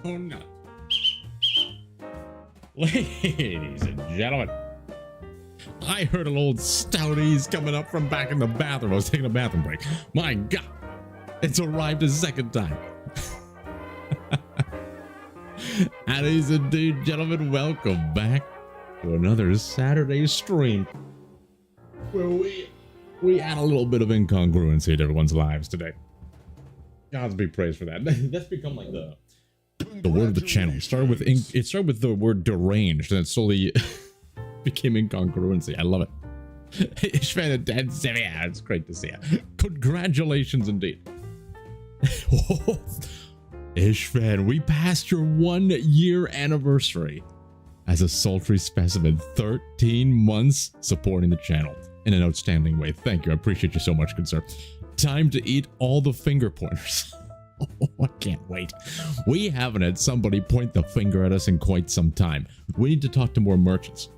Oh no. Ladies and gentlemen, I heard an old stouties coming up from back in the bathroom. I was taking a bathroom break. My God, it's arrived a second time. And ladies and gentlemen, welcome back to another Saturday stream where we add a little bit of incongruency to everyone's lives today. God's be praised for that. That's become like the word of the channel. It started with the word deranged, and it slowly became incongruency. I love it. Ishvan and Dan Sevilla, it's great to see you. Congratulations indeed. Ishvan, we passed your 1-year anniversary as a sultry specimen. 13 months supporting the channel in an outstanding way. Thank you. I appreciate you so much, good sir. Time to eat all the finger pointers. Oh, I can't wait. We haven't had somebody point the finger at us in quite some time. We need to talk to more merchants.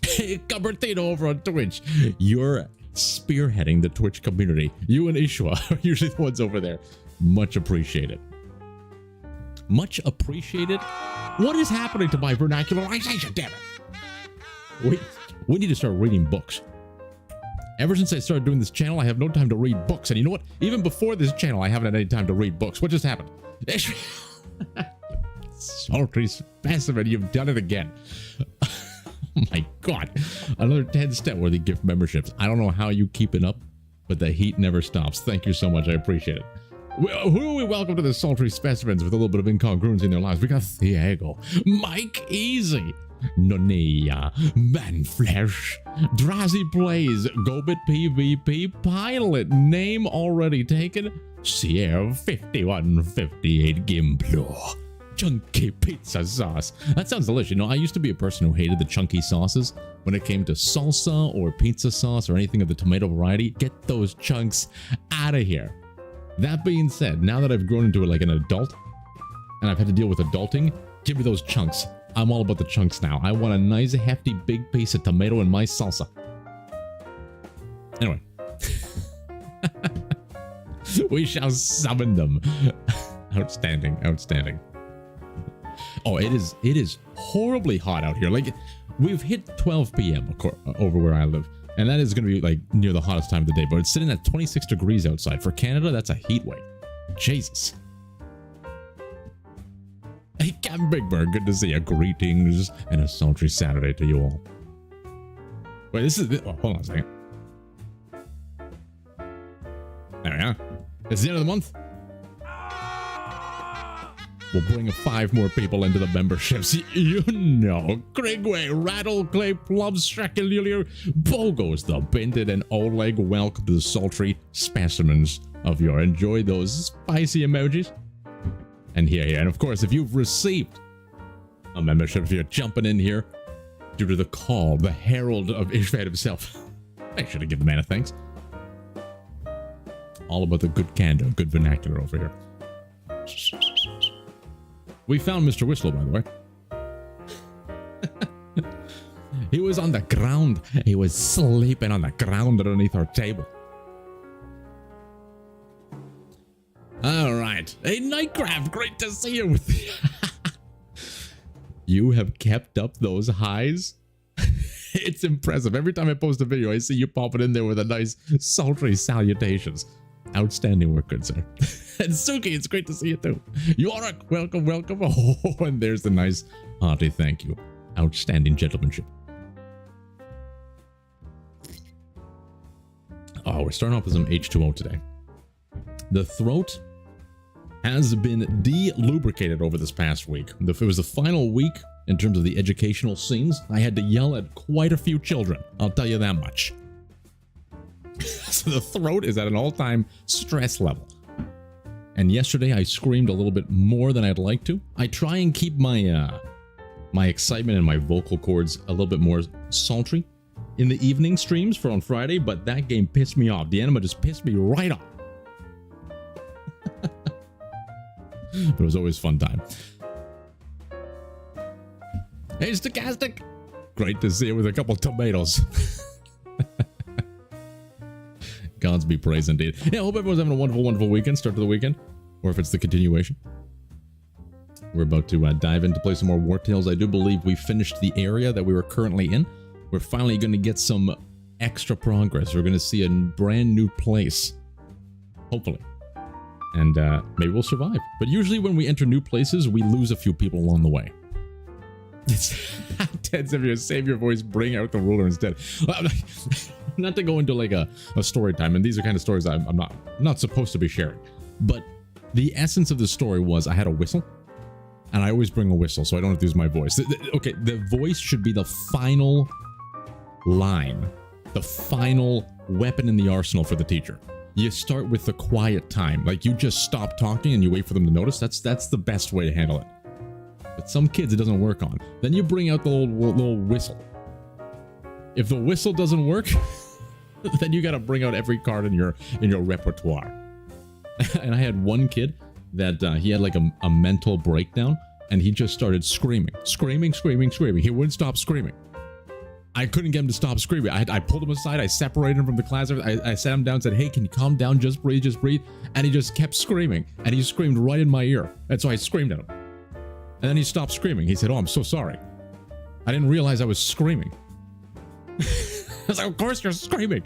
Hey, Cubertino over on Twitch. You're spearheading the Twitch community. You and Ishwa are usually the ones over there. Much appreciated. Much appreciated? What is happening to my vernacularization, damn it? We need to start reading books. Ever since I started doing this channel, I have no time to read books. And you know what? Even before this channel, I haven't had any time to read books. What just happened? Sultry specimen, you've done it again. Oh my God. Another 10 Stoutworthy gift memberships. I don't know how you keep it up, but the heat never stops. Thank you so much. I appreciate it. Who do we welcome to the sultry specimens with a little bit of incongruency in their lives? We got Thiago, Mike Easy, Nonia, Manflesh, Drazi Plays, Gobit PvP, Pilot, name already taken, Sierra 5158 Gimplo, Chunky Pizza Sauce. That sounds delicious. You know, I used to be a person who hated the chunky sauces when it came to salsa or pizza sauce or anything of the tomato variety. Get those chunks out of here. That being said, now that I've grown into it like an adult and I've had to deal with adulting, give me those chunks. I'm all about the chunks now. I want a nice, hefty, big piece of tomato in my salsa. Anyway. We shall summon them. Outstanding, outstanding. Oh, it is horribly hot out here. Like, we've hit 12 p.m. over where I live. And that is going to be like near the hottest time of the day. But it's sitting at 26 degrees outside. For Canada, that's a heat wave. Jesus. Hey, Captain Big Bird, good to see you. Greetings and a sultry Saturday to you all. Wait, this is... Oh, hold on a second. There we are. It's the end of the month. We'll bring 5 more people into the memberships. You know, Grigway, Rattleclay, Plums, Strackelier, Bogos, the Binted, and Oleg. Welcome to the sultry specimens of your. Enjoy those spicy emojis. And here. And of course, if you've received a membership, if you're jumping in here due to the call, the herald of Ishvan himself, I should have given the man a thanks. All about the good candor, good vernacular over here. We found Mr. Whistler, by the way. He was on the ground. He was sleeping on the ground underneath our table. All right. Hey, Nightcraft, great to see you with me. You have kept up those highs. It's impressive. Every time I post a video, I see you popping in there with a nice sultry salutations. Outstanding work, good sir. And Suki, it's great to see you too. Yorick, welcome, welcome. Oh, and there's the nice hearty thank you. Outstanding gentlemanship. Oh, we're starting off with some H2O today. The throat has been de-lubricated over this past week. It was the final week in terms of the educational scenes. I had to yell at quite a few children. I'll tell you that much. So the throat is at an all-time stress level. And yesterday I screamed a little bit more than I'd like to. I try and keep my my excitement and my vocal cords a little bit more sultry in the evening streams for on Friday, but that game pissed me off. The enema just pissed me right off. But it was always a fun time. Hey, Stochastic! Great to see you with a couple tomatoes. Gods be praised indeed. Yeah, I hope everyone's having a wonderful, wonderful weekend. Start to the weekend. Or if it's the continuation. We're about to dive in to play some more WARTALES. I do believe we finished the area that we were currently in. We're finally going to get some extra progress. We're going to see a brand new place. Hopefully. And maybe we'll survive. But usually when we enter new places, we lose a few people along the way. It's Ted Xavier, save your voice, bring out the ruler instead. Not to go into like a story time, and these are kind of stories I'm not supposed to be sharing. But the essence of the story was I had a whistle, and I always bring a whistle, so I don't have to use my voice. Okay, the voice should be the final line, the final weapon in the arsenal for the teacher. You start with the quiet time, like you just stop talking and you wait for them to notice. That's the best way to handle it. But some kids it doesn't work on. Then you bring out the little whistle. If the whistle doesn't work, then you got to bring out every card in your repertoire. And I had one kid that he had like a mental breakdown, and he just started screaming. He wouldn't stop screaming. I couldn't get him to stop screaming. I pulled him aside. I separated him from the class. I sat him down and said, hey, can you calm down? Just breathe, just breathe. And he just kept screaming. And he screamed right in my ear. And so I screamed at him. And then he stopped screaming. He said, oh, I'm so sorry. I didn't realize I was screaming. I was like, of course you're screaming.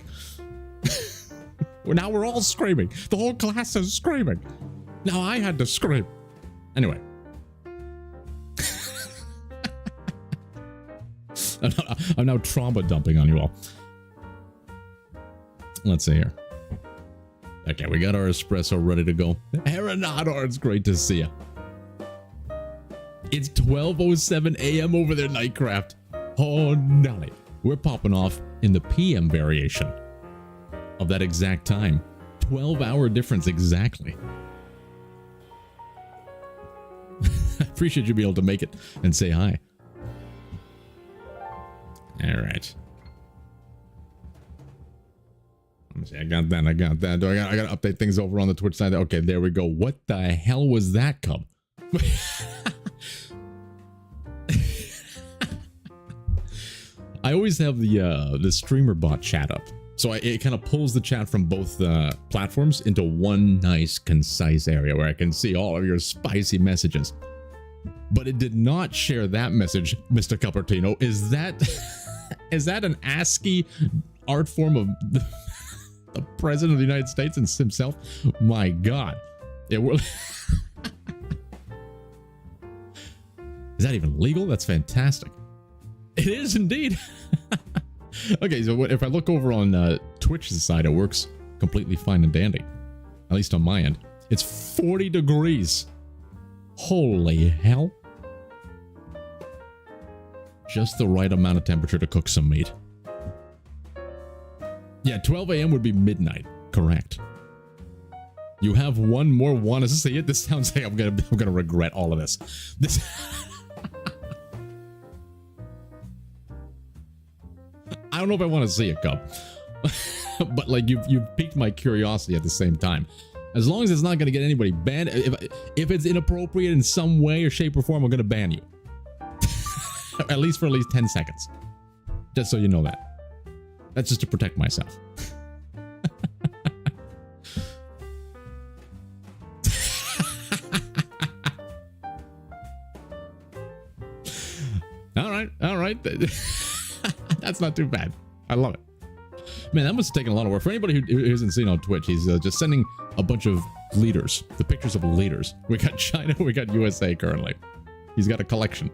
Well, now we're all screaming. The whole class is screaming. Now I had to scream. Anyway. I'm now trauma dumping on you all. Let's see here. Okay, we got our espresso ready to go. Arenado, it's great to see you. It's 12:07 a.m. over there, Nightcraft. Oh, Nelly. We're popping off in the PM variation of that exact time. 12-hour difference exactly. I appreciate you being able to make it and say hi. All right. Let me see. I got that. Do I got to update things over on the Twitch side? Okay, there we go. What the hell was that, Cub? I always have the streamer bot chat up, so it kind of pulls the chat from both platforms into one nice, concise area where I can see all of your spicy messages. But it did not share that message, Mr. Cupertino. Is that an ASCII art form of the President of the United States and himself? My God, it will. Is that even legal? That's fantastic. It is indeed. Okay, so if I look over on Twitch's side, it works completely fine and dandy. At least on my end. It's 40 degrees. Holy hell. Just the right amount of temperature to cook some meat. Yeah, 12 a.m. would be midnight. Correct. You have one more want to see it? This sounds like I'm gonna regret all of this. I don't know if I want to see it, Cub. But like you've piqued my curiosity at the same time. As long as it's not going to get anybody banned, if it's inappropriate in some way or shape or form, I'm going to ban you. At least for 10 seconds. Just so you know that. That's just to protect myself. All right. That's not too bad. I love it. Man, that must have taken a lot of work. For anybody who isn't seen on Twitch, he's just sending a bunch of leaders, the pictures of leaders. We got China, we got USA currently. He's got a collection.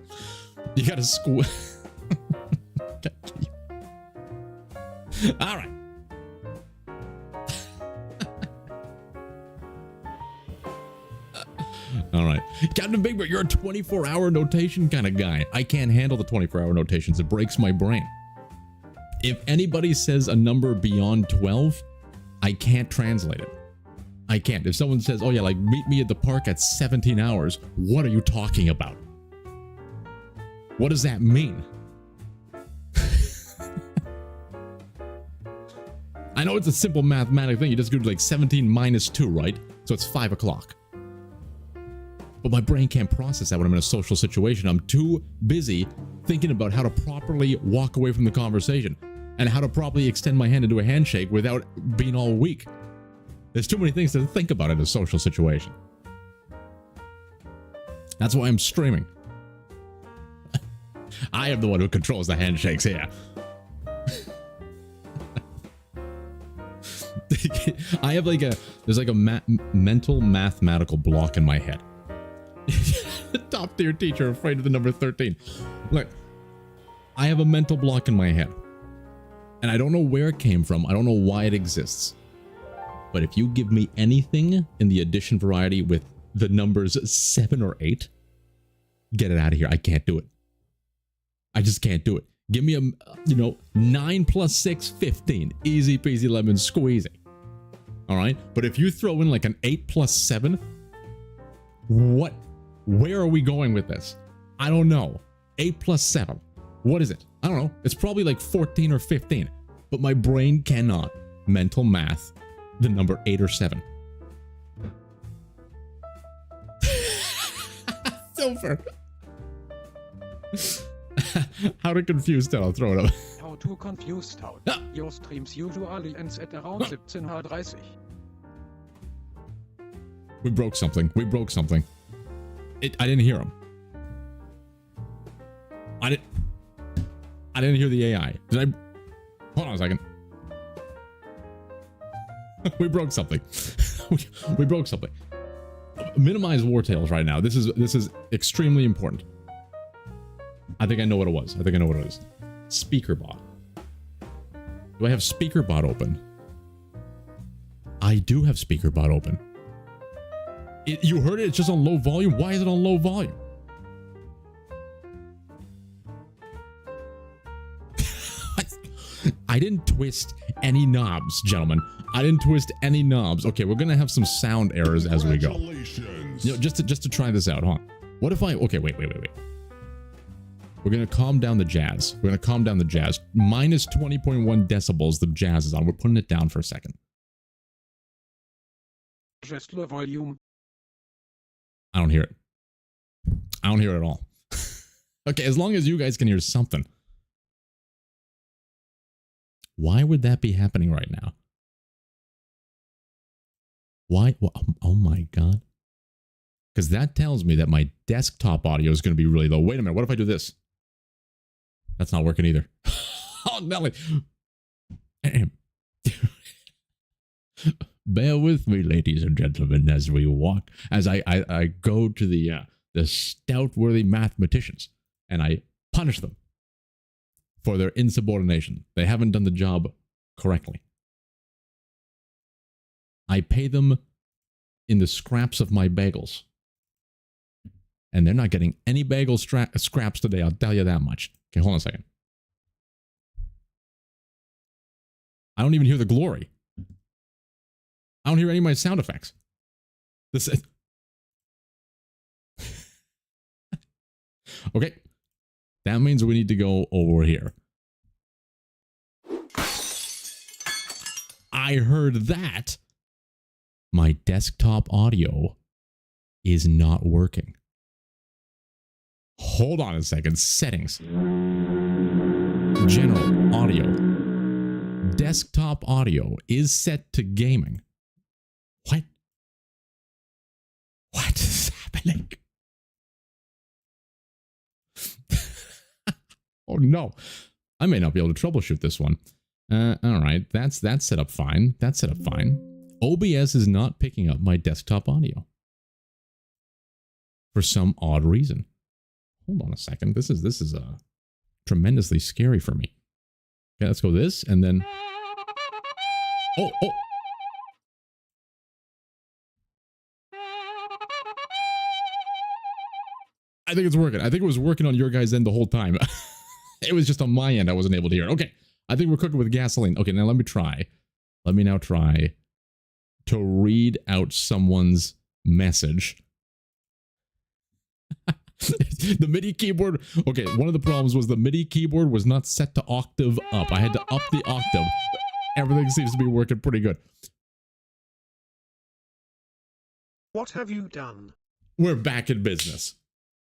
You got a school. All right. All right. Captain Big Bird, you're a 24-hour notation kind of guy. I can't handle the 24-hour notations. It breaks my brain. If anybody says a number beyond 12, I can't translate it. I can't. If someone says, oh yeah, like meet me at the park at 17 hours, what are you talking about? What does that mean? I know it's a simple mathematical thing. You just do like 17 minus 2, right? So it's 5 o'clock. But my brain can't process that when I'm in a social situation. I'm too busy thinking about how to properly walk away from the conversation and how to properly extend my hand into a handshake without being all weak. There's too many things to think about in a social situation. That's why I'm streaming. I am the one who controls the handshakes here. I have like there's like a mental mathematical block in my head. Top tier teacher afraid of the number 13. Look, I have a mental block in my head. And I don't know where it came from. I don't know why it exists. But if you give me anything in the addition variety with the numbers 7 or 8, get it out of here. I can't do it. I just can't do it. Give me a, 9 plus 6, 15. Easy peasy lemon squeezy. All right. But if you throw in like an 8 plus 7, where are we going with this? I don't know. 8 plus 7. What is it? I don't know. It's probably like 14 or 15. But my brain cannot mental math the number 8 or 7. Silver. How to confuse that? I'll throw it up. How to confuse Stout. Your streams usually ends at around 17:30. We broke something. We broke something. I didn't hear him. I didn't hear the AI. Did I? Hold on a second. We broke something. we broke something. Minimize WARTALES right now. This is extremely important. I think I know what it was. I think I know what it is. SpeakerBot. Do I have SpeakerBot open? I do have SpeakerBot open. You heard it? It's just on low volume. Why is it on low volume? I didn't twist any knobs, gentlemen. I didn't twist any knobs. Okay, we're gonna have some sound errors as we go. Just to try this out, huh? What if I? Okay, wait. We're gonna calm down the jazz. We're gonna calm down the jazz. Minus 20.1 decibels. The jazz is on. We're putting it down for a second. Just the volume. I don't hear it. I don't hear it at all. Okay, as long as you guys can hear something. Why would that be happening right now? Why? Oh my God. Because that tells me that my desktop audio is going to be really low. Wait a minute. What if I do this? That's not working either. Oh, Nelly. Bear with me, ladies and gentlemen, as we walk, as I go to the Stoutworthy mathematicians and I punish them for their insubordination. They haven't done the job correctly. I pay them in the scraps of my bagels. And they're not getting any bagel scraps today, I'll tell you that much. Okay, hold on a second. I don't even hear the glory. I don't hear any of my sound effects. This is... Okay. That means we need to go over here. I heard that. My desktop audio is not working. Hold on a second. Settings. General audio. Desktop audio is set to gaming. What? What is happening? Oh no. I may not be able to troubleshoot this one. All right. That's set up fine. That's set up fine. OBS is not picking up my desktop audio. For some odd reason. Hold on a second. This is tremendously scary for me. Okay, let's go this and then... Oh! I think it's working. I think it was working on your guys' end the whole time. It was just on my end I wasn't able to hear. Okay, I think we're cooking with gasoline. Okay, now let me try. Let me now try to read out someone's message. The MIDI keyboard. Okay, one of the problems was the MIDI keyboard was not set to octave up. I had to up the octave. Everything seems to be working pretty good. What have you done? We're back in business.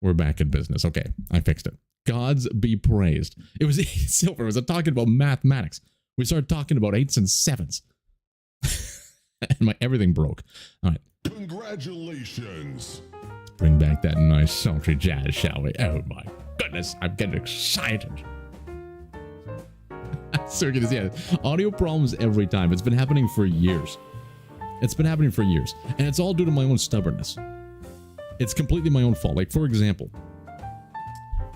We're back in business. Okay, I fixed it. Gods be praised. It was Silver. It was talking about mathematics. We started talking about 8s and 7s. And everything broke. All right. Congratulations. Let's bring back that nice sultry jazz, shall we? Oh my goodness, I'm getting excited. So yeah, audio problems every time. It's been happening for years. It's been happening for years. And it's all due to my own stubbornness. It's completely my own fault. Like, for example,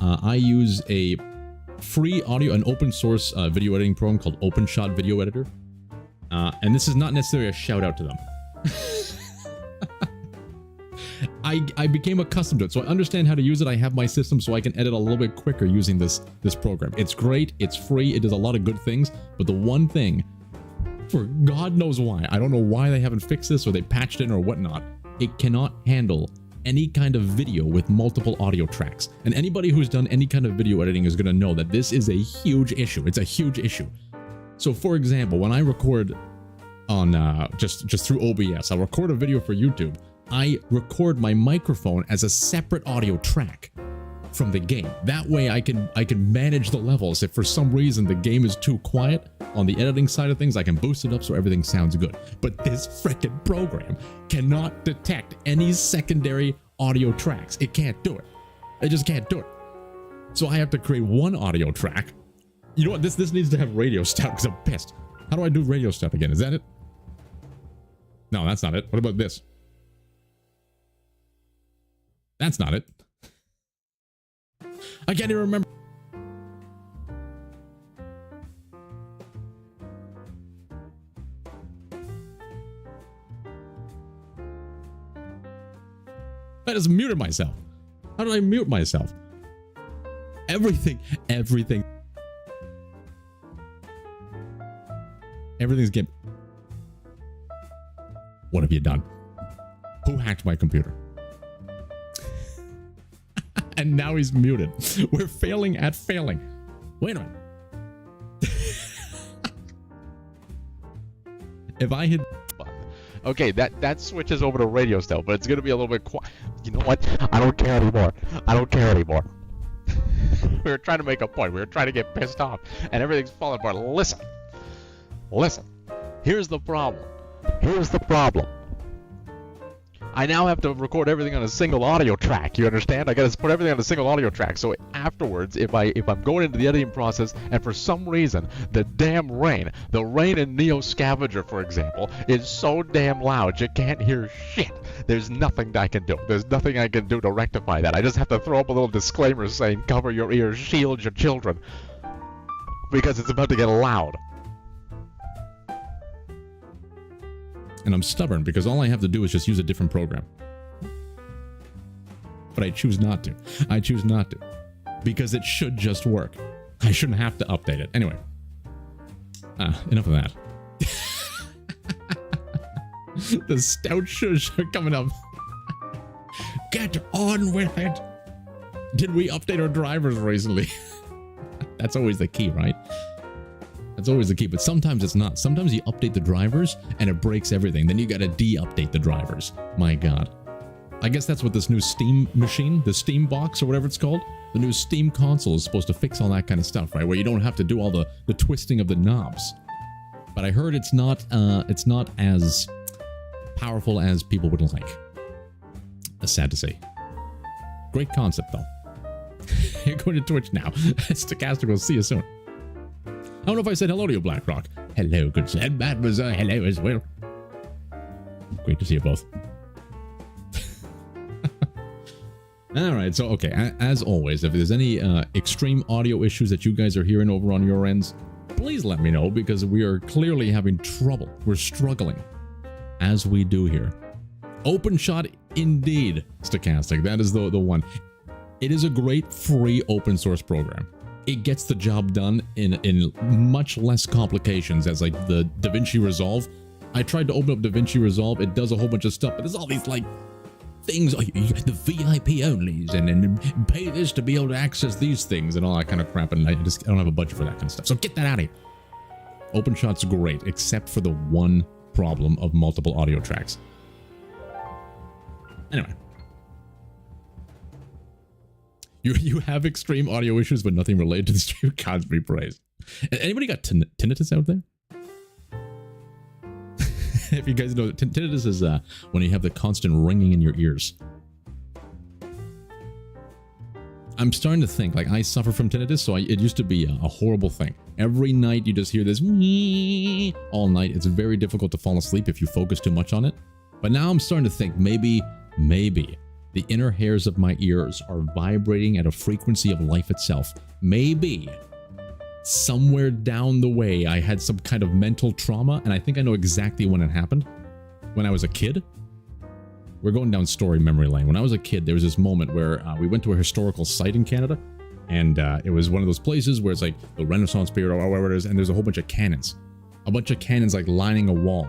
I use a free audio, an open source video editing program called OpenShot Video Editor. And this is not necessarily a shout out to them. I became accustomed to it, so I understand how to use it. I have my system so I can edit a little bit quicker using this program. It's great, it's free, it does a lot of good things, but the one thing, for God knows why, I don't know why they haven't fixed this or they patched it or whatnot, it cannot handle any kind of video with multiple audio tracks. And anybody who's done any kind of video editing is going to know that this is a huge issue. It's a huge issue. So for example, when I record on just through OBS, I'll record a video for YouTube. I record my microphone as a separate audio track from the game. That way I can manage the levels. If for some reason the game is too quiet on the editing side of things, I can boost it up so everything sounds good. But this frickin' program cannot detect any secondary audio tracks. It can't do it. It just can't do it. So I have to create one audio track. You know what? This needs to have radio stout because I'm pissed. How do I do radio stout again? Is that it? No, that's not it. What about this? That's not it. I can't even remember. I just muted myself. How did I mute myself? Everything. Everything's getting... What have you done? Who hacked my computer? And now he's muted. We're failing at failing. Wait a minute. If I hit... Okay, that switches over to radio still, but it's gonna be a little bit quiet. You know what? I don't care anymore. I don't care anymore. We were trying to make a point. We were trying to get pissed off, and everything's falling apart. Listen. Here's the problem. I now have to record everything on a single audio track. You understand? I gotta put everything on a single audio track. So afterwards, if I'm going into the editing process and for some reason the damn rain, the rain in Neo Scavenger, for example, is so damn loud you can't hear shit. There's nothing I can do. There's nothing I can do to rectify that. I just have to throw up a little disclaimer saying cover your ears, shield your children, because it's about to get loud. And I'm stubborn because all I have to do is just use a different program. But I choose not to. Because it should just work. I shouldn't have to update it. Anyway. Enough of that. The stout shush are coming up. Get on with it. Did we update our drivers recently? That's always the key, right? That's always the key, but sometimes it's not. Sometimes you update the drivers and it breaks everything. Then you gotta de-update the drivers. My God. I guess that's what this new Steam machine, the Steam box or whatever it's called, the new Steam console is supposed to fix all that kind of stuff, right? Where you don't have to do all the twisting of the knobs. But I heard it's not as powerful as people would like. That's sad to say. Great concept though. You're going to Twitch now. Stochastic will see you soon. I don't know if I said hello to you, BlackRock. Hello, good sir. And Mademoiselle, hello as well. Great to see you both. Alright, so okay, as always, if there's any extreme audio issues that you guys are hearing over on your ends, please let me know, because we are clearly having trouble. We're struggling, as we do here. OpenShot indeed, Stochastic. That is the one. It is a great free open source program. It gets the job done in much less complications as like the DaVinci Resolve. I tried to open up DaVinci Resolve. It does a whole bunch of stuff, but there's all these like things, the VIP onlys, and pay this to be able to access these things and all that kind of crap. And I don't have a budget for that kind of stuff. So get that out of here. OpenShot's great, except for the one problem of multiple audio tracks. Anyway, You have extreme audio issues, but nothing related to the stream. Gods be praised. Anybody got tinnitus out there? If you guys know, tinnitus is when you have the constant ringing in your ears. I'm starting to think, like, I suffer from tinnitus, so it used to be a horrible thing. Every night you just hear this all night. It's very difficult to fall asleep if you focus too much on it. But now I'm starting to think maybe the inner hairs of my ears are vibrating at a frequency of life itself. Maybe somewhere down the way I had some kind of mental trauma, and I think I know exactly when it happened. When I was a kid. We're going down story memory lane. When I was a kid, there was this moment where we went to a historical site in Canada, and it was one of those places where it's like the Renaissance period or whatever it is, and there's a whole bunch of cannons. A bunch of cannons like lining a wall.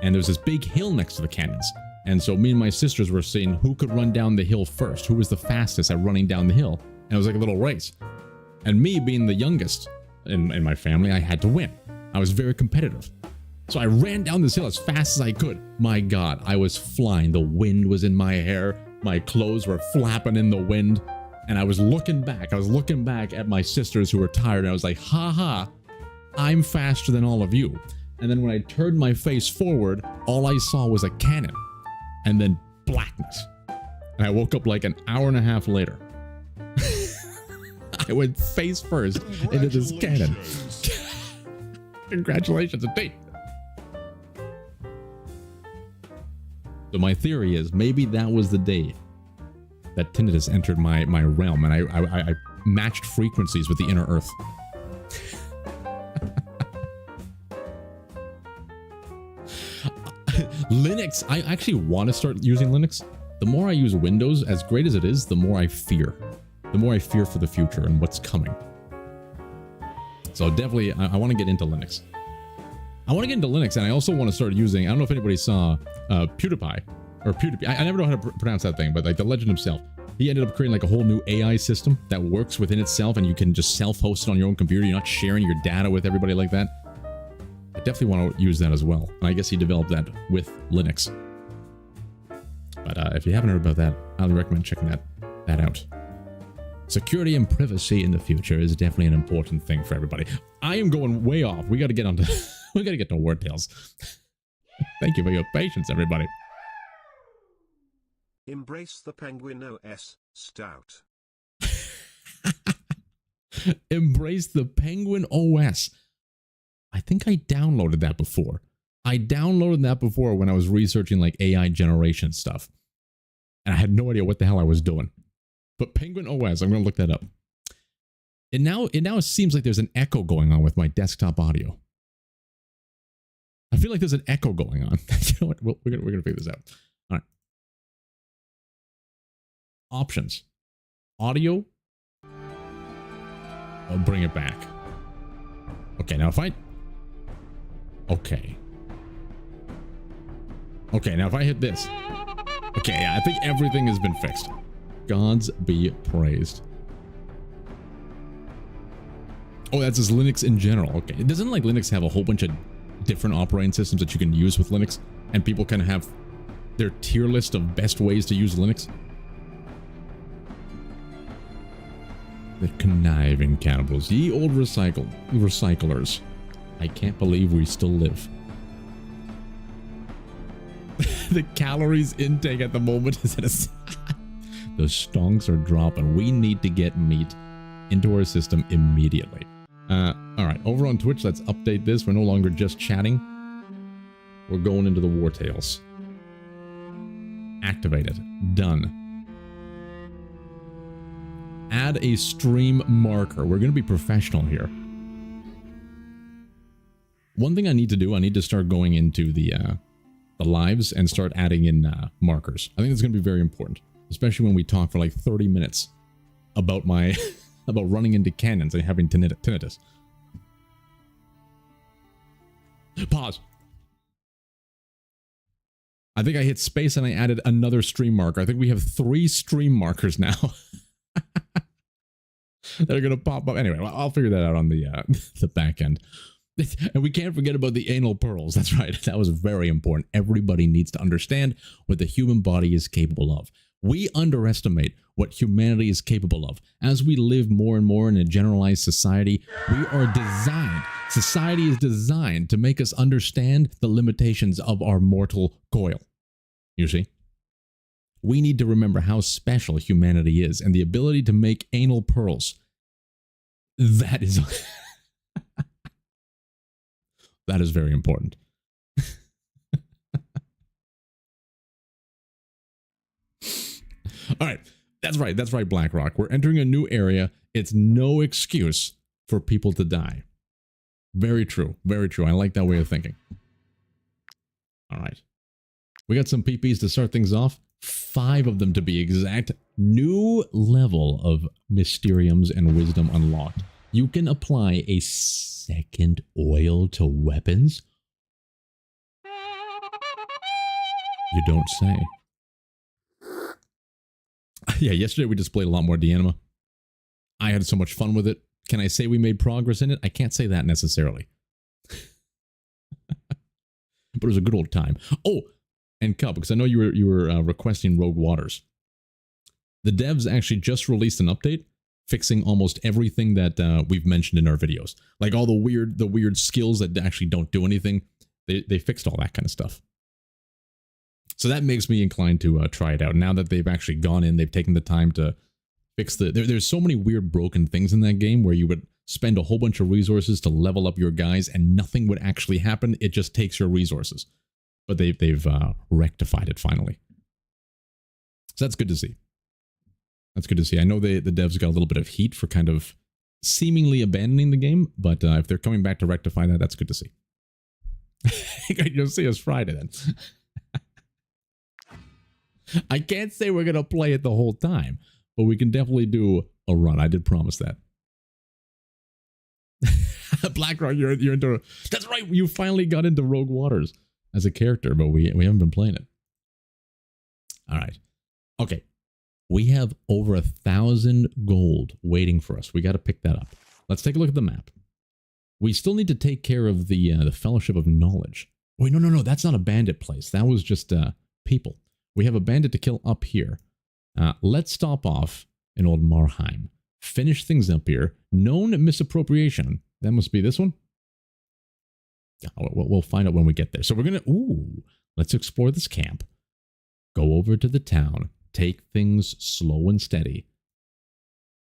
And there's this big hill next to the cannons. And so me and my sisters were seeing who could run down the hill first, who was the fastest at running down the hill. And it was like a little race. And me being the youngest in my family, I had to win. I was very competitive. So I ran down this hill as fast as I could. My God, I was flying. The wind was in my hair. My clothes were flapping in the wind. And I was looking back. I was looking back at my sisters who were tired. And I was like, ha ha, I'm faster than all of you. And then when I turned my face forward, all I saw was a cannon. And then blackness. And I woke up like an hour and a half later. I went face first into this cannon. Congratulations, indeed. So my theory is maybe that was the day that tinnitus entered my realm, and I matched frequencies with the inner earth. Linux, I actually want to start using Linux. The more I use Windows, as great as it is, the more I fear. The more I fear for the future and what's coming. So definitely, I want to get into Linux. I want to get into Linux, and I also want to start using, I don't know if anybody saw PewDiePie, or PewDiePie, I never know how to pronounce that thing, but like the legend himself. He ended up creating like a whole new AI system that works within itself, and you can just self-host it on your own computer. You're not sharing your data with everybody like that. I definitely want to use that as well. And I guess he developed that with Linux. But if you haven't heard about that, I highly recommend checking that out. Security and privacy in the future is definitely an important thing for everybody. I am going way off. We got to get onto we got to get to WARTALES. Thank you for your patience, everybody. Embrace the Penguin OS, Stout. Embrace the Penguin OS. I think I downloaded that before. I downloaded that before when I was researching like AI generation stuff. And I had no idea what the hell I was doing. But Penguin OS, I'm going to look that up. It now seems like there's an echo going on with my desktop audio. I feel like there's an echo going on. You know what? We're going to figure this out. All right. Options. Audio. I'll bring it back. Okay, now if I... Okay. Okay, now if I hit this. Okay, yeah, I think everything has been fixed. Gods be praised. Oh, that's just Linux in general. Okay, doesn't like Linux have a whole bunch of different operating systems that you can use with Linux, and people kind of have their tier list of best ways to use Linux? The conniving cannibals, ye old recyclers. I can't believe we still live. The calories intake at the moment is at a... The stonks are dropping. We need to get meat into our system immediately. Alright, over on Twitch, let's update this. We're no longer just chatting. We're going into the WARTALES. Activated. Done. Add a stream marker. We're going to be professional here. One thing I need to do, I need to start going into the lives and start adding in markers. I think it's going to be very important, especially when we talk for like 30 minutes about my about running into cannons and having tinnitus. Pause. I think I hit space and I added another stream marker. I think we have 3 stream markers now. They're going to pop up. Anyway, I'll figure that out on the back end. And we can't forget about the anal pearls. That's right. That was very important. Everybody needs to understand what the human body is capable of. We underestimate what humanity is capable of. As we live more and more in a generalized society, society is designed to make us understand the limitations of our mortal coil. You see? We need to remember how special humanity is and the ability to make anal pearls. That is that is very important. All right. That's right, BlackRock. We're entering a new area. It's no excuse for people to die. Very true. Very true. I like that way of thinking. All right. We got some PPs to start things off. 5 of them to be exact. New level of Mysteriums and Wisdom unlocked. You can apply a second oil to weapons. You don't say. Yeah, yesterday we displayed a lot more D'Anima. I had so much fun with it. Can I say we made progress in it? I can't say that necessarily. But it was a good old time. Oh, and Cup, because I know you were requesting Rogue Waters. The devs actually just released an update fixing almost everything that we've mentioned in our videos. Like all the weird skills that actually don't do anything. They fixed all that kind of stuff. So that makes me inclined to try it out. Now that they've actually gone in, they've taken the time to fix there's so many weird broken things in that game where you would spend a whole bunch of resources to level up your guys and nothing would actually happen. It just takes your resources. But they've rectified it finally. So that's good to see. That's good to see. I know the devs got a little bit of heat for kind of seemingly abandoning the game, but if they're coming back to rectify that, that's good to see. You'll see us Friday then. I can't say we're going to play it the whole time, but we can definitely do a run. I did promise that. BlackRock, you're into... That's right, you finally got into Rogue Waters as a character, but we haven't been playing it. All right. Okay. We have over 1,000 gold waiting for us. We got to pick that up. Let's take a look at the map. We still need to take care of the Fellowship of Knowledge. Wait, no. That's not a bandit place. That was just people. We have a bandit to kill up here. Let's stop off in old Marheim. Finish things up here. Known misappropriation. That must be this one. We'll find out when we get there. So we're going to... let's explore this camp. Go over to the town. Take things slow and steady.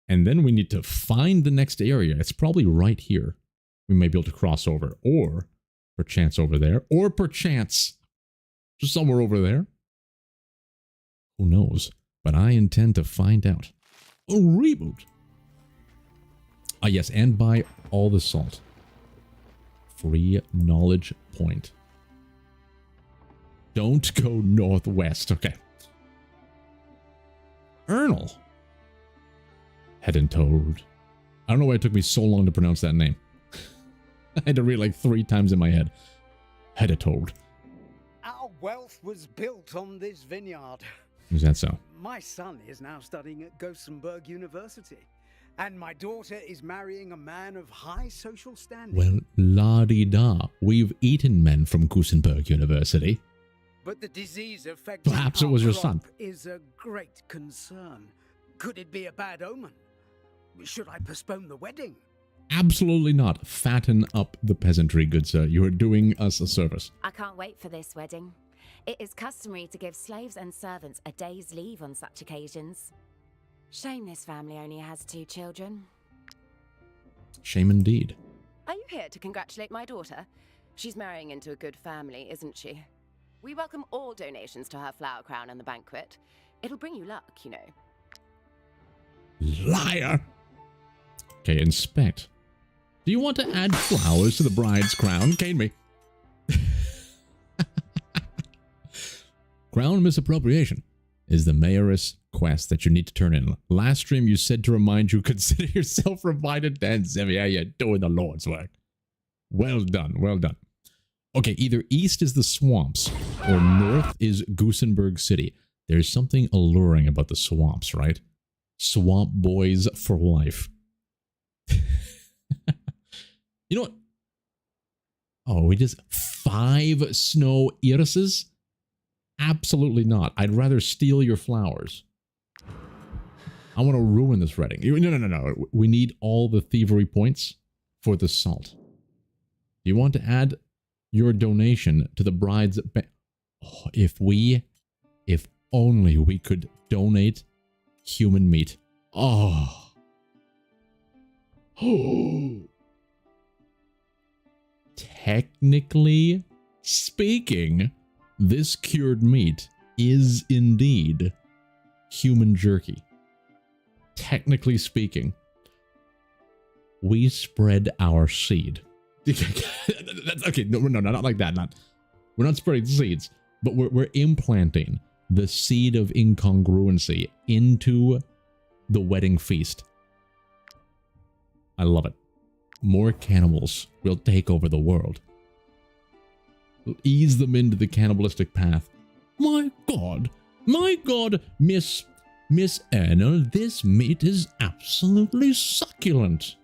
And then we need to find the next area. It's probably right here. We may be able to cross over. Or perchance over there. Or perchance just somewhere over there. Who knows? But I intend to find out. A reboot. Ah, yes, and buy all the salt. Free knowledge point. Don't go northwest. Okay. Ernal. Head and Toad. I don't know why it took me so long to pronounce that name. I had to read it like 3 times in my head. Head and Toad. Our wealth was built on this vineyard. Is that so? My son is now studying at Gothenburg University, and my daughter is marrying a man of high social standing. Well, la-di-da. We've eaten men from Gothenburg University. But the disease affecting Perhaps it our was your crop son. is a great concern. Could it be a bad omen? Should I postpone the wedding? Absolutely not. Fatten up the peasantry, good sir. You are doing us a service. I can't wait for this wedding. It is customary to give slaves and servants a day's leave on such occasions. Shame this family only has 2 children. Shame indeed. Are you here to congratulate my daughter? She's marrying into a good family, isn't she? We welcome all donations to her flower crown and the banquet. It'll bring you luck, you know. Liar! Okay, inspect. Do you want to add flowers to the bride's crown? Cane me. Crown misappropriation is the mayoress quest that you need to turn in. Last stream you said to remind you, consider yourself reminded. Dan Xavier, you're doing the Lord's work. Well done, well done. Okay, either east is the swamps or north is Gothenburg City. There's something alluring about the swamps, right? Swamp boys for life. You know what? Oh, we just 5 snow irises? Absolutely not. I'd rather steal your flowers. I want to ruin this wedding. No. We need all the thievery points for the salt. Do you want to add your donation to the bride's oh, if only we could donate human meat. Oh. Technically speaking, this cured meat is indeed human jerky. Technically speaking, we spread our seed. That's, okay, no, not like that. We're not spreading seeds, but we're implanting the seed of incongruency into the wedding feast. I love it. More cannibals will take over the world. We'll ease them into the cannibalistic path. My God, Miss Anna, this meat is absolutely succulent.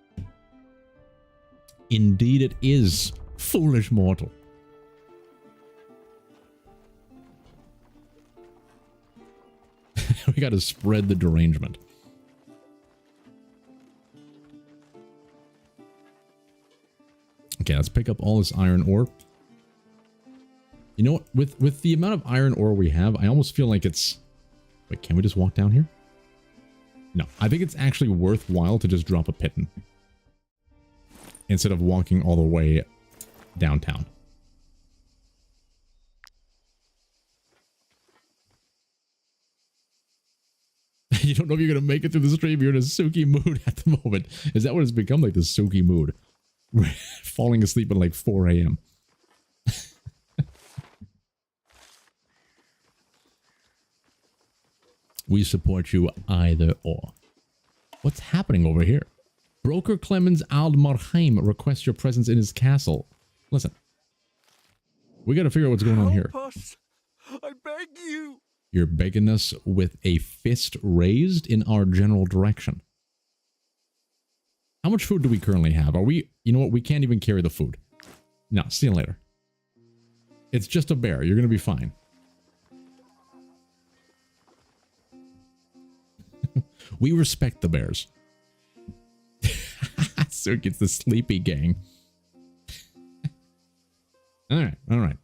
Indeed it is, foolish mortal. We gotta spread the derangement. Okay, let's pick up all this iron ore. You know what? With the amount of iron ore we have, I almost feel like it's... Wait, can we just walk down here? No, I think it's actually worthwhile to just drop a piton instead of walking all the way downtown. You don't know if you're going to make it through the stream. You're in a Suki mood at the moment. Is that what it's become? Like the Suki mood? Falling asleep at like 4 a.m. We support you either or. What's happening over here? Broker Clemens Aldmarheim requests your presence in his castle. Listen. We got to figure out what's going on here. Help us. I beg you. You're begging us with a fist raised in our general direction. How much food do we currently have? Are we... You know what? We can't even carry the food. No, see you later. It's just a bear. You're going to be fine. We respect the bears. So it gets the sleepy gang. All right.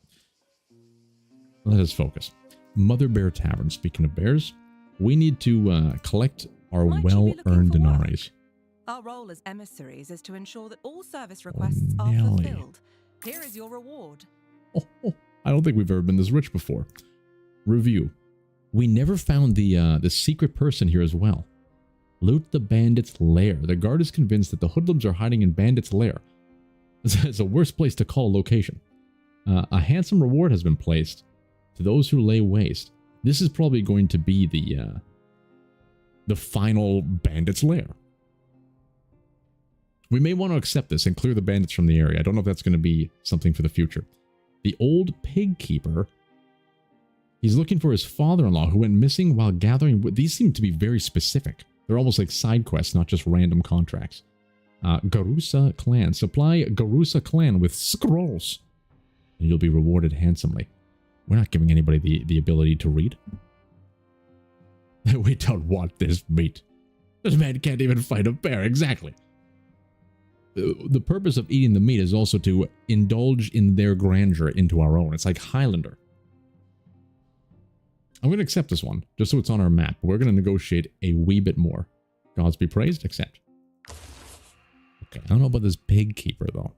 Let us focus. Mother Bear Tavern. Speaking of bears, we need to collect our well-earned denaries. Our role as emissaries is to ensure that all service requests are Nelly. fulfilled. Here is your reward. Oh, I don't think we've ever been this rich before. Review. We never found the secret person here as well. Loot the bandit's lair. The guard is convinced that the hoodlums are hiding in bandit's lair. It's a worse place to call a location. A handsome reward has been placed to those who lay waste. This is probably going to be the final bandit's lair. We may want to accept this and clear the bandits from the area. I don't know if that's going to be something for the future. The old pig keeper. He's looking for his father-in-law who went missing while gathering wood. These seem to be very specific. They're almost like side quests, not just random contracts. Garusa clan. Supply Garusa clan with scrolls. And you'll be rewarded handsomely. We're not giving anybody the ability to read. We don't want this meat. This man can't even fight a bear. Exactly. The purpose of eating the meat is also to indulge in their grandeur into our own. It's like Highlander. I'm going to accept this one, just so it's on our map. We're going to negotiate a wee bit more. Gods be praised, accept. Okay, I don't know about this pig keeper, though.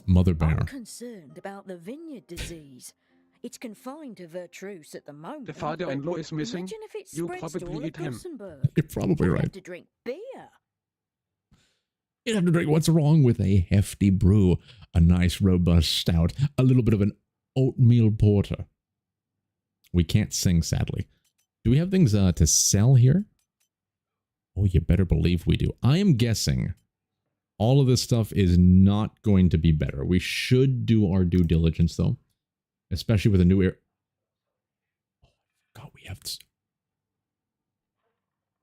Mother bear. I'm concerned about the vineyard disease. It's confined to Vertruse at the moment. The father-in-law is missing. Imagine if it You spreads to probably all of eat him. Gothenburg. You're probably We'll right. have to drink beer. You'd have to drink what's wrong with a hefty brew, a nice robust stout, a little bit of an oatmeal porter. We can't sing, sadly. Do we have things to sell here? Oh, you better believe we do. I am guessing all of this stuff is not going to be better. We should do our due diligence, though. Especially with a new air. Oh, God, we have this.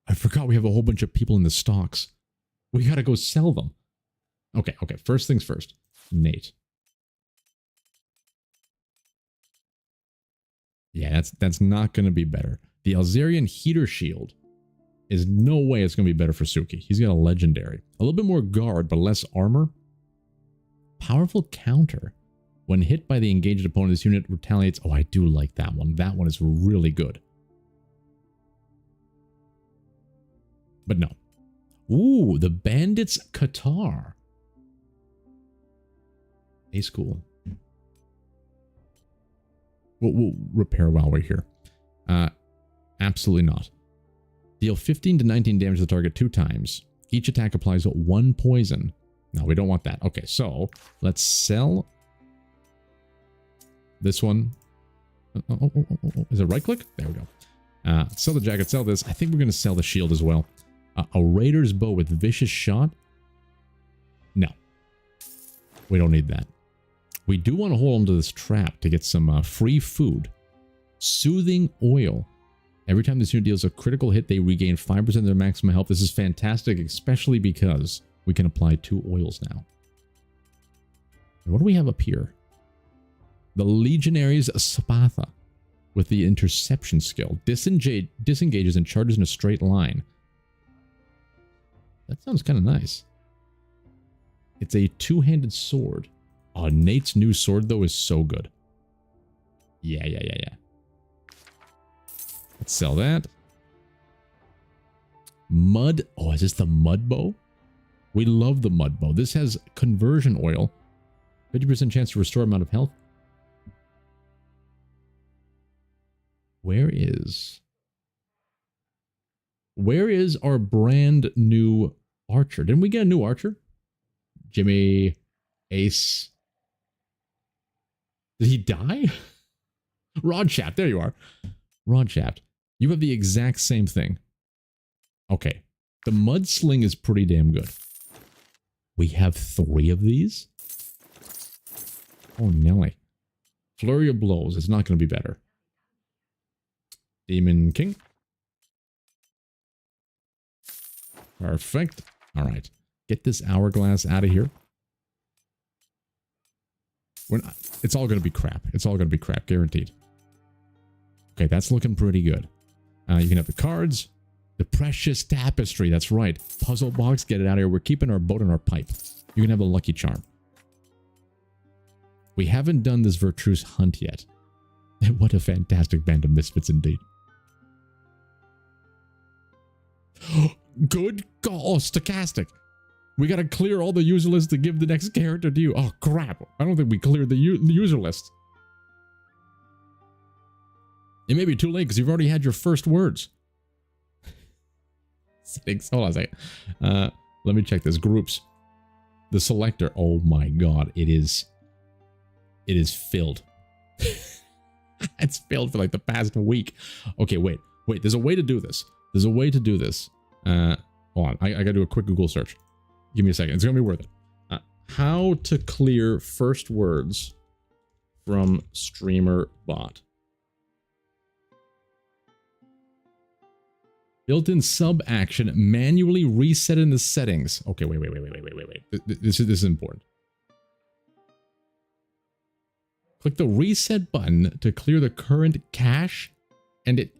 I forgot we have a whole bunch of people in the stocks. We gotta go sell them. Okay. First things first. Nate. Yeah, that's not going to be better. The Alzarian heater shield is no way it's going to be better for Suki. He's got a legendary. A little bit more guard, but less armor. Powerful counter. When hit by the engaged opponent, this unit retaliates. Oh, I do like that one. That one is really good. But no. Ooh, the Bandits Qatar. Ace cool. We'll repair while we're here. Absolutely not. Deal 15 to 19 damage to the target 2 times. Each attack applies 1 poison. No, we don't want that. Okay, so let's sell this one. Is it right click? There we go. Sell the jacket, sell this. I think we're going to sell the shield as well. A Raider's bow with vicious shot? No. We don't need that. We do want to hold on to this trap to get some free food. Soothing oil. Every time this unit deals a critical hit, they regain 5% of their maximum health. This is fantastic, especially because we can apply 2 oils now. And what do we have up here? The Legionary's Spatha with the interception skill. Disengages and charges in a straight line. That sounds kind of nice. It's a 2-handed sword. Oh, Nate's new sword, though, is so good. Yeah. Let's sell that. Mud. Oh, is this the mud bow? We love the mud bow. This has conversion oil. 50% chance to restore amount of health. Where is our brand new archer? Didn't we get a new archer? Jimmy, Ace. Did he die? Rod Shaft, there you are. Rod Shaft. You have the exact same thing. Okay. The mud sling is pretty damn good. We have 3 of these? Oh, Nelly. Flurry of blows. It's not going to be better. Demon King. Perfect. All right. Get this hourglass out of here. It's all going to be crap. It's all going to be crap, guaranteed. Okay, that's looking pretty good. You can have the cards. The precious tapestry, that's right. Puzzle box, get it out of here. We're keeping our boat and our pipe. You can have a lucky charm. We haven't done this Vertruse hunt yet. What a fantastic band of misfits indeed. Good God, oh, stochastic. We gotta clear all the user lists to give the next character to you. Oh, crap. I don't think we cleared the user list. It may be too late because you've already had your first words. Settings. Hold on a second. Let me check this. Groups. The selector. Oh my God. It is filled. It's filled for like the past week. Okay, wait. There's a way to do this. Hold on. I gotta do a quick Google search. Give me a second. It's gonna be worth it. How to clear first words from streamer bot. Built-in sub action, manually reset in the settings. Okay, wait. This is important. Click the reset button to clear the current cache, and it.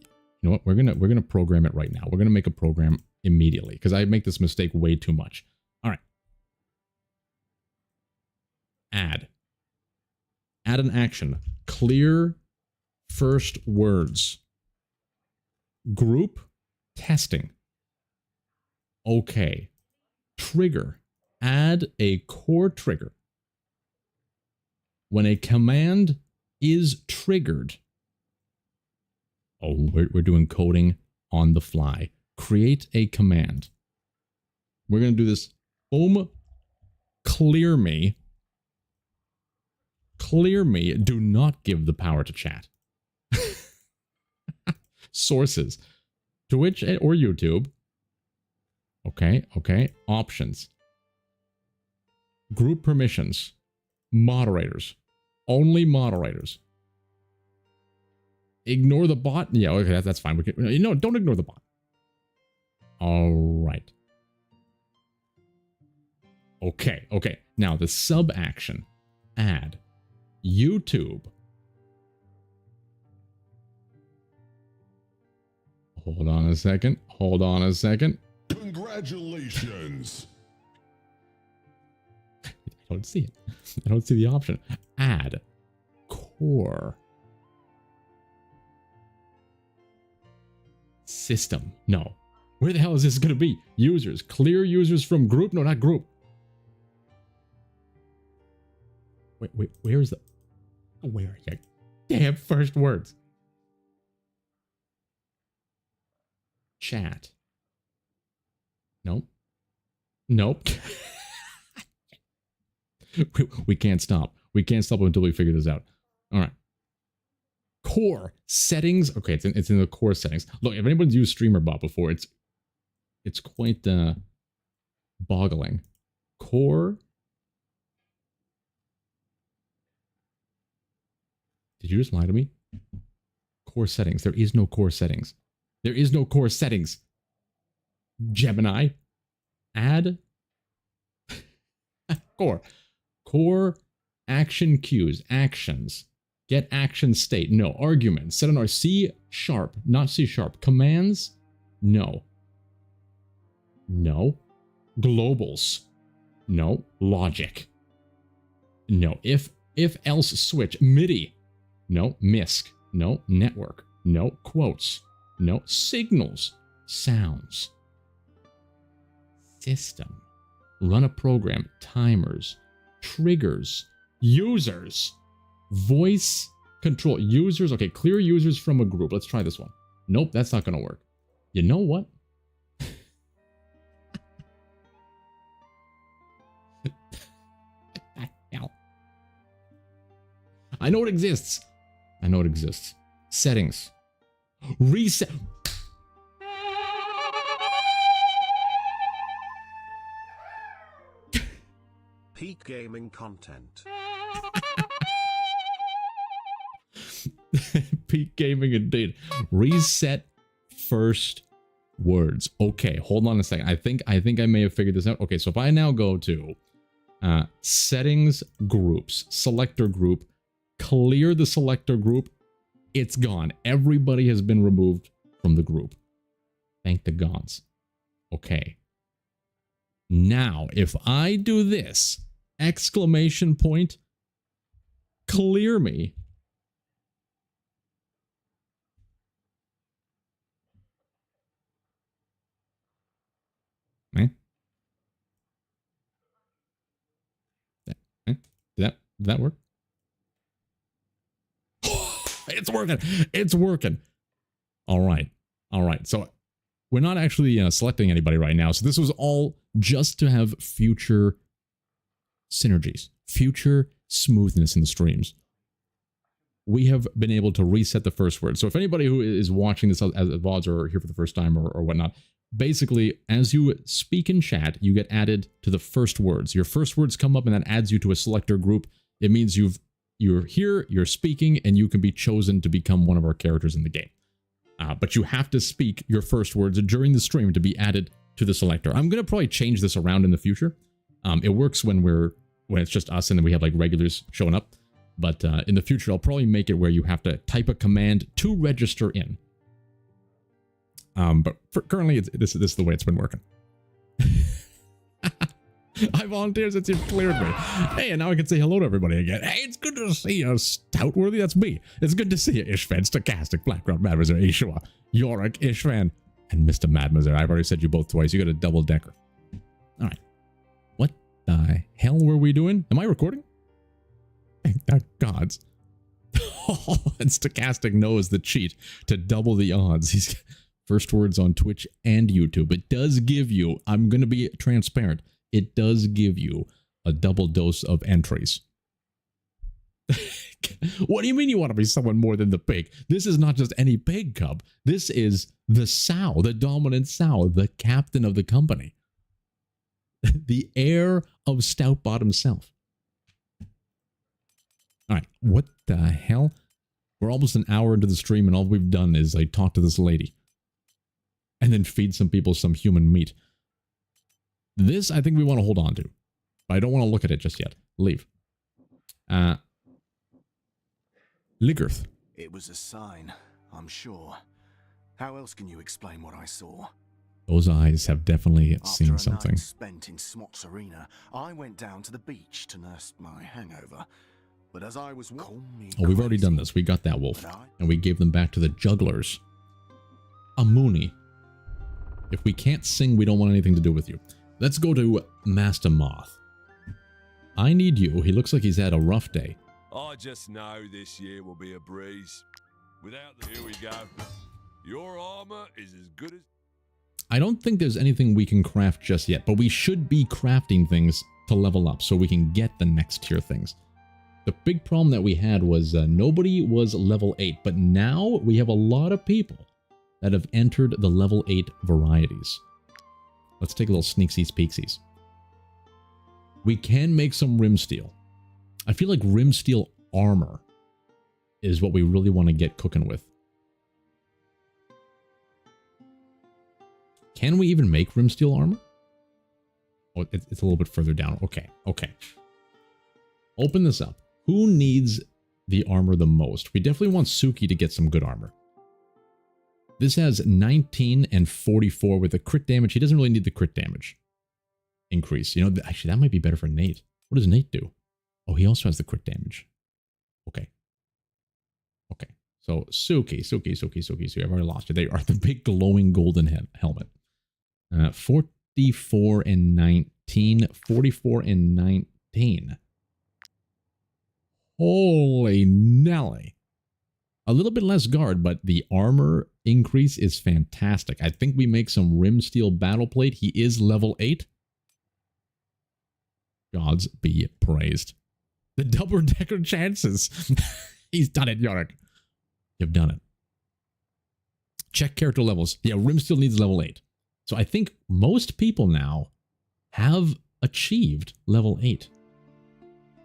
You know what? We're gonna program it right now. We're gonna make a program immediately because I make this mistake way too much. All right. Add an action. Clear first words. Group. Testing. Okay. Trigger. Add a core trigger. When a command is triggered. Oh, we're doing coding on the fly. Create a command. We're going to do this. Boom. Clear me. Clear me. Do not give the power to chat. Sources. Twitch or YouTube. Okay. Options. Group permissions. Moderators. Only moderators. Ignore the bot. Yeah, okay, that's fine. Don't ignore the bot. All right. Okay. Now the sub action. Add YouTube. Hold on a second. Hold on a second. Congratulations. I don't see it. I don't see the option. Add. Core. System. No. Where the hell is this going to be? Users. Clear users from group? No, not group. Wait, where's the... Where are you? Damn first words. Chat. Nope. Nope. we can't stop. We can't stop until we figure this out. All right. Core settings. Okay, it's in the core settings. Look, if anybody's used StreamerBot before, it's quite boggling. Core. Did you just lie to me? Core settings. There is no core settings. There is no core settings. Gemini. Add. Core. Core action cues. Actions. Get action state. No. Arguments. Set on our C#. Not C#. Commands. No. No. Globals. No. Logic. No. If else switch. MIDI. No. MISC. No. Network. No. Quotes. No. Signals. Sounds. System. Run a program. Timers. Triggers. Users. Voice control. Users. Okay, clear users from a group. Let's try this one. Nope, that's not going to work. You know what? Hell. I know it exists. I know it exists. Settings. Reset. Peak gaming content. Peak gaming indeed. Reset first words. Okay, hold on a second. I think I may have figured this out. Okay, so if I now go to settings, groups, selector group, clear the selector group, it's gone. Everybody has been removed from the group. Thank the gods. Okay. Now, if I do this, exclamation point, clear me. Did that work? It's working. It's working. All right. So we're not actually selecting anybody right now. So this was all just to have future synergies, future smoothness in the streams. We have been able to reset the first word. So if anybody who is watching this as VODs or here for the first time or whatnot, basically, as you speak in chat, you get added to the first words. Your first words come up and that adds you to a selector group. It means you're here, you're speaking, and you can be chosen to become one of our characters in the game. But you have to speak your first words during the stream to be added to the selector. I'm going to probably change this around in the future. It works when it's just us and then we have like regulars showing up. But in the future, I'll probably make it where you have to type a command to register in. But currently, this is the way it's been working. I volunteered since you've cleared me. Hey, and now I can say hello to everybody again. Hey, it's good to see you, Stoutworthy. That's me. It's good to see you, Ishvan, Stochastic, Blackrock, Madmazer, Ishua, Yorick, Ishvan, and Mr. Madmazer. I've already said you both twice. You got a double decker. All right. What the hell were we doing? Am I recording? Thank the gods. And Stochastic knows the cheat to double the odds. He's first words on Twitch and YouTube. It does give you, I'm going to be transparent, it does give you a double dose of entries. What do you mean you want to be someone more than the pig? This is not just any pig cub. This is the sow, the dominant sow, the captain of the company. The heir of Stoutbot himself. All right, what the hell? We're almost an hour into the stream and all we've done is like talk to this lady. And then feed some people some human meat. This, I think we want to hold on to. But I don't want to look at it just yet. Leave. Ligurth. It was a sign, I'm sure. How else can you explain what I saw? Those eyes have definitely After seen a something. night spent in Smots Arena, I went down to the beach to nurse my hangover. But as I was Oh, we've already done this. We got that wolf. And we gave them back to the jugglers. A Mooney. If we can't sing, we don't want anything to do with you. Let's go to Master Moth. I need you. He looks like he's had a rough day. I just know this year will be a breeze. Without the here we go. Your armor is as good as... I don't think there's anything we can craft just yet, but we should be crafting things to level up so we can get the next tier things. The big problem that we had was nobody was level 8, but now we have a lot of people that have entered the level 8 varieties. Let's take a little sneaksies peeksies. We can make some rim steel. I feel like rim steel armor is what we really want to get cooking with. Can we even make rim steel armor? Oh, it's a little bit further down. Okay, okay. Open this up. Who needs the armor the most? We definitely want Suki to get some good armor. This has 19 and 44 with the crit damage. He doesn't really need the crit damage increase. You know, actually, that might be better for Nate. What does Nate do? Oh, he also has the crit damage. Okay. Okay. So, Suki. I've already lost you. They are the big glowing golden helmet. 44 and 19. 44 and 19. Holy Nelly. A little bit less guard, but the armor increase is fantastic. I think we make some rim steel battle plate. He is level 8. Gods be praised. The double-decker chances. He's done it, Yorick. You've done it. Check character levels. Yeah, rim steel needs level 8. So I think most people now have achieved level 8.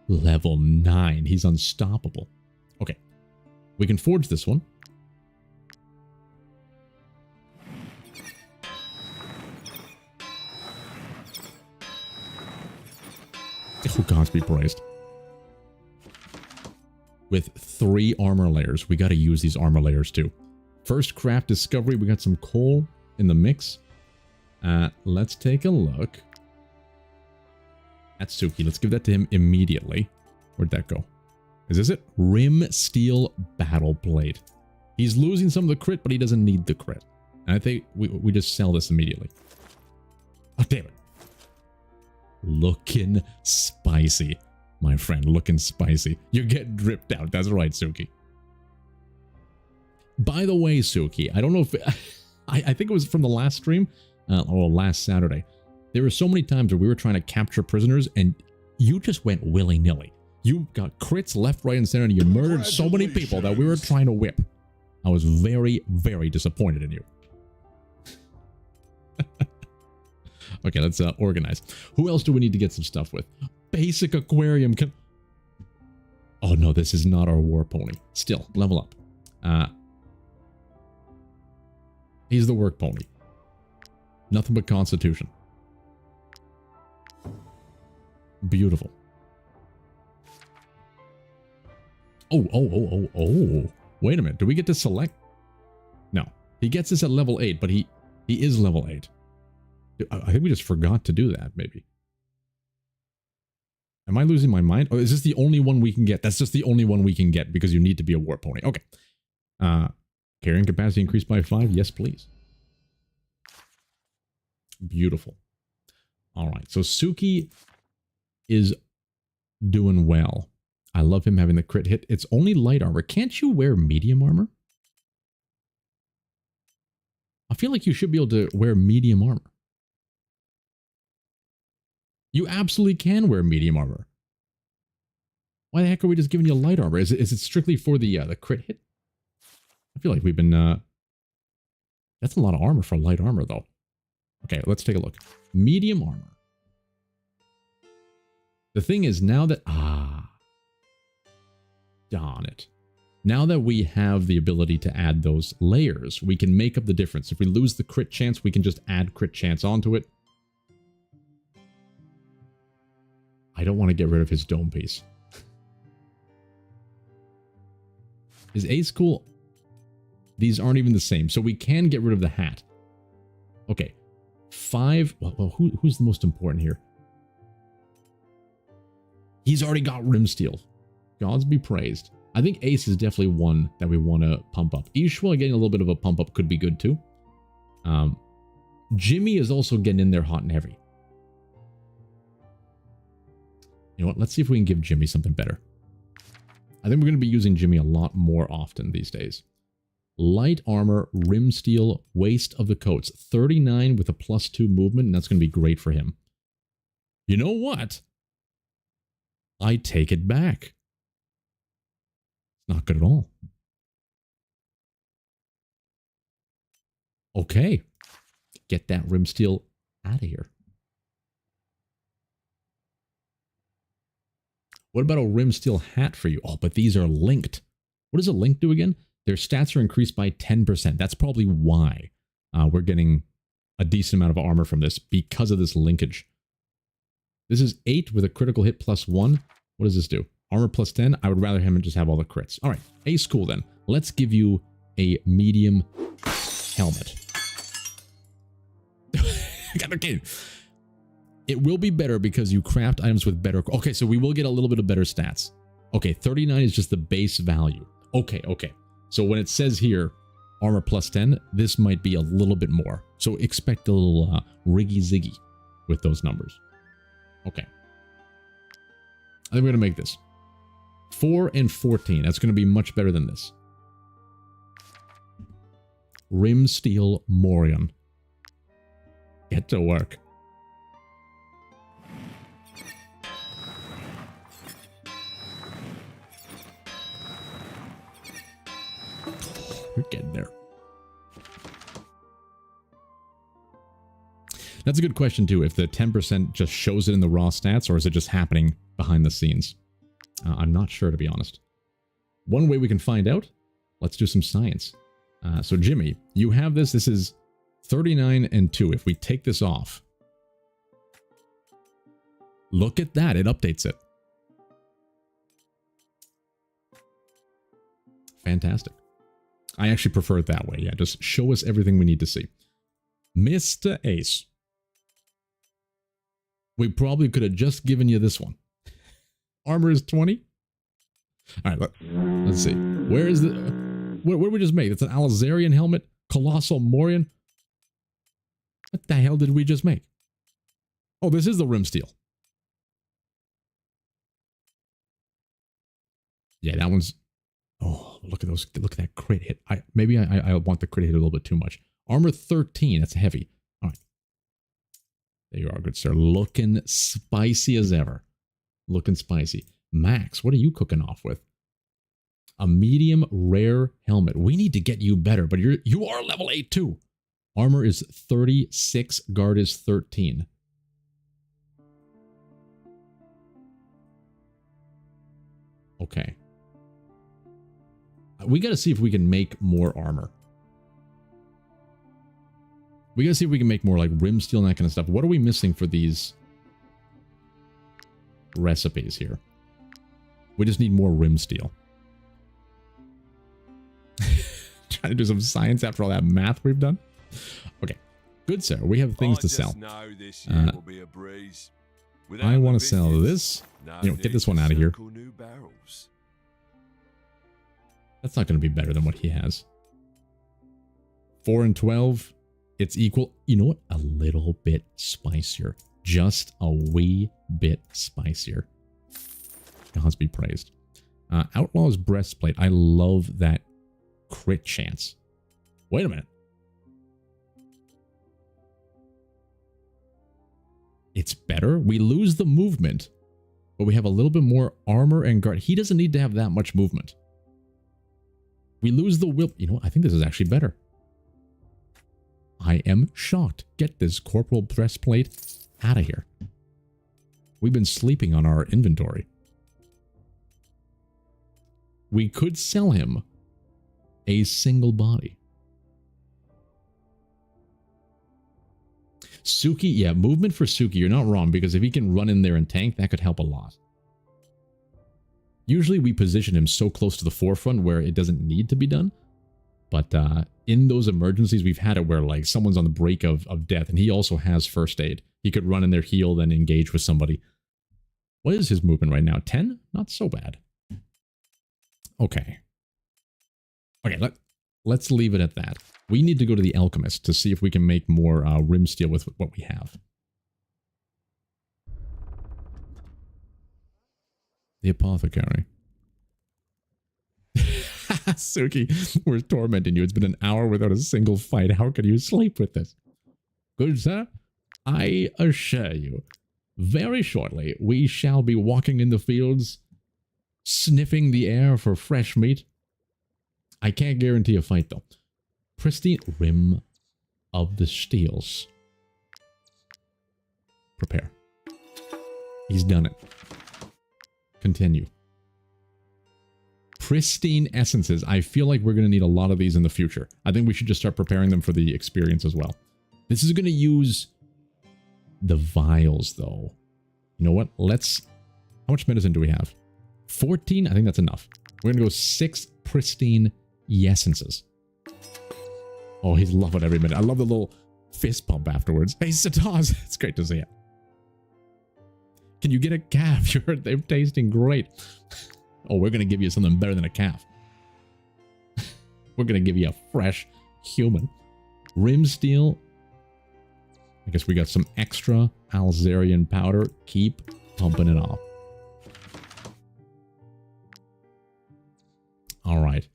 Level 9. He's unstoppable. Okay. We can forge this one. Oh, gods be praised. With 3 armor layers. We got to use these armor layers too. First craft discovery. We got some coal in the mix. Let's take a look. That's Suki. Let's give that to him immediately. Where'd that go? Is this it? Rim steel battle plate. He's losing some of the crit, but he doesn't need the crit. And I think we just sell this immediately. Oh, damn it. Looking spicy, my friend. Looking spicy. You're getting dripped out. That's right, Suki. By the way, Suki, I don't know if... I think it was from the last stream, or last Saturday. There were so many times where we were trying to capture prisoners, and you just went willy-nilly. You got crits left, right, and center, and you murdered so many people that we were trying to whip. I was very, very disappointed in you. Okay, let's organize. Who else do we need to get some stuff with? Basic aquarium. Oh no, this is not our war pony. Still, level up. He's the work pony. Nothing but constitution. Beautiful. Oh. Wait a minute. Do we get to select? No. He gets this at level 8, but he is level 8. I think we just forgot to do that, maybe. Am I losing my mind? Oh, is this the only one we can get? That's just the only one we can get because you need to be a war pony. Okay. Carrying capacity increased by 5? Yes, please. Beautiful. All right. So Suki is doing well. I love him having the crit hit. It's only light armor. Can't you wear medium armor? I feel like you should be able to wear medium armor. You absolutely can wear medium armor. Why the heck are we just giving you light armor? Is it strictly for the crit hit? I feel like we've been... That's a lot of armor for light armor, though. Okay, let's take a look. Medium armor. The thing is, now that... Darn it. Now that we have the ability to add those layers, we can make up the difference. If we lose the crit chance, we can just add crit chance onto it. I don't want to get rid of his dome piece. Is Ace cool? These aren't even the same. So we can get rid of the hat. Okay. 5. Well, who's the most important here? He's already got rim steel. Gods be praised. I think Ace is definitely one that we want to pump up. Ishwa getting a little bit of a pump up could be good too. Jimmy is also getting in there hot and heavy. You know what? Let's see if we can give Jimmy something better. I think we're going to be using Jimmy a lot more often these days. Light armor, rim steel, waist of the coats. 39 with a +2 movement, and that's going to be great for him. You know what? I take it back. It's not good at all. Okay. Get that rim steel out of here. What about a rim steel hat for you? Oh, but these are linked. What does a link do again? Their stats are increased by 10%. That's probably why we're getting a decent amount of armor from this, because of this linkage. This is 8 with a critical hit +1. What does this do? Armor +10. I would rather him just have all the crits. All right, Ace, cool then. Let's give you a medium helmet. Okay. It will be better because you craft items with better... Okay, so we will get a little bit of better stats. Okay, 39 is just the base value. Okay. So when it says here, armor +10, this might be a little bit more. So expect a little riggy-ziggy with those numbers. Okay. I think we're going to make this. 4 and 14. That's going to be much better than this. Rim Steel Morion. Get to work. We're getting there. That's a good question too, if the 10% just shows it in the raw stats, or is it just happening behind the scenes? I'm not sure, to be honest. One way we can find out, let's do some science. So Jimmy, you have this. This is 39 and 2. If we take this off, look at that. It updates it. Fantastic. I actually prefer it that way. Yeah, just show us everything we need to see. Mr. Ace. We probably could have just given you this one. Armor is 20. All right, let's see. Where is the... What did we just make? It's an Alizarian helmet. Colossal Morion. What the hell did we just make? Oh, this is the rim steel. Yeah, that one's... Oh, look at those. Look at that crit hit. Maybe I want the crit hit a little bit too much. Armor 13. That's heavy. All right. There you are, good sir. Looking spicy as ever. Looking spicy. Max, what are you cooking off with? A medium rare helmet. We need to get you better, but you are level 8 too. Armor is 36. Guard is 13. Okay. We got to see if we can make more armor. We got to see if we can make more like rim steel and that kind of stuff. What are we missing for these recipes here? We just need more rim steel. Trying to do some science after all that math we've done. Okay. Good, sir. We have things to sell. I want to sell this. You know, get this one out of here. That's not going to be better than what he has. 4 and 12. It's equal. You know what? A little bit spicier. Just a wee bit spicier. Gods be praised. Outlaw's breastplate. I love that crit chance. Wait a minute. It's better. We lose the movement, but we have a little bit more armor and guard. He doesn't need to have that much movement. We lose the will. You know what? I think this is actually better. I am shocked. Get this corporal breastplate out of here. We've been sleeping on our inventory. We could sell him a single body. Suki, yeah, movement for Suki. You're not wrong, because if he can run in there and tank, that could help a lot. Usually we position him so close to the forefront where it doesn't need to be done. But in those emergencies, we've had it where like someone's on the brink of death, and he also has first aid. He could run in there, heal, then engage with somebody. What is his movement right now? 10? Not so bad. Okay. Okay, let's leave it at that. We need to go to the alchemist to see if we can make more rim steel with what we have. The apothecary. Suki, we're tormenting you. It's been an hour without a single fight. How can you sleep with this? Good sir, I assure you, very shortly we shall be walking in the fields, sniffing the air for fresh meat. I can't guarantee a fight though. Pristine rim of the steels. Prepare. He's done it. Continue. Pristine essences. I feel like we're going to need a lot of these in the future. I think we should just start preparing them for the experience as well. This is going to use the vials though. You know what? Let's... How much medicine do we have? 14? I think that's enough. We're going to go 6 pristine essences. Oh, he's loving every minute. I love the little fist pump afterwards. Hey, Sataz, it's great to see you. Can you get a calf? They're tasting great. Oh, we're going to give you something better than a calf. We're going to give you a fresh human. Rim steel. I guess we got some extra Alzarian powder. Keep pumping it off. All right.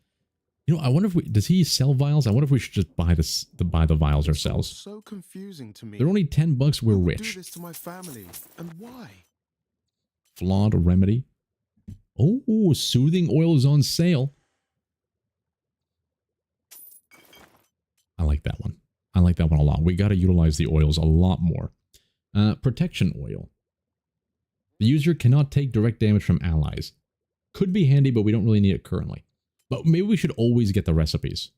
You know, I wonder if we... Does he sell vials? I wonder if we should just buy buy the vials ourselves. So confusing to me. They're only $10. We're rich. Do this to my family, and why? Flawed remedy. Oh, soothing oil is on sale. I like that one. I like that one a lot. We got to utilize the oils a lot more. Protection oil. The user cannot take direct damage from allies. Could be handy, but we don't really need it currently. But maybe we should always get the recipes.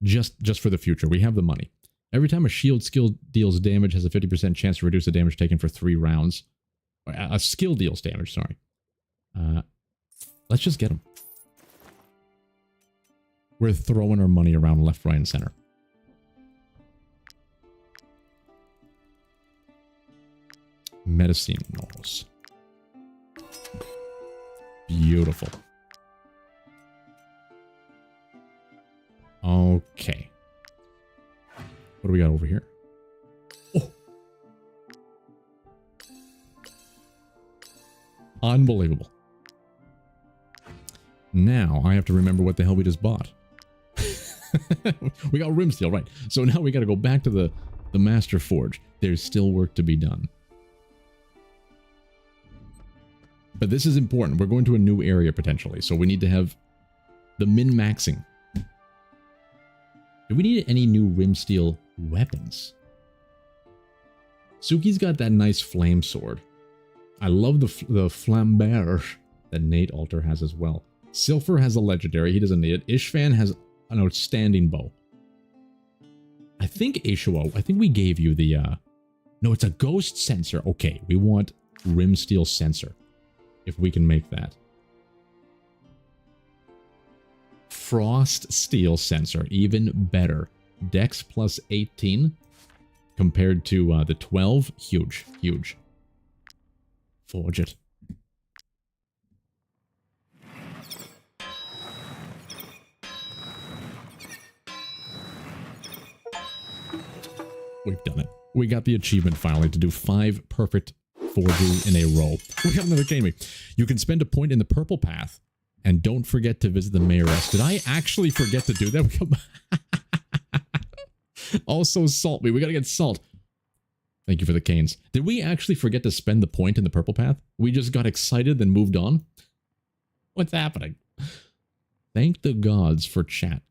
Just for the future. We have the money. Every time a shield skill deals damage, has a 50% chance to reduce the damage taken for 3 rounds. A skill deals damage, sorry. Let's just get them. We're throwing our money around left, right, and center. Medicine rolls. Beautiful. Okay. What do we got over here? Oh. Unbelievable. Now I have to remember what the hell we just bought. We got rim steel, right? So now we got to go back to the Master Forge. There's still work to be done. But this is important. We're going to a new area potentially, so we need to have the min-maxing. Do we need any new rim steel weapons? Suki's got that nice flame sword. I love the flambear that Nate Alter has as well. Silfer has a legendary. He doesn't need it. Ishvan has an outstanding bow. I think Ishuo, I think we gave you the... No, it's a ghost sensor. Okay, we want rim steel sensor. If we can make that. Frost steel sensor, even better. Dex plus 18 compared to the 12. Huge, huge. Forge it. We've done it. We got the achievement finally to do 5 perfect forgery in a row. We got another gaming. You can spend a point in the purple path and don't forget to visit the mayoress. Did I actually forget to do that? Also salt me. We gotta get salt. Thank you for the canes. Did we actually forget to spend the point in the purple path? We just got excited then moved on? What's happening? Thank the gods for chat.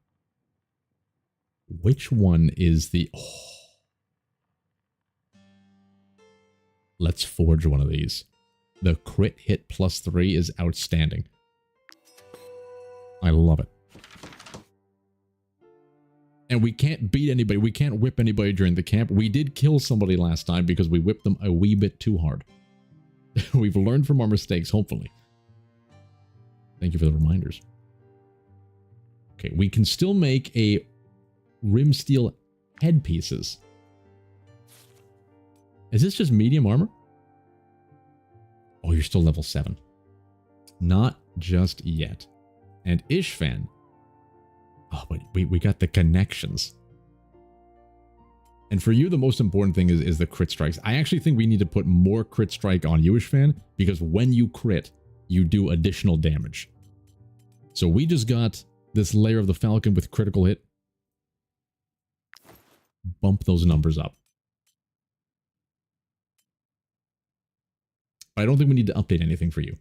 Which one is the... Oh. Let's forge one of these. The crit hit plus 3 is outstanding. I love it. And we can't beat anybody. We can't whip anybody during the camp. We did kill somebody last time because we whipped them a wee bit too hard. We've learned from our mistakes, hopefully. Thank you for the reminders. Okay, we can still make a rim steel headpieces. Is this just medium armor? Oh, you're still level 7. Not just yet. And Ishvan. Oh, but we got the connections. And for you, the most important thing is the crit strikes. I actually think we need to put more crit strike on you, Ishvan, because when you crit, you do additional damage. So we just got this layer of the Falcon with critical hit. Bump those numbers up. I don't think we need to update anything for you.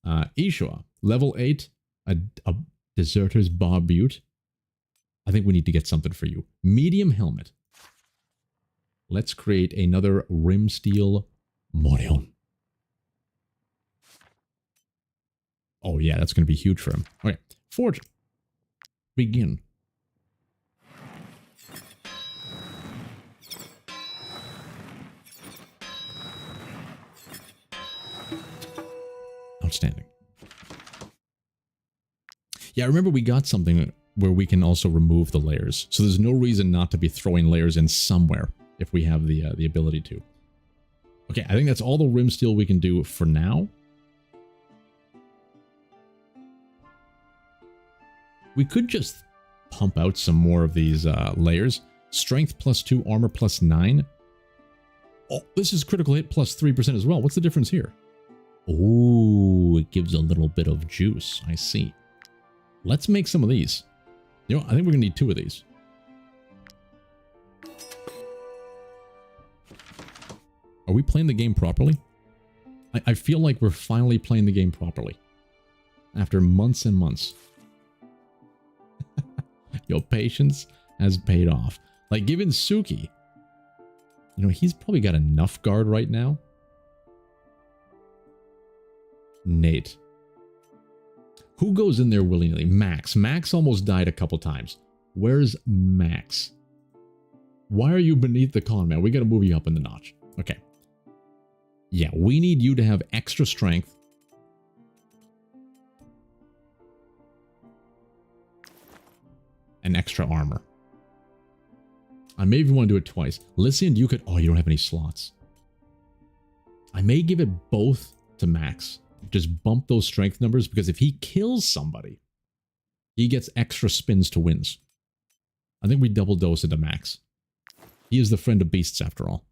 Ishua, level 8, a Deserter's Barbute. I think we need to get something for you. Medium helmet. Let's create another rim steel Morion. Oh yeah, that's going to be huge for him. Okay, forge. Begin. Outstanding. Yeah, remember we got something where we can also remove the layers. So there's no reason not to be throwing layers in somewhere if we have the ability to. Okay, I think that's all the rim steel we can do for now. We could just pump out some more of these layers. Strength +2, armor +9. Oh, this is critical hit +3% as well. What's the difference here? Oh, it gives a little bit of juice. I see. Let's make some of these. You know, I think we're going to need 2 of these. Are we playing the game properly? I feel like we're finally playing the game properly. After months and months. Your patience has paid off. Like, given Suki, you know, he's probably got enough guard right now. Nate. Who goes in there willy-nilly? Max. Max almost died a couple times. Where's Max? Why are you beneath the con, man? We got to move you up in the notch. Okay. Yeah, we need you to have extra strength. And extra armor. I may even want to do it twice. Lysian, you could... Oh, you don't have any slots. I may give it both to Max. Just bump those strength numbers, because if he kills somebody, he gets extra spins to wins. I think we double dose it to Max. He is the friend of beasts after all.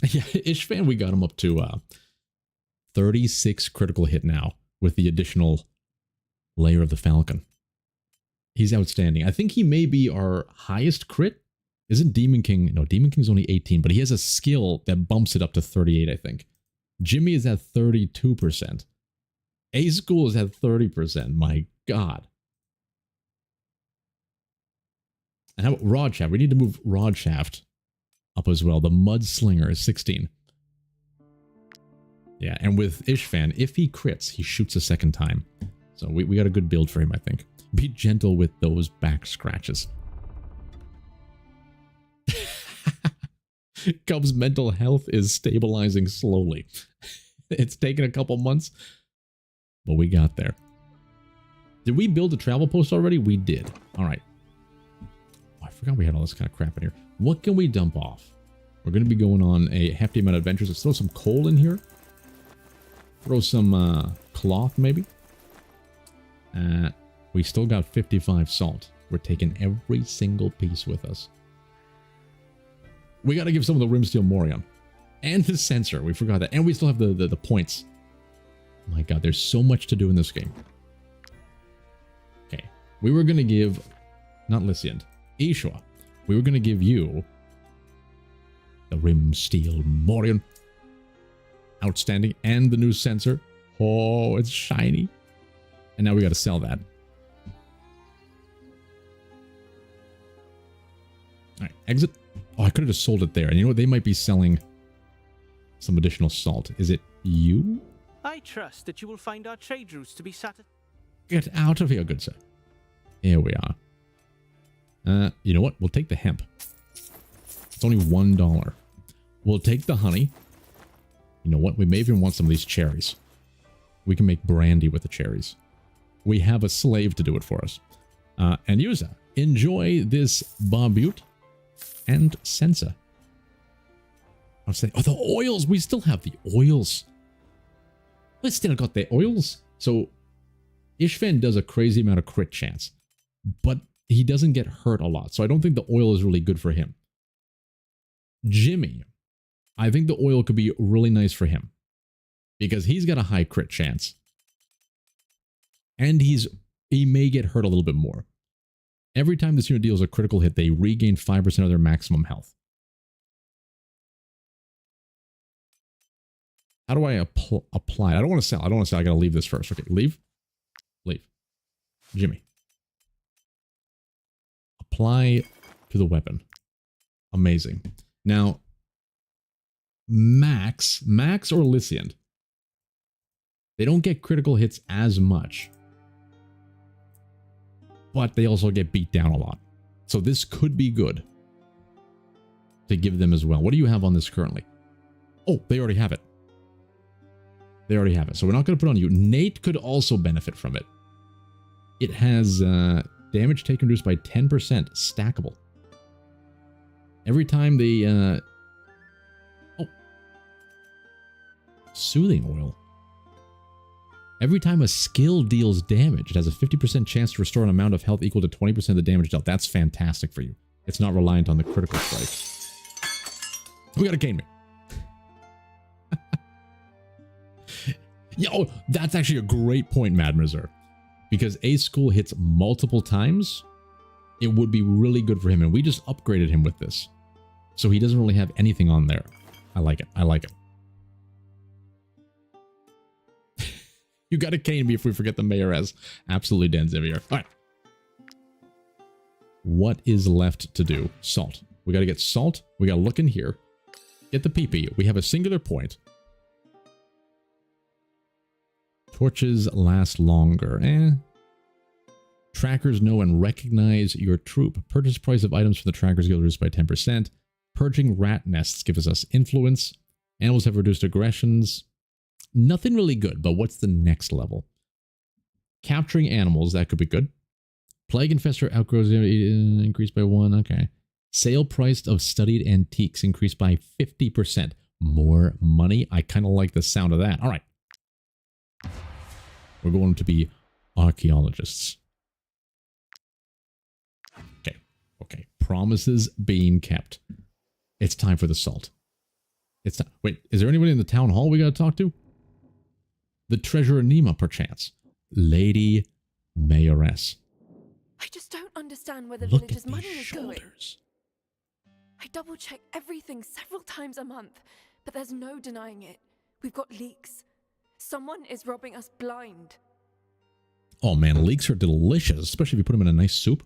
Yeah, Ishvan, we got him up to 36 critical hit now with the additional layer of the Falcon. He's outstanding. I think he may be our highest crit. Isn't Demon King? No, Demon King's only 18, but he has a skill that bumps it up to 38, I think. Jimmy is at 32%. A-School is at 30%. My God. And how about Rod Shaft? We need to move Rod Shaft up as well. The Mudslinger is 16. Yeah, and with Ishvan, if he crits, he shoots a second time. So we got a good build for him, I think. Be gentle with those back scratches. Cub's mental health is stabilizing slowly. It's taken a couple months, but we got there. Did we build a travel post already? We did. All right. Oh, I forgot we had all this kind of crap in here. What can we dump off? We're going to be going on a hefty amount of adventures. Let's throw some coal in here. Throw some cloth, maybe. We still got 55 salt. We're taking every single piece with us. We got to give some of the rim steel Morion. And the sensor. We forgot that. And we still have the points. My God, there's so much to do in this game. Okay. We were going to give... Not Lysian. Ishua. We were going to give you... the rim steel Morion. Outstanding. And the new sensor. Oh, it's shiny. And now we got to sell that. Alright, exit. Oh, I could have just sold it there. And you know what? They might be selling some additional salt. Is it you? I trust that you will find our trade routes to be satisfied. Get out of here, good sir. Here we are. You know what? We'll take the hemp. It's only $1. We'll take the honey. You know what? We may even want some of these cherries. We can make brandy with the cherries. We have a slave to do it for us. And Yusa, enjoy this barbute and Sensa. I was saying, oh, the oils. We still have the oils. We still got the oils. So Ishvan does a crazy amount of crit chance, but he doesn't get hurt a lot. So I don't think the oil is really good for him. Jimmy, I think the oil could be really nice for him because he's got a high crit chance. And he may get hurt a little bit more. Every time this unit deals a critical hit, they regain 5% of their maximum health. How do I apply? I don't want to sell. I don't want to sell. I got to leave this first. Okay, leave. Leave. Jimmy. Apply to the weapon. Amazing. Now, Max or Lysiand, they don't get critical hits as much, but they also get beat down a lot. So this could be good to give them as well. What do you have on this currently? Oh, they already have it. They already have it. So we're not going to put on you. Nate could also benefit from it. It has damage taken reduced by 10%. Stackable. Every time they... oh. Soothing oil. Every time a skill deals damage, it has a 50% chance to restore an amount of health equal to 20% of the damage dealt. That's fantastic for you. It's not reliant on the critical strike. We got a cane me. Yeah, oh, that's actually a great point, Madam Reserve. Because Ace School hits multiple times, it would be really good for him. And we just upgraded him with this. So he doesn't really have anything on there. I like it. I like it. You got to cane me if we forget the Mayoress. Absolutely, Dan Zivier. All right. What is left to do? Salt. We got to get salt. We got to look in here. Get the PP. We have a singular point. Torches last longer. Trackers know and recognize your troop. Purchase price of items from the Trackers Guild reduced by 10%. Purging rat nests gives us influence. Animals have reduced aggressions. Nothing really good, but what's the next level? Capturing animals, that could be good. Plague infestor outgrows increased by 1. Okay. Sale price of studied antiques increased by 50%. More money. I kind of like the sound of that. All right. We're going to be archaeologists. Okay. Okay. Promises being kept. It's time for the salt. It's time. Wait, is there anybody in the town hall we got to talk to? The treasurer Nima, perchance. Lady Mayoress. I just don't understand where the Look village's at money these is going. shoulders. I double check everything several times a month, but there's no denying it. We've got leaks. Someone is robbing us blind. Oh man, leeks are delicious, especially if you put them in a nice soup.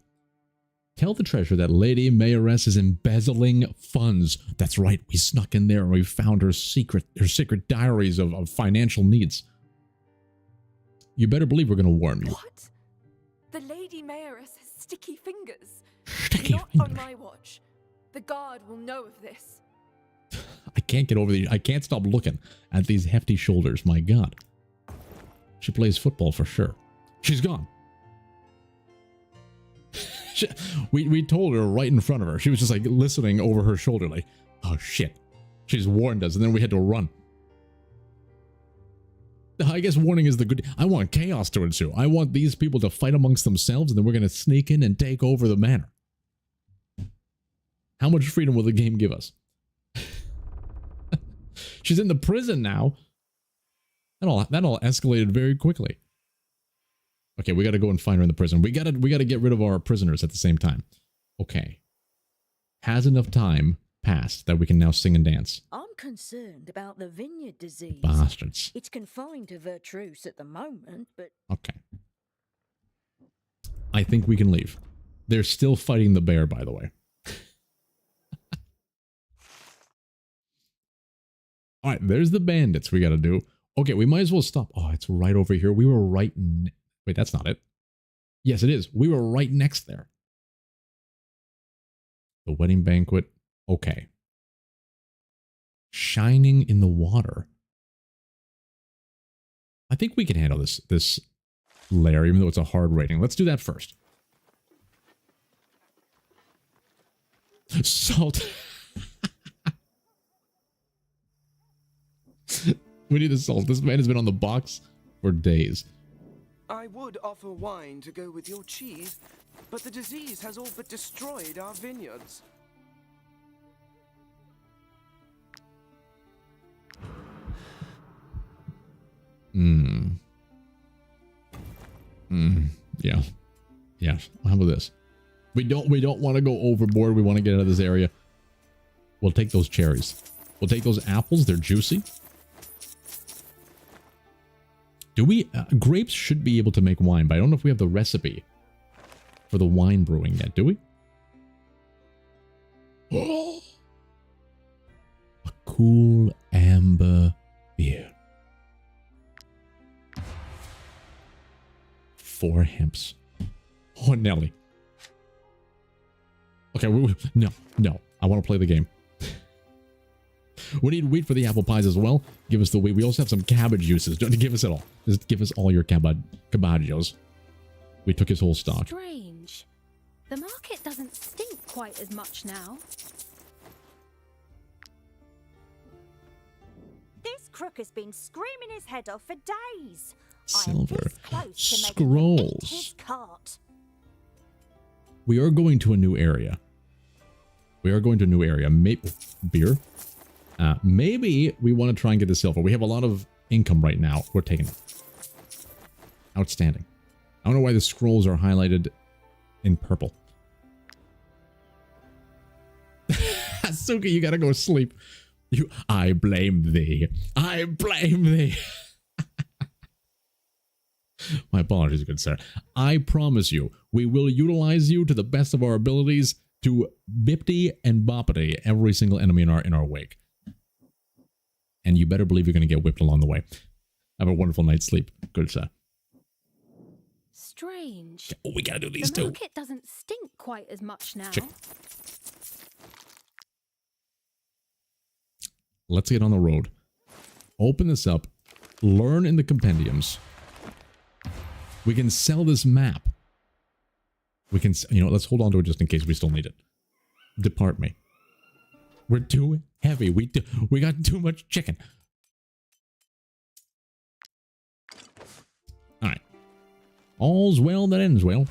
Tell the treasurer that Lady Mayoress is embezzling funds. That's right, we snuck in there and we found her secret diaries of financial needs. You better believe we're going to warn you. What? The Lady Mayoress has sticky fingers. Sticky Not fingers. on my watch. The guard will know of this. I can't get over the... I can't stop looking at these hefty shoulders. My God. She plays football for sure. She's gone. We told her right in front of her. She was just like listening over her shoulder like, oh shit. She's warned us and then we had to run. I guess warning is the good... I want chaos to ensue. I want these people to fight amongst themselves and then we're going to sneak in and take over the manor. How much freedom will the game give us? She's in the prison now. That all escalated very quickly. Okay, we got to go and find her in the prison. We got to get rid of our prisoners at the same time. Okay. Has enough time passed that we can now sing and dance? I'm concerned about the vineyard disease. Bastards. It's confined to Vertruse at the moment, but... Okay. I think we can leave. They're still fighting the bear, by the way. All right, there's the bandits we got to do. Okay, we might as well stop. Oh, it's right over here. We were right... Wait, that's not it. Yes, it is. We were right next there. The wedding banquet. Okay. Shining in the water. I think we can handle this layer, even though it's a hard rating. Let's do that first. Salt. We need the salt. This man has been on the box for days. I would offer wine to go with your cheese, but the disease has all but destroyed our vineyards. Yeah. Yeah. How about this? We don't want to go overboard. We want to get out of this area. We'll take those cherries. We'll take those apples. They're juicy. Do we... grapes should be able to make wine, but I don't know if we have the recipe for the wine brewing yet, do we? Oh! A cool amber beer. 4 hemps. Oh, Nelly. Okay, no. I want to play the game. We need wheat for the apple pies as well. Give us the wheat. We also have some cabbage juices. Don't give us it all. Just give us all your cabbagios. We took his whole stock. Strange. The market doesn't stink quite as much now. This crook has been screaming his head off for days. Silver. Scrolls. His cart. We are going to a new area. Maybe beer. Maybe we want to try and get the silver. We have a lot of income right now. We're taking it. Outstanding. I don't know why the scrolls are highlighted in purple. Asuka, you gotta go sleep. I blame thee. I blame thee. My apologies, good sir. I promise you, we will utilize you to the best of our abilities to bippity and boppity every single enemy in our wake. And you better believe you're going to get whipped along the way. Have a wonderful night's sleep. Good sir. Strange. Oh, we gotta do these the too. The market doesn't stink quite as much now. Check. Let's get on the road. Open this up. Learn in the compendiums. We can sell this map. We can, let's hold on to it just in case we still need it. Depart me. We're too heavy. We got too much chicken. All right. All's well that ends well.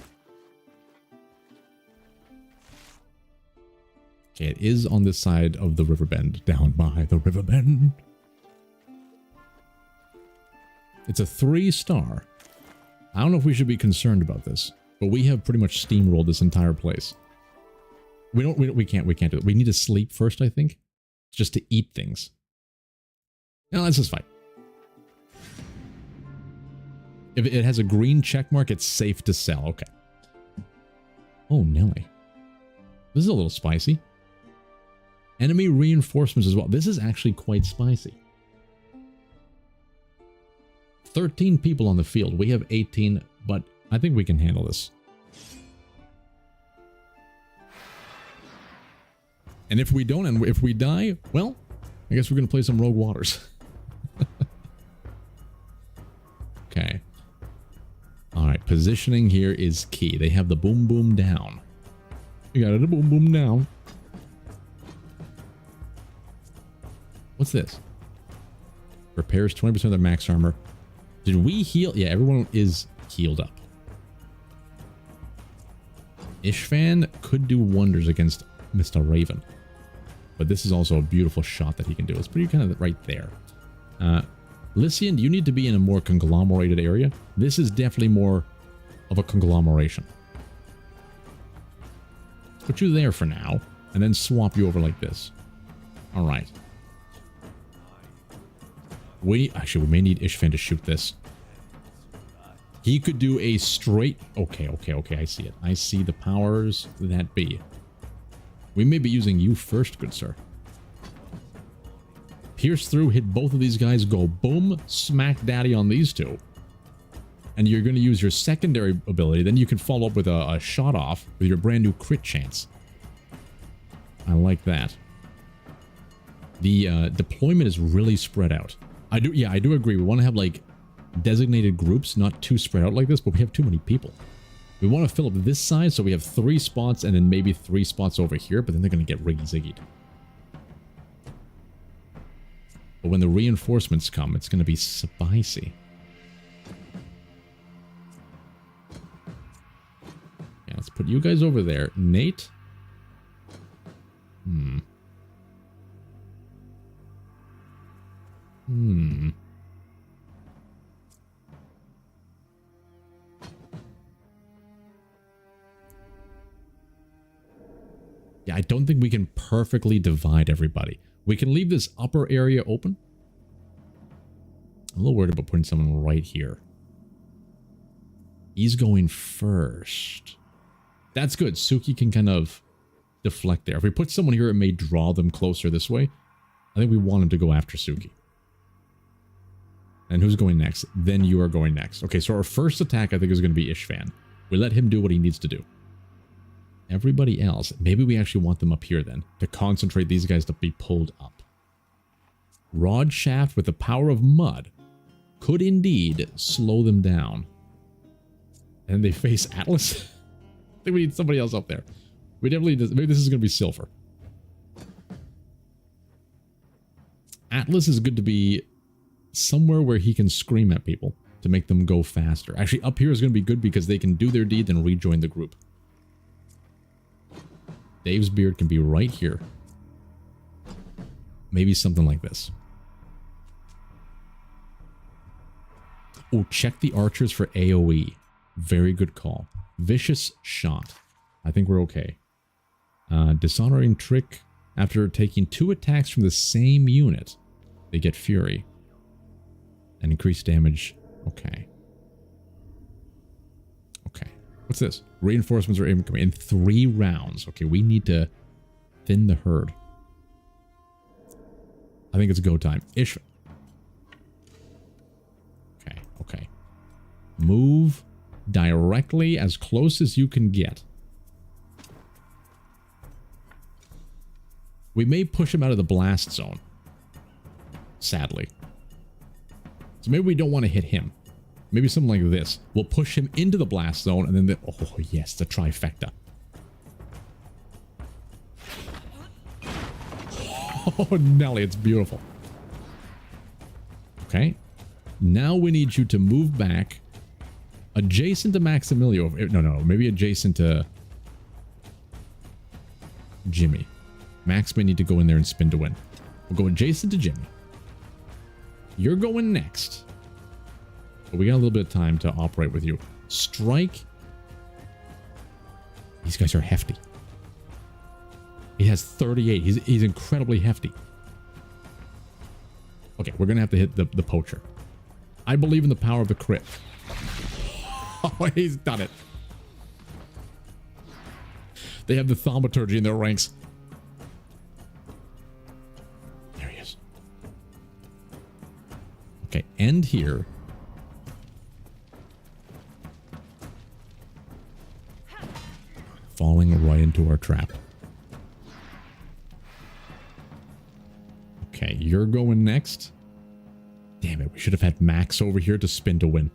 Okay, it is on this side of the river bend. Down by the river bend. It's a 3-star. I don't know if we should be concerned about this, but we have pretty much steamrolled this entire place. We can't do it. We need to sleep first, I think, just to eat things. Now let's just fight. If it has a green check mark, it's safe to sell. Okay. Oh, Nelly. This is a little spicy. Enemy reinforcements as well. This is actually quite spicy. 13 people on the field. We have 18, but I think we can handle this. And if we don't, and if we die, well, I guess we're going to play some Rogue Waters. Okay. All right, positioning here is key. They have the boom boom down. You got it, the boom boom down. What's this? Repairs 20% of their max armor. Did we heal? Yeah, everyone is healed up. Ishvan could do wonders against Mr. Raven. But this is also a beautiful shot that he can do. It's pretty kind of right there. Lycian, you need to be in a more conglomerated area. This is definitely more of a conglomeration. Let's put you there for now, and then swap you over like this. All right. We may need Ishvan to shoot this. He could do a straight... Okay, I see it. I see the powers that be. We may be using you first, good sir. Pierce through, hit both of these guys, go boom, smack daddy on these two. And you're going to use your secondary ability. Then you can follow up with a shot off with your brand new crit chance. I like that. The deployment is really spread out. I do agree. We want to have like designated groups, not too spread out like this, but we have too many people. We want to fill up this side, so we have 3 spots and then maybe 3 spots over here, but then they're going to get riggy-ziggied. But when the reinforcements come, it's going to be spicy. Yeah, let's put you guys over there. Nate? Yeah, I don't think we can perfectly divide everybody. We can leave this upper area open. I'm a little worried about putting someone right here. He's going first. That's good. Suki can kind of deflect there. If we put someone here, it may draw them closer this way. I think we want him to go after Suki. And who's going next? Then you are going next. Okay, so our first attack, I think, is going to be Ishvan. We let him do what he needs to do. Everybody else, maybe we actually want them up here then, to concentrate these guys to be pulled up. Rod Shaft with the power of mud could indeed slow them down. And they face Atlas? I think we need somebody else up there. We definitely, maybe this is going to be Silver. Atlas is good to be somewhere where he can scream at people to make them go faster. Actually, up here is going to be good because they can do their deed and rejoin the group. Dave's beard can be right here. Maybe something like this. Oh, check the archers for AoE. Very good call. Vicious shot. I think we're okay. Dishonoring trick. After taking 2 attacks from the same unit, they get fury. And increased damage. Okay. Okay. What's this? Reinforcements are incoming in 3 rounds. Okay, we need to thin the herd. I think it's go time. Ish. Okay, okay. Move directly as close as you can get. We may push him out of the blast zone. Sadly. So maybe we don't want to hit him. Maybe something like this. We'll push him into the blast zone and then the... Oh, yes, the trifecta. Oh, Nelly, it's beautiful. Okay. Now we need you to move back adjacent to Maximilio. No, maybe adjacent to Jimmy. Max may need to go in there and spin to win. We'll go adjacent to Jimmy. You're going next. But we got a little bit of time to operate with you. Strike. These guys are hefty. He has 38. He's incredibly hefty. Okay, we're going to have to hit the poacher. I believe in the power of the crit. Oh, he's done it. They have the thaumaturgy in their ranks. There he is. Okay, end here. Falling right into our trap. Okay, you're going next. Damn it, we should have had Max over here to spin to win.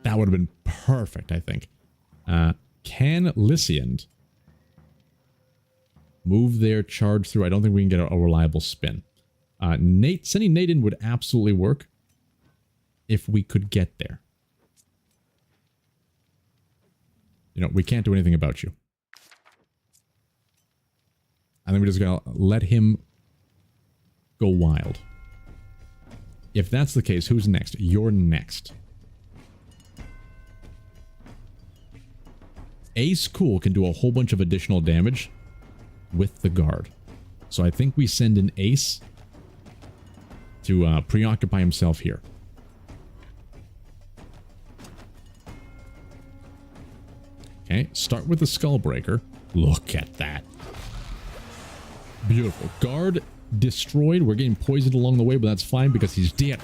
That would have been perfect, I think. Can Lysiand move their charge through? I don't think we can get a reliable spin. Sending Nate in would absolutely work if we could get there. You know, we can't do anything about you. I think we're just going to let him go wild. If that's the case, who's next? You're next. Ace Cool can do a whole bunch of additional damage with the guard. So I think we send in Ace to preoccupy himself here. Okay, start with the Skullbreaker. Look at that. Beautiful. Guard destroyed. We're getting poisoned along the way, but that's fine because he's dead.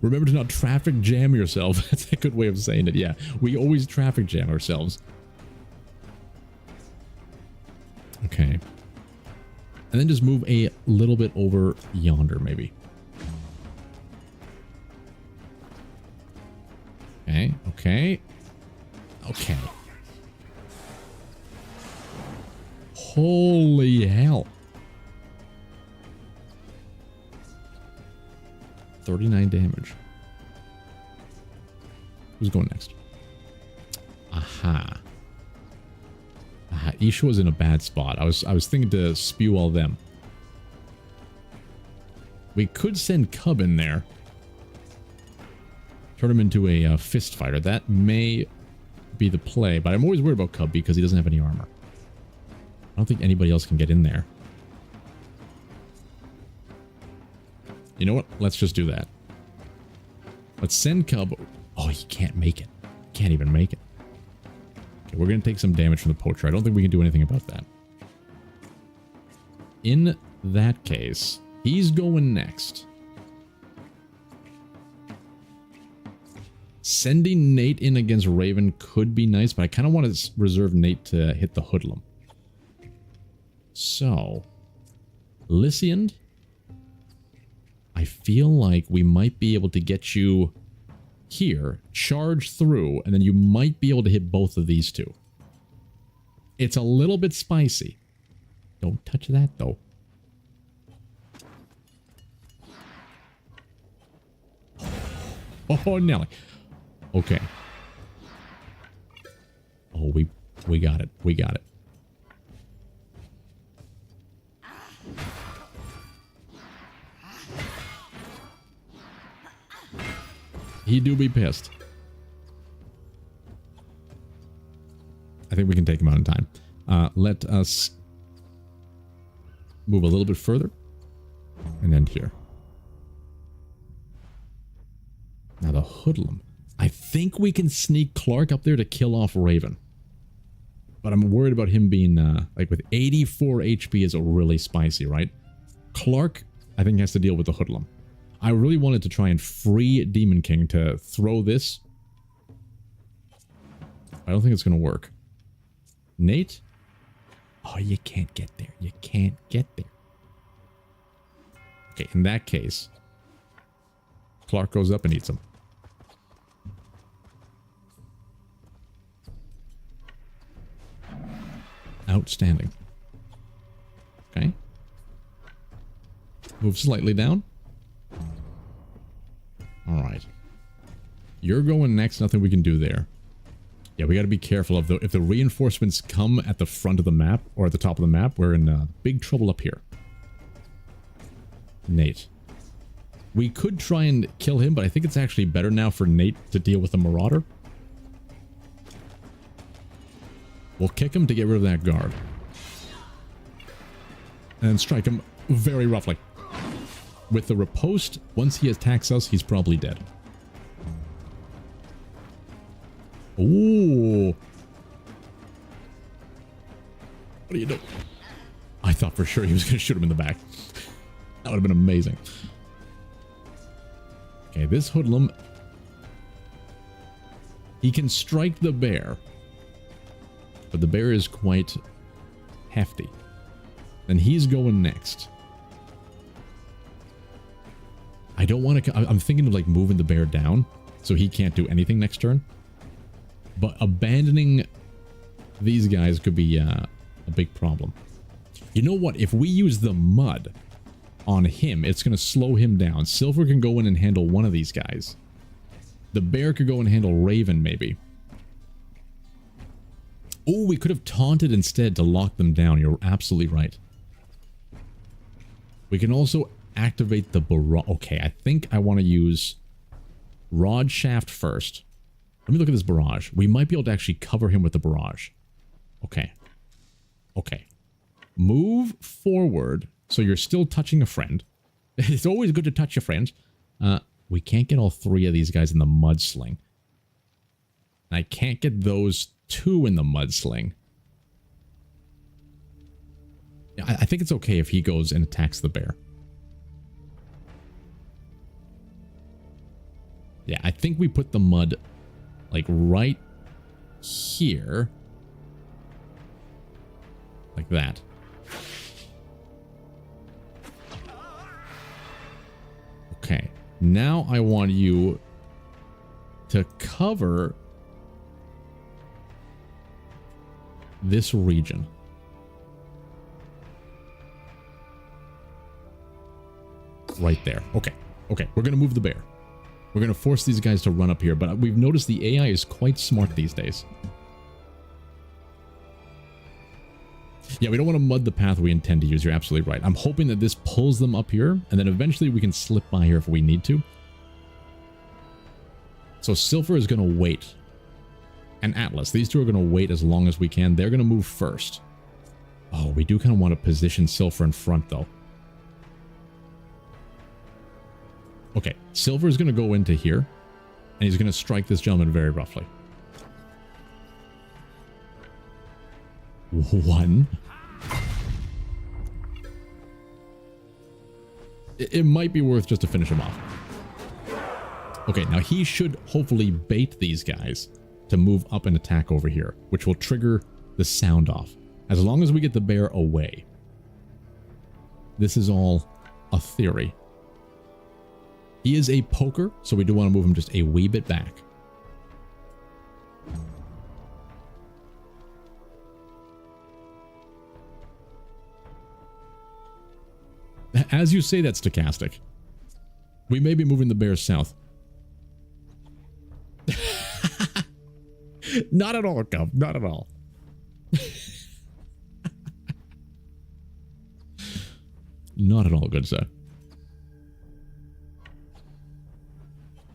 Remember to not traffic jam yourself. That's a good way of saying it. Yeah, we always traffic jam ourselves. Okay. And then just move a little bit over yonder, maybe. Okay, okay. Okay. Holy hell. 39 damage. Who's going next? Aha. Aha. Isha was in a bad spot. I was thinking to spew all them. We could send Cub in there. Turn him into a fist fighter. That may be the play, but I'm always worried about Cub because he doesn't have any armor. I don't think anybody else can get in there. You know what? Let's just do that. Let's send Cub. Oh, he can't make it. Can't even make it. Okay, we're going to take some damage from the poacher. I don't think we can do anything about that. In that case, he's going next. Sending Nate in against Raven could be nice, but I kind of want to reserve Nate to hit the hoodlum. So, Lycian, I feel like we might be able to get you here, charge through, and then you might be able to hit both of these two. It's a little bit spicy. Don't touch that, though. Oh, Nelly. Okay. Oh, we got it. We got it. He do be pissed. I think we can take him out in time. Let us move a little bit further and end here. Now the hoodlum. I think we can sneak Clark up there to kill off Raven. But I'm worried about him being, like with 84 HP is really spicy, right? Clark, I think, has to deal with the hoodlum. I really wanted to try and free Demon King to throw this. I don't think it's going to work. Nate? Oh, you can't get there. You can't get there. Okay, in that case, Clark goes up and eats him. Outstanding. Okay. Move slightly down. All right. You're going next. Nothing we can do there. Yeah, we got to be careful of if the reinforcements come at the front of the map or at the top of the map, we're in big trouble up here. Nate. We could try and kill him, but I think it's actually better now for Nate to deal with the Marauder. We'll kick him to get rid of that guard. And strike him very roughly. With the riposte, once he attacks us, he's probably dead. Ooh. What do you do? I thought for sure he was going to shoot him in the back. That would have been amazing. Okay, this hoodlum. He can strike the bear. But the bear is quite hefty. And he's going next. I don't want to... I'm thinking of like moving the bear down so he can't do anything next turn. But abandoning these guys could be a big problem. You know what? If we use the mud on him, it's going to slow him down. Silver can go in and handle one of these guys. The bear could go and handle Raven, maybe. Oh, we could have taunted instead to lock them down. You're absolutely right. We can also activate the barrage. Okay, I think I want to use Rod Shaft first. Let me look at this barrage. We might be able to actually cover him with the barrage. Okay. Okay. Move forward so you're still touching a friend. It's always good to touch a friend. We can't get all three of these guys in the mudsling. I can't get those two in the mudsling. I think it's okay if he goes and attacks the bear. Yeah, I think we put the mud like right here. Like that. Now I want you to cover this region. Right there. Okay. Okay. We're going to move the bear. We're going to force these guys to run up here, but we've noticed the AI is quite smart these days. Yeah, we don't want to mud the path we intend to use. You're absolutely right. I'm hoping that this pulls them up here, and then eventually we can slip by here if we need to. So Silver is going to wait. And Atlas. These two are going to wait as long as we can. They're going to move first. Oh, we do kind of want to position Silver in front, though. Okay, Silver is going to go into here, and he's going to strike this gentleman very roughly. 1. It might be worth just to finish him off. Okay, now he should hopefully bait these guys to move up and attack over here, which will trigger the sound off. As long as we get the bear away. This is all a theory. He is a poker, so we do want to move him just a wee bit back. As you say that, stochastic. We may be moving the bears south. Not at all, Cub. Not at all. Not at all, good sir.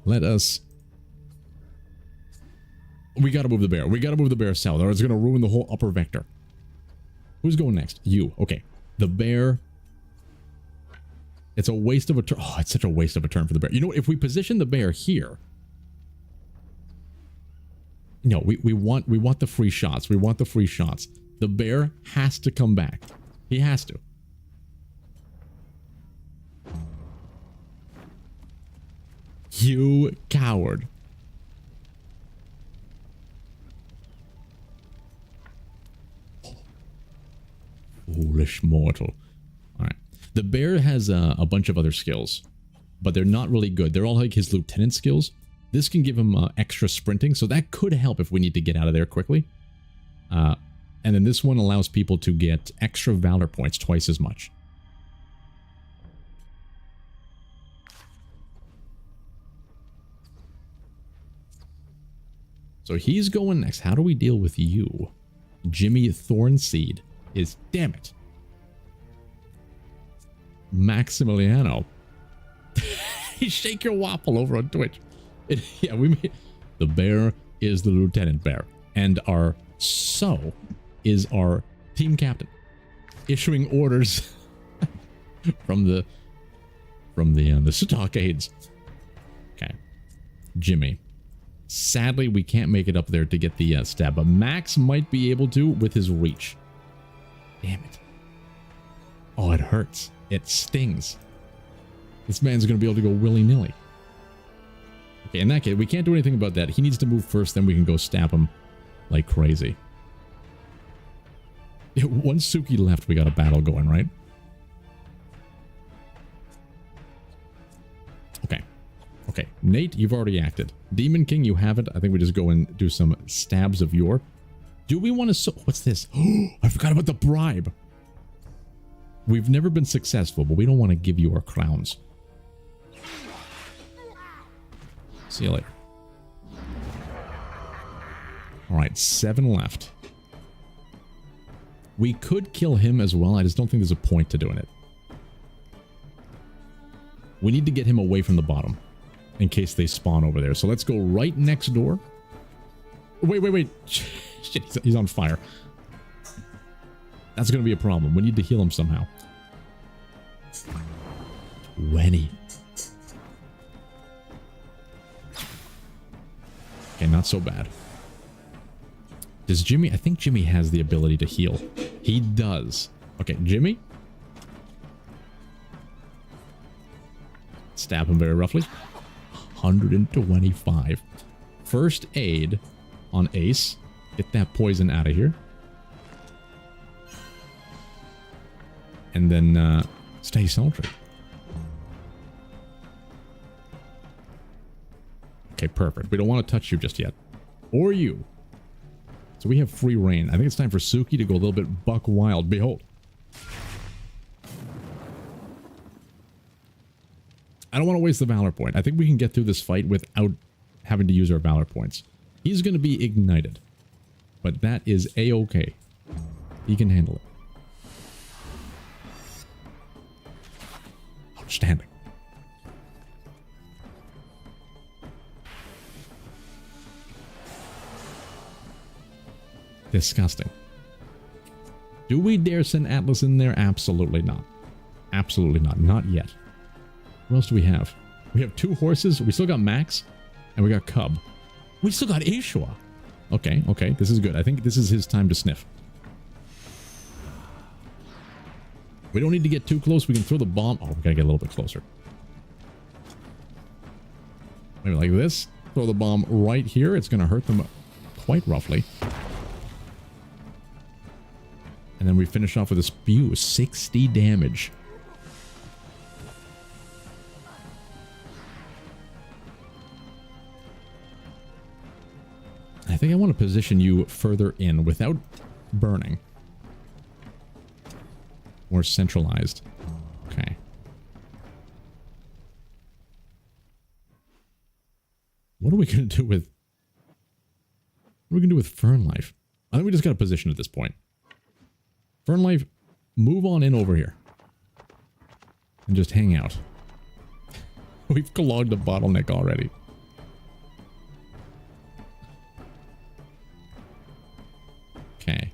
Let us... We gotta move the bear. We gotta move the bear south, or it's gonna ruin the whole upper vector. Who's going next? You. Okay. The bear... It's a waste of a turn. Oh, it's such a waste of a turn for the bear. You know what? If we position the bear here... No, we want the free shots. We want the free shots. The bear has to come back. He has to. You coward. Foolish mortal. Alright. The bear has a bunch of other skills, but they're not really good. They're all like his lieutenant skills. This can give him extra sprinting, so that could help if we need to get out of there quickly. And then this one allows people to get extra valor points twice as much. So he's going next. How do we deal with you? Jimmy Thornseed is... Damn it. Maximiliano. Shake your waffle over on Twitch. Yeah, we made... The bear is the lieutenant bear. And our So is our team captain. Issuing orders from the stockades. Okay. Jimmy. Sadly, we can't make it up there to get the stab, but Max might be able to with his reach. Damn it. Oh, it hurts. It stings. This man's going to be able to go willy-nilly. Okay, in that case, we can't do anything about that. He needs to move first, then we can go stab him like crazy. Once Suki left, we got a battle going, right? Okay. Okay, Nate, you've already acted. Demon King, you haven't. I think we just go and do some stabs of yore. Do we want to... What's this? Oh, I forgot about the bribe. We've never been successful, but we don't want to give you our crowns. See you later. Alright, 7 left. We could kill him as well. I just don't think there's a point to doing it. We need to get him away from the bottom in case they spawn over there. So let's go right next door. Wait. Shit, he's on fire. That's going to be a problem. We need to heal him somehow. 20. Okay, not so bad. Does Jimmy... I think Jimmy has the ability to heal. He does. Okay, Jimmy. Stab him very roughly. 125. First aid on Ace. Get that poison out of here. And then stay sultry. Okay, perfect. We don't want to touch you just yet. Or you. So we have free reign. I think it's time for Suki to go a little bit buck wild. Behold. I don't want to waste the Valor point. I think we can get through this fight without having to use our Valor points. He's going to be ignited. But that is A-okay. He can handle it. Outstanding. Disgusting. Do we dare send Atlas in there? Absolutely not. Absolutely not. Not yet. What else do we have? We have 2 horses. We still got Max. And we got Cub. We still got Ishua. Okay, okay. This is good. I think this is his time to sniff. We don't need to get too close. We can throw the bomb. Oh, we gotta get a little bit closer. Maybe like this. Throw the bomb right here. It's gonna hurt them quite roughly. And then we finish off with a spew. 60 damage. I think I want to position you further in without burning. More centralized. Okay. What are we going to do with... What are we going to do with Fern Life? I think we just got a position at this point. Fern Life, move on in over here. And just hang out. We've clogged the bottleneck already. Okay.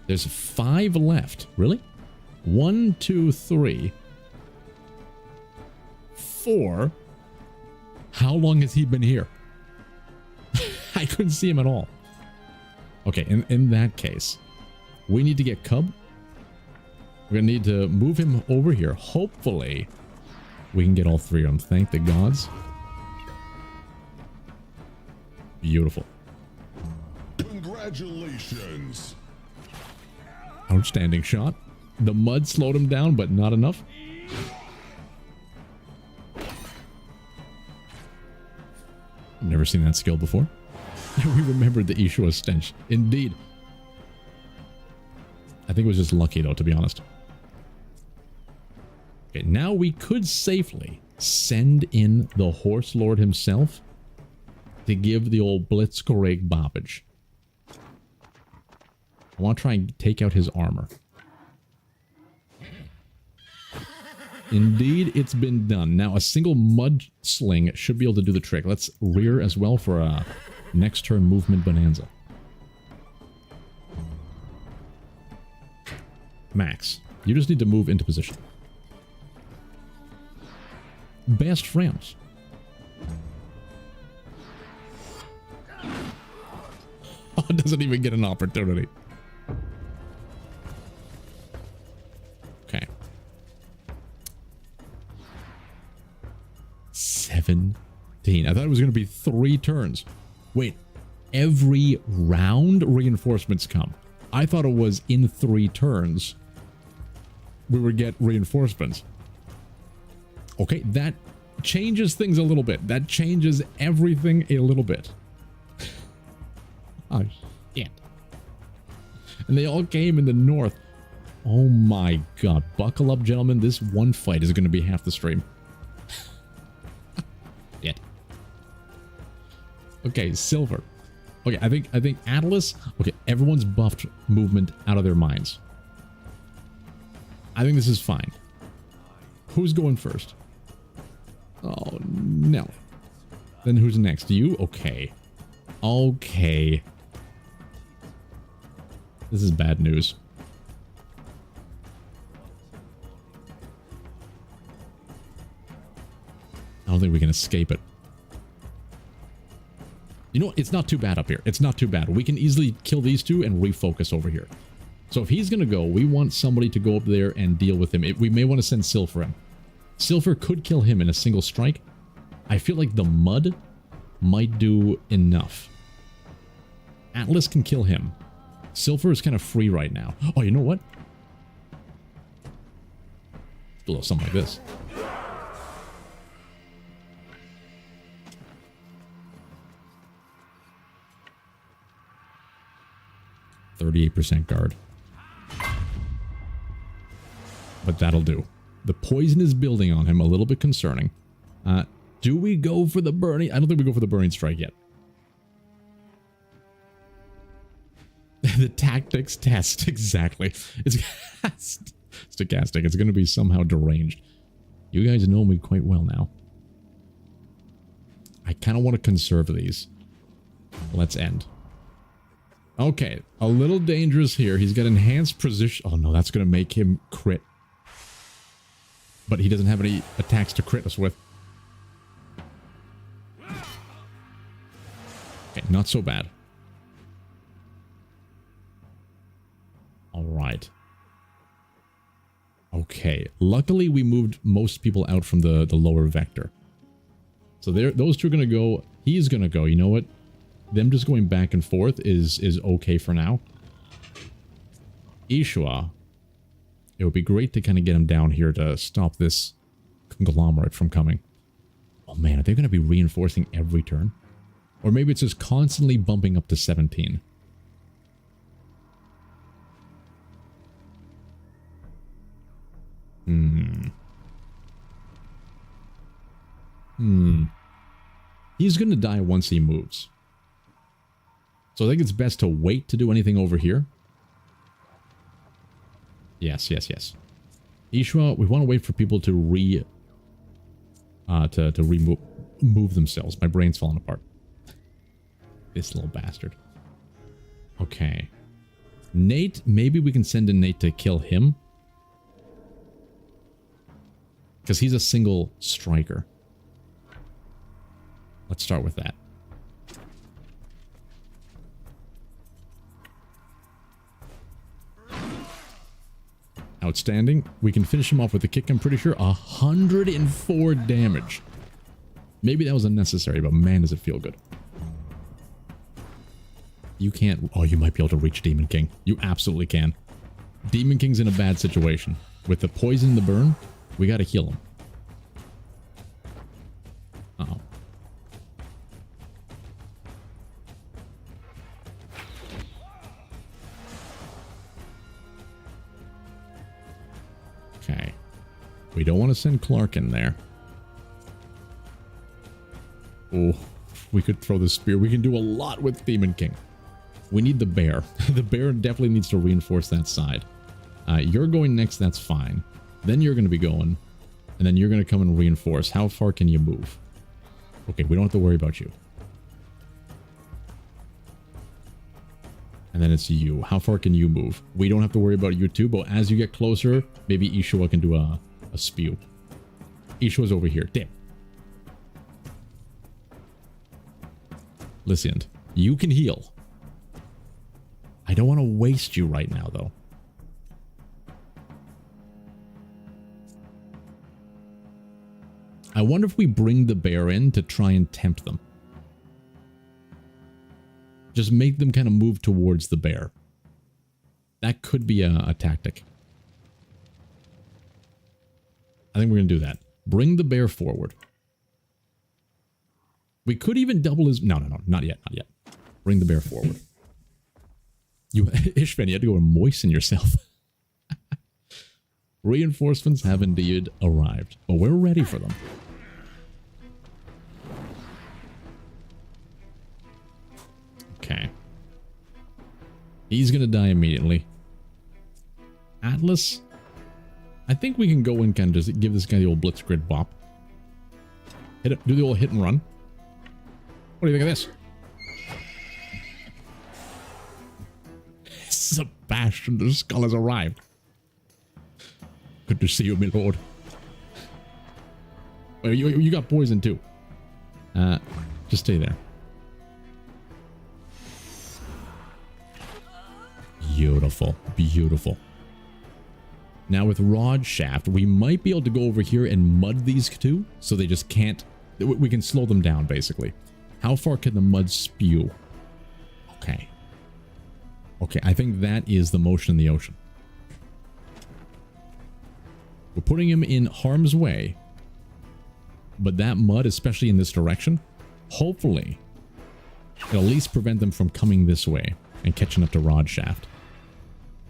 There's 5 left. Really? 1, 2, 3, 4. How long has he been here? I couldn't see him at all. Okay, in that case, we need to get Cub. We're going to need to move him over here. Hopefully, we can get all 3 of them. Thank the gods. Beautiful. Congratulations. Outstanding shot. The mud slowed him down, but not enough. I've never seen that skill before. We remembered the Ishua stench. Indeed. I think it was just lucky, though, to be honest. Okay, now we could safely send in the Horse Lord himself to give the old Blitzkrieg boppage. I want to try and take out his armor. Indeed, it's been done. Now, a single mud sling should be able to do the trick. Let's rear as well for a next turn movement bonanza. Max, you just need to move into position. Best friends. Oh, it doesn't even get an opportunity. Okay. 17. I thought it was going to be 3 turns. Wait, every round reinforcements come. I thought it was in 3 turns we would get reinforcements. Okay, that changes things a little bit. That changes everything a little bit. Oh, shit. And they all came in the north. Oh my god. Buckle up, gentlemen. This one fight is going to be half the stream. Shit. Okay, silver. Okay, I think Atlas. Okay, everyone's buffed movement out of their minds. I think this is fine. Who's going first? Oh, no. Then who's next? You? Okay. Okay. This is bad news. I don't think we can escape it. You know what? It's not too bad up here. It's not too bad. We can easily kill these 2 and refocus over here. So if he's going to go, we want somebody to go up there and deal with him. We may want to send Silver in. Silver could kill him in a single strike. I feel like the mud might do enough. Atlas can kill him. Silver is kind of free right now. Oh, you know what? A little something like this. 38% guard. But that'll do. The poison is building on him, a little bit concerning. Do we go for the burning? I don't think we go for the burning strike yet. The tactics test, exactly. It's stochastic. It's going to be somehow deranged. You guys know me quite well now. I kind of want to conserve these. Let's end. Okay, a little dangerous here. He's got enhanced precision. Oh no, that's going to make him crit. But he doesn't have any attacks to crit us with. Okay, not so bad. All right. Okay, luckily we moved most people out from the lower vector. So those two are going to go. He's going to go. You know what? Them just going back and forth is okay for now. Ishua. It would be great to kind of get him down here to stop this conglomerate from coming. Oh man, are they going to be reinforcing every turn? Or maybe it's just constantly bumping up to 17. He's going to die once he moves. So I think it's best to wait to do anything over here. Yes. Ishua, we want to wait for people to remove themselves. My brain's falling apart. This little bastard. Okay. Nate, maybe we can send in Nate to kill him. Because he's a single striker. Let's start with that. Outstanding. We can finish him off with a kick, I'm pretty sure. 104 damage. Maybe that was unnecessary, but man, does it feel good. You can't... Oh, you might be able to reach Demon King. You absolutely can. Demon King's in a bad situation. With the poison and the burn, we gotta heal him. Uh-oh. Okay. We don't want to send Clark in there. Oh, we could throw the spear. We can do a lot with Demon King. We need the bear. The bear definitely needs to reinforce that side. You're going next, that's fine. Then you're going to be going. And then you're going to come and reinforce. How far can you move? Okay, we don't have to worry about you. And then it's you. How far can you move? We don't have to worry about you too, but as you get closer, maybe Ishua can do a spew. Ishua's over here. Damn. Listen, you can heal. I don't want to waste you right now, though. I wonder if we bring the bear in to try and tempt them. Just make them kind of move towards the bear. That could be a tactic. I think we're going to do that. Bring the bear forward. We could even double his... No, not yet, not yet. Bring the bear forward. You, Ishvan, you had to go and moisten yourself. Reinforcements have indeed arrived, but we're ready for them. Okay. He's going to die immediately. Atlas? I think we can go and kind of just give this guy the old blitzkrieg bop. Hit it, do the old hit and run. What do you think of this? Sebastian, the skull has arrived. Good to see you, my lord. Well, you got poison too. Just stay there. Beautiful, beautiful. Now with Rod Shaft, we might be able to go over here and mud these two, so they just can't... We can slow them down, basically. How far can the mud spew? Okay. Okay, I think that is the motion in the ocean. We're putting him in harm's way. But that mud, especially in this direction, hopefully, it'll at least prevent them from coming this way and catching up to Rod Shaft.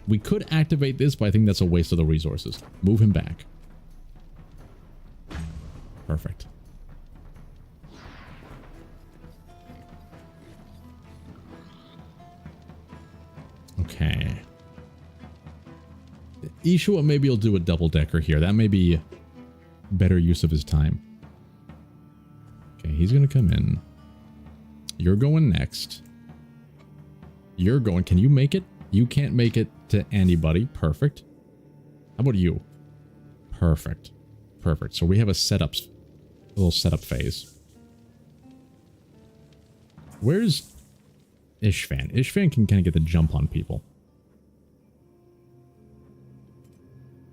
We could activate this, but I think that's a waste of the resources. Move him back. Perfect. Okay. Ishua maybe will do a double-decker here. That may be better use of his time. Okay, he's going to come in. You're going next. You're going... Can you make it? You can't make it to anybody. Perfect. How about you? Perfect. Perfect. So we have a little setup phase. Where's Ishvan? Ishvan can kind of get the jump on people.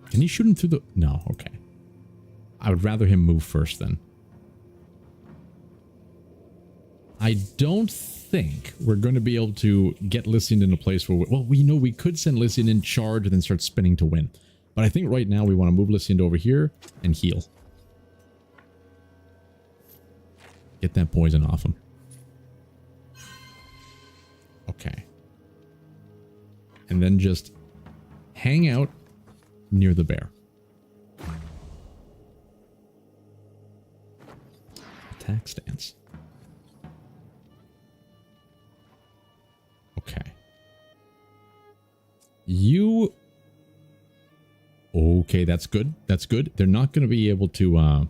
Can he shoot him through the... No, okay. I would rather him move first then. I don't think we're going to be able to get Lycian in a place where... Well, we know we could send Lycian in charge and then start spinning to win. But I think right now we want to move Lycian over here and heal. Get that poison off him. Okay. And then just hang out near the bear. Attack stance. Okay. You... Okay, that's good. That's good. They're not going to be able to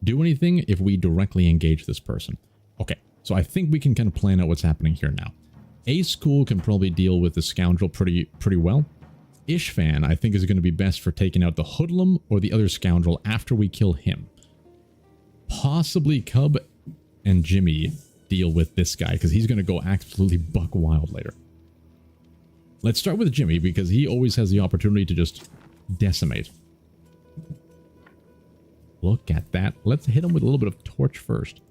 do anything if we directly engage this person. Okay, so I think we can kind of plan out what's happening here now. A-School can probably deal with the scoundrel pretty well. Ishvan, I think, is going to be best for taking out the hoodlum or the other scoundrel after we kill him. Possibly Cub and Jimmy deal with this guy, because he's going to go absolutely buck wild later. Let's start with Jimmy, because he always has the opportunity to just decimate. Look at that. Let's hit him with a little bit of torch first.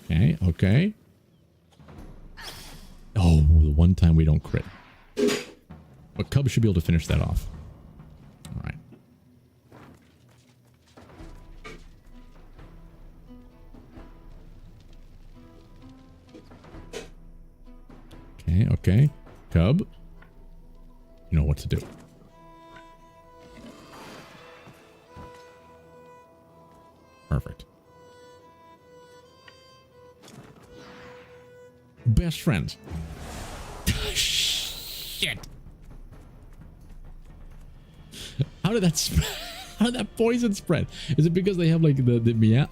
Okay, okay. Oh, the one time we don't crit. But Cub should be able to finish that off. All right. Okay, okay. Cub, you know what to do. Perfect. Best friends. Shit. How did that spread? How did that poison spread? Is it because they have like the mia?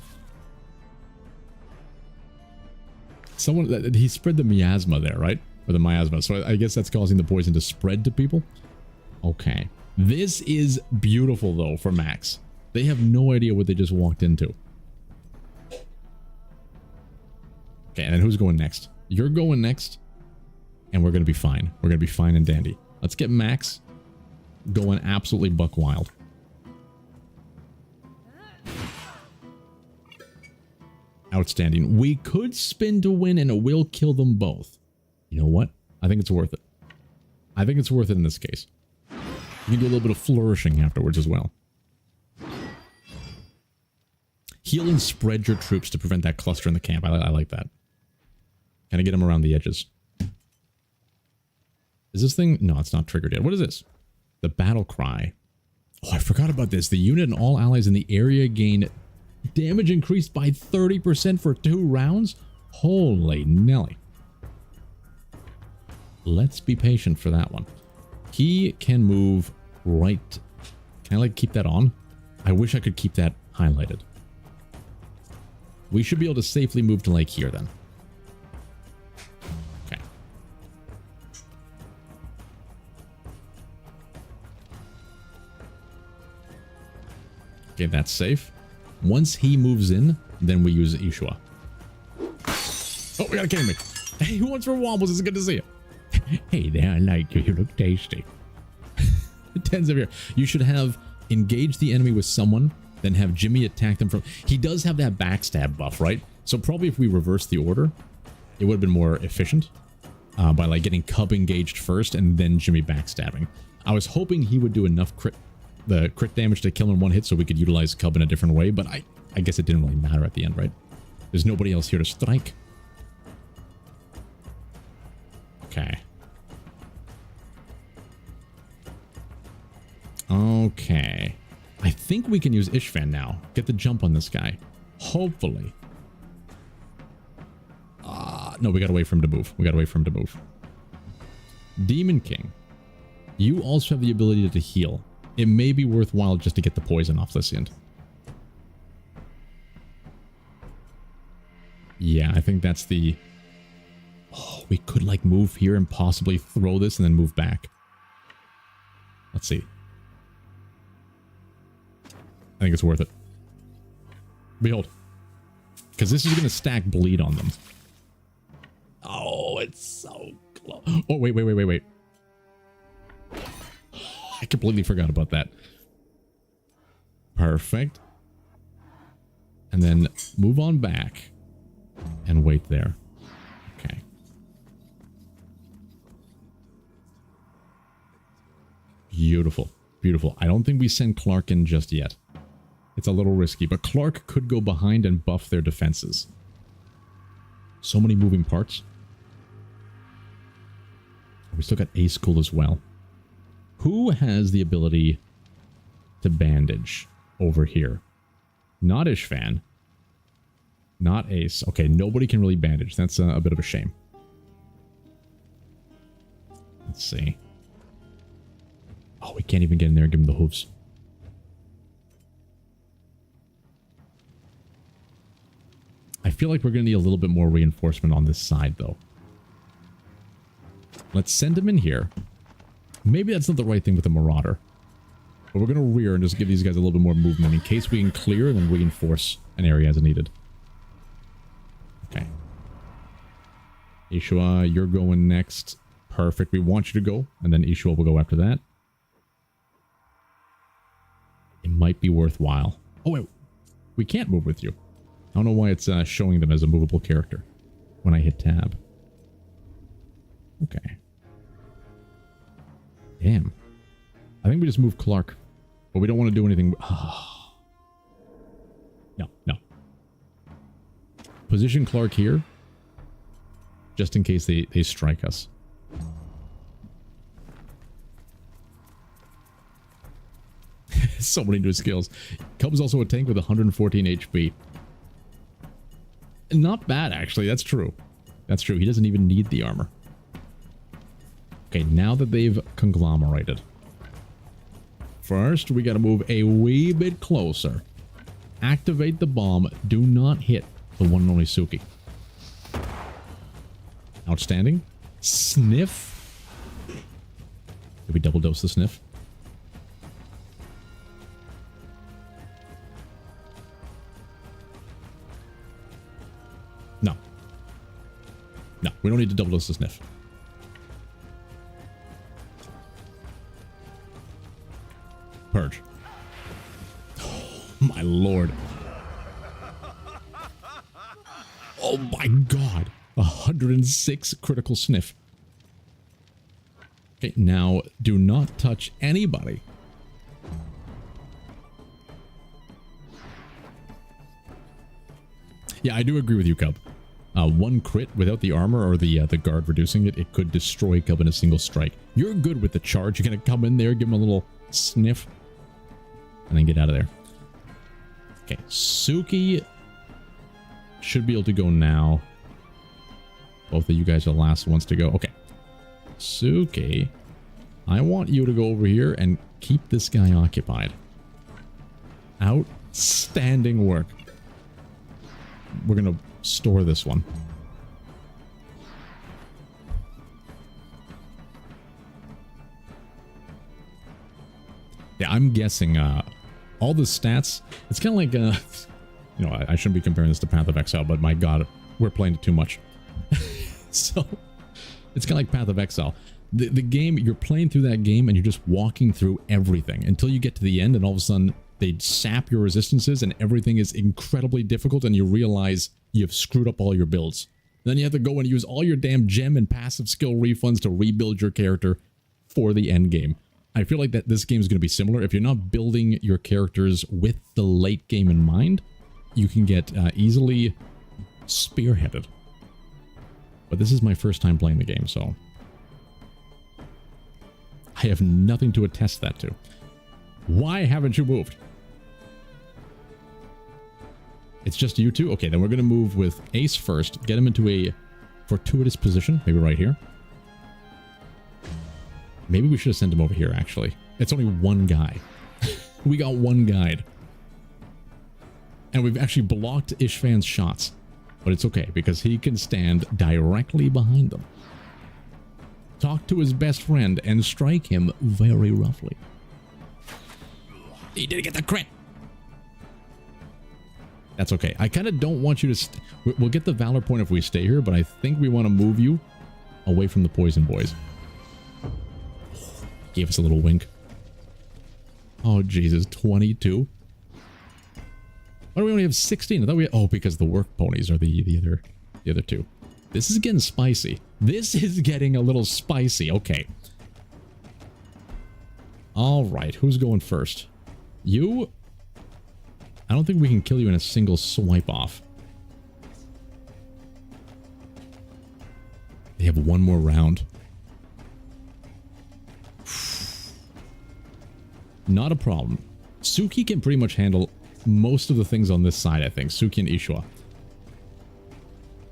Someone, he spread the miasma there, right? Or the miasma. So I guess that's causing the poison to spread to people. Okay. This is beautiful though for Max. They have no idea what they just walked into. Okay, and then who's going next? You're going next. And we're going to be fine. We're going to be fine and dandy. Let's get Max going absolutely buck wild. Outstanding. We could spin to win and it will kill them both. You know what? I think it's worth it. I think it's worth it in this case. You can do a little bit of flourishing afterwards as well. Heal and spread your troops to prevent that cluster in the camp. I like that. Kind of get them around the edges. Is this thing? No, it's not triggered yet. What is this? The battle cry. Oh, I forgot about this. The unit and all allies in the area gain damage increased by 30% for 2 rounds? Holy Nelly. Let's be patient for that one. He can move right. Can I like keep that on? I wish I could keep that highlighted. We should be able to safely move to like here then. Okay. Okay, that's safe. Once he moves in, then we use Ishua. Oh, we got a kidding me. Hey, who wants for wobbles? It's good to see you. Hey there, I like you. You look tasty. Tens of here. You should have engaged the enemy with someone, then have Jimmy attack them from... He does have that backstab buff, right? So probably if we reverse the order, it would have been more efficient by like getting Cub engaged first and then Jimmy backstabbing. I was hoping he would do enough crit damage to kill in one hit so we could utilize Cub in a different way, but I guess it didn't really matter at the end, right? There's nobody else here to strike. Okay. think we can use Ishvan now. Get the jump on this guy. Hopefully. No, we gotta wait for him to move. We gotta wait for him to move. Demon King. You also have the ability to heal. It may be worthwhile just to get the poison off this end. Yeah, I think that's the... Oh, we could like move here and possibly throw this and then move back. Let's see. I think it's worth it. Behold. Because this is going to stack bleed on them. Oh, it's so close. Oh, wait. I completely forgot about that. Perfect. And then move on back and wait there. Okay. Beautiful. Beautiful. I don't think we send Clark in just yet. It's a little risky, but Clark could go behind and buff their defenses. So many moving parts. We still got Ace Cool as well. Who has the ability to bandage over here? Not Ishvan. Not Ace. Okay, nobody can really bandage. That's a bit of a shame. Let's see. Oh, we can't even get in there and give him the hooves. I feel like we're going to need a little bit more reinforcement on this side, though. Let's send him in here. Maybe that's not the right thing with the Marauder. But we're going to rear and just give these guys a little bit more movement in case we can clear and then reinforce an area as needed. Okay. Ishua, you're going next. Perfect. We want you to go. And then Ishua will go after that. It might be worthwhile. Oh, wait. We can't move with you. I don't know why it's showing them as a movable character when I hit tab. Okay. Damn. I think we just move Clark. But we don't want to do anything. Oh. No. Position Clark here. Just in case they strike us. So many new skills. Cub's also a tank with 114 HP. Not bad, actually. That's true. That's true. He doesn't even need the armor. Okay, now that they've conglomerated. First, we got to move a wee bit closer. Activate the bomb. Do not hit the one and only Suki. Outstanding. Sniff. Did we double dose the sniff? No, we don't need to double dose the sniff. Purge. Oh, my lord. Oh my god. 106 critical sniff. Okay, now do not touch anybody. Yeah, I do agree with you, Cub. One crit without the armor or the guard reducing it, it could destroy Cub in a single strike. You're good with the charge. You're going to come in there, give him a little sniff, and then get out of there. Okay, Suki should be able to go now. Both of you guys are the last ones to go. Okay. Suki, I want you to go over here and keep this guy occupied. Outstanding work. We're going to store this one. Yeah, I'm guessing all the stats, it's kind of like, you know, I shouldn't be comparing this to Path of Exile, but my god, we're playing it too much. So, it's kind of like Path of Exile. The game, you're playing through that game and you're just walking through everything until you get to the end and all of a sudden they sap your resistances and everything is incredibly difficult and you realize you've screwed up all your builds. Then you have to go and use all your damn gem and passive skill refunds to rebuild your character for the end game. I feel like that this game is going to be similar. If you're not building your characters with the late game in mind, you can get easily spearheaded. But this is my first time playing the game, so I have nothing to attest that to. Why haven't you moved? It's just you two? Okay, then we're going to move with Ace first. Get him into a fortuitous position. Maybe right here. Maybe we should have sent him over here, actually. It's only one guy. We got one guide. And we've actually blocked Ishvan's shots. But it's okay, because he can stand directly behind them. Talk to his best friend and strike him very roughly. He didn't get the crit. That's okay. I kind of don't want you to... We'll get the Valor point if we stay here, but I think we want to move you away from the poison boys. Gave us a little wink. Oh, Jesus. 22. Why do we only have 16? I thought we... Oh, because the work ponies are the other two. This is getting spicy. This is getting a little spicy. Okay. All right. Who's going first? You... I don't think we can kill you in a single swipe off. They have one more round. Not a problem. Suki can pretty much handle most of the things on this side, I think. Suki and Ishwa.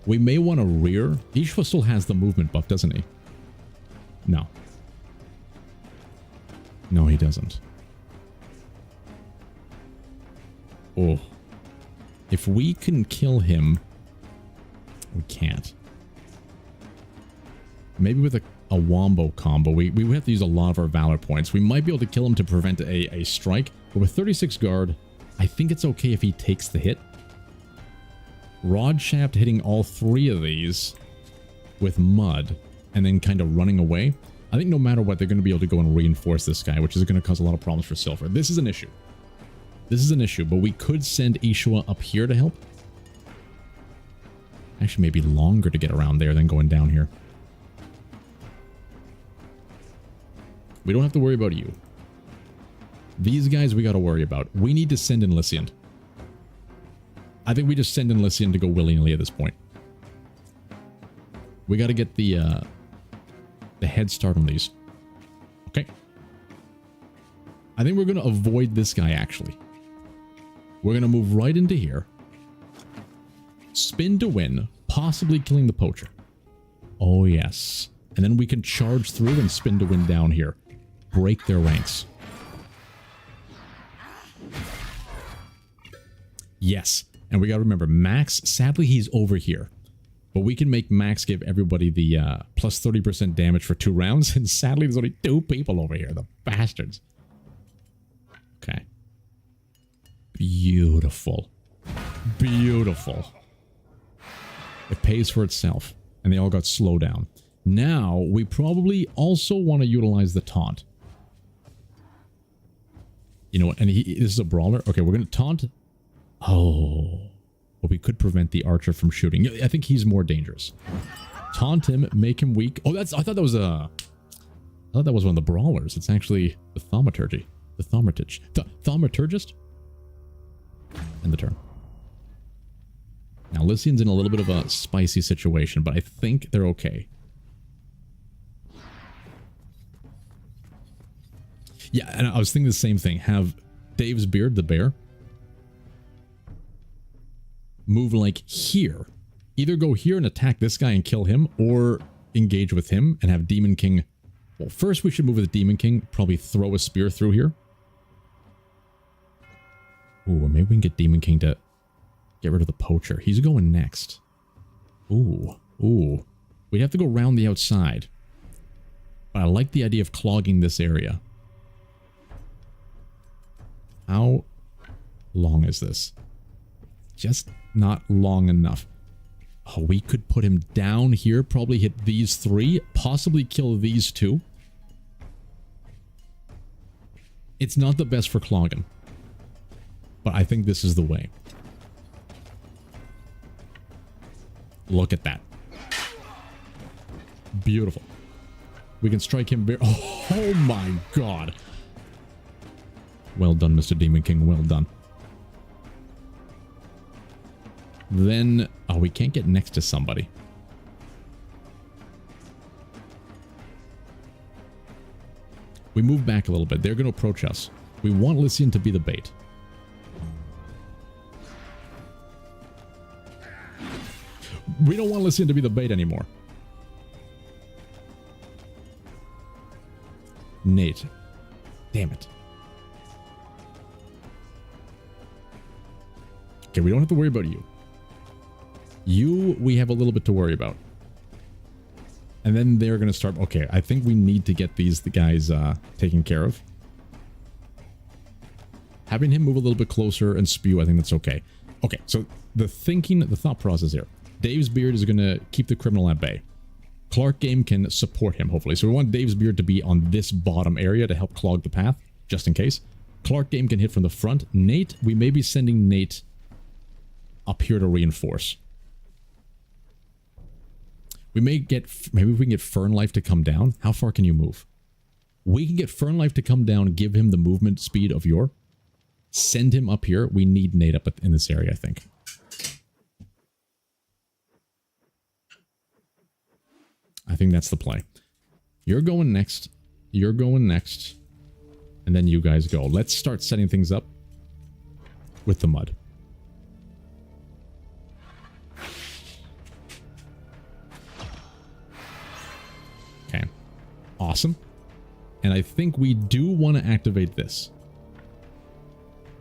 We may want to rear. Ishwa still has the movement buff, doesn't he? No. No, he doesn't. Oh. If we can kill him... We can't. Maybe with a wombo combo. We would have to use a lot of our Valor points. We might be able to kill him to prevent a strike. But with 36 guard, I think it's okay if he takes the hit. Rod Shaft hitting all three of these with mud and then kind of running away. I think no matter what, they're going to be able to go and reinforce this guy, which is going to cause a lot of problems for Silver. This is an issue. This is an issue, but we could send Ishwa up here to help. Actually, maybe longer to get around there than going down here. We don't have to worry about you. These guys we got to worry about. We need to send in Lycian. I think we just send in Lycian to go willy-nilly at this point. We got to get the head start on these. Okay. I think we're going to avoid this guy, actually. We're going to move right into here. Spin to win, possibly killing the poacher. Oh, yes. And then we can charge through and spin to win down here. Break their ranks. Yes. And we got to remember, Max, sadly, he's over here. But we can make Max give everybody the plus 30% damage for 2 rounds. And sadly, there's only 2 people over here. The bastards. Okay. Beautiful. Beautiful. It pays for itself. And they all got slowed down. Now, we probably also want to utilize the taunt. You know what? And this is a brawler. Okay, we're going to taunt. Oh. But we could prevent the archer from shooting. I think he's more dangerous. Taunt him, make him weak. Oh, I thought that was one of the brawlers. It's actually the thaumaturgy. The thaumaturgist? End the turn. Now, Lycian's in a little bit of a spicy situation, but I think they're okay. Yeah, and I was thinking the same thing. Have Dave's beard, the bear, move like here. Either go here and attack this guy and kill him, or engage with him and have Demon King. Well, first we should move with Demon King. Probably throw a spear through here. Ooh, maybe we can get Demon King to get rid of the poacher. He's going next. Ooh, ooh. We'd have to go around the outside. But I like the idea of clogging this area. How long is this? Just not long enough. Oh, we could put him down here, probably hit these 3, possibly kill these 2. It's not the best for clogging, but I think this is the way. Look at that. Beautiful. We can strike him very... Oh my god. Well done, Mr. Demon King. Well done. Then... Oh, we can't get next to somebody. We move back a little bit. They're going to approach us. We want Lycian to be the bait. We don't want Lysian to be the bait anymore. Nate. Damn it. Okay, we don't have to worry about you. You, we have a little bit to worry about. And then they're going to start... Okay, I think we need to get the guys taken care of. Having him move a little bit closer and spew, I think that's okay. Okay, so the thought process here. Dave's beard is going to keep the criminal at bay. Clark Game can support him, hopefully. So we want Dave's beard to be on this bottom area to help clog the path, just in case. Clark Game can hit from the front. Nate, we may be sending Nate up here to reinforce. Maybe we can get Fern Life to come down. How far can you move? We can get Fern Life to come down, give him the movement speed of your. Send him up here. We need Nate up in this area, I think. I think that's the play. You're going next. You're going next. And then you guys go. Let's start setting things up with the mud. Okay. Awesome. And I think we do want to activate this.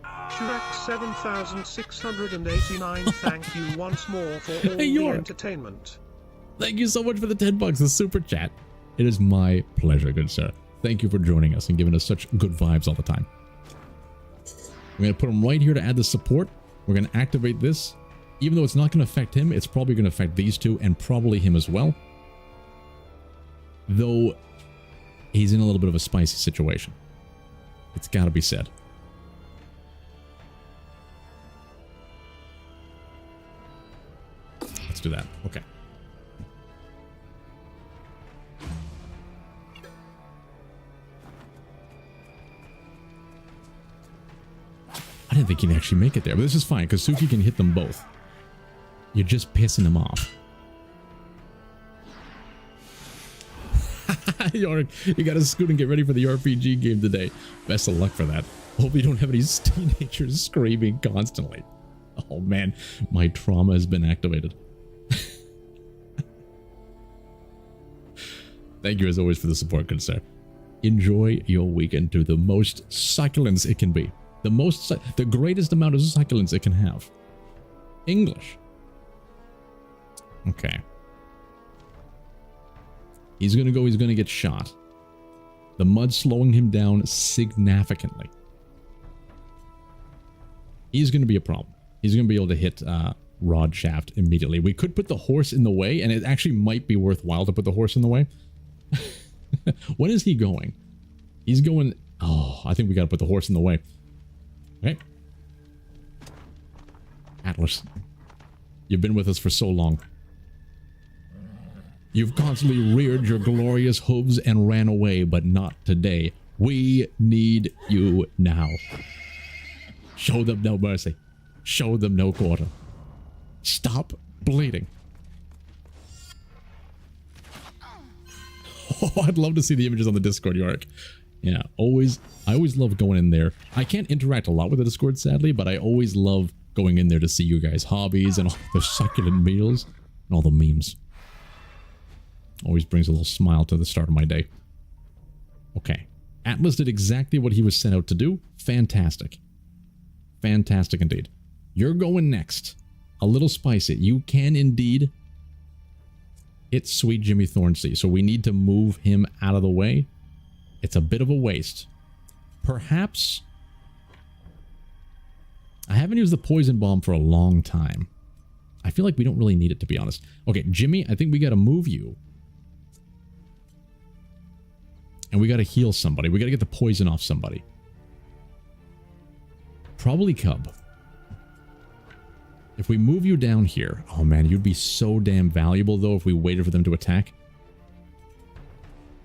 Shrek 7689, thank you once more for all the entertainment. Thank you so much for the 10 bucks, the super chat. It is my pleasure, good sir. Thank you for joining us and giving us such good vibes all the time. We're going to put him right here to add the support. We're going to activate this. Even though it's not going to affect him, it's probably going to affect these two and probably him as well. Though he's in a little bit of a spicy situation. It's got to be said. Let's do that. Okay. I didn't think he'd actually make it there, but this is fine because Suki can hit them both. You're just pissing him off. Yorick, you gotta scoot and get ready for the RPG game today. Best of luck for that. Hope you don't have any teenagers screaming constantly. Oh man, my trauma has been activated. Thank you as always for the support, good sir. Enjoy your weekend to the most succulence it can be. The greatest amount of succulence it can have. English. Okay. He's gonna go, he's gonna get shot. The mud's slowing him down significantly. He's gonna be a problem. He's gonna be able to hit Rod Shaft immediately. We could put the horse in the way, and it actually might be worthwhile to put the horse in the way. When is he going? He's going... Oh, I think we gotta put the horse in the way. Okay. Atlas, you've been with us for so long. You've constantly reared your glorious hooves and ran away, but not today. We need you now. Show them no mercy. Show them no quarter. Stop bleeding. Oh, I'd love to see the images on the Discord, Yorick. Yeah, I always love going in there. I can't interact a lot with the Discord, sadly, but I always love going in there to see you guys' hobbies and all the succulent meals and all the memes. Always brings a little smile to the start of my day. Okay. Atlas did exactly what he was sent out to do. Fantastic. Fantastic indeed. You're going next. A little spicy. You can indeed hit Sweet Jimmy Thornsea. So we need to move him out of the way. It's a bit of a waste. Perhaps... I haven't used the poison bomb for a long time. I feel like we don't really need it, to be honest. Okay, Jimmy, I think we gotta move you. And we gotta heal somebody. We gotta get the poison off somebody. Probably Cub. If we move you down here... Oh man, you'd be so damn valuable though if we waited for them to attack.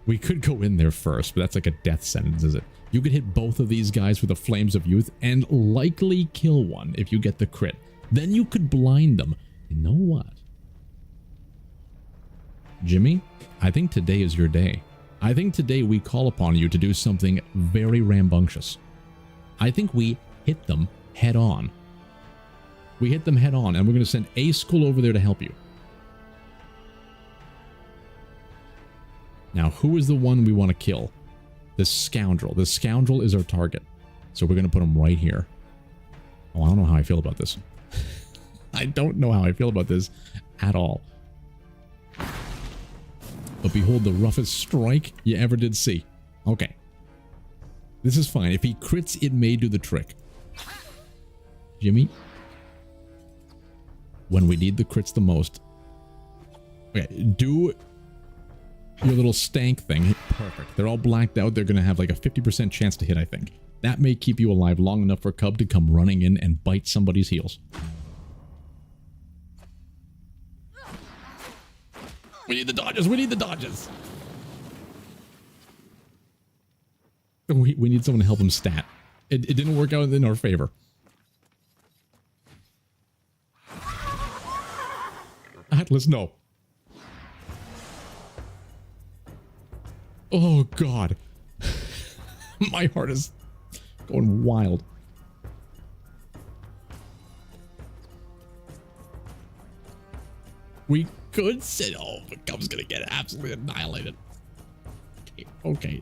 We could go in there first, but that's like a death sentence, is it? You could hit both of these guys with the Flames of Youth and likely kill one if you get the crit. Then you could blind them. You know what? Jimmy, I think today is your day. I think today we call upon you to do something very rambunctious. I think we hit them head on. We hit them head on, and we're going to send a school over there to help you. Now, who is the one we want to kill? This scoundrel. This scoundrel is our target. So we're going to put him right here. Oh, I don't know how I feel about this. I don't know how I feel about this at all. But behold, the roughest strike you ever did see. Okay. This is fine. If he crits, it may do the trick. Jimmy. When we need the crits the most. Okay, do your little stank thing. Perfect. They're all blacked out. They're going to have like a 50% chance to hit, I think. That may keep you alive long enough for Cub to come running in and bite somebody's heels. We need the dodges. We need the dodges. We need someone to help him stat. It didn't work out in our favor. Atlas, no. Oh, God. My heart is going wild. We could say, oh, the Cub's gonna get absolutely annihilated. Okay.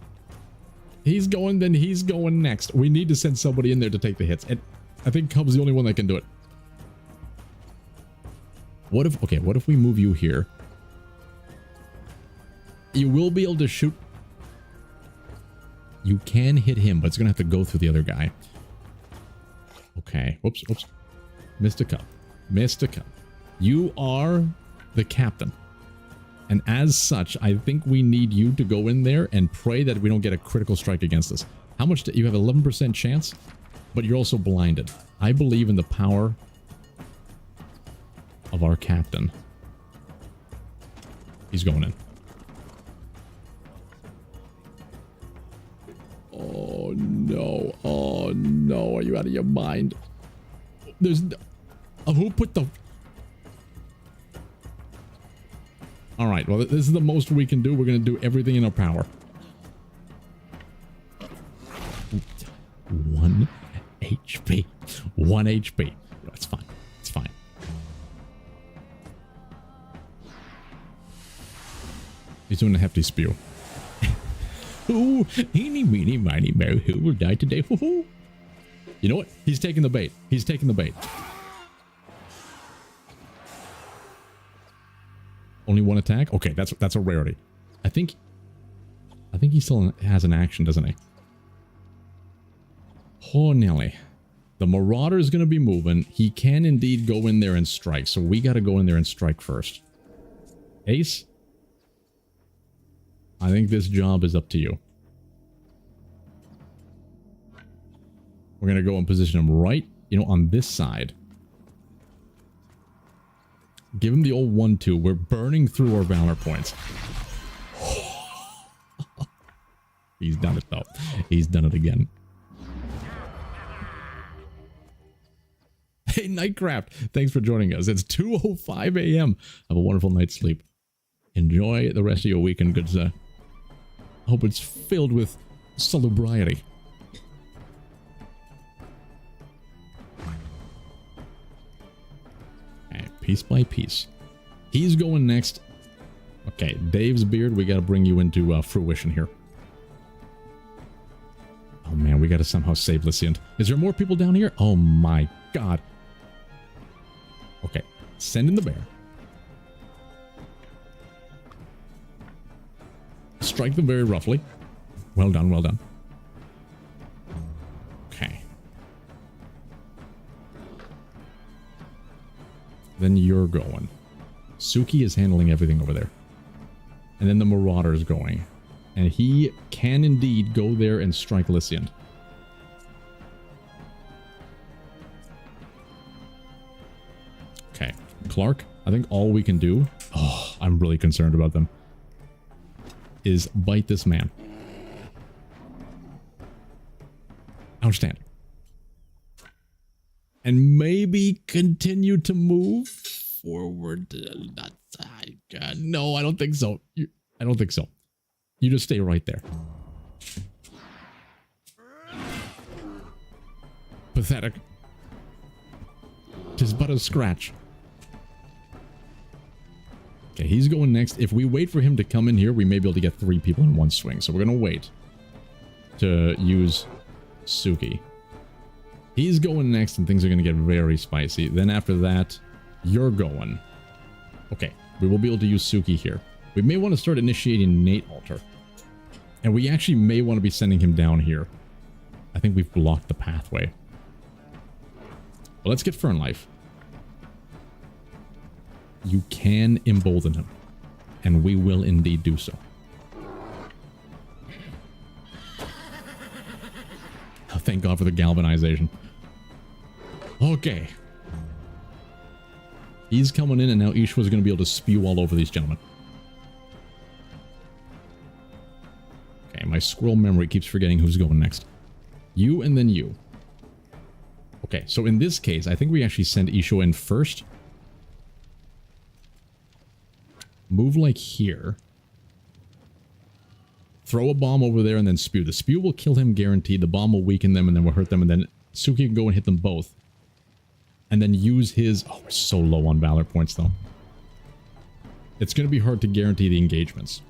He's going, then he's going next. We need to send somebody in there to take the hits. And I think Cub's the only one that can do it. What if we move you here? You will be able to shoot. You can hit him, but it's gonna have to go through the other guy. Okay. Whoops. Missed a Cub. You are the captain. And as such, I think we need you to go in there and pray that we don't get a critical strike against us. How much do you have? 11% chance, but you're also blinded. I believe in the power of our captain. He's going in. Oh no. Oh no. Are you out of your mind? There's no, who put the... All right, well, this is the most we can do. We're going to do everything in our power. 1 HP. 1 HP. It's fine. It's fine. He's doing a hefty spew. Ooh, eeny, meeny, miny, mo, who will die today? Hoo-hoo. You know what? He's taking the bait. He's taking the bait. Only one attack? Okay, that's a rarity. I think he still has an action, doesn't he? Oh, Nelly. The Marauder is going to be moving. He can indeed go in there and strike, so we got to go in there and strike first. Ace? I think this job is up to you. We're going to go and position him right, on this side. Give him the old 1-2. We're burning through our Valor points. He's done it, though. He's done it again. Hey, Nightcraft. Thanks for joining us. It's 2:05 a.m. Have a wonderful night's sleep. Enjoy the rest of your weekend, good sir. I hope it's filled with salubriety. Piece by piece. He's going next. Okay, Dave's beard, we got to bring you into fruition here. Oh man, we got to somehow save Lysiant. Is there more people down here? Oh my god. Okay, send in the bear. Strike them very roughly. Well done, well done. Okay. Then you're going. Suki is handling everything over there. And then the Marauder is going. And he can indeed go there and strike Lysiant. Okay. Clark, I think all we can do... Oh, I'm really concerned about them. Is bite this man. Outstanding. And maybe continue to move forward. No, I don't think so. I don't think so. You just stay right there. Pathetic. 'Tis but a scratch. Okay, Okay, he's going next. If we wait for him to come in here, we may be able to get 3 people in one swing. So we're going to wait to use Suki. He's going next, and things are going to get very spicy. Then after that, you're going. Okay, we will be able to use Suki here. We may want to start initiating Nate Altar. And we actually may want to be sending him down here. I think we've blocked the pathway. Well, let's get Fern Life. You can embolden him. And we will indeed do so. Oh, thank God for the galvanization. Okay. He's coming in, and now Ishwa's going to be able to spew all over these gentlemen. Okay, my squirrel memory keeps forgetting who's going next. You and then you. Okay, so in this case, I think we actually send Ishwa in first. Move like here. Throw a bomb over there and then spew. The spew will kill him guaranteed. The bomb will weaken them and then will hurt them. And then Suki can go and hit them both. And then use his... Oh, we're so low on Valor points though. It's going to be hard to guarantee the engagements.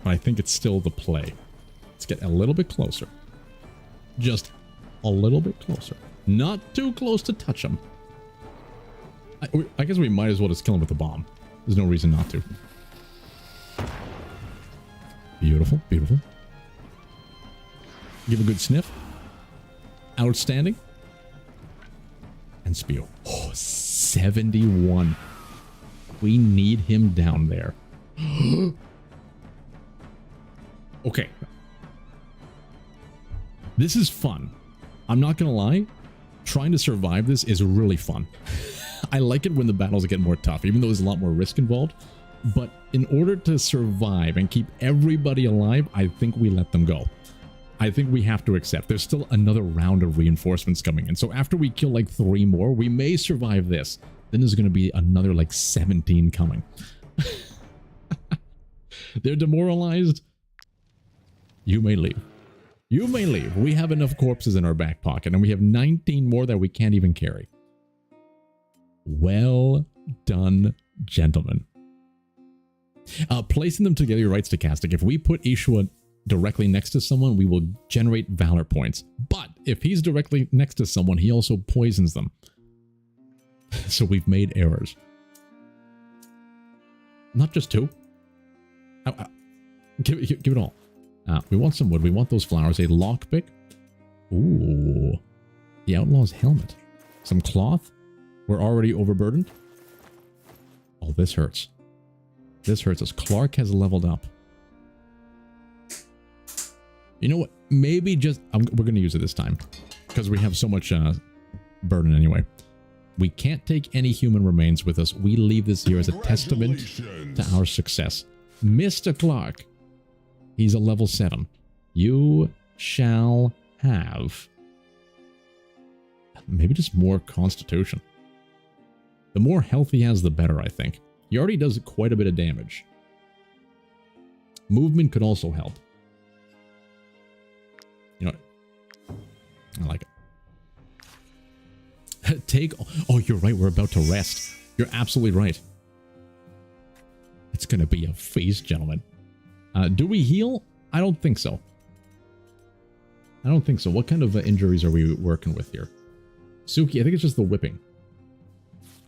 But I think it's still the play. Let's get a little bit closer. Just a little bit closer. Not too close to touch him. I guess we might as well just kill him with the bomb. There's no reason not to. Beautiful, beautiful. Give a good sniff. Outstanding. And spew. Oh, 71. We need him down there. Okay. This is fun. I'm not gonna lie. Trying to survive this is really fun. I like it when the battles get more tough, even though there's a lot more risk involved. But in order to survive and keep everybody alive, I think we let them go. I think we have to accept. There's still another round of reinforcements coming in. So after we kill like 3 more, we may survive this. Then there's going to be another like 17 coming. They're demoralized. You may leave. You may leave. We have enough corpses in our back pocket, and we have 19 more that we can't even carry. Well done, gentlemen. Placing them together writes stochastic. If we put Ishwa directly next to someone, we will generate Valor points. But if he's directly next to someone, he also poisons them. So we've made errors. Not just 2. Give it all. We want some wood. We want those flowers. A lockpick. Ooh. The outlaw's helmet. Some cloth. We're already overburdened. Oh, this hurts. This hurts us. Clark has leveled up. You know what? Maybe just... we're going to use it this time. Because we have so much burden anyway. We can't take any human remains with us. We leave this here as a testament to our success. Mr. Clark. He's a level 7. You shall have... maybe just more constitution. The more health he has, the better, I think. He already does quite a bit of damage. Movement could also help. You know what? I like it. Take... oh, you're right. We're about to rest. You're absolutely right. It's going to be a feast, gentlemen. Do we heal? I don't think so. I don't think so. What kind of injuries are we working with here? Suki, I think it's just the whipping.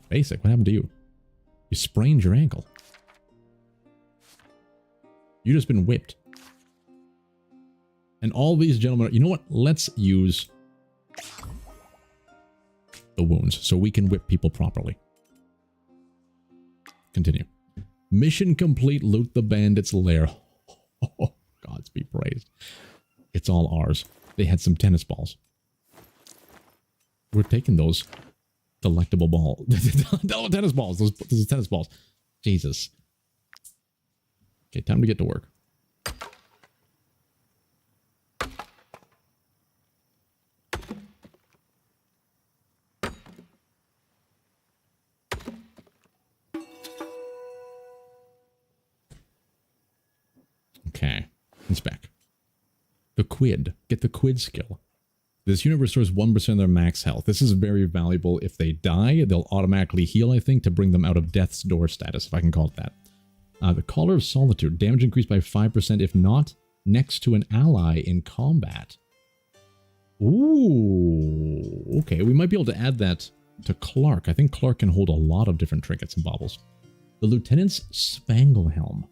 Basic, what happened to you? You sprained your ankle. You just been whipped. And all these gentlemen... you know what? Let's use the wounds so we can whip people properly. Continue. Mission complete. Loot the bandits' lair. Oh, gods be praised. It's all ours. They had some tennis balls. We're taking those delectable balls. Tennis balls. Those tennis balls. Jesus. Okay, time to get to work. Okay, inspect. The quid. Get the quid skill. This unit restores 1% of their max health. This is very valuable. If they die, they'll automatically heal, I think, to bring them out of death's door status, if I can call it that. The Caller of Solitude. Damage increased by 5% if not next to an ally in combat. Ooh. Okay, we might be able to add that to Clark. I think Clark can hold a lot of different trinkets and baubles. The Lieutenant's Spanglehelm.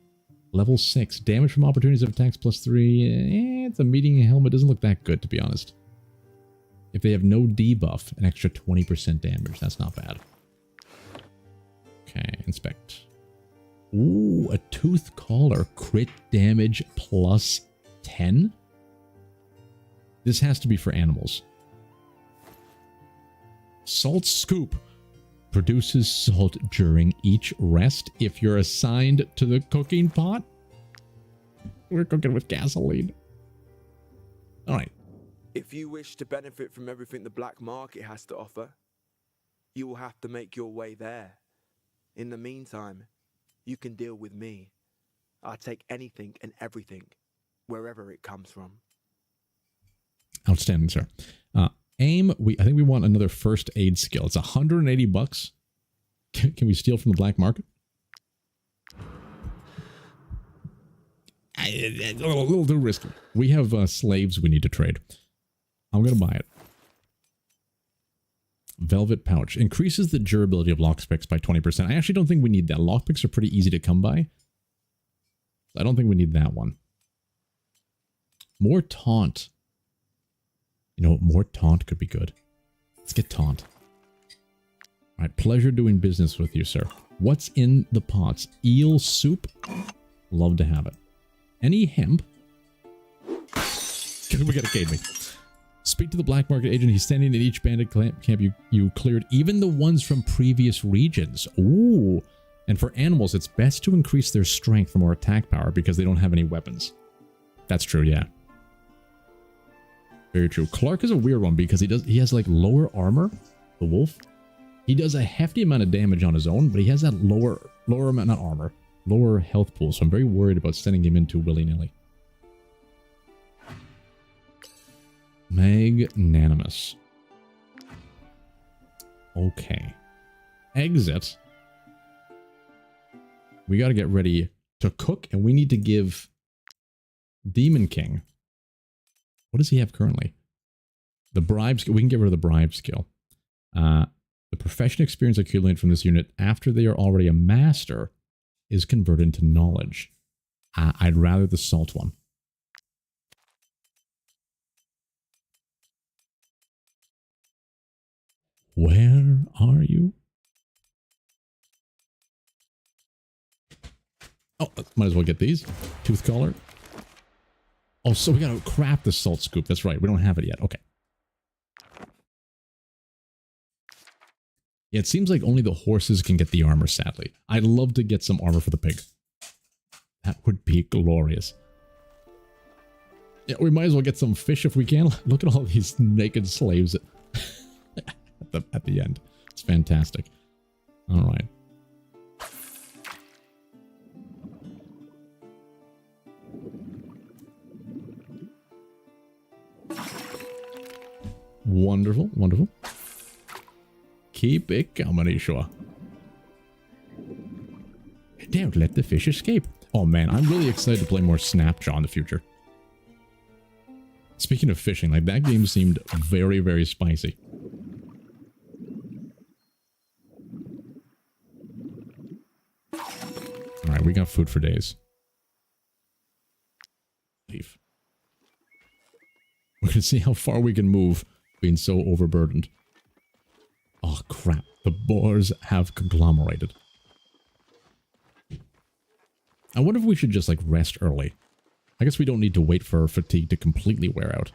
Level 6. Damage from opportunities of attacks plus 3. It's a meeting helm. It doesn't look that good, to be honest. If they have no debuff, an extra 20% damage. That's not bad. Okay, inspect. Ooh, a Tooth Collar. Crit damage plus 10? This has to be for animals. Salt Scoop. Produces salt during each rest if you're assigned to the cooking pot. We're cooking with gasoline. Alright. If you wish to benefit from everything the black market has to offer, you will have to make your way there. In the meantime, you can deal with me. I'll take anything and everything, wherever it comes from. Outstanding, sir. Aim, I think we want another first aid skill. It's 180 bucks. Can we steal from the black market? A little too risky. We have slaves we need to trade. I'm going to buy it. Velvet Pouch. Increases the durability of lockpicks by 20%. I actually don't think we need that. Lockpicks are pretty easy to come by. I don't think we need that one. More Taunt. You know, more Taunt could be good. Let's get Taunt. All right, pleasure doing business with you, sir. What's in the pots? Eel soup? Love to have it. Any hemp? We gotta cave me. Speak to the black market agent. He's standing in each bandit camp you cleared, even the ones from previous regions. Ooh. And for animals, it's best to increase their strength for more attack power because they don't have any weapons. That's true, yeah. Very true. Clark is a weird one because he has like lower armor, the wolf. He does a hefty amount of damage on his own, but he has that lower amount, not armor, lower health pool. So I'm very worried about sending him into willy-nilly. Magnanimous. Okay. Exit. We got to get ready to cook, and we need to give Demon King. What does he have currently? The bribe skill. We can get rid of the bribe skill. The profession experience accumulated from this unit after they are already a master is converted into knowledge. I'd rather the salt one. Where are you? Oh, might as well get these. Tooth Collar. Oh, so we gotta craft the Salt Scoop. That's right. We don't have it yet. Okay. Yeah, it seems like only the horses can get the armor, sadly. I'd love to get some armor for the pig. That would be glorious. Yeah, we might as well get some fish if we can. Look at all these naked slaves at the end. It's fantastic. All right. Wonderful, wonderful. Keep it coming, sure. Don't let the fish escape. Oh man, I'm really excited to play more Snapjaw in the future. Speaking of fishing, like that game seemed very, very spicy. Alright, we got food for days. Leave. We're gonna see how far we can move being so overburdened. Oh crap, the boars have conglomerated. I wonder if we should just like rest early. I guess we don't need to wait for fatigue to completely wear out.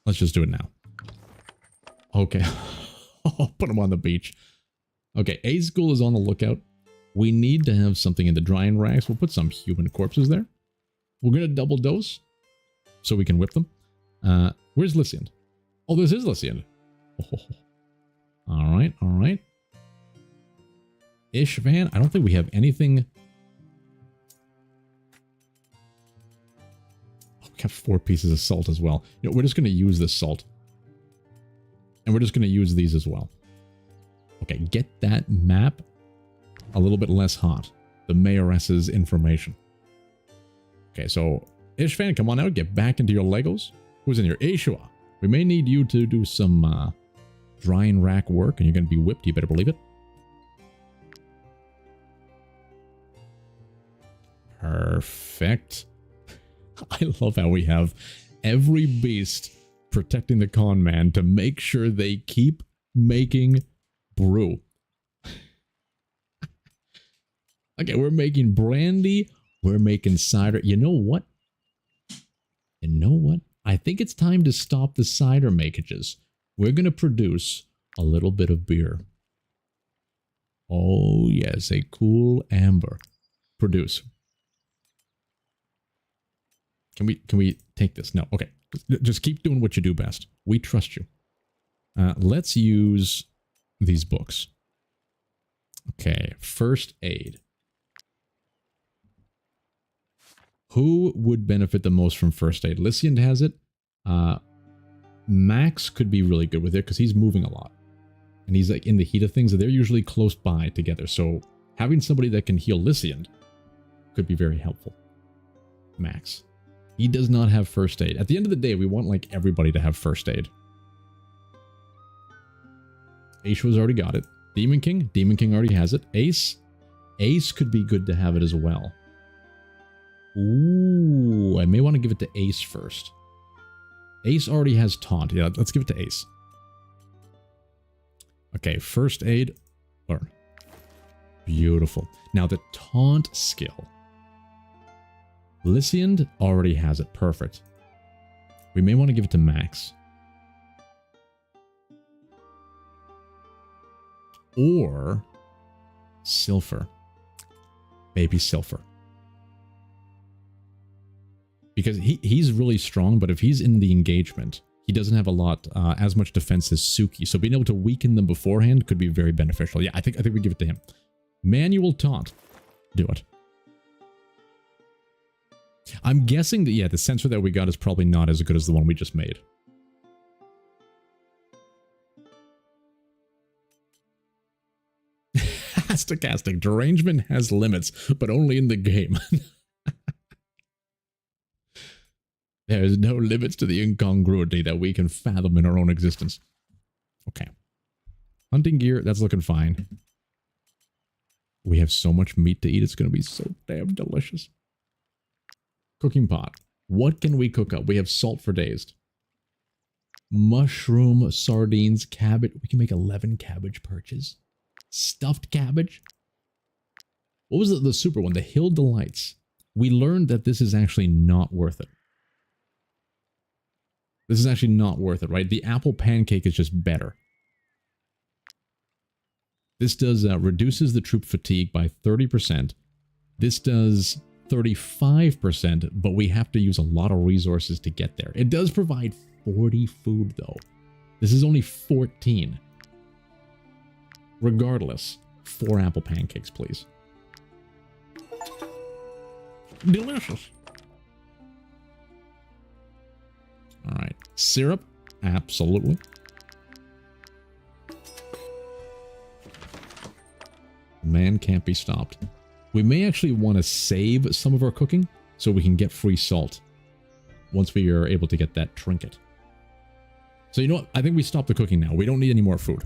Let's just do it now. Okay. Put him on the beach. Okay, A School is on the lookout. We need to have something in the drying racks. We'll put some human corpses there. We're going to double dose so we can whip them. Where's Lysian? Oh, this is Lysian. Oh. All right, all right. Ishvan, I don't think we have anything We got 4 pieces of salt as well. You know, we're just going to use this salt. And we're just going to use these as well. Okay, get that map a little bit less hot. The mayoress's information. Okay, so Ishvan, come on out. Get back into your Legos. Who's in here? Ashua. We may need you to do some drying rack work, and you're going to be whipped. You better believe it. Perfect. I love how we have every beast protecting the con man to make sure they keep making brew. Okay, we're making brandy. We're making cider. You know what? You know what? I think it's time to stop the cider makeages. We're going to produce a little bit of beer. Oh, yes, a cool amber. Produce. Can we take this? No. Okay. Just keep doing what you do best. We trust you. Let's use these books. Okay. First aid. Who would benefit the most from first aid? Lysian has it. Max could be really good with it because he's moving a lot. And he's like in the heat of things. They're usually close by together. So having somebody that can heal Lysian could be very helpful. Max. He does not have first aid. At the end of the day, we want like everybody to have first aid. Aisha's already got it. Demon King already has it. Ace could be good to have it as well. Ooh, I may want to give it to Ace first. Ace already has taunt. Yeah, let's give it to Ace. Okay, first aid, learn. Beautiful. Now the taunt skill. Lysian already has it. Perfect. We may want to give it to Max. Or Silver. Baby Silver. Because he's really strong, but if he's in the engagement, he doesn't have a lot, as much defense as Suki. So being able to weaken them beforehand could be very beneficial. Yeah, I think we give it to him. Manual taunt. Do it. I'm guessing that, yeah, the sensor that we got is probably not as good as the one we just made. Stochastic. Derangement has limits, but only in the game. There is no limits to the incongruity that we can fathom in our own existence. Okay. Hunting gear, that's looking fine. We have so much meat to eat, it's going to be so damn delicious. Cooking pot. What can we cook up? We have salt for days. Mushroom, sardines, cabbage. We can make 11 cabbage perches. Stuffed cabbage. What was the super one? The Hill Delights. We learned that this is actually not worth it. This is actually not worth it, right? The apple pancake is just better. This does reduces the troop fatigue by 30%. This does 35%, but we have to use a lot of resources to get there. It does provide 40 food, though. This is only 14. Regardless, 4 apple pancakes, please. Delicious. All right. Syrup? Absolutely. Man can't be stopped. We may actually want to save some of our cooking so we can get free salt once we are able to get that trinket. So you know what? I think we stop the cooking now. We don't need any more food.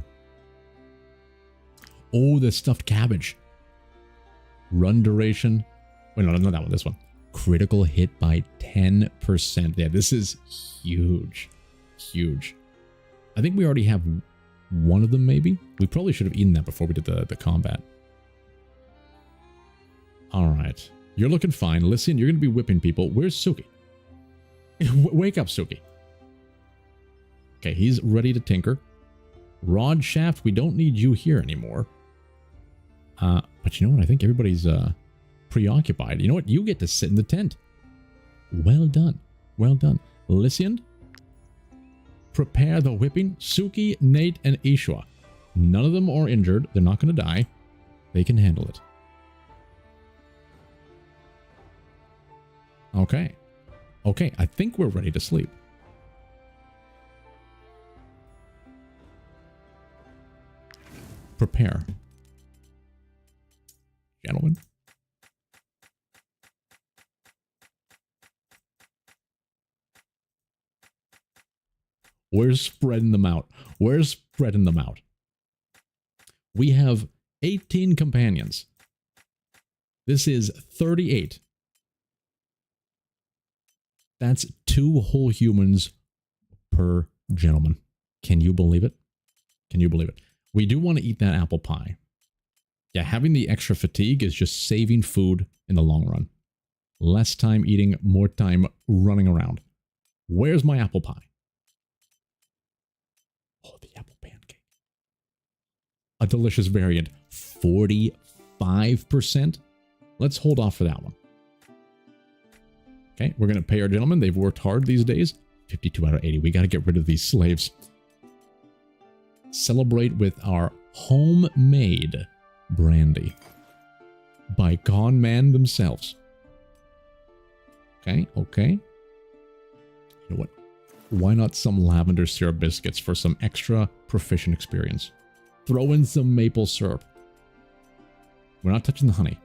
Oh, the stuffed cabbage. Run duration. Wait, no, not that one. This one. Critical hit by 10%. Yeah, this is huge. Huge. I think we already have one of them, maybe. We probably should have eaten that before we did the combat. All right. You're looking fine. Listen, you're going to be whipping people. Where's Suki? Wake up, Suki. Okay, he's ready to tinker. Rod Shaft, we don't need you here anymore. But you know what? I think everybody's preoccupied. You know what? You get to sit in the tent. Well done. Well done. Lysian, prepare the whipping. Suki, Nate, and Ishwa. None of them are injured. They're not going to die. They can handle it. Okay. Okay, I think we're ready to sleep. Prepare. Gentlemen. We're spreading them out. We're spreading them out. We have 18 companions. This is 38. That's 2 whole humans per gentleman. Can you believe it? Can you believe it? We do want to eat that apple pie. Yeah, having the extra fatigue is just saving food in the long run. Less time eating, more time running around. Where's my apple pie? Oh, the apple pancake. A delicious variant. 45%. Let's hold off for that one. Okay, we're going to pay our gentlemen. They've worked hard these days. 52 out of 80. We got to get rid of these slaves. Celebrate with our homemade brandy by con man themselves. Okay, okay. You know what? Why not some lavender syrup biscuits for some extra proficient experience? Throw in some maple syrup. We're not touching the honey.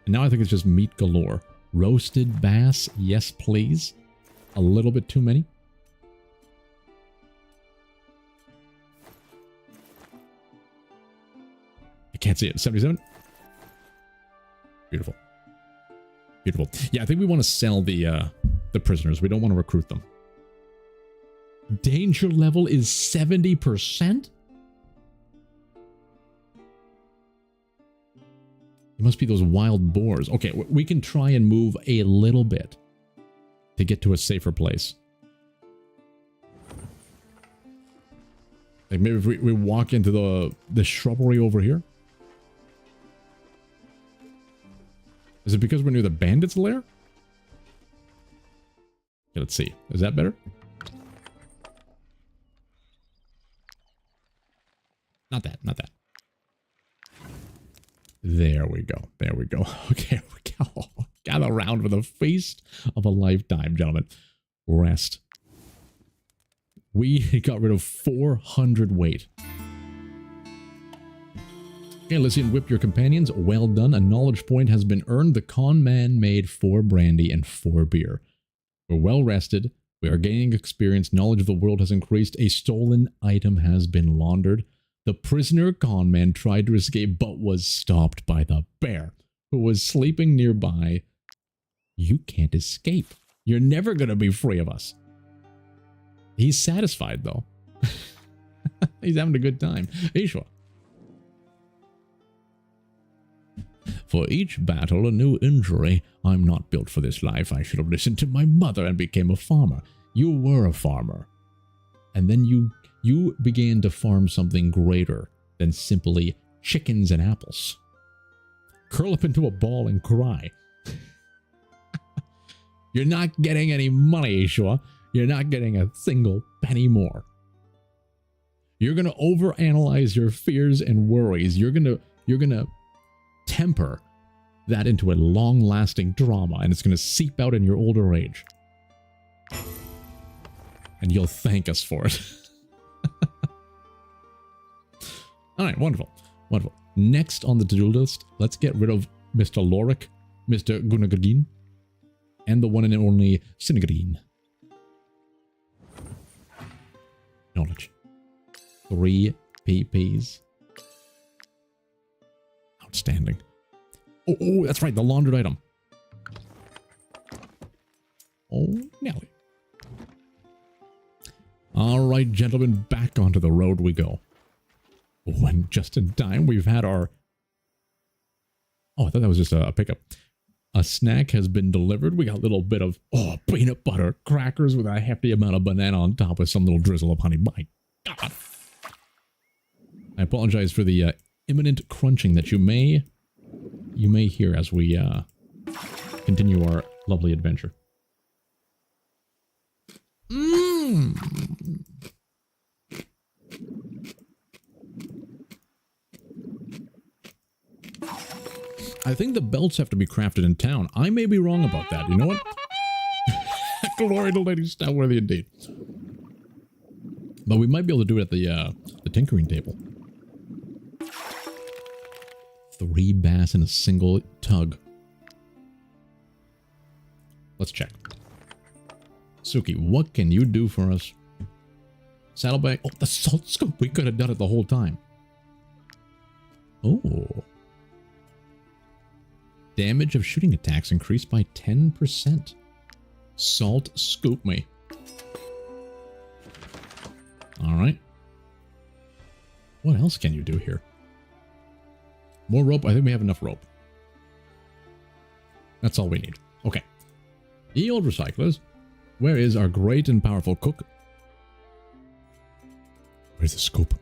And now I think it's just meat galore. Roasted bass, yes please. A little bit too many. I can't see it. 77. Beautiful. Beautiful. Yeah, I think we want to sell the prisoners. We don't want to recruit them. Danger level is 70%? It must be those wild boars. Okay, we can try and move a little bit to get to a safer place. Like maybe if we walk into the shrubbery over here. Is it because we're near the bandits' lair? Okay, let's see. Is that better? Not that, not that. There we go. There we go. Okay, we go. Gather around for the feast of a lifetime, gentlemen. Rest. We got rid of 400 weight. Okay, Lycian, whip your companions. Well done. A knowledge point has been earned. The con man made 4 brandy and 4 beer. We're well rested. We are gaining experience. Knowledge of the world has increased. A stolen item has been laundered. The prisoner con man tried to escape but was stopped by the bear, who was sleeping nearby. You can't escape. You're never going to be free of us. He's satisfied, though. He's having a good time. Ishwa. For each battle, a new injury. I'm not built for this life. I should have listened to my mother and became a farmer. You were a farmer. And then you began to farm something greater than simply chickens and apples. Curl up into a ball and cry. You're not getting any money, Ishwa. You're not getting a single penny more. You're going to overanalyze your fears and worries. You're going to temper that into a long-lasting drama, and it's going to seep out in your older age. And you'll thank us for it. All right, wonderful. Wonderful. Next on the to-do list, let's get rid of Mr. Lorik, Mr. Gunagardin, and the one and only Sinagardin. Knowledge. 3 PPs. Outstanding. Oh, that's right, the laundered item. Oh, Nelly. All right, gentlemen, back onto the road we go. Oh, and just in time, we've had our... Oh, I thought that was just a pickup. A snack has been delivered. We got a little bit of, peanut butter crackers with a hefty amount of banana on top with some little drizzle of honey. My God. I apologize for the imminent crunching that you may hear as we continue our lovely adventure. I think the belts have to be crafted in town. I may be wrong about that. You know what? Glory to Lady Stoutworthy indeed. But we might be able to do it at the tinkering table. 3 bass in a single tug. Let's check. Suki, what can you do for us? Saddlebag. Oh, the salt scoop. We could have done it the whole time. Oh. Damage of shooting attacks increased by 10%. Salt scoop me. All right. What else can you do here? More rope. I think we have enough rope. That's all we need. Okay. Ye old recyclers, where is our great and powerful cook? Where's the scoop?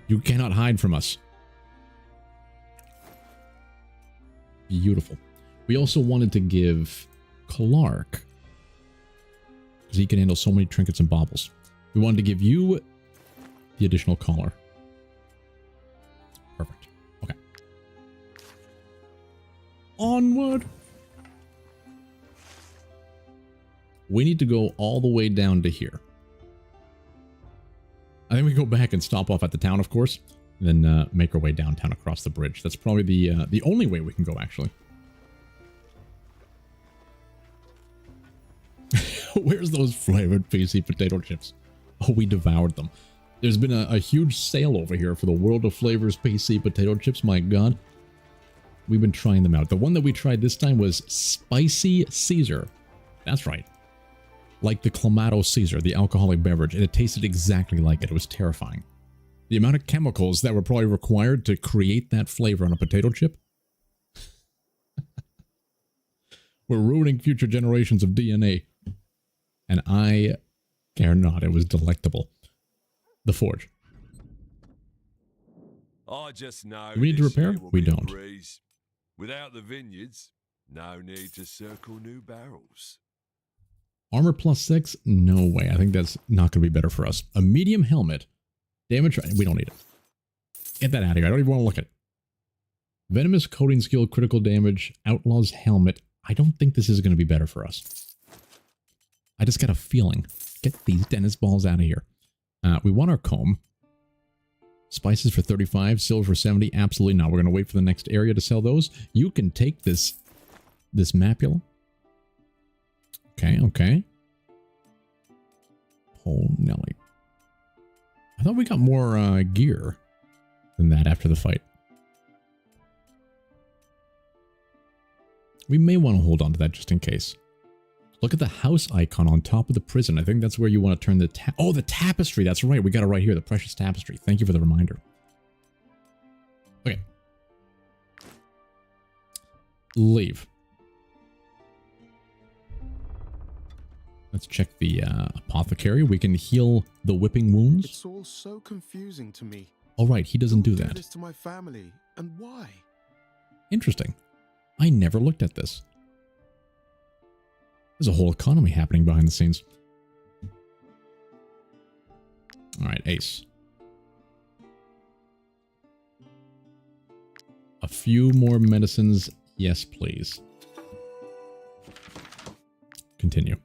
You cannot hide from us. Beautiful. We also wanted to give Clark, because he can handle so many trinkets and baubles. We wanted to give you the additional collar. Perfect. Okay. Onward. We need to go all the way down to here. I think we go back and stop off at the town, of course, and then make our way downtown across the bridge. That's probably the only way we can go, actually. Where's those flavored PC potato chips? Oh, we devoured them. There's been a huge sale over here for the World of Flavors PC potato chips. My God. We've been trying them out. The one that we tried this time was Spicy Caesar. That's right. Like the Clamato Caesar, the alcoholic beverage, and it tasted exactly like it. It was terrifying. The amount of chemicals that were probably required to create that flavor on a potato chip. We're ruining future generations of DNA. And I care not. It was delectable. The forge. I just know. Do we need to repair? We don't. Without the vineyards, no need to circle new barrels. Armor +6? No way. I think that's not going to be better for us. A medium helmet. Damage? We don't need it. Get that out of here. I don't even want to look at it. Venomous coating skill, critical damage, Outlaw's helmet. I don't think this is going to be better for us. I just got a feeling. Get these Dennis balls out of here. We want our comb. Spices for 35, silver for 70. Absolutely not. We're going to wait for the next area to sell those. You can take this mapula. Okay, okay. Oh, Nelly. I thought we got more gear than that after the fight. We may want to hold on to that just in case. Look at the house icon on top of the prison. I think that's where you want to turn the the tapestry. That's right. We got it right here. The precious tapestry. Thank you for the reminder. Okay. Leave. Let's check the apothecary. We can heal the whipping wounds. It's all so confusing to me. All right, he doesn't do that. This to my family, and why? Interesting. I never looked at this. There's a whole economy happening behind the scenes. All right, Ace. A few more medicines. Yes, please. Continue.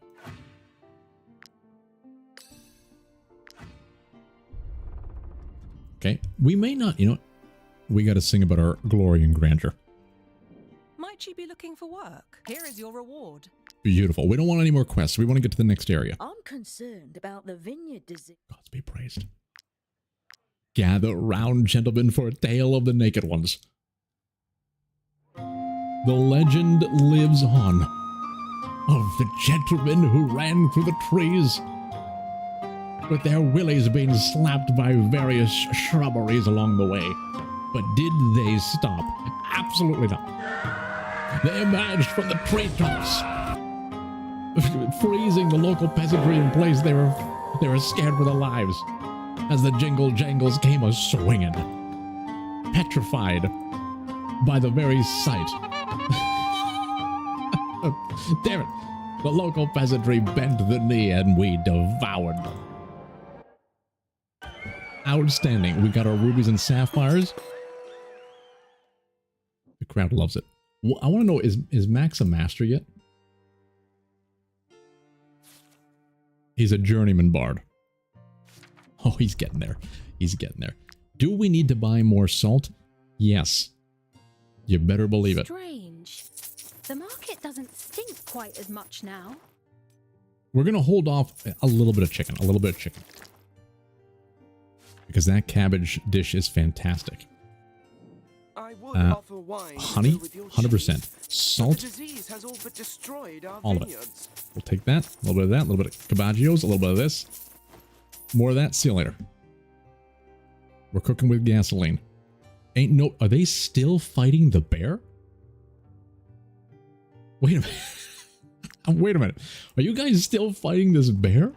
Okay, we may not, you know, we got to sing about our glory and grandeur. Might you be looking for work? Here is your reward. Beautiful. We don't want any more quests. We want to get to the next area. I'm concerned about the vineyard disease. Gods be praised. Gather round, gentlemen, for a tale of the naked ones. The legend lives on of the gentlemen who ran through the trees with their willies being slapped by various shrubberies along the way. But did they stop? Absolutely not. They emerged from the treetops, freezing the local peasantry in place. They were scared for their lives as the jingle jangles came a-swinging, petrified by the very sight. Damn it. The local peasantry bent the knee and we devoured them. Outstanding. We got our rubies and sapphires. The crowd loves it. Well, I want to know, is Max a master yet? He's a journeyman bard. Oh, he's getting there. He's getting there. Do we need to buy more salt? Yes. You better believe it. Strange. The market doesn't stink quite as much now. We're going to hold off a little bit of chicken. A little bit of chicken. Because that cabbage dish is fantastic. I would offer wine honey? to go with your 100%. cheese, Salt? but the disease has all but destroyed our All of it. vineyards. We'll take that. A little bit of that. A little bit of cabaggios. A little bit of this. More of that. See you later. We're cooking with gasoline. Ain't no... Are they still fighting the bear? Wait a minute. Wait a minute. Are you guys still fighting this bear?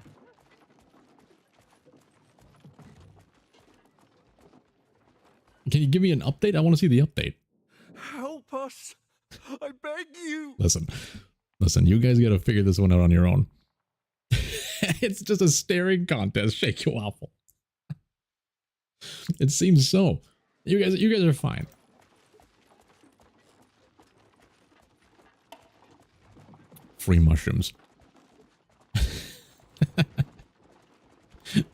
Can you give me an update? I want to see the update. Help us! I beg you! Listen. Listen, you guys got to figure this one out on your own. It's just a staring contest. Shake your waffle. It seems so. You guys are fine. Free mushrooms.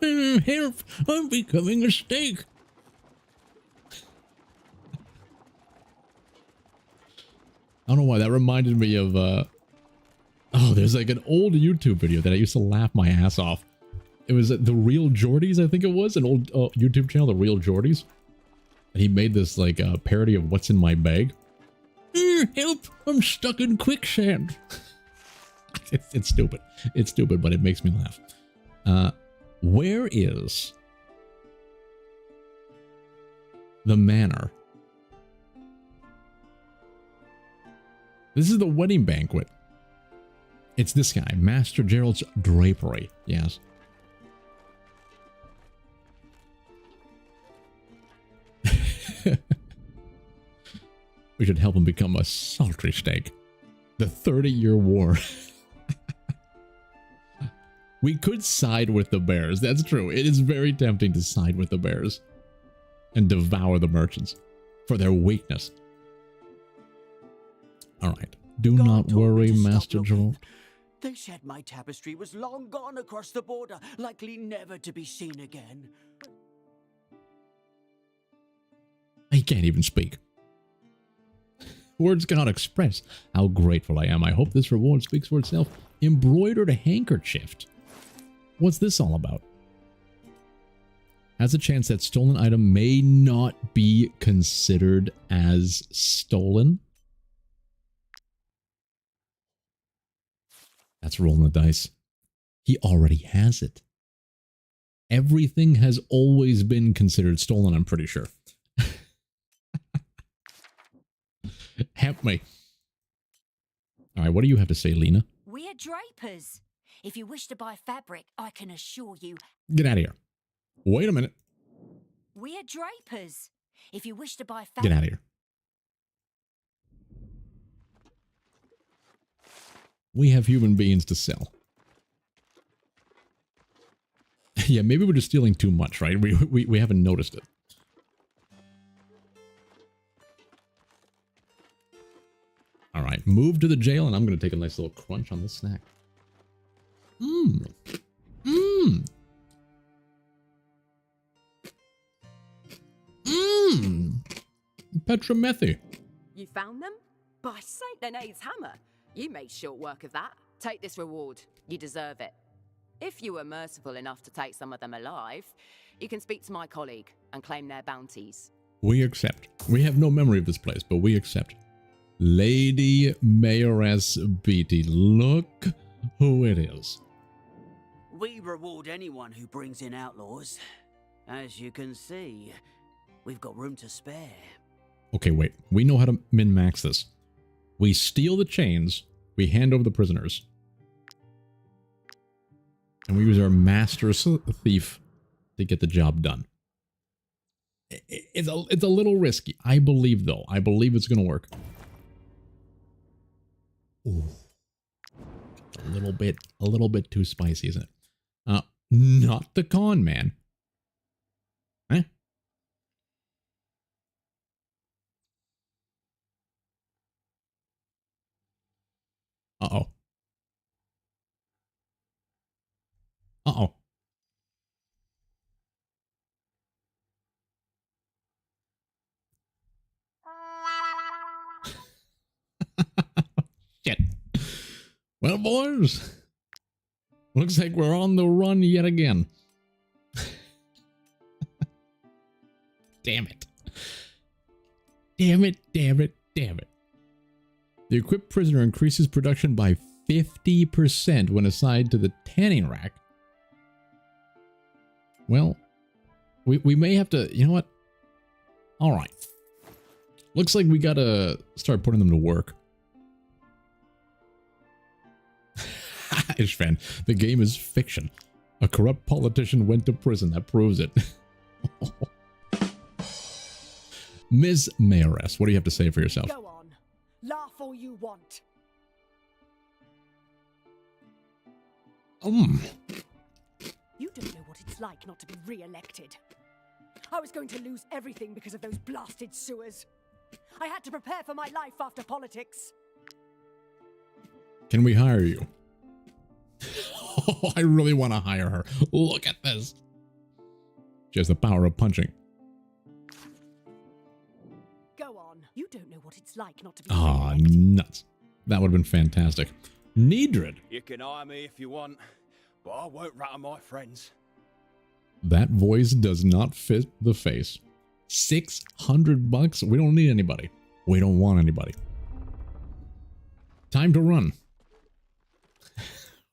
Help! I'm becoming a steak. I don't know why that reminded me of oh, there's like an old YouTube video that I used to laugh my ass off. It was The Real Geordies, I think it was, an old YouTube channel, The Real Geordies. And he made this like parody of What's in My Bag. Help! I'm stuck in quicksand. It's stupid. It's stupid, but it makes me laugh. Where is the manor? This is the wedding banquet. It's this guy, Master Gerald's Drapery. Yes. We should help him become a sultry steak. The 30-year war. We could side with the bears. That's true. It is very tempting to side with the bears and devour the merchants for their weakness. All right. Do not worry, Master Gerald. They said my tapestry was long gone across the border, likely never to be seen again. I can't even speak. Words cannot express how grateful I am. I hope this reward speaks for itself. Embroidered handkerchief. What's this all about? Has a chance that stolen item may not be considered as stolen. That's rolling the dice. He already has it. Everything has always been considered stolen, I'm pretty sure. Help me. All right, what do you have to say, Lena? We're drapers. If you wish to buy fabric, I can assure you. Get out of here. Wait a minute. We're drapers. If you wish to buy fabric. Get out of here. We have human beings to sell. Yeah, maybe we're just stealing too much, right? We haven't noticed it. All right, move to the jail, and I'm going to take a nice little crunch on this snack. Mmm. Mmm. Mmm. Petromethy. You found them? By Saint Lenade's hammer. You made short work of that. Take this reward. You deserve it. If you were merciful enough to take some of them alive, you can speak to my colleague and claim their bounties. We accept. We have no memory of this place, but we accept. Lady Mayoress Beatty. Look who it is. We reward anyone who brings in outlaws. As you can see, we've got room to spare. Okay, wait. We know how to min-max this. We steal the chains. We hand over the prisoners. And we use our master thief to get the job done. It's a little risky. I believe, though. I believe it's going to work. Ooh. A little bit too spicy, isn't it? Not the con man. Huh? Uh-oh. Uh-oh. Shit. Well, boys, looks like we're on the run yet again. Damn it. Damn it, damn it, damn it. The equipped prisoner increases production by 50% when assigned to the tanning rack. Well, we may have to, you know what? All right. Looks like we gotta start putting them to work. Ishvan, the game is fiction. A corrupt politician went to prison. That proves it. Ms. Mayoress, what do you have to say for yourself? Go on. Laugh all you want. You don't know what it's like not to be re-elected. I was going to lose everything because of those blasted sewers. I had to prepare for my life after politics. Can we hire you? Oh, I really want to hire her. Look at this. She has the power of punching. Go on. You don't know what it's like not to be Ah, nuts. That would have been fantastic. Needred. You can hire me if you want, but I won't rat my friends. That voice does not fit the face. $600? We don't need anybody. We don't want anybody. Time to run.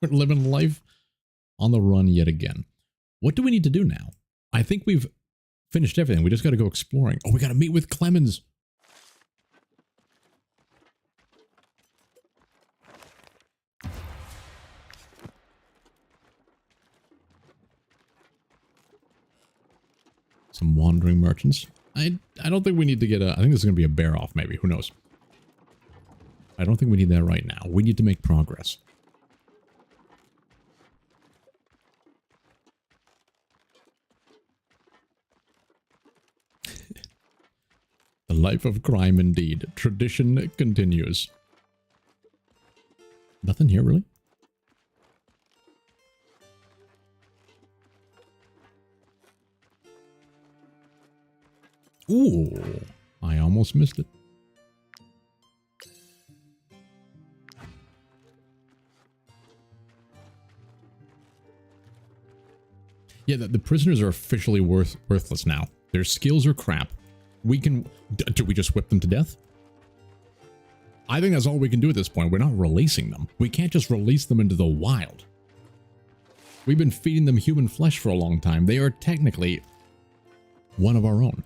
We're living life on the run yet again. What do we need to do now? I think we've finished everything. We just got to go exploring. Oh, we got to meet with Clemens. Some wandering merchants. I don't think we need to get a... I think this is going to be a bear off, maybe. Who knows? I don't think we need that right now. We need to make progress. The life of crime indeed. Tradition continues. Nothing here, really? Ooh, I almost missed it. Yeah, the prisoners are officially worthless now. Their skills are crap. We can... Do we just whip them to death? I think that's all we can do at this point. We're not releasing them. We can't just release them into the wild. We've been feeding them human flesh for a long time. They are technically one of our own.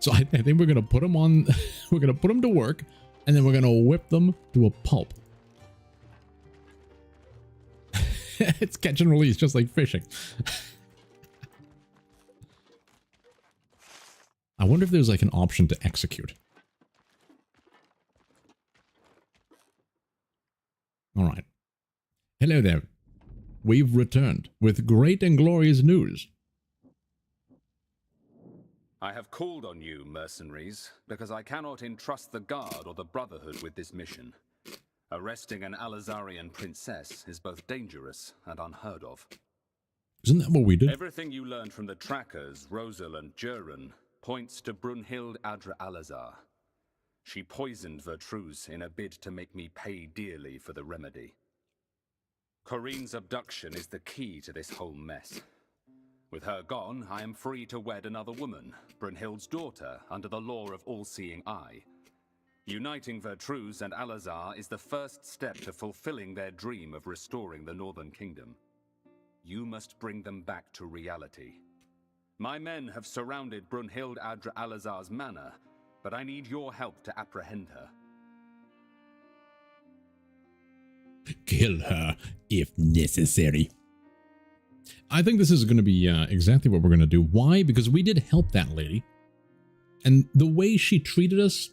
So I think we're going to put them on... we're going to put them to work, and then we're going to whip them to a pulp. It's catch and release, just like fishing. I wonder if there's like an option to execute. All right. Hello there. We've returned with great and glorious news. I have called on you, mercenaries, because I cannot entrust the Guard or the Brotherhood with this mission. Arresting an Alizarian princess is both dangerous and unheard of. Isn't that what we did? Everything you learned from the trackers, Rosal and Juran, points to Brunhild Adra Alazar. She poisoned Vertruse in a bid to make me pay dearly for the remedy. Corinne's abduction is the key to this whole mess. With her gone, I am free to wed another woman, Brunhild's daughter, under the law of all-seeing eye. Uniting Vertruse and Alazar is the first step to fulfilling their dream of restoring the Northern Kingdom. You must bring them back to reality. My men have surrounded Brunhild Adra Alazar's manor, but I need your help to apprehend her. Kill her, if necessary. I think this is going to be exactly what we're going to do. Why? Because we did help that lady. And the way she treated us,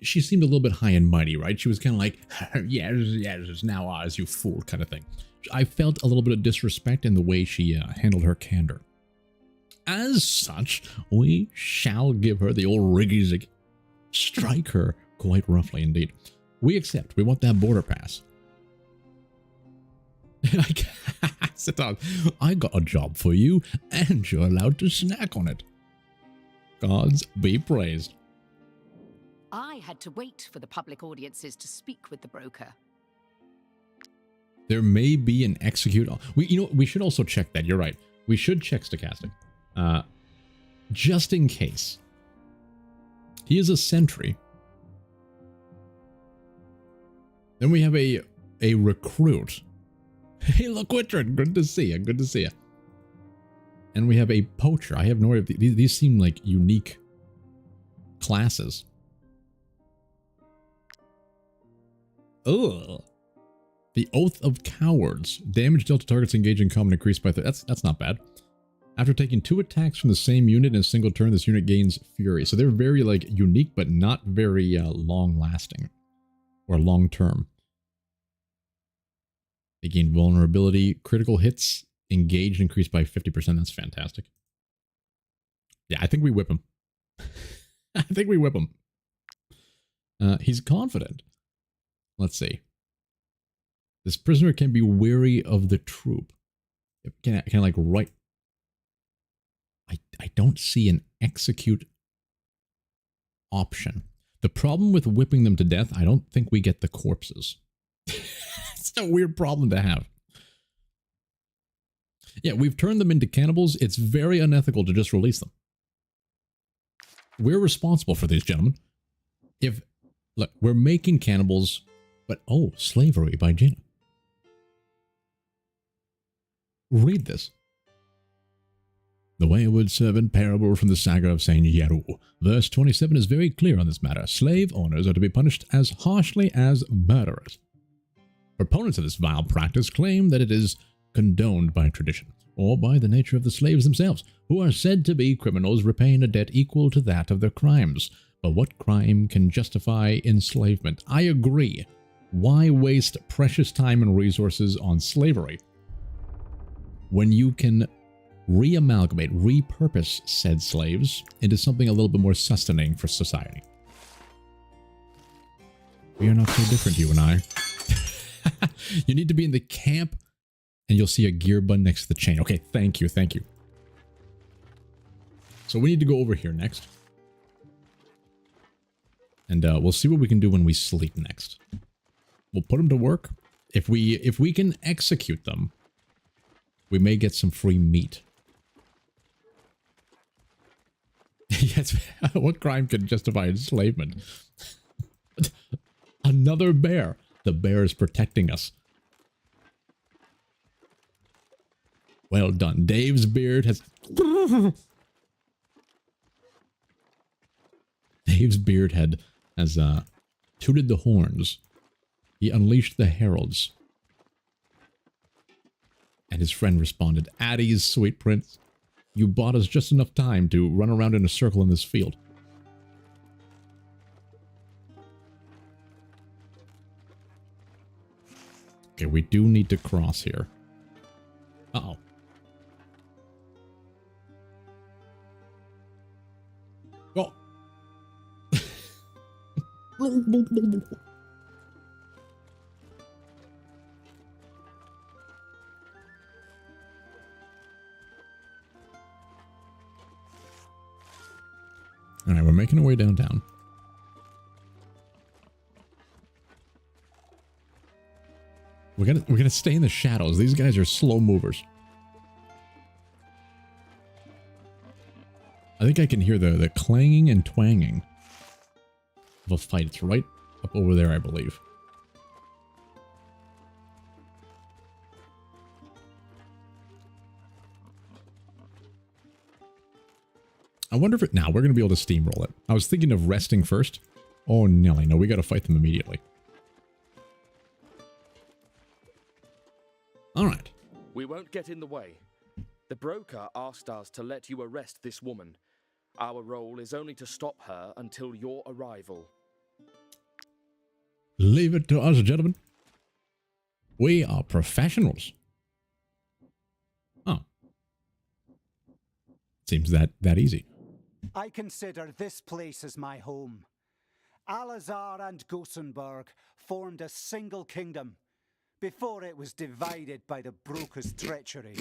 she seemed a little bit high and mighty, right? She was kind of like, yes, it's now ours, you fool, kind of thing. I felt a little bit of disrespect in the way she handled her candor. As such, we shall give her the old riggy-zig. Strike her quite roughly indeed. We accept. We want that border pass. Sit down. I got a job for you, and you're allowed to snack on it. Gods be praised. I had to wait for the public audiences to speak with the broker. There may be an execute. We should also check that. You're right. We should check stochastic, just in case. He is a sentry. Then we have a recruit. Hey, look, Wittrin. Good to see you. Good to see you. And we have a poacher. I have no idea. These seem like unique classes. Ugh. The Oath of Cowards. Damage dealt to targets engaged in combat increased by... That's not bad. After taking 2 attacks from the same unit in a single turn, this unit gains Fury. So they're very, like, unique, but not very long-lasting. Or long-term. They gain vulnerability. Critical hits engaged increased by 50%. That's fantastic. Yeah, I think we whip him. I think we whip him. He's confident. Let's see. This prisoner can be wary of the troop. Can I like write? I don't see an execute option. The problem with whipping them to death, I don't think we get the corpses. It's a weird problem to have. Yeah, we've turned them into cannibals. It's very unethical to just release them. We're responsible for these gentlemen. Look, we're making cannibals, but oh, slavery by Gina. Read this. The wayward servant parable from the saga of Saint Yeru. Verse 27 is very clear on this matter. Slave owners are to be punished as harshly as murderers. Proponents of this vile practice claim that it is condoned by tradition, or by the nature of the slaves themselves, who are said to be criminals repaying a debt equal to that of their crimes. But what crime can justify enslavement? I agree. Why waste precious time and resources on slavery when you can re-amalgamate, repurpose said slaves into something a little bit more sustaining for society? We are not so different, you and I. You need to be in the camp, and you'll see a gear button next to the chain. Okay, thank you, thank you. So we need to go over here next. And we'll see what we can do when we sleep next. We'll put them to work. If we can execute them, we may get some free meat. Yes, what crime can justify enslavement? Another bear. The bear is protecting us. Well done. Dave's beard has... Dave's beard has tooted the horns. He unleashed the heralds. And his friend responded, Addie's sweet prince, you bought us just enough time to run around in a circle in this field. Okay, we do need to cross here. Uh-oh. Oh. All right, we're making our way downtown. We're gonna stay in the shadows. These guys are slow movers. I think I can hear the clanging and twanging of a fight. It's right up over there, I believe. I wonder if now we're going to be able to steamroll it. I was thinking of resting first. Oh, Nelly, no, we got to fight them immediately. All right. We won't get in the way. The broker asked us to let you arrest this woman. Our role is only to stop her until your arrival. Leave it to us, gentlemen. We are professionals. Oh. Seems that easy. I consider this place as my home. Alazar and Gosenberg formed a single kingdom, before it was divided by the broker's treachery.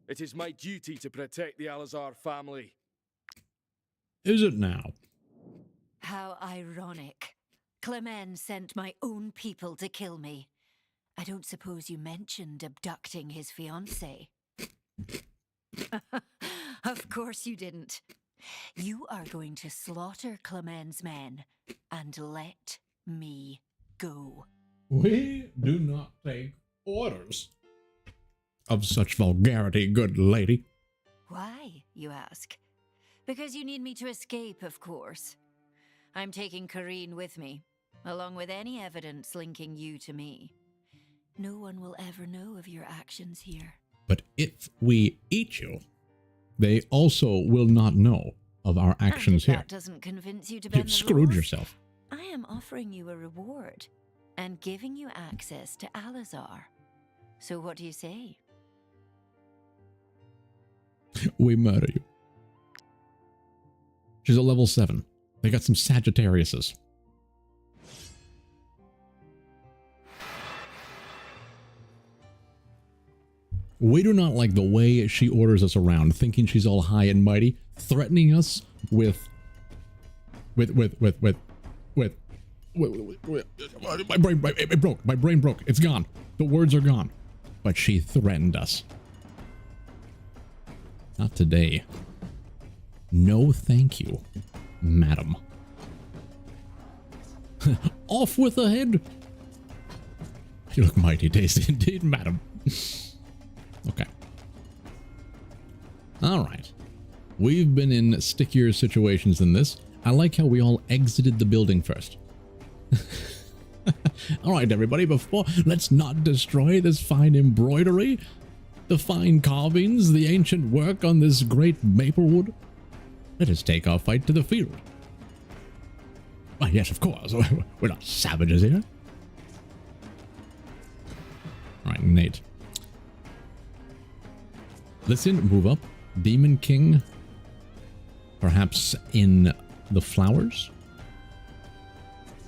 It is my duty to protect the Alazar family. Is it now? How ironic. Clement sent my own people to kill me. I don't suppose you mentioned abducting his fiancée. Of course you didn't. You are going to slaughter Clement's men and let me go. We do not take orders of such vulgarity, good lady. Why, you ask? Because you need me to escape, of course. I'm taking Kareen with me, along with any evidence linking you to me. No one will ever know of your actions here. But if we eat you, they also will not know of our actions and if here. that doesn't convince you to bend You've the screwed rules, yourself. I am offering you a reward and giving you access to Alazar. So what do you say? We murder you. She's a level 7. They got some Sagittariuses. We do not like the way she orders us around, thinking she's all high and mighty, threatening us with my brain broke. It's gone. The words are gone. But she threatened us. Not today. No thank you, madam. Off with the head. You look mighty tasty indeed, madam. Okay. Alright. We've been in stickier situations than this. I like how we all exited the building first. Alright, everybody, let's not destroy this fine embroidery, the fine carvings, the ancient work on this great maple wood. Let us take our fight to the field. Why, yes, of course. We're not savages here. Alright, Nate. Listen, move up. Demon King. Perhaps in the flowers.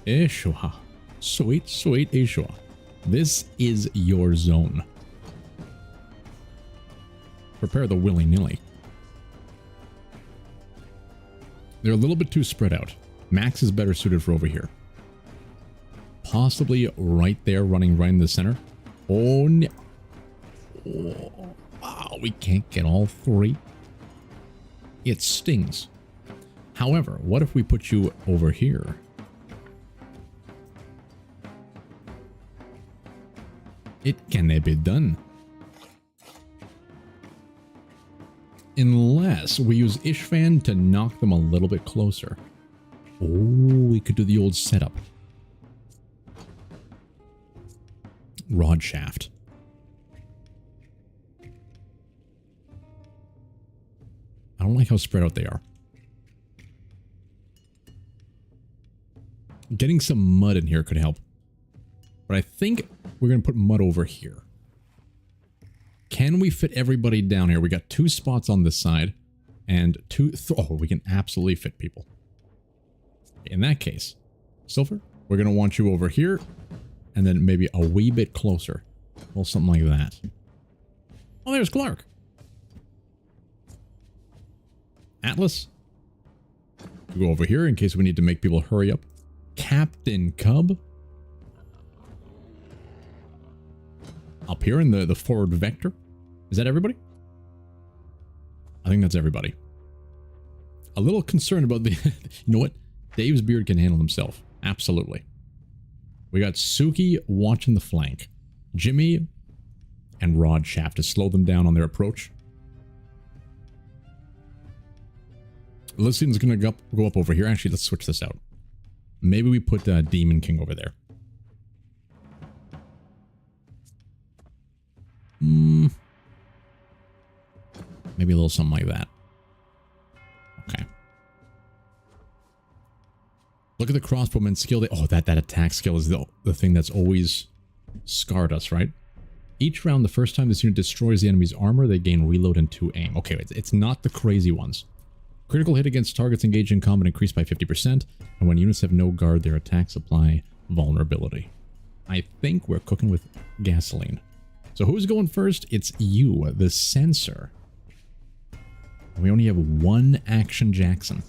Ishua. Sweet, sweet Ishua. This is your zone. Prepare the willy-nilly. They're a little bit too spread out. Max is better suited for over here. Possibly right there, running right in the center. Oh, no. Oh, wow, we can't get all three. It stings. However, what if we put you over here? It can be done. Unless we use Ishvan to knock them a little bit closer. Oh, we could do the old setup. Rod shaft. I don't like how spread out they are. Getting some mud in here could help. But I think we're going to put mud over here. Can we fit everybody down here? We got 2 spots on this side. And 2... Oh, we can absolutely fit people. In that case, Silver, we're going to want you over here. And then maybe a wee bit closer. Well, something like that. Oh, there's Clark. Atlas. We'll go over here in case we need to make people hurry up. Captain Cub. Up here in the forward vector. Is that everybody? I think that's everybody. A little concerned about the... You know what? Dave's beard can handle himself. Absolutely. We got Suki watching the flank. Jimmy and Rod Shaft to slow them down on their approach. Elysian's going to go up over here. Actually, let's switch this out. Maybe we put Demon King over there. Maybe a little something like that. Okay. Look at the crossbowman skill. Oh, that attack skill is the thing that's always scarred us, right? Each round, the first time this unit destroys the enemy's armor, they gain reload and 2 aim. Okay, it's not the crazy ones. Critical hit against targets engaged in combat increased by 50%, and when units have no guard, their attacks apply vulnerability. I think we're cooking with gasoline. So who's going first? It's you, the censor. We only have one Action Jackson.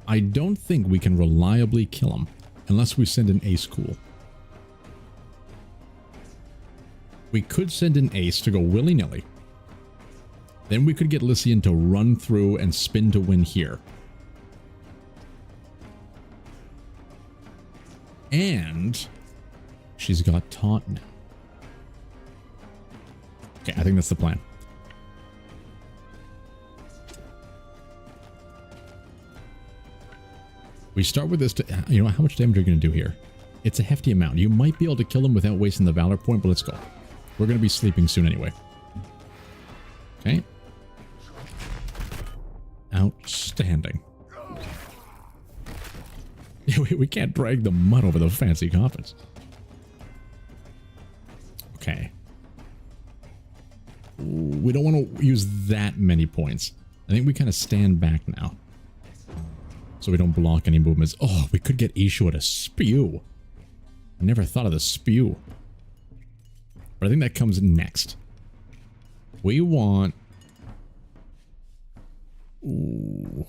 I don't think we can reliably kill him unless we send an Ace Cool. We could send an Ace to go willy-nilly. Then we could get Lycian to run through and spin to win here. And she's got taunt now. Okay, I think that's the plan. We start with this to, you know, how much damage are you going to do here? It's a hefty amount. You might be able to kill him without wasting the Valor point, but let's go. We're going to be sleeping soon anyway. Okay. Outstanding. We can't drag the mud over the fancy coffins. Okay. We don't want to use that many points. I think we kind of stand back now, so we don't block any movements. Oh, we could get Ishua to spew. I never thought of the spew. But I think that comes next. We want... Ooh.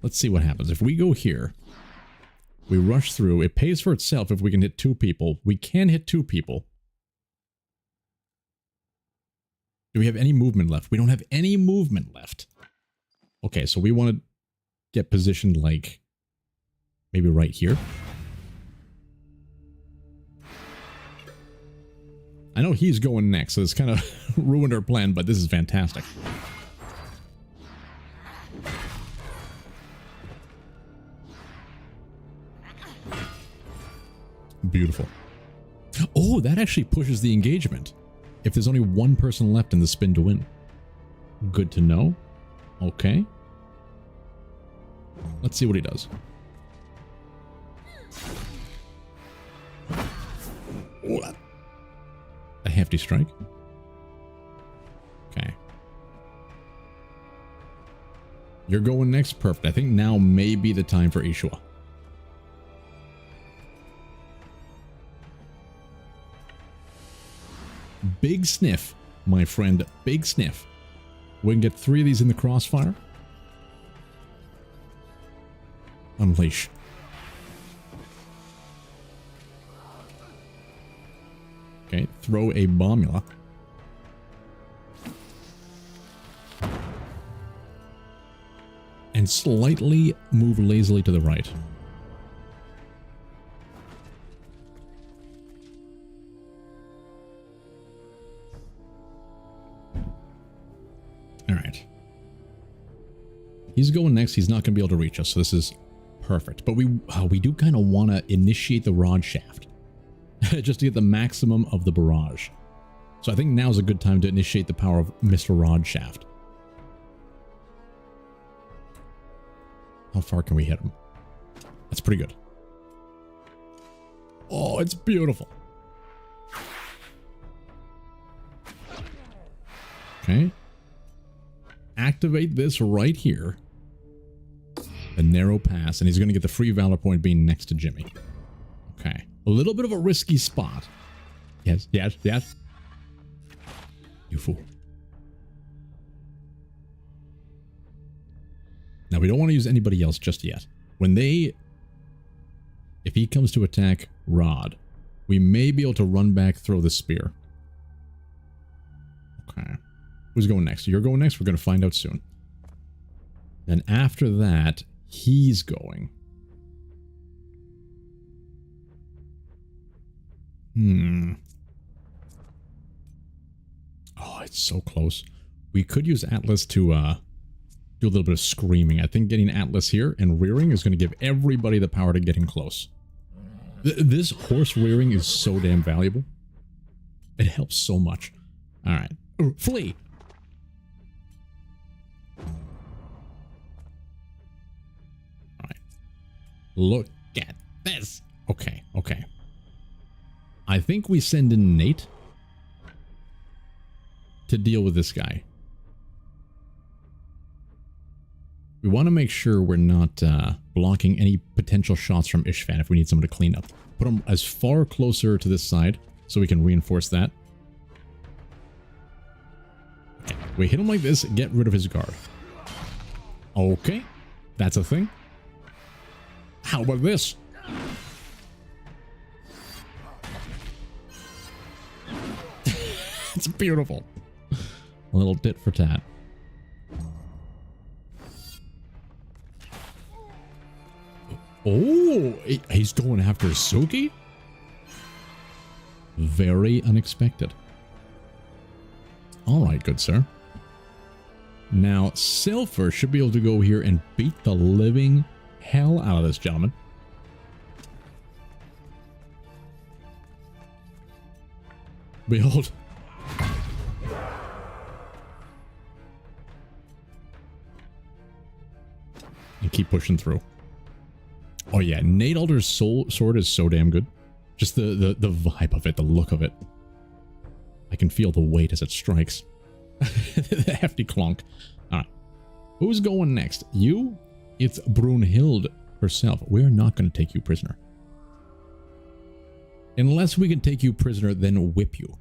Let's see what happens. If we go here, we rush through. It pays for itself if we can hit 2 people. We can hit 2 people. Do we have any movement left? We don't have any movement left. Okay, so we want to get positioned like maybe right here. I know he's going next, so it's kind of ruined our plan, but this is fantastic. Beautiful. Oh, that actually pushes the engagement. If there's only one person left in the spin to win. Good to know. Okay. Let's see what he does. What? A hefty strike. Okay. You're going next. Perfect. I think now may be the time for Ishua. Big sniff, my friend. Big sniff. We can get 3 of these in the crossfire. Unleash. Okay, throw a bombula. And slightly move lazily to the right. Alright. He's going next. He's not going to be able to reach us, so this is perfect. But we do kind of want to initiate the rod shaft. Just to get the maximum of the barrage. So I think now's a good time to initiate the power of Mr. Rod Shaft. How far can we hit him? That's pretty good. Oh, it's beautiful. Okay. Activate this right here. The narrow pass, and he's going to get the free Valor point being next to Jimmy. Okay. A little bit of a risky spot. Yes, yes, yes. You fool. Now, we don't want to use anybody else just yet. When they... If he comes to attack Rod, we may be able to run back, throw the spear. Okay. Who's going next? You're going next? We're going to find out soon. Then after that, he's going. Oh, it's so close. We could use Atlas to do a little bit of screaming. I think getting Atlas here and rearing is going to give everybody the power to get in close. This horse rearing is so damn valuable. It helps so much. All right. Flee. All right. Look at this. Okay. Okay. I think we send in Nate to deal with this guy. We want to make sure we're not blocking any potential shots from Ishvan if we need someone to clean up. Put them as far closer to this side so we can reinforce that. Okay. We hit him like this, get rid of his guard. Okay, that's a thing. How about this? It's beautiful. A little tit for tat. Oh, he's going after Suki? Very unexpected. All right, good sir. Now, Silver should be able to go here and beat the living hell out of this gentleman. Behold. And keep pushing through. Oh yeah, Nate Alder's sword is so damn good. Just the vibe of it, the look of it. I can feel the weight as it strikes. The hefty clonk. Alright. Who's going next? You? It's Brunhild herself. We're not going to take you prisoner. Unless we can take you prisoner, then whip you.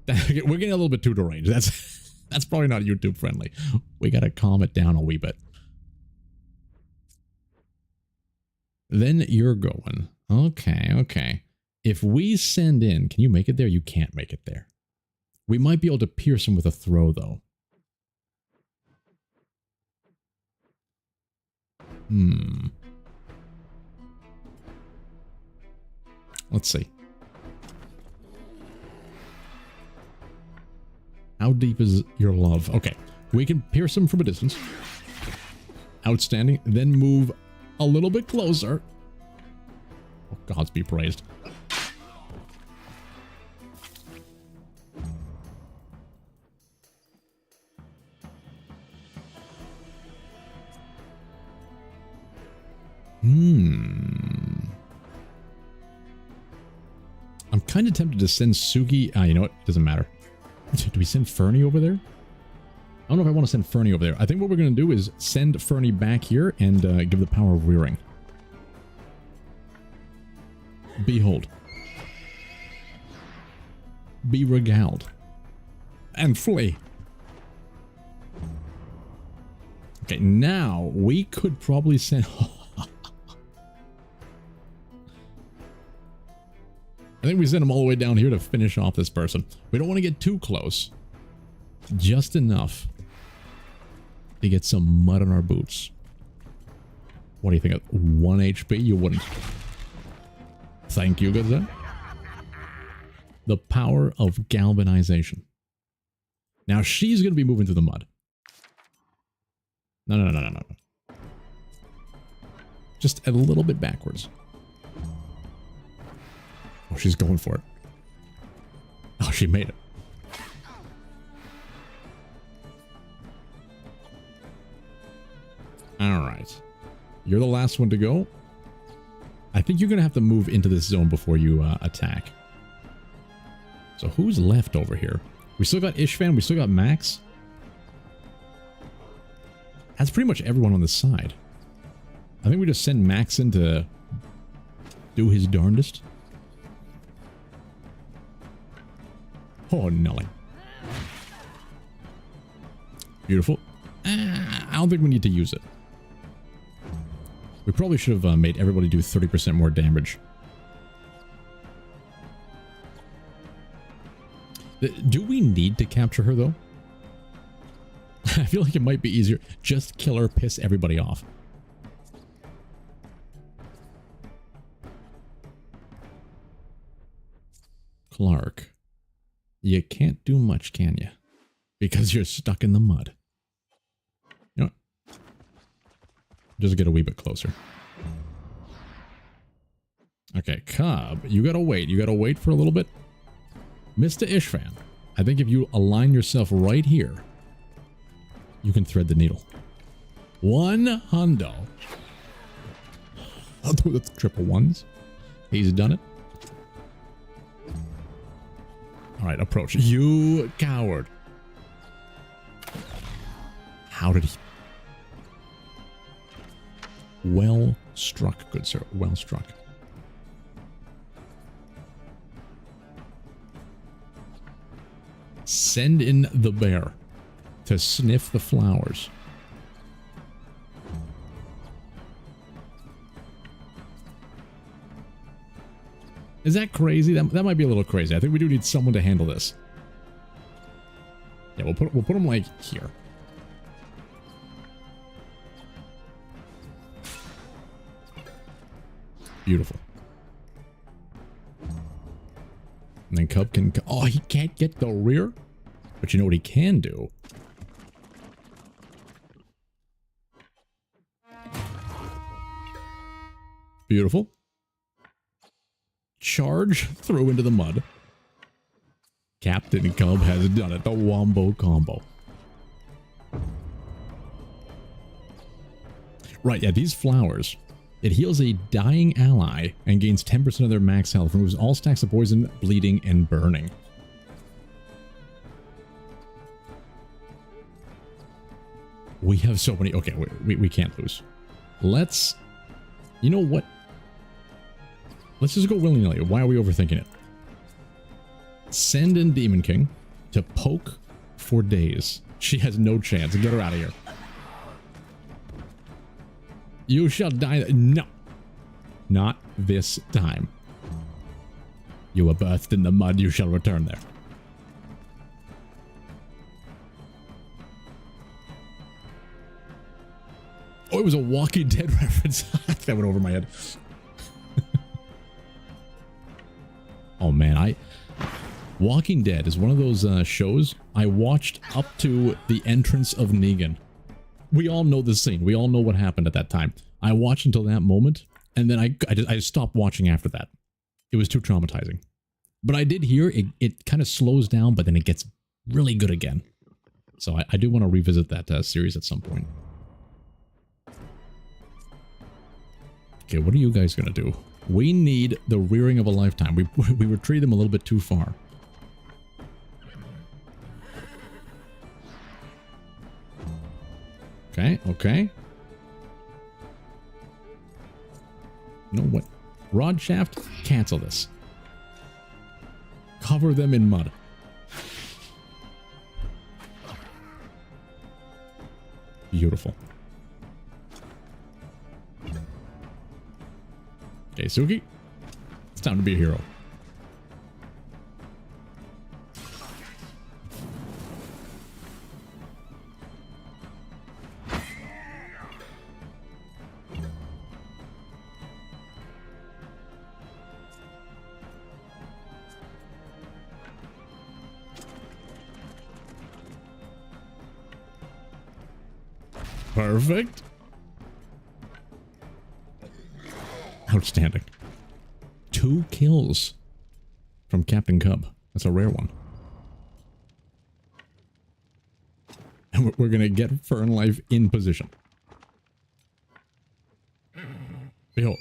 We're getting a little bit too deranged. That's probably not YouTube friendly. We got to calm it down a wee bit. Then you're going. Okay, okay. If we send in, can you make it there? You can't make it there. We might be able to pierce him with a throw, though. Let's see. How deep is your love? Okay, we can pierce him from a distance. Outstanding. Then move a little bit closer. Oh, gods be praised. I'm kind of tempted to send Sugi. You know what? Doesn't matter. Do we send Fernie over there? I don't know if I want to send Fernie over there. I think what we're going to do is send Fernie back here and give the power of rearing. Behold. Be regaled. And flee. Okay, now we could probably send... I think we send him all the way down here to finish off this person. We don't want to get too close. Just enough to get some mud on our boots. What do you think of 1 HP? You wouldn't. Thank you, good sir. The power of galvanization. Now she's going to be moving through the mud. No. Just a little bit backwards. Oh, she's going for it. Oh, she made it. All right. You're the last one to go. I think you're going to have to move into this zone before you attack. So who's left over here? We still got Ishvan. We still got Max. That's pretty much everyone on this side. I think we just send Max in to do his darndest. Oh, Nelly. Beautiful. I don't think we need to use it. We probably should have made everybody do 30% more damage. Do we need to capture her, though? I feel like it might be easier. Just kill her, piss everybody off. Clark. You can't do much, can you? Because you're stuck in the mud. You know what? Just get a wee bit closer. Okay, Cobb, you gotta wait. You gotta wait for a little bit. Mr. Ishvan, I think if you align yourself right here, you can thread the needle. 1 hundo. I'll do the triple ones. He's done it. All right, approach. You coward. How did he... Well struck, good sir. Well struck. Send in the bear to sniff the flowers. Is that crazy? That might be a little crazy. I think we do need someone to handle this. Yeah, we'll put them like here. Beautiful. And then Cub can... Oh, he can't get the rear? But you know what he can do? Beautiful. Charge throw into the mud. Captain Cub has done it. The Wombo combo. Right, yeah, these flowers. It heals a dying ally and gains 10% of their max health. Removes all stacks of poison, bleeding, and burning. We have so many. Okay, we can't lose. Let's... You know what? Let's just go willy-nilly. Why are we overthinking it? Send in Demon King to poke for days. She has no chance. Get her out of here. You shall die. No. Not this time. You were birthed in the mud. You shall return there. Oh, it was a Walking Dead reference. That went over my head. Oh man, Walking Dead is one of those shows I watched up to the entrance of Negan. We all know the scene. We all know what happened at that time. I watched until that moment, and then I just stopped watching after that. It was too traumatizing. But I did hear it kind of slows down, but then it gets really good again. So I do want to revisit that series at some point. Okay, what are you guys going to do? We need the rearing of a lifetime. We retreated them a little bit too far. Okay, okay. You know what? Rod shaft, cancel this. Cover them in mud. Beautiful. Okay, Suki. It's time to be a hero. Perfect. Outstanding. 2 kills from Captain Cub. That's a rare one. And we're going to get Fern Life in position. Behold.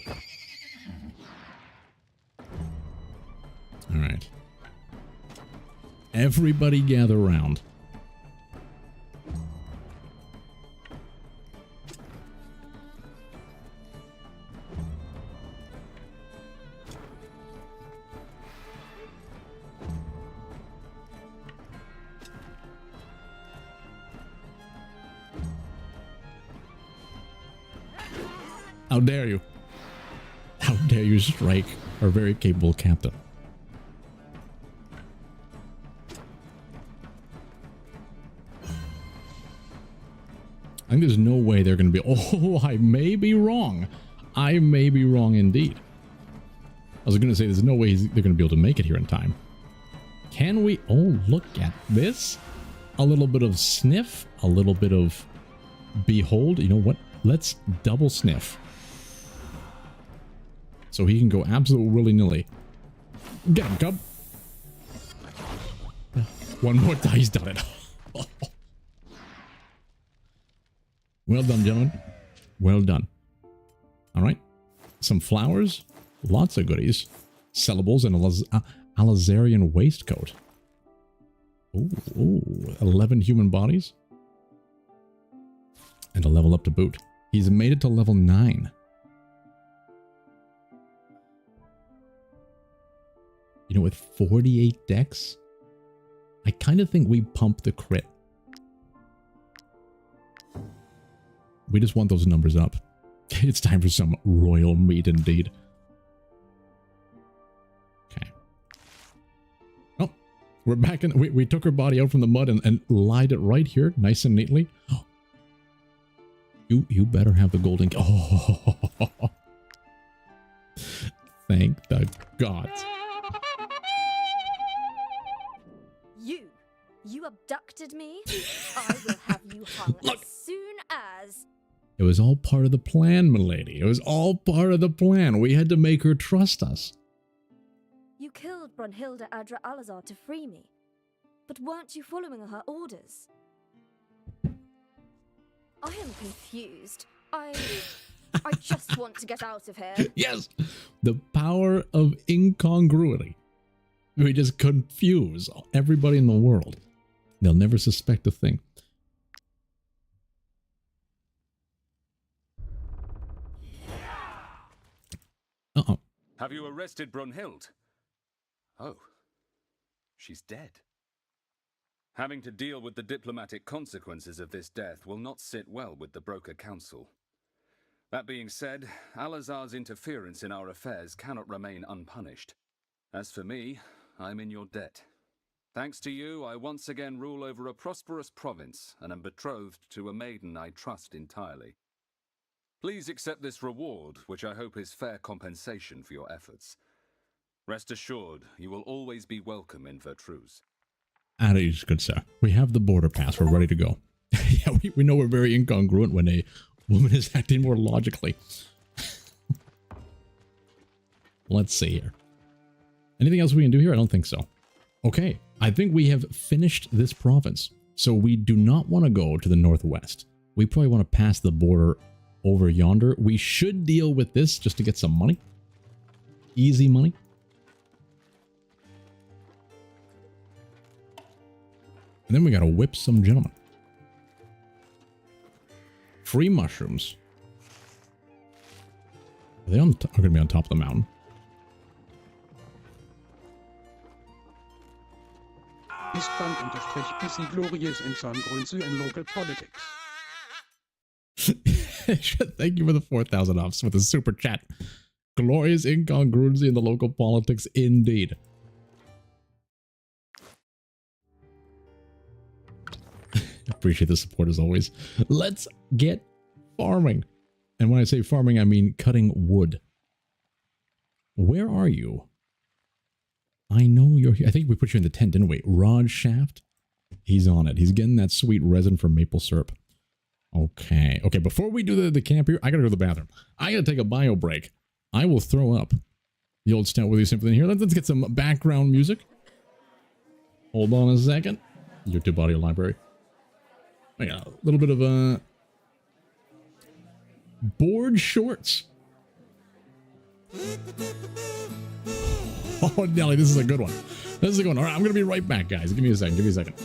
All right. Everybody gather around. How dare you? How dare you strike our very capable captain? I think there's no way they're going to be... Oh, I may be wrong. I may be wrong indeed. I was going to say there's no way they're going to be able to make it here in time. Can we... Oh, look at this. A little bit of sniff. A little bit of behold. You know what? Let's double sniff. So he can go absolute willy-nilly. Get him, Cub. One more time. He's done it. Well done, gentlemen. Well done. All right. Some flowers. Lots of goodies. Sellables and a Alizarian waistcoat. Ooh, 11 human bodies. And a level up to boot. He's made it to level 9. You know, with 48 dex, I kind of think we pump the crit. We just want those numbers up. It's time for some royal meat indeed. Okay. Oh, we're back in. We took her body out from the mud and lied it right here, nice and neatly. Oh. You better have the golden. Oh, thank the gods. You abducted me? I will have you hung as soon as... It was all part of the plan, milady. It was all part of the plan. We had to make her trust us. You killed Brunhilde Adra Alazar to free me. But weren't you following her orders? I am confused. I just want to get out of here. Yes! The power of incongruity. We just confuse everybody in the world. They'll never suspect a thing. Uh-oh. Have you arrested Brunhild? Oh, she's dead. Having to deal with the diplomatic consequences of this death will not sit well with the Broker Council. That being said, Alazar's interference in our affairs cannot remain unpunished. As for me, I'm in your debt. Thanks to you, I once again rule over a prosperous province and am betrothed to a maiden I trust entirely. Please accept this reward, which I hope is fair compensation for your efforts. Rest assured, you will always be welcome in Vertruse. At ease, good sir. We have the border pass. We're ready to go. Yeah, we know we're very incongruent when a woman is acting more logically. Let's see here. Anything else we can do here? I don't think so. Okay, I think we have finished this province. So we do not want to go to the northwest. We probably want to pass the border over yonder. We should deal with this just to get some money. Easy money. And then we got to whip some gentlemen. Free mushrooms. Are they on? Are going to be on top of the mountain? Ist Bank glorious in Grünzel and local politics. Thank you for the 4,000 offs with the super chat. Glorious incongruency in the local politics, indeed. Appreciate the support as always. Let's get farming. And when I say farming, I mean cutting wood. Where are you? I know you're here. I think we put you in the tent, didn't we? Rod Shaft. He's on it. He's getting that sweet resin from maple syrup. Okay. Okay, before we do the camp here, I gotta go to the bathroom. I gotta take a bio break. I will throw up the old Stoutworthy Symphony here. Let's get some background music. Hold on a second. YouTube audio library. I got a little bit of board shorts. Oh, Nelly, this is a good one. This is a good one. All right, I'm going to be right back, guys. Give me a second. Give me a second.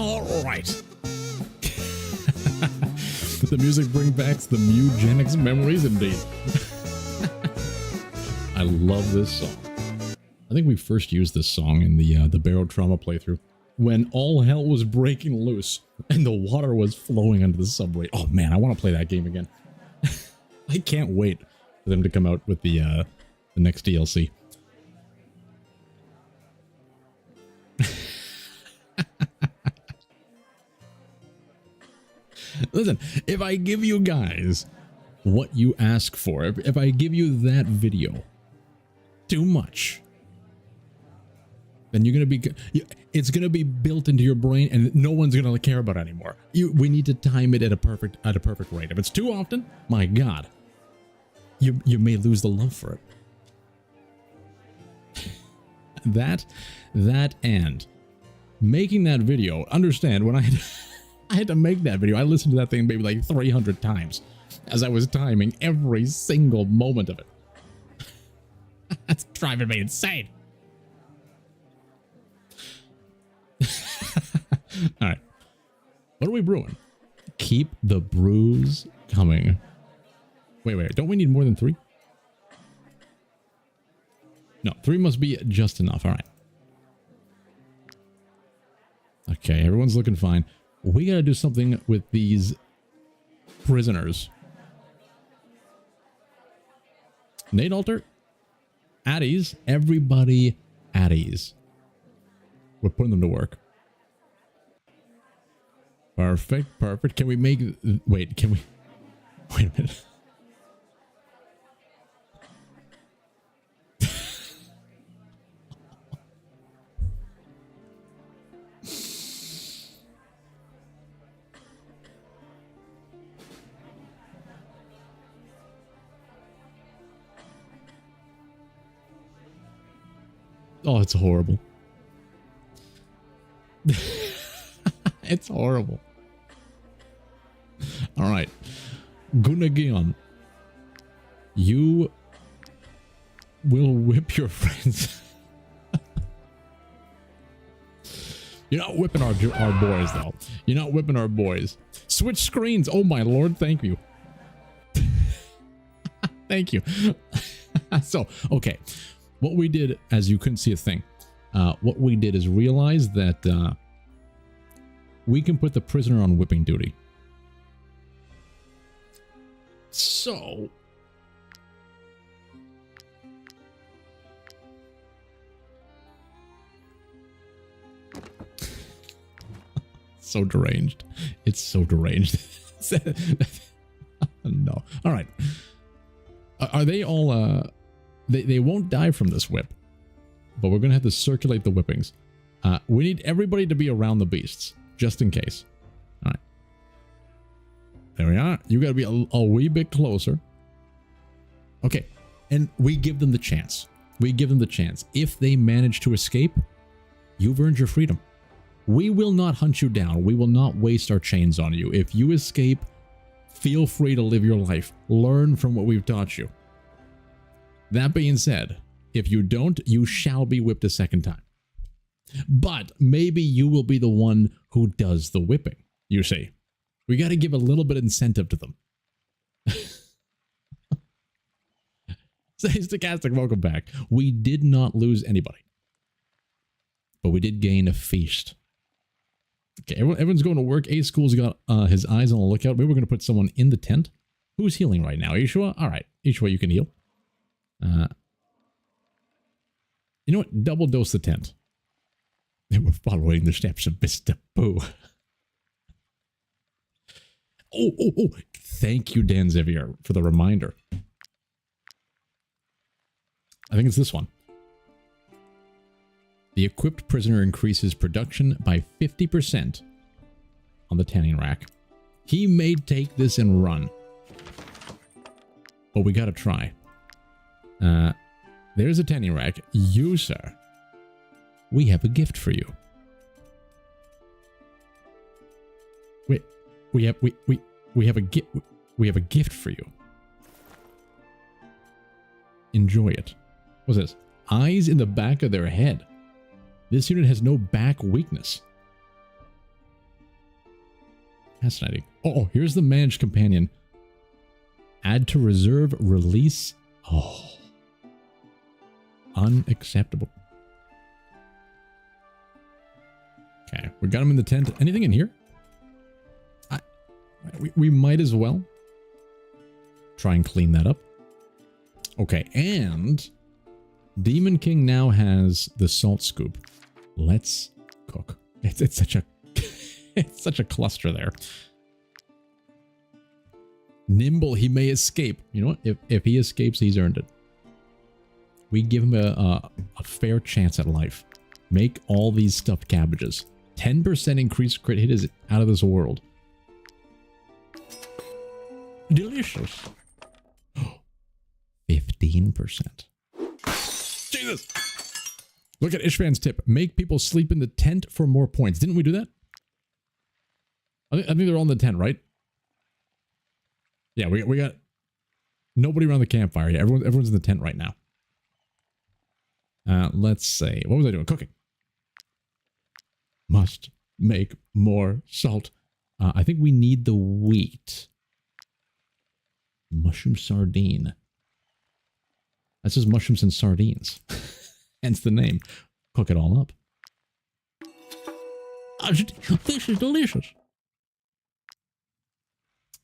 All right. The music brings back the eugenics memories indeed. I love this song. I think we first used this song in the Barrow Trauma playthrough when all hell was breaking loose and the water was flowing under the subway. Oh man, I want to play that game again. I can't wait for them to come out with the next DLC. Listen, if I give you guys what you ask for, if I give you that video too much, then you're going to be, it's going to be built into your brain and no one's going to care about it anymore. We need to time it at a perfect rate. If it's too often, my God, you may lose the love for it. that and making that video, understand when I had to make that video, I listened to that thing maybe like 300 times as I was timing every single moment of it. That's driving me insane. All right. What are we brewing? Keep the brews coming. Wait. Don't we need more than 3? No, 3 must be just enough. All right. Okay, everyone's looking fine. We gotta do something with these prisoners. Nate Alter? At ease. Everybody at ease. We're putting them to work. Perfect. Can we make... Wait, can we... Wait a minute. Oh, it's horrible. It's horrible. All right. Gunagion, you will whip your friends. You're not whipping our boys, though. You're not whipping our boys. Switch screens. Oh, my Lord. Thank you. Thank you. So, okay. What we did, as you couldn't see a thing, what we did is realize that we can put the prisoner on whipping duty. So, so deranged. It's so deranged. No. All right. Are they all... They won't die from this whip, but we're going to have to circulate the whippings. We need everybody to be around the beasts, just in case. All right. There we are. You got to be a wee bit closer. Okay. And we give them the chance. We give them the chance. If they manage to escape, you've earned your freedom. We will not hunt you down. We will not waste our chains on you. If you escape, feel free to live your life. Learn from what we've taught you. That being said, if you don't, you shall be whipped a second time. But maybe you will be the one who does the whipping, you see. We got to give a little bit of incentive to them. Say Stochastic, welcome back. We did not lose anybody. But we did gain a feast. Okay, everyone's going to work. A School's got his eyes on the lookout. Maybe we're going to put someone in the tent. Who's healing right now? Ishua? All right. Ishua, you can heal. You know what? Double dose the tent. They were following the steps of Mr. Pooh. Oh. Thank you, Dan Xavier, for the reminder. I think it's this one. The equipped prisoner increases production by 50% on the tanning rack. He may take this and run. But we gotta try. There's a tanning rack. You, sir. We have a gift for you. Wait, we have a gift. We have a gift for you. Enjoy it. What's this? Eyes in the back of their head. This unit has no back weakness. Fascinating. Oh, here's the managed companion. Add to reserve release. Oh. Unacceptable. Okay, we got him in the tent. Anything in here? We might as well try and clean that up. Okay, and Demon King now has the salt scoop. Let's cook. It's such a it's such a cluster there. Nimble, he may escape. You know what? If he escapes, he's earned it. We give him a fair chance at life. Make all these stuffed cabbages. 10% increased crit hit is out of this world. Delicious. 15%. Jesus. Look at Ishvan's tip. Make people sleep in the tent for more points. Didn't we do that? I think they're all in the tent, right? Yeah, we got nobody around the campfire. Yeah, everyone's in the tent right now. Let's see. What was I doing? Cooking. Must make more salt. I think we need the wheat. Mushroom sardine. That says mushrooms and sardines. Hence the name. Cook it all up. This is delicious.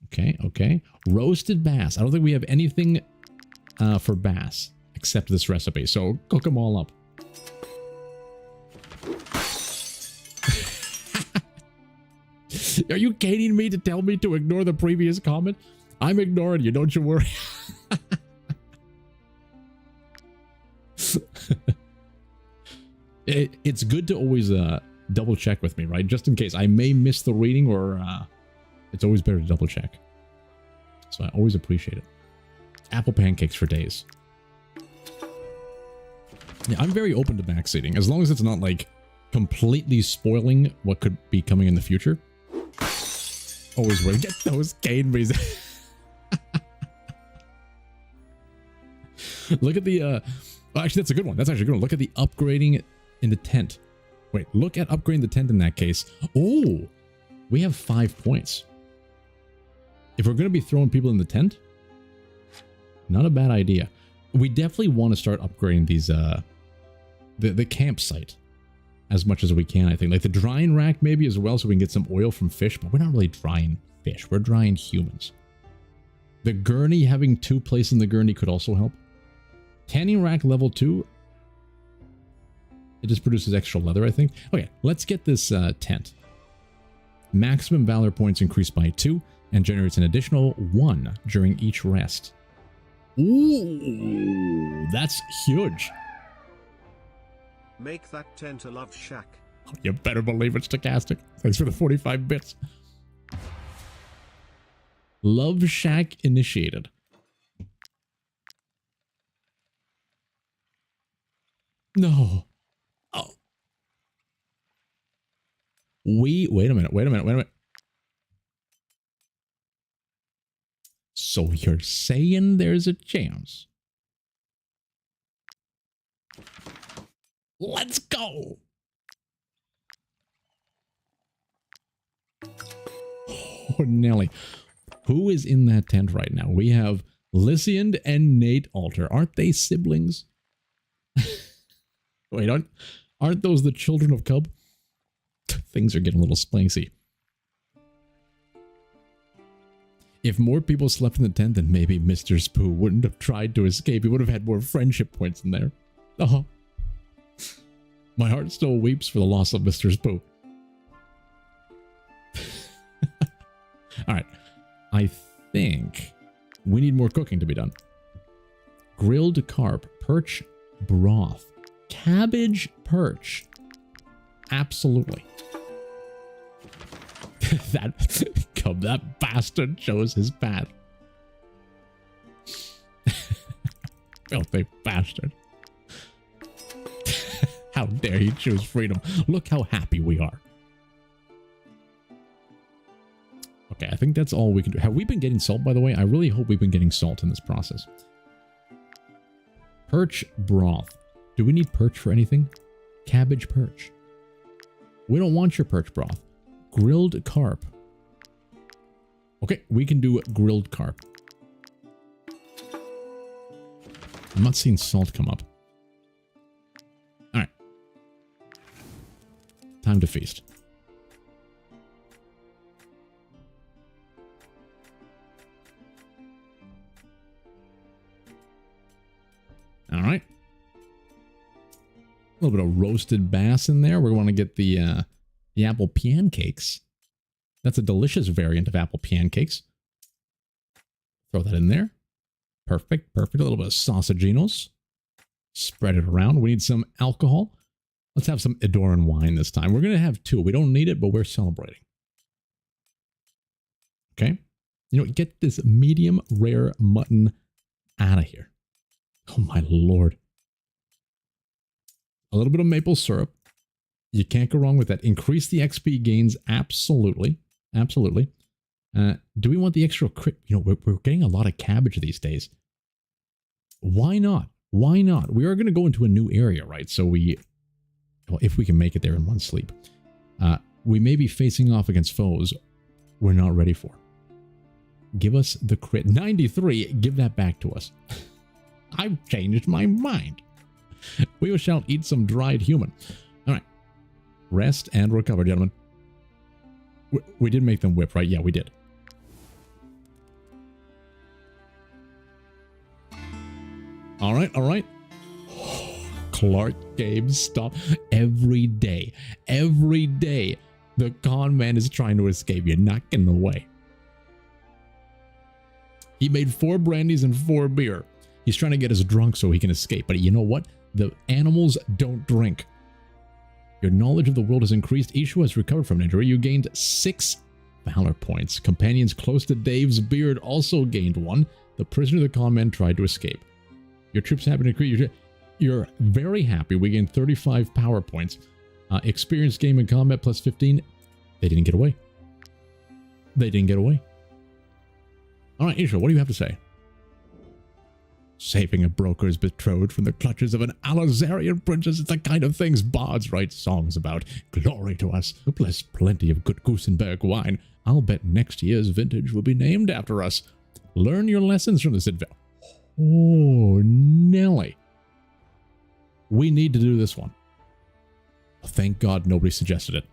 Okay, okay. Roasted bass. I don't think we have anything for bass except this recipe. So cook them all up. Are you kidding me to tell me to ignore the previous comment? I'm ignoring you, don't you worry. It's good to always double check with me, right? Just in case I may miss the reading, or it's always better to double check. So I always appreciate it. Apple pancakes for days. Yeah, I'm very open to backseating, as long as it's not like completely spoiling what could be coming in the future. Always will get those Caneberries. Look at the well, actually that's a good one. That's actually a good one. Look at the upgrading in the tent. Wait, look at upgrading the tent in that case. Oh, we have 5 points. If we're going to be throwing people in the tent, not a bad idea. We definitely want to start upgrading these the campsite as much as we can, I think. Like the drying rack maybe as well, so we can get some oil from fish, but we're not really drying fish. We're drying humans. The gurney, having 2 places in the gurney could also help. Tanning rack level 2. It just produces extra leather, I think. Okay, let's get this tent. Maximum valor points increased by 2 and generates an additional 1 during each rest. Ooh, that's huge. Make that tent a love shack. Oh, you better believe it's stochastic. Thanks for the 45 bits. Love shack initiated. No. Oh. Wait a minute. So you're saying there's a chance? Let's go. Oh, Nelly. Who is in that tent right now? We have Lysiand and Nate Alter. Aren't they siblings? Wait, aren't those the children of Cub? Things are getting a little spicy. If more people slept in the tent, then maybe Mr. Spoo wouldn't have tried to escape. He would have had more friendship points in there. Oh. My heart still weeps for the loss of Mr. Spoo. Alright. I think we need more cooking to be done. Grilled carp, perch, broth, cabbage perch. Absolutely. That bastard chose his path. Filthy bastard. How dare he choose freedom? Look how happy we are. Okay, I think that's all we can do. Have we been getting salt, by the way? I really hope we've been getting salt in this process. Perch broth. Do we need perch for anything? Cabbage perch. We don't want your perch broth. Grilled carp. Okay, we can do grilled carp. I'm not seeing salt come up. All right. Time to feast. All right. A little bit of roasted bass in there. We want to get the apple pancakes. That's a delicious variant of apple pancakes. Throw that in there. Perfect, perfect. A little bit of sausaginos. Spread it around. We need some alcohol. Let's have some Edoran wine this time. We're going to have 2. We don't need it, but we're celebrating. Okay. You know, get this medium rare mutton out of here. Oh my lord. A little bit of maple syrup. You can't go wrong with that. Increase the XP gains. Absolutely. Absolutely. Do we want the extra crit? You know, we're getting a lot of cabbage these days. Why not? Why not? We are going to go into a new area, right? So well, if we can make it there in one sleep, we may be facing off against foes we're not ready for. Give us the crit. 93. Give that back to us. I've changed my mind. We shall eat some dried human. All right. Rest and recover, gentlemen. We did make them whip, right? Yeah, we did. All right, all right. Clark Gabe, stop. Every day, the con man is trying to escape. You're not getting away. He made 4 brandies and 4 beer. He's trying to get us drunk so he can escape. But you know what? The animals don't drink. Your knowledge of the world has increased. Ishu has recovered from an injury. You gained 6 valor points. Companions close to Dave's beard also gained 1. The prisoner of the con man tried to escape. Your troops have increased. You're very happy. We gained 35 power points. Experience game in combat plus 15. They didn't get away. They didn't get away. All right, Isha, what do you have to say? Saving a broker's betrothed from the clutches of an Alizarian princess is the kind of things bards write songs about. Glory to us. Plus plenty of good Gusenberg wine. I'll bet next year's vintage will be named after us. Learn your lessons from this adventure. Oh, Nelly. We need to do this one. Thank God nobody suggested it.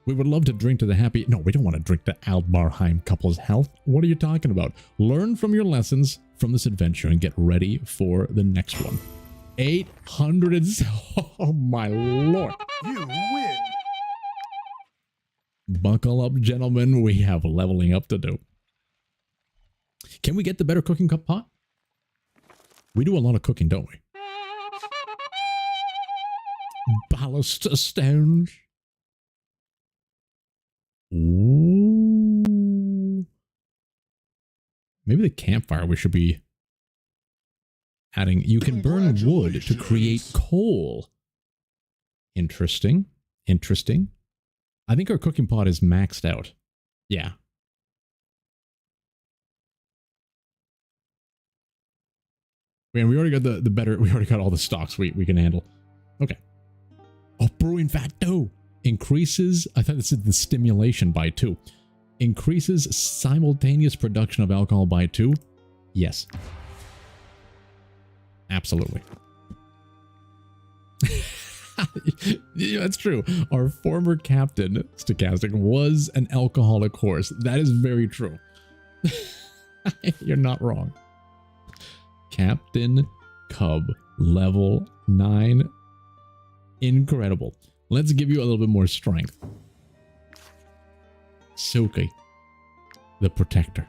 We would love to drink to the happy... No, we don't want to drink to Aldmarheim couple's health. What are you talking about? Learn from your lessons from this adventure and get ready for the next one. 800 and... Oh, my lord. You win. Buckle up, gentlemen. We have leveling up to do. Can we get the better cooking cup pot? We do a lot of cooking, don't we? Ballast stones. Ooh. Maybe the campfire we should be adding. You can burn wood to create coal. Interesting. Interesting. I think our cooking pot is maxed out. Yeah. And we already got the better, we already got all the stocks we can handle. Okay. Oh, brewing fat too. Increases, I thought this is the stimulation by 2. Increases simultaneous production of alcohol by 2. Yes. Absolutely. Yeah, that's true. Our former captain, Stochastic, was an alcoholic horse. That is very true. You're not wrong. Captain Cub, level 9. Incredible. Let's give you a little bit more strength. Suki, the protector.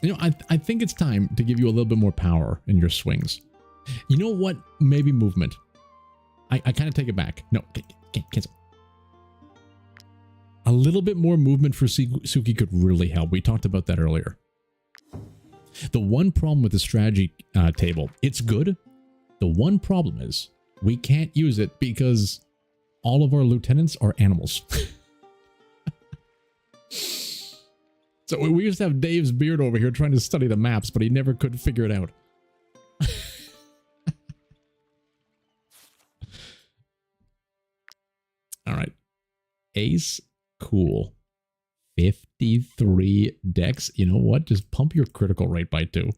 You know, I think it's time to give you a little bit more power in your swings. You know what? Maybe movement. I kind of take it back. No, cancel. A little bit more movement for Suki could really help. We talked about that earlier. The one problem with the strategy table, it's good. The one problem is we can't use it because all of our lieutenants are animals. So we used to have Dave's beard over here trying to study the maps, but he never could figure it out. All right. Ace Cool. 53 dex. You know what? Just pump your critical rate by 2.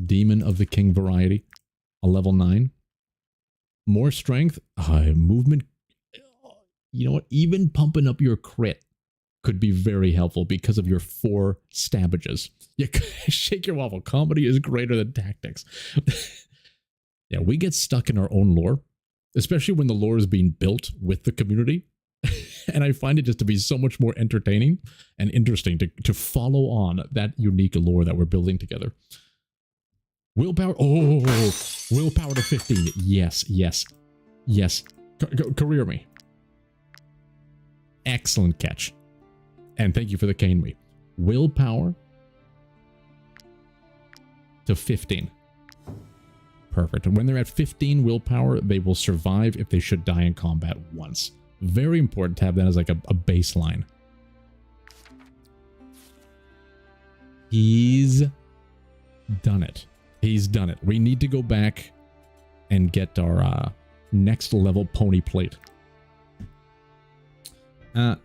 Demon of the King variety. A level 9. More strength. Movement. You know what? Even pumping up your crit could be very helpful because of your 4 stabbages. Yeah, shake your waffle. Comedy is greater than tactics. Yeah, we get stuck in our own lore, especially when the lore is being built with the community. And I find it just to be so much more entertaining and interesting to follow on that unique lore that we're building together. Willpower. Oh, willpower to 15. Yes, yes, yes. Career me. Excellent catch. And thank you for the cane me. Willpower to 15. Perfect. When they're at 15 willpower, they will survive if they should die in combat once. Very important to have that as like a baseline. He's done it. He's done it. We need to go back and get our next level pony plate. I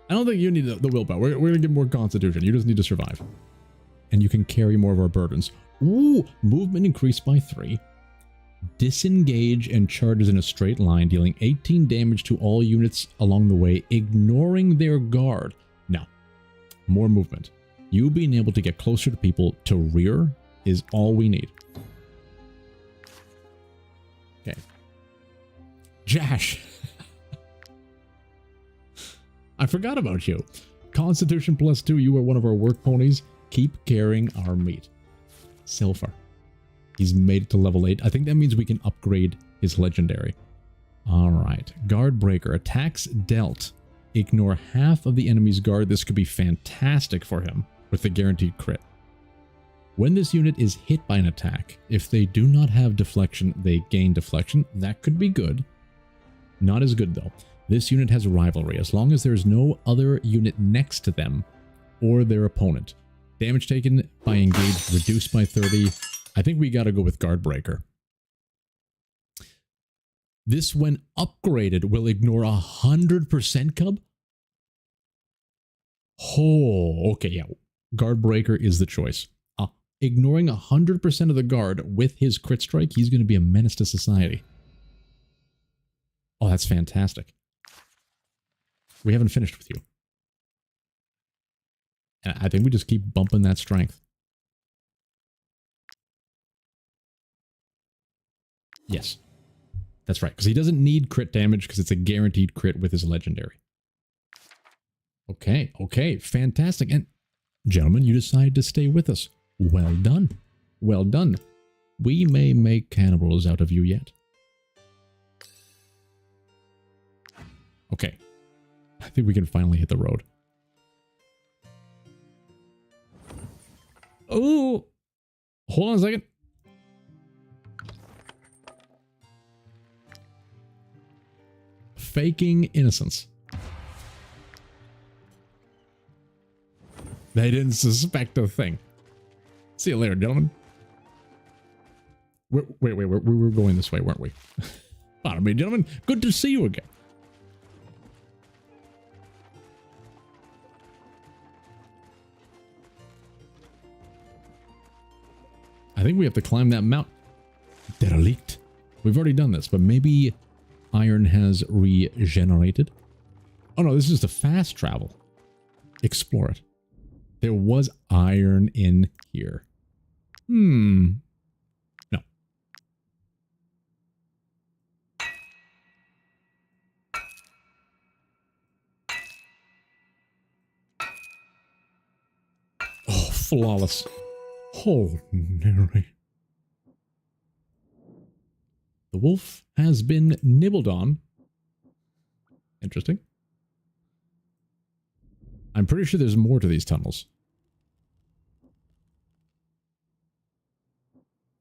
don't think you need the willpower. We're going to get more constitution. You just need to survive. And you can carry more of our burdens. Ooh, movement increased by 3. Disengage and charges in a straight line, dealing 18 damage to all units along the way, ignoring their guard. Now, more movement. You being able to get closer to people to rear is all we need. Okay. Jash. I forgot about you. Constitution +2, you are one of our work ponies. Keep carrying our meat. Silver. He's made it to level 8. I think that means we can upgrade his legendary. Alright. Guard breaker. Attacks dealt. Ignore half of the enemy's guard. This could be fantastic for him with the guaranteed crit. When this unit is hit by an attack, if they do not have deflection, they gain deflection. That could be good. Not as good though. This unit has rivalry as long as there's no other unit next to them or their opponent. Damage taken by engaged reduced by 30. I think we got to go with Guard Breaker. This, when upgraded, will ignore 100% cub? Oh, okay, yeah. Guard Breaker is the choice. Ignoring 100% of the guard with his crit strike, he's going to be a menace to society. Oh, that's fantastic. We haven't finished with you. And I think we just keep bumping that strength. Yes. That's right, because he doesn't need crit damage because it's a guaranteed crit with his legendary. Okay, okay, fantastic. And gentlemen, you decided to stay with us. Well done. Well done. We may make cannibals out of you yet. Okay. I think we can finally hit the road. Oh! Hold on a second. Faking innocence. They didn't suspect a thing. See you later, gentlemen. Wait, we were going this way, weren't we? Pardon me, gentlemen. Good to see you again. I think we have to climb that mountain. Derelict. We've already done this, but maybe iron has regenerated. Oh no, this is just a fast travel. Explore it. There was iron in here. No. Oh, flawless. Oh, Nary. The wolf has been nibbled on. Interesting. I'm pretty sure there's more to these tunnels.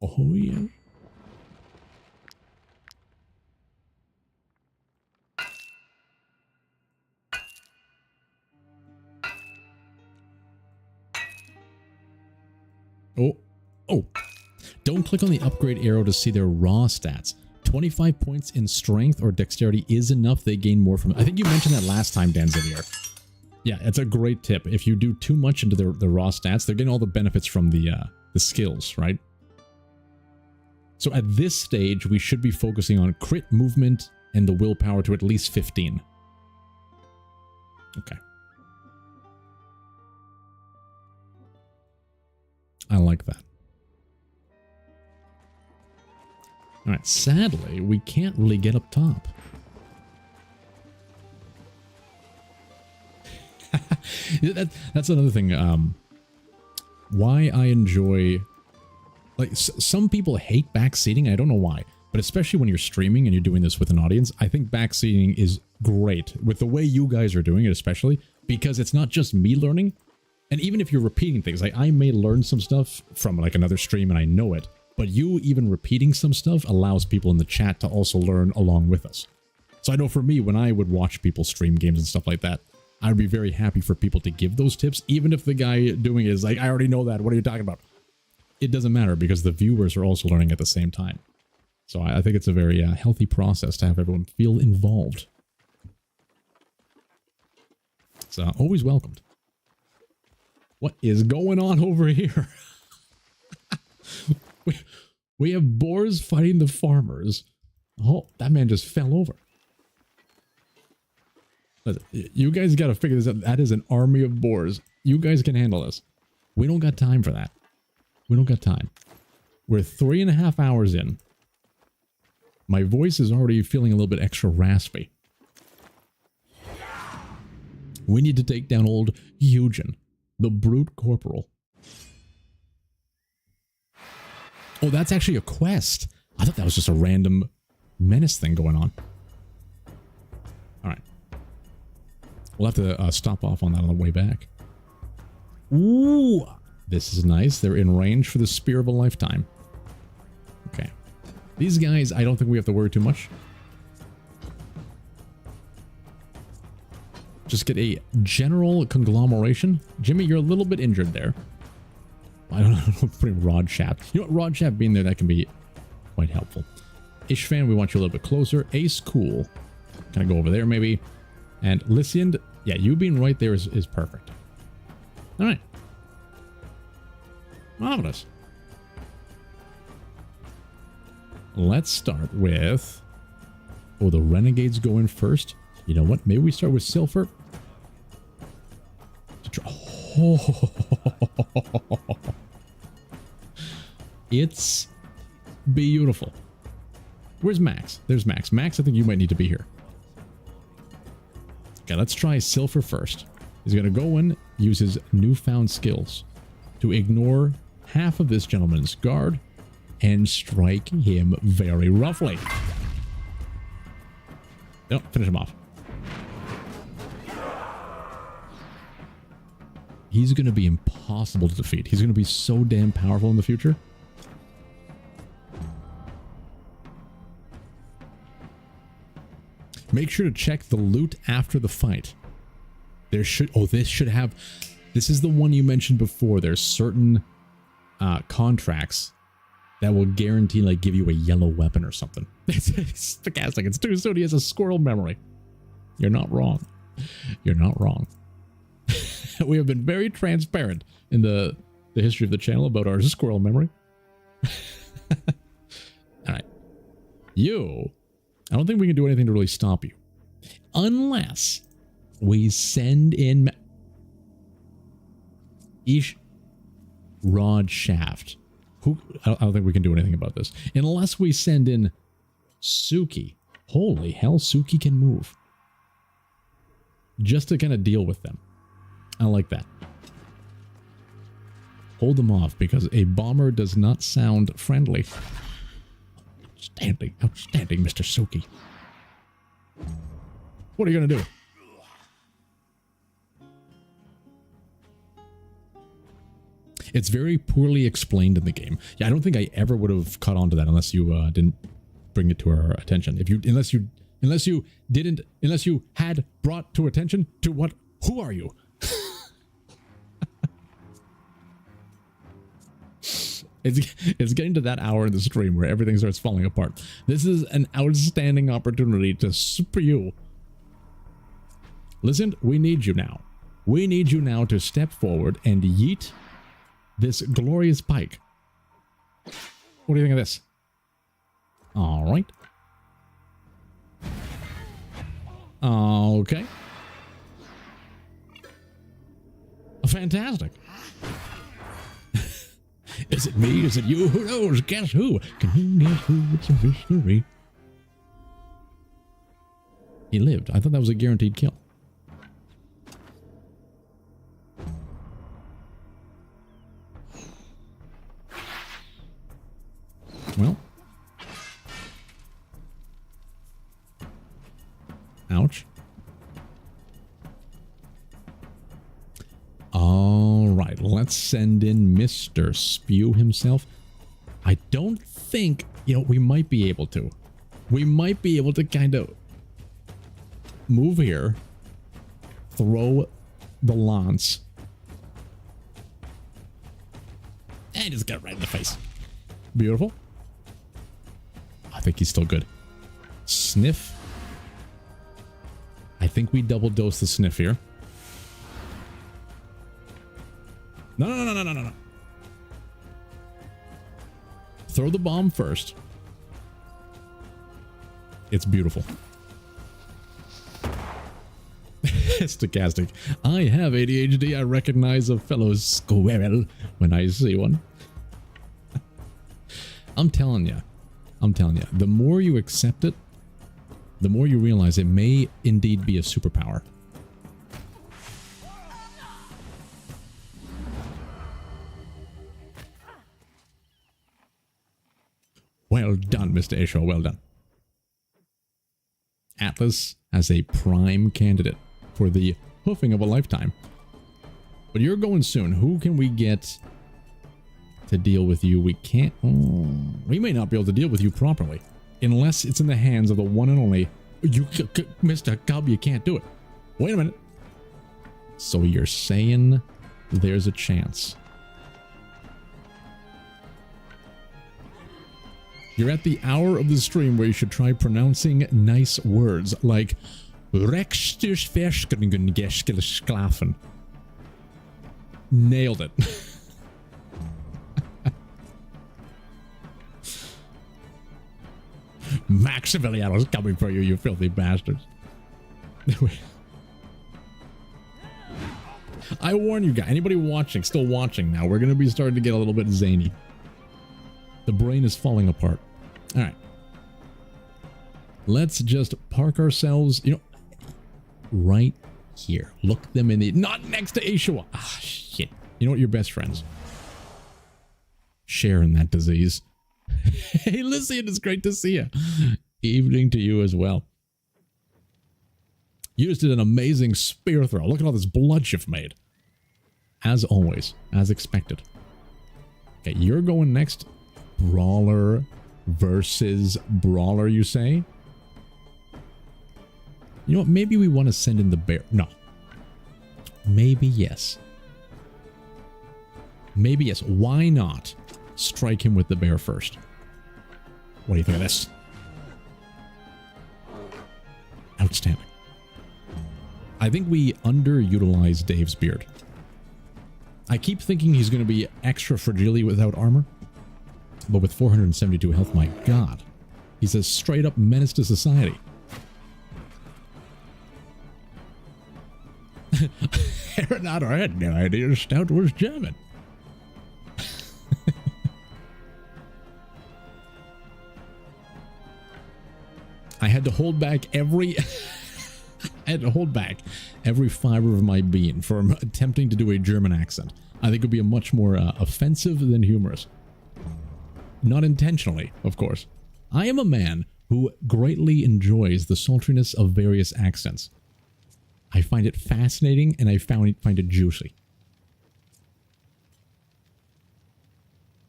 Oh, yeah. Oh, oh. Don't click on the upgrade arrow to see their raw stats. 25 points in strength or dexterity is enough. They gain more from it. I think you mentioned that last time, Danzivier. Yeah, it's a great tip. If you do too much into the raw stats, they're getting all the benefits from the skills, right? So at this stage, we should be focusing on crit movement and the willpower to at least 15. Okay. I like that. All right, sadly, we can't really get up top. That's another thing. Why I enjoy... Like, some people hate backseating. I don't know why. But especially when you're streaming and you're doing this with an audience, I think backseating is great. With the way you guys are doing it especially, because it's not just me learning. And even if you're repeating things, like I may learn some stuff from like another stream and I know it. But you even repeating some stuff allows people in the chat to also learn along with us. So I know for me, when I would watch people stream games and stuff like that, I'd be very happy for people to give those tips, even if the guy doing it is like, I already know that. What are you talking about? It doesn't matter because the viewers are also learning at the same time. So I think it's a very healthy process to have everyone feel involved. It's always welcomed. What is going on over here? We have boars fighting the farmers. Oh, that man just fell over. You guys got to figure this out. That is an army of boars. You guys can handle this. We don't got time for that. We don't got time. We're 3.5 hours in. My voice is already feeling a little bit extra raspy. We need to take down old Eugen, the brute corporal. Oh, that's actually a quest. I thought that was just a random menace thing going on. All right. We'll have to stop off on that on the way back. Ooh, this is nice. They're in range for the Spear of a Lifetime. Okay. These guys, I don't think we have to worry too much. Just get a general conglomeration. Jimmy, you're a little bit injured there. I don't know, putting Rod Shaft. You know what, Rod Shaft being there, that can be quite helpful. Ishvan, we want you a little bit closer. Ace, cool. Kind of go over there, maybe. And Lysiand, yeah, you being right there is perfect. All right. Marvelous. Let's start with... Oh, the Renegades go in first. You know what? Maybe we start with Silver. Oh. It's beautiful. Where's Max? There's Max. Max, I think you might need to be here. Okay, let's try Silver first. He's going to go in, use his newfound skills to ignore half of this gentleman's guard and strike him very roughly. No, finish him off. He's going to be impossible to defeat. He's going to be so damn powerful in the future. Make sure to check the loot after the fight. There should... Oh, this should have... This is the one you mentioned before. There's certain contracts that will guarantee, like, give you a yellow weapon or something. It's stochastic. It's too soon. He has a squirrel memory. You're not wrong. You're not wrong. We have been very transparent in the history of the channel about our squirrel memory. All right. You... I don't think we can do anything to really stop you. Unless we send in... Rod Shaft. I don't think we can do anything about this. Unless we send in Suki. Holy hell, Suki can move. Just to kind of deal with them. I like that. Hold them off, because a bomber does not sound friendly. Outstanding, outstanding, Mr. Suki. What are you going to do? It's very poorly explained in the game. Yeah, I don't think I ever would have caught on to that unless you didn't bring it to our attention. Unless you had brought to attention to what? Who are you? It's getting to that hour in the stream where everything starts falling apart. This is an outstanding opportunity to spew. Listen, we need you now. We need you now to step forward and yeet this glorious pike. What do you think of this? All right. Okay. Fantastic. Is it me? Is it you? Who knows? Guess who? Can you guess who? It's a mystery. He lived. I thought that was a guaranteed kill. Well. Ouch. All right, let's send in Mr. Spew himself. I don't think, we might be able to. We might be able to kind of move here, throw the lance, and just get right in the face. Beautiful. I think he's still good. Sniff. I think we double dose the sniff here. No. Throw the bomb first. It's beautiful. Stochastic. I have ADHD. I recognize a fellow squirrel when I see one. I'm telling you. The more you accept it, the more you realize it may indeed be a superpower. Well done, Mr. Isho. Well done. Atlas as a prime candidate for the hoofing of a lifetime. But you're going soon. Who can we get to deal with you? We can't. We may not be able to deal with you properly unless it's in the hands of the one and only Mr. Cub. You can't do it. Wait a minute. So you're saying there's a chance? You're at the hour of the stream where you should try pronouncing nice words like Rextischverschkengesklafen. Nailed it. Maximiliano's coming for you, you filthy bastards. I warn you guys, anybody watching, still watching now, we're going to be starting to get a little bit zany. The brain is falling apart. All right. Let's just park ourselves, right here. Look them in the... Not next to Ishua. Ah, shit. You know what? You're best friends. Sharing that disease. Hey, Lycian, it's great to see you. Evening to you as well. You just did an amazing spear throw. Look at all this blood you've made. As always, as expected. Okay, you're going next. Brawler versus brawler, you say? You know what? Maybe we want to send in the bear. No. Maybe yes. Maybe yes. Why not strike him with the bear first? What do you think of this? Outstanding. I think we underutilize Dave's beard. I keep thinking he's going to be extra fragile without armor. But with 472 health, my god. He's a straight up menace to society. Not our head, no idea. Stout was German. I had to hold back every fiber of my being from attempting to do a German accent. I think it would be a much more offensive than humorous. Not intentionally, of course. I am a man who greatly enjoys the sultriness of various accents. I find it fascinating and I find it juicy.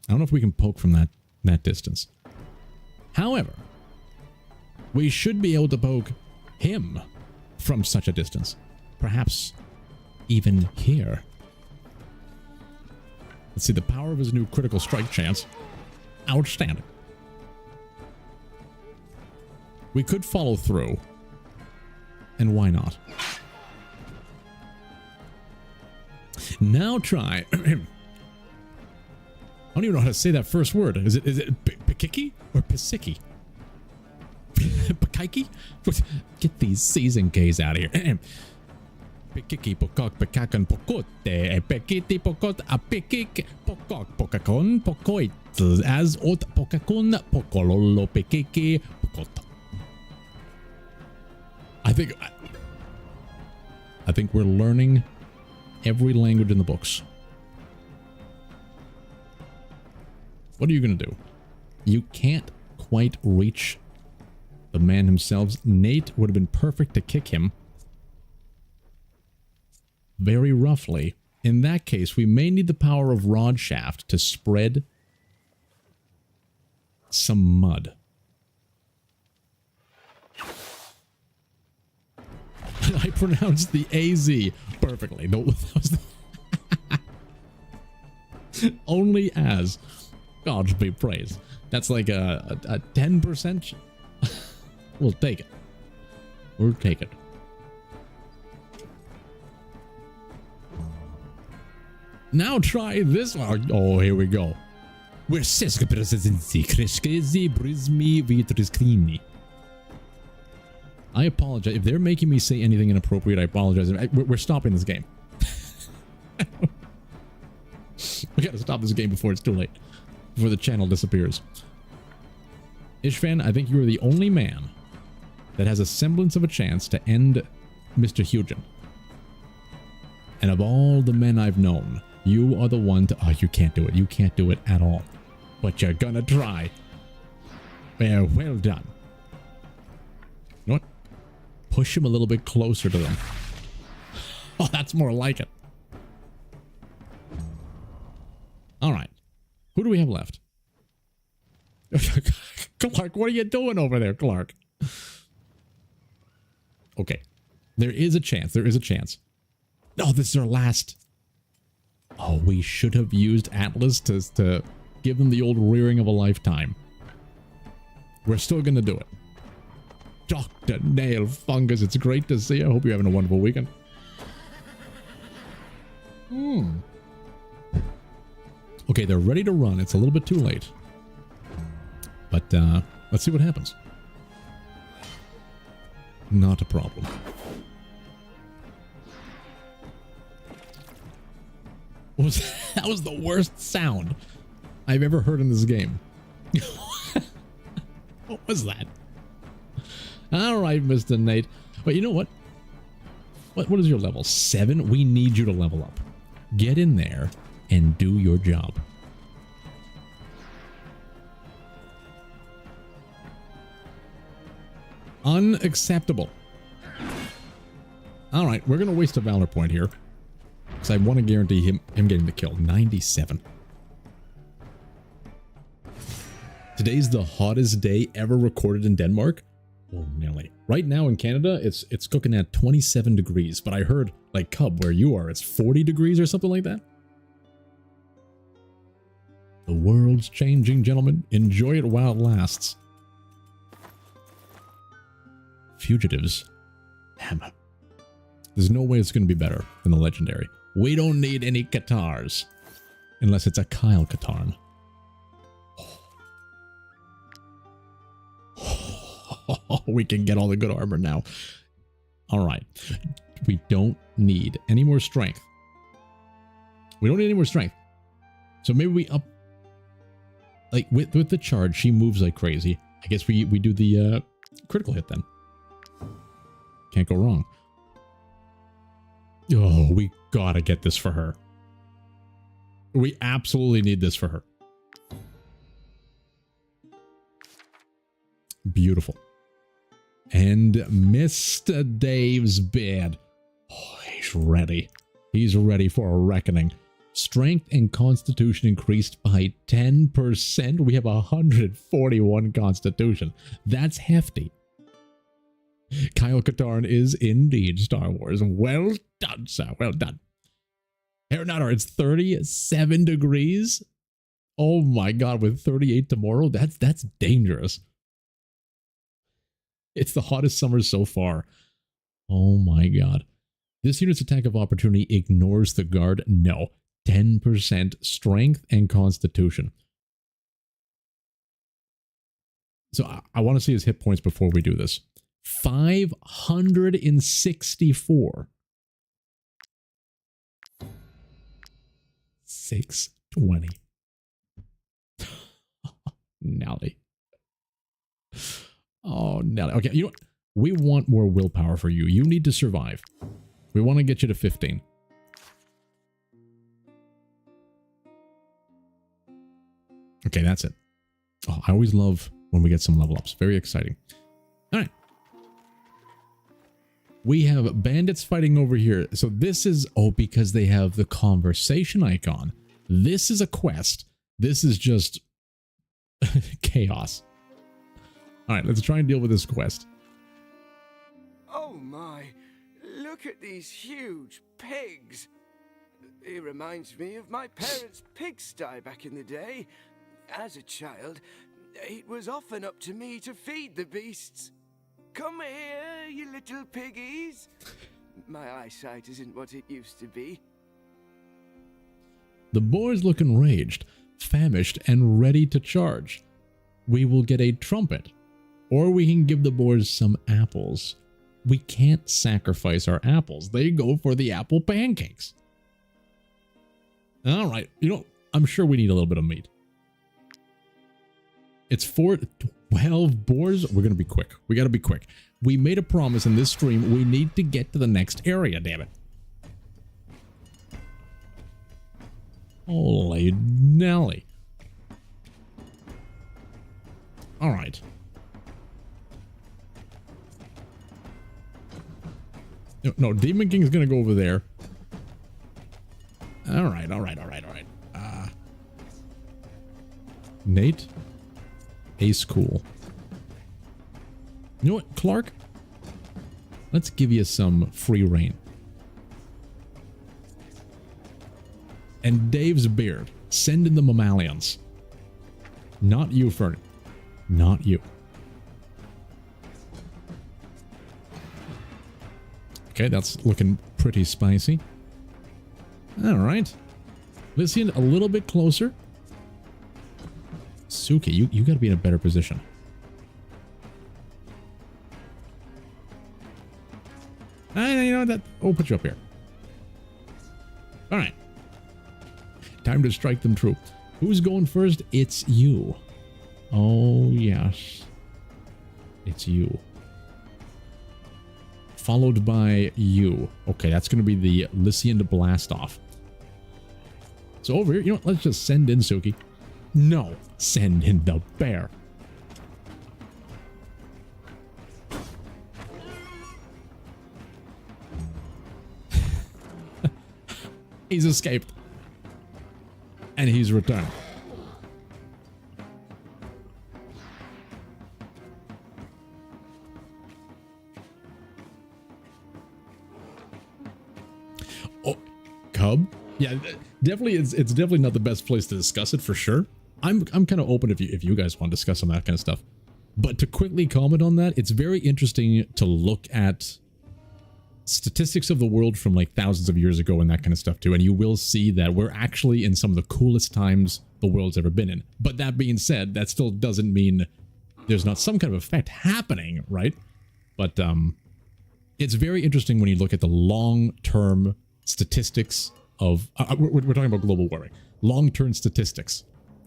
I don't know if we can poke from that distance. However, we should be able to poke him from such a distance. Perhaps even here. Let's see the power of his new critical strike chance. Outstanding. We could follow through. And why not? Now try. I don't even know how to say that first word. Is it Pikiki or Pisiki? Pikaiki? Get these season K's out of here. Pikiki pokok pekakan pokote pekiti pokot a pikik pokok pokakon pokoit as ot pokakon pokololo pikiki pokot. I think we're learning every language in the books. What are you going to do? You can't quite reach the man himself. Nate would have been perfect to kick him very roughly. In that case, we may need the power of Rod Shaft to spread some mud. I pronounced the AZ perfectly. No, that was only as God be praised. That's like a 10%. We'll take it. We'll take it. Now try this one. Oh, here we go. We're I apologize. If they're making me say anything inappropriate, I apologize. We're stopping this game. We gotta stop this game before it's too late. Before the channel disappears. Ishvan, I think you are the only man that has a semblance of a chance to end Mr. Hugin. And of all the men I've known, you are the one to... Oh, you can't do it. You can't do it at all. But you're gonna try. Well done. You know what? Push him a little bit closer to them. Oh, that's more like it. All right. Who do we have left? Clark, what are you doing over there, Clark? Okay. There is a chance. There is a chance. No, this is our last. Oh, we should have used Atlas to give them the old rearing of a lifetime. We're still going to do it. Dr. Nail Fungus, it's great to see you. I hope you're having a wonderful weekend. Okay, they're ready to run. It's a little bit too late. But let's see what happens. Not a problem. That was the worst sound I've ever heard in this game. What was that? All right, Mr. Nate. But you know what? What is your level? 7? We need you to level up. Get in there and do your job. Unacceptable. All right, we're going to waste a Valor point here. Because I want to guarantee him getting the kill. 97. Today's the hottest day ever recorded in Denmark. Oh, Nelly. Right now in Canada, it's cooking at 27 degrees. But I heard, like Cub, where you are, it's 40 degrees or something like that. The world's changing, gentlemen. Enjoy it while it lasts. Fugitives. Damn. There's no way it's going to be better than the legendary. We don't need any Katars. Unless it's a Kyle Katarn. We can get all the good armor now. All right. We don't need any more strength. We don't need any more strength. So maybe we up... Like, with the charge, she moves like crazy. I guess we do the critical hit then. Can't go wrong. Oh, we gotta get this for her. We absolutely need this for her. Beautiful. And Mr. Dave's bed. Oh, he's ready. He's ready for a reckoning. Strength and constitution increased by 10%. We have 141 constitution. That's hefty. Kyle Katarn is indeed Star Wars. Well done, sir. Well done. Aeronaut, it's 37 degrees. Oh my god, with 38 tomorrow, that's dangerous. It's the hottest summer so far. Oh my god. This unit's attack of opportunity ignores the guard. No. 10% strength and constitution. So I want to see his hit points before we do this. 564. 620. Nelly. Oh, Nelly. Okay, you know what? We want more willpower for you. You need to survive. We want to get you to 15. Okay, that's it. Oh, I always love when we get some level ups. Very exciting. All right. We have bandits fighting over here. So this is, oh, because they have the conversation icon. This is a quest. This is just chaos. All right, let's try and deal with this quest. Oh my, look at these huge pigs. It reminds me of my parents' pigsty back in the day. As a child, it was often up to me to feed the beasts. Come here, you little piggies. My eyesight isn't what it used to be. The boys look enraged, famished, and ready to charge. We will get a trumpet, or we can give the boys some apples. We can't sacrifice our apples. They go for the apple pancakes. All right, you know, I'm sure we need a little bit of meat. It's 12 boars. We're going to be quick. We got to be quick. We made a promise in this stream. We need to get to the next area, damn it. Holy Nelly. All right. No, Demon King's going to go over there. All right. Nate? Ace cool. You know what, Clark? Let's give you some free reign. And Dave's beard. Send in the mammalians. Not you, Fernie. Not you. Okay, that's looking pretty spicy. All right. Lycian, a little bit closer. Suki, you got to be in a better position. You know that. I'll put you up here. All right. Time to strike them true. Who's going first? It's you. Oh, yes. It's you. Followed by you. Okay, that's going to be the Lycian blast off. So over here, you know what? Let's just send in Suki. No, send in the bear. He's escaped. And he's returned. Oh, Cub? Yeah, definitely it's definitely not the best place to discuss it for sure. I'm kind of open if you guys want to discuss some of that kind of stuff. But to quickly comment on that, it's very interesting to look at statistics of the world from like thousands of years ago and that kind of stuff too. And you will see that we're actually in some of the coolest times the world's ever been in. But that being said, that still doesn't mean there's not some kind of effect happening, right? But it's very interesting when you look at the long-term statistics of, we're talking about global warming, long-term statistics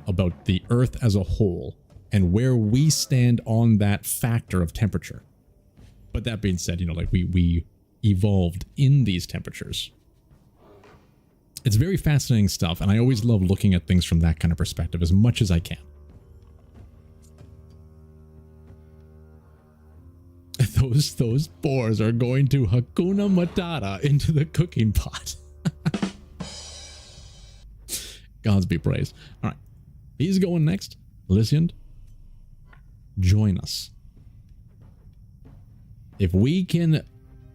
about the Earth as a whole and where we stand on that factor of temperature. But that being said, you know, like we evolved in these temperatures. It's very fascinating stuff, and I always love looking at things from that kind of perspective as much as I can. Those boars are going to Hakuna Matata into the cooking pot. Gods be praised. All right. He's going next. Lycian, join us. If we can...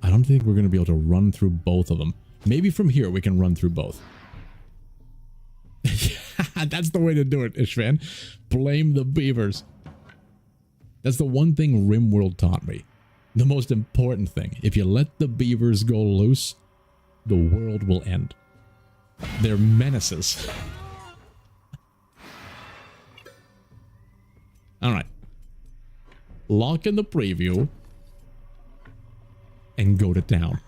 I don't think we're going to be able to run through both of them. Maybe from here we can run through both. That's the way to do it, Ishvan. Blame the beavers. That's the one thing RimWorld taught me. The most important thing. If you let the beavers go loose, the world will end. They're menaces. Alright. Lock in the preview. And go to town.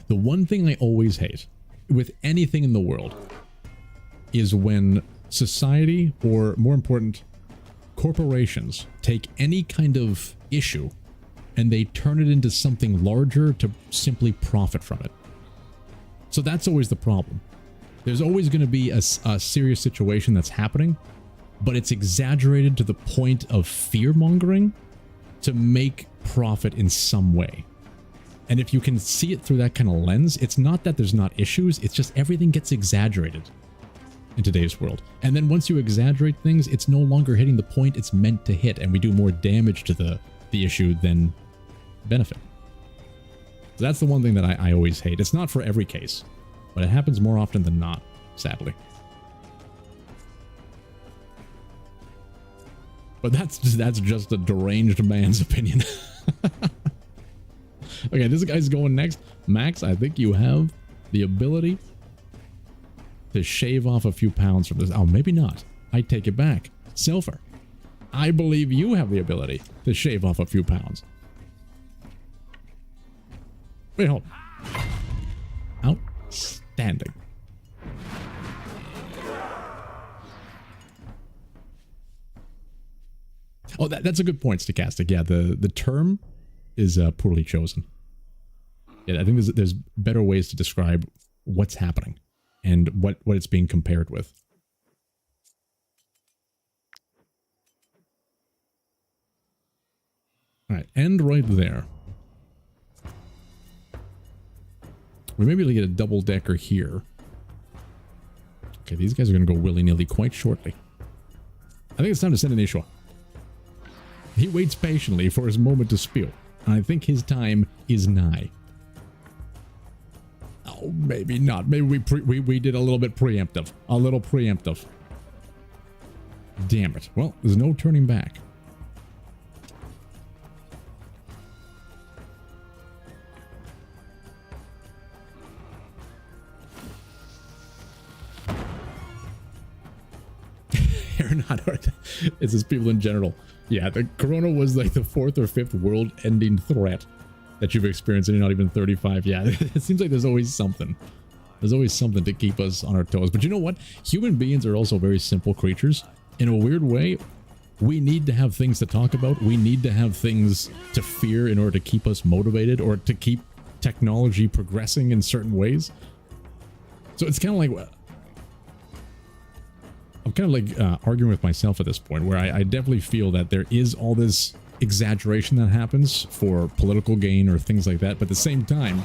The one thing I always hate with anything in the world is when society, or more important, corporations take any kind of issue and they turn it into something larger to simply profit from it. So that's always the problem. There's always going to be a serious situation that's happening, but it's exaggerated to the point of fear-mongering to make profit in some way. And if you can see it through that kind of lens, it's not that there's not issues, it's just everything gets exaggerated in today's world. And then once you exaggerate things, it's no longer hitting the point it's meant to hit, and we do more damage to the issue than benefit. So that's the one thing that I always hate. It's not for every case, but it happens more often than not, sadly. But that's just a deranged man's opinion. Okay, this guy's going next. Max, I think you have the ability to shave off a few pounds from this. Oh, maybe not. I take it back. Silver, I believe you have the ability to shave off a few pounds. Wait, hold on. Outstanding. Oh, that's a good point, Stochastic. Yeah, the term is poorly chosen. Yeah, I think there's better ways to describe what's happening and what it's being compared with. All right, and right there. We may be able to get a double-decker here. Okay, these guys are going to go willy-nilly quite shortly. I think it's time to send an Ishwa. He waits patiently for his moment to spew. I think his time is nigh. Oh, maybe not. Maybe we did a little bit preemptive. A little preemptive. Damn it. Well, there's no turning back. It's just people in general. Yeah, the corona was like the 4th or 5th world-ending threat that you've experienced, and you're not even 35. Yeah, it seems like there's always something. There's always something to keep us on our toes. But you know what? Human beings are also very simple creatures. In a weird way, we need to have things to talk about. We need to have things to fear in order to keep us motivated or to keep technology progressing in certain ways. So it's kind of like... I'm kind of like arguing with myself at this point, where I definitely feel that there is all this exaggeration that happens for political gain or things like that, but at the same time,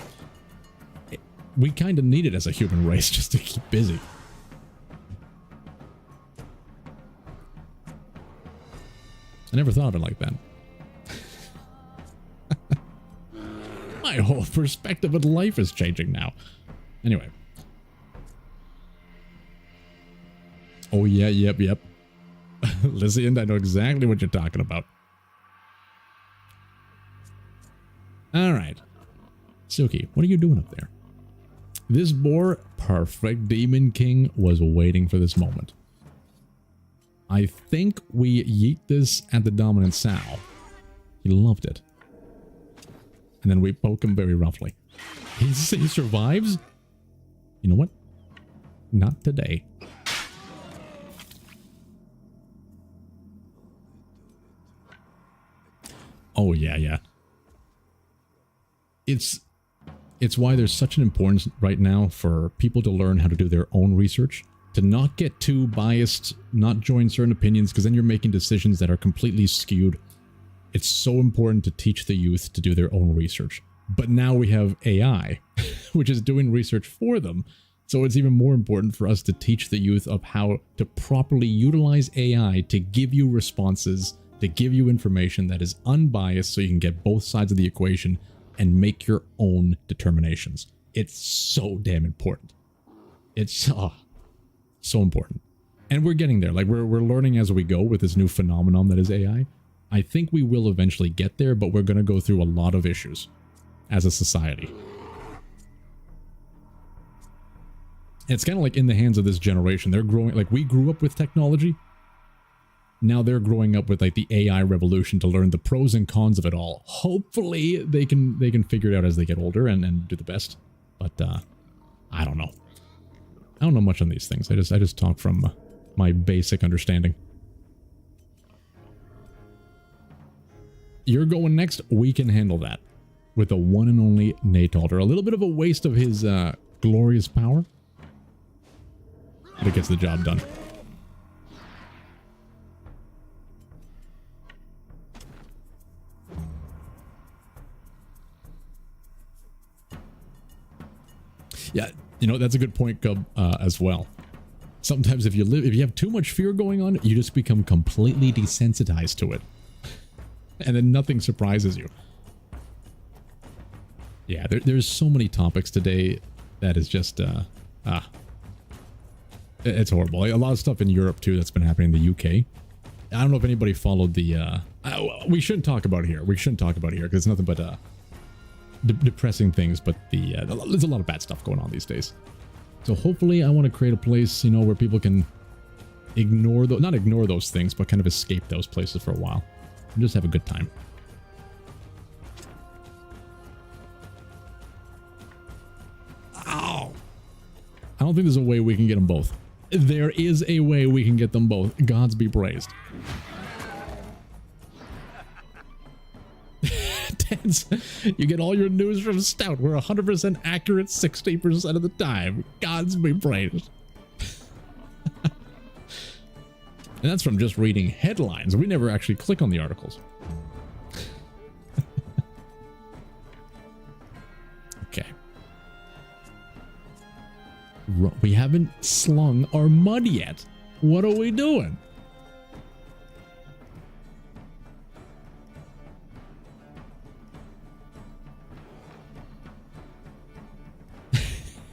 we kind of need it as a human race just to keep busy. I never thought of it like that. My whole perspective of life is changing now. Anyway. Oh, yeah, yep. Lysian, I know exactly what you're talking about. All right. Suki, what are you doing up there? This boar, perfect Demon King, was waiting for this moment. I think we yeet this at the dominant sow. He loved it. And then we poke him very roughly. He survives? You know what? Not today. Oh, yeah. It's why there's such an importance right now for people to learn how to do their own research, to not get too biased, not join certain opinions, because then you're making decisions that are completely skewed. It's so important to teach the youth to do their own research. But now we have AI, which is doing research for them. So it's even more important for us to teach the youth of how to properly utilize AI to give you responses to give you information that is unbiased so you can get both sides of the equation and make your own determinations. It's so damn important. It's so important. And we're getting there. Like we're learning as we go with this new phenomenon that is AI. I think we will eventually get there, but we're going to go through a lot of issues as a society. And it's kind of like in the hands of this generation. They're growing, like we grew up with technology. Now they're growing up with like the AI revolution to learn the pros and cons of it all. Hopefully they can figure it out as they get older and do the best. But I don't know. I don't know much on these things. I just talk from my basic understanding. You're going next. We can handle that with the one and only Nate Alder. A little bit of a waste of his glorious power, but it gets the job done. Yeah, you know, that's a good point, Cub, as well. Sometimes if you have too much fear going on, you just become completely desensitized to it. And then nothing surprises you. Yeah, there's so many topics today that is just, it's horrible. Like, a lot of stuff in Europe, too, that's been happening in the UK. I don't know if anybody followed the, we shouldn't talk about it here. We shouldn't talk about it here, because it's nothing but, depressing things, but there's a lot of bad stuff going on these days. So hopefully I want to create a place, you know, where people can ignore not ignore those things, but kind of escape those places for a while and just have a good time. Ow! I don't think there's a way we can get them both. There is a way we can get them both. Gods be praised. You get all your news from Stout. We're 100% accurate 60% of the time. Gods be praised. And that's from just reading headlines. We never actually click on the articles. Okay. We haven't slung our mud yet. What are we doing?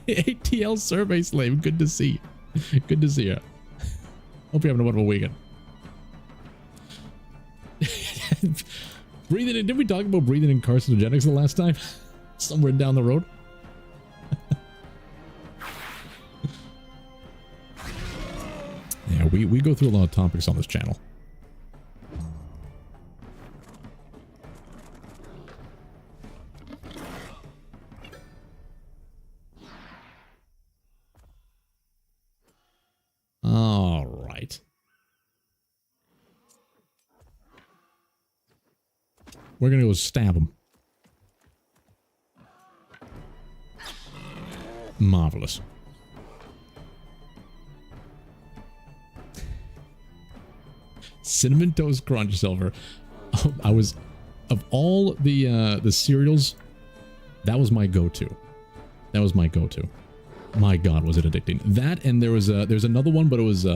ATL survey slave, good to see. Good to see you. Hope you're having a wonderful weekend. Breathing in, did we talk about breathing in carcinogenics the last time? Somewhere down the road. Yeah, we go through a lot of topics on this channel. All right. We're going to go stab him. Marvelous. Cinnamon Toast Crunch, Silver. I was, of all the cereals, that was my go-to. That was my go-to. My God, was it addicting. That, and there's another one, but it was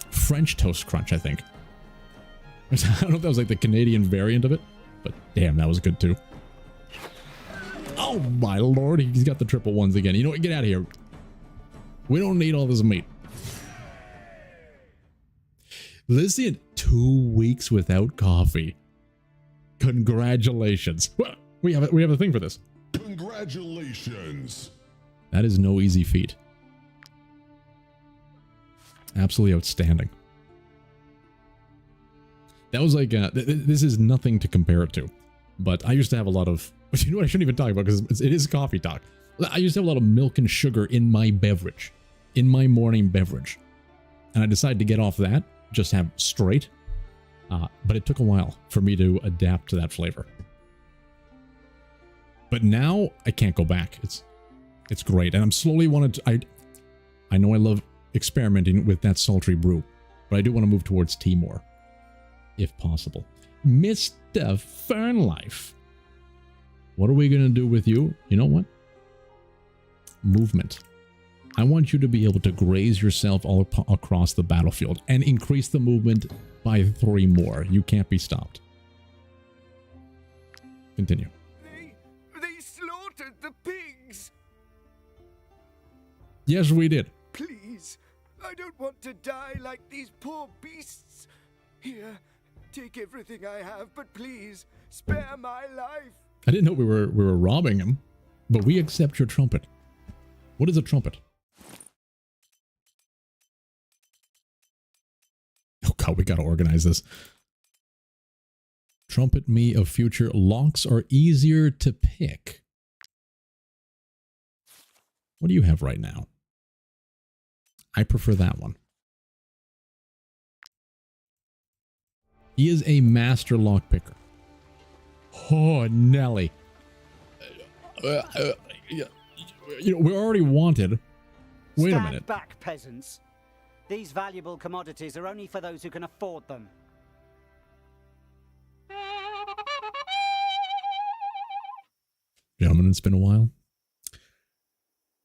French Toast Crunch, I think. I don't know if that was like the Canadian variant of it, but damn, that was good too. Oh my Lord, he's got the triple ones again. You know what, get out of here. We don't need all this meat. Listen, 2 weeks without coffee. Congratulations. We have a thing for this. Congratulations. That is no easy feat. Absolutely outstanding. That was like, this is nothing to compare it to, but I used to have a lot of, you know what, I shouldn't even talk about because it is coffee talk. I used to have a lot of milk and sugar in my beverage, in my morning beverage. And I decided to get off that, just have straight. But it took a while for me to adapt to that flavor. But now I can't go back. It's great. And I'm slowly wanted to, I know I love experimenting with that sultry brew, but I do want to move towards tea more, if possible. Mr. Fernlife, what are we going to do with you? You know what? Movement. I want you to be able to graze yourself all across the battlefield and increase the movement by 3 more. You can't be stopped. Continue. They slaughtered the pigs! Yes, we did. Please, I don't want to die like these poor beasts. Here, take everything I have, but please, spare my life. I didn't know we were robbing him, but we accept your trumpet. What is a trumpet? Oh god, we gotta organize this. Trumpet me of future. Locks are easier to pick. What do you have right now? I prefer that one. He is a master lock picker. Oh, Nelly. You know, we're already wanted. Wait a minute. Stand back, peasants. These valuable commodities are only for those who can afford them. Gentlemen, it's been a while.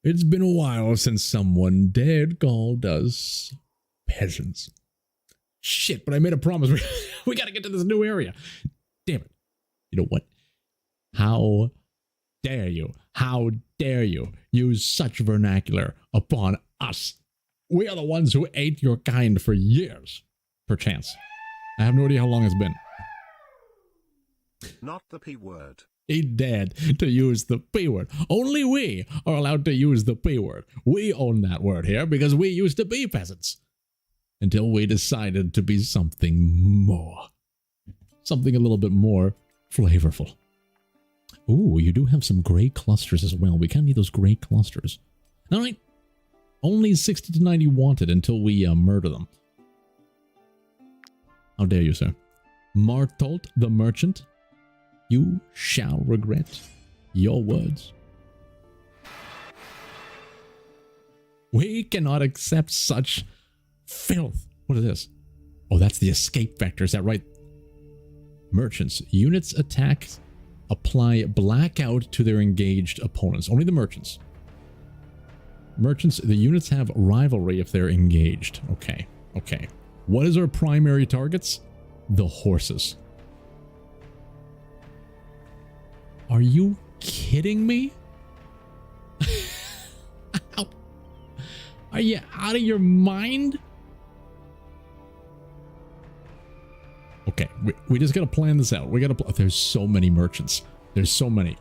It's been a while since someone dared called us peasants. Shit, but I made a promise. We gotta get to this new area. Damn it. You know what? How dare you? How dare you use such vernacular upon us? We are the ones who ate your kind for years, perchance. I have no idea how long it's been. Not the P word. He dared to use the P word. Only we are allowed to use the P word. We own that word here because we used to be peasants. Until we decided to be something more. Something a little bit more flavorful. Ooh, you do have some gray clusters as well. We kind of need those gray clusters. All right. Only 60 to 90 wanted until we murder them. How dare you, sir? Martolt the merchant, you shall regret your words. We cannot accept such filth. What is this? Oh, that's the escape vector. Is that right? Merchants. Units attack. Apply blackout to their engaged opponents. Only the merchants. Merchants, the units have rivalry if they're engaged. Okay. Okay. What is our primary targets? The horses. Are you kidding me? Are you out of your mind? Okay, we just gotta plan this out. We gotta. There's so many merchants. There's so many.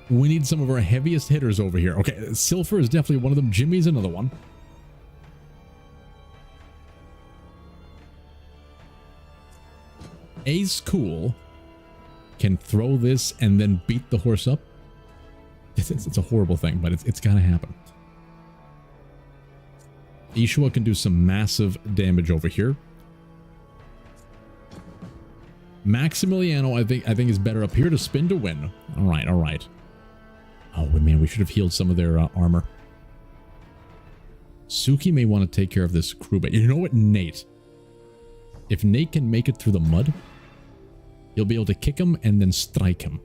We need some of our heaviest hitters over here. Okay, Silfer is definitely one of them. Jimmy's another one. Ace Cool can throw this and then beat the horse up. It's a horrible thing, but it's gotta happen. Ishua can do some massive damage over here. Maximiliano, I think is better up here to spin to win. All right, all right. Oh man, we should have healed some of their armor. Suki may want to take care of this crew, but you know what, Nate? If Nate can make it through the mud, he'll be able to kick him and then strike him.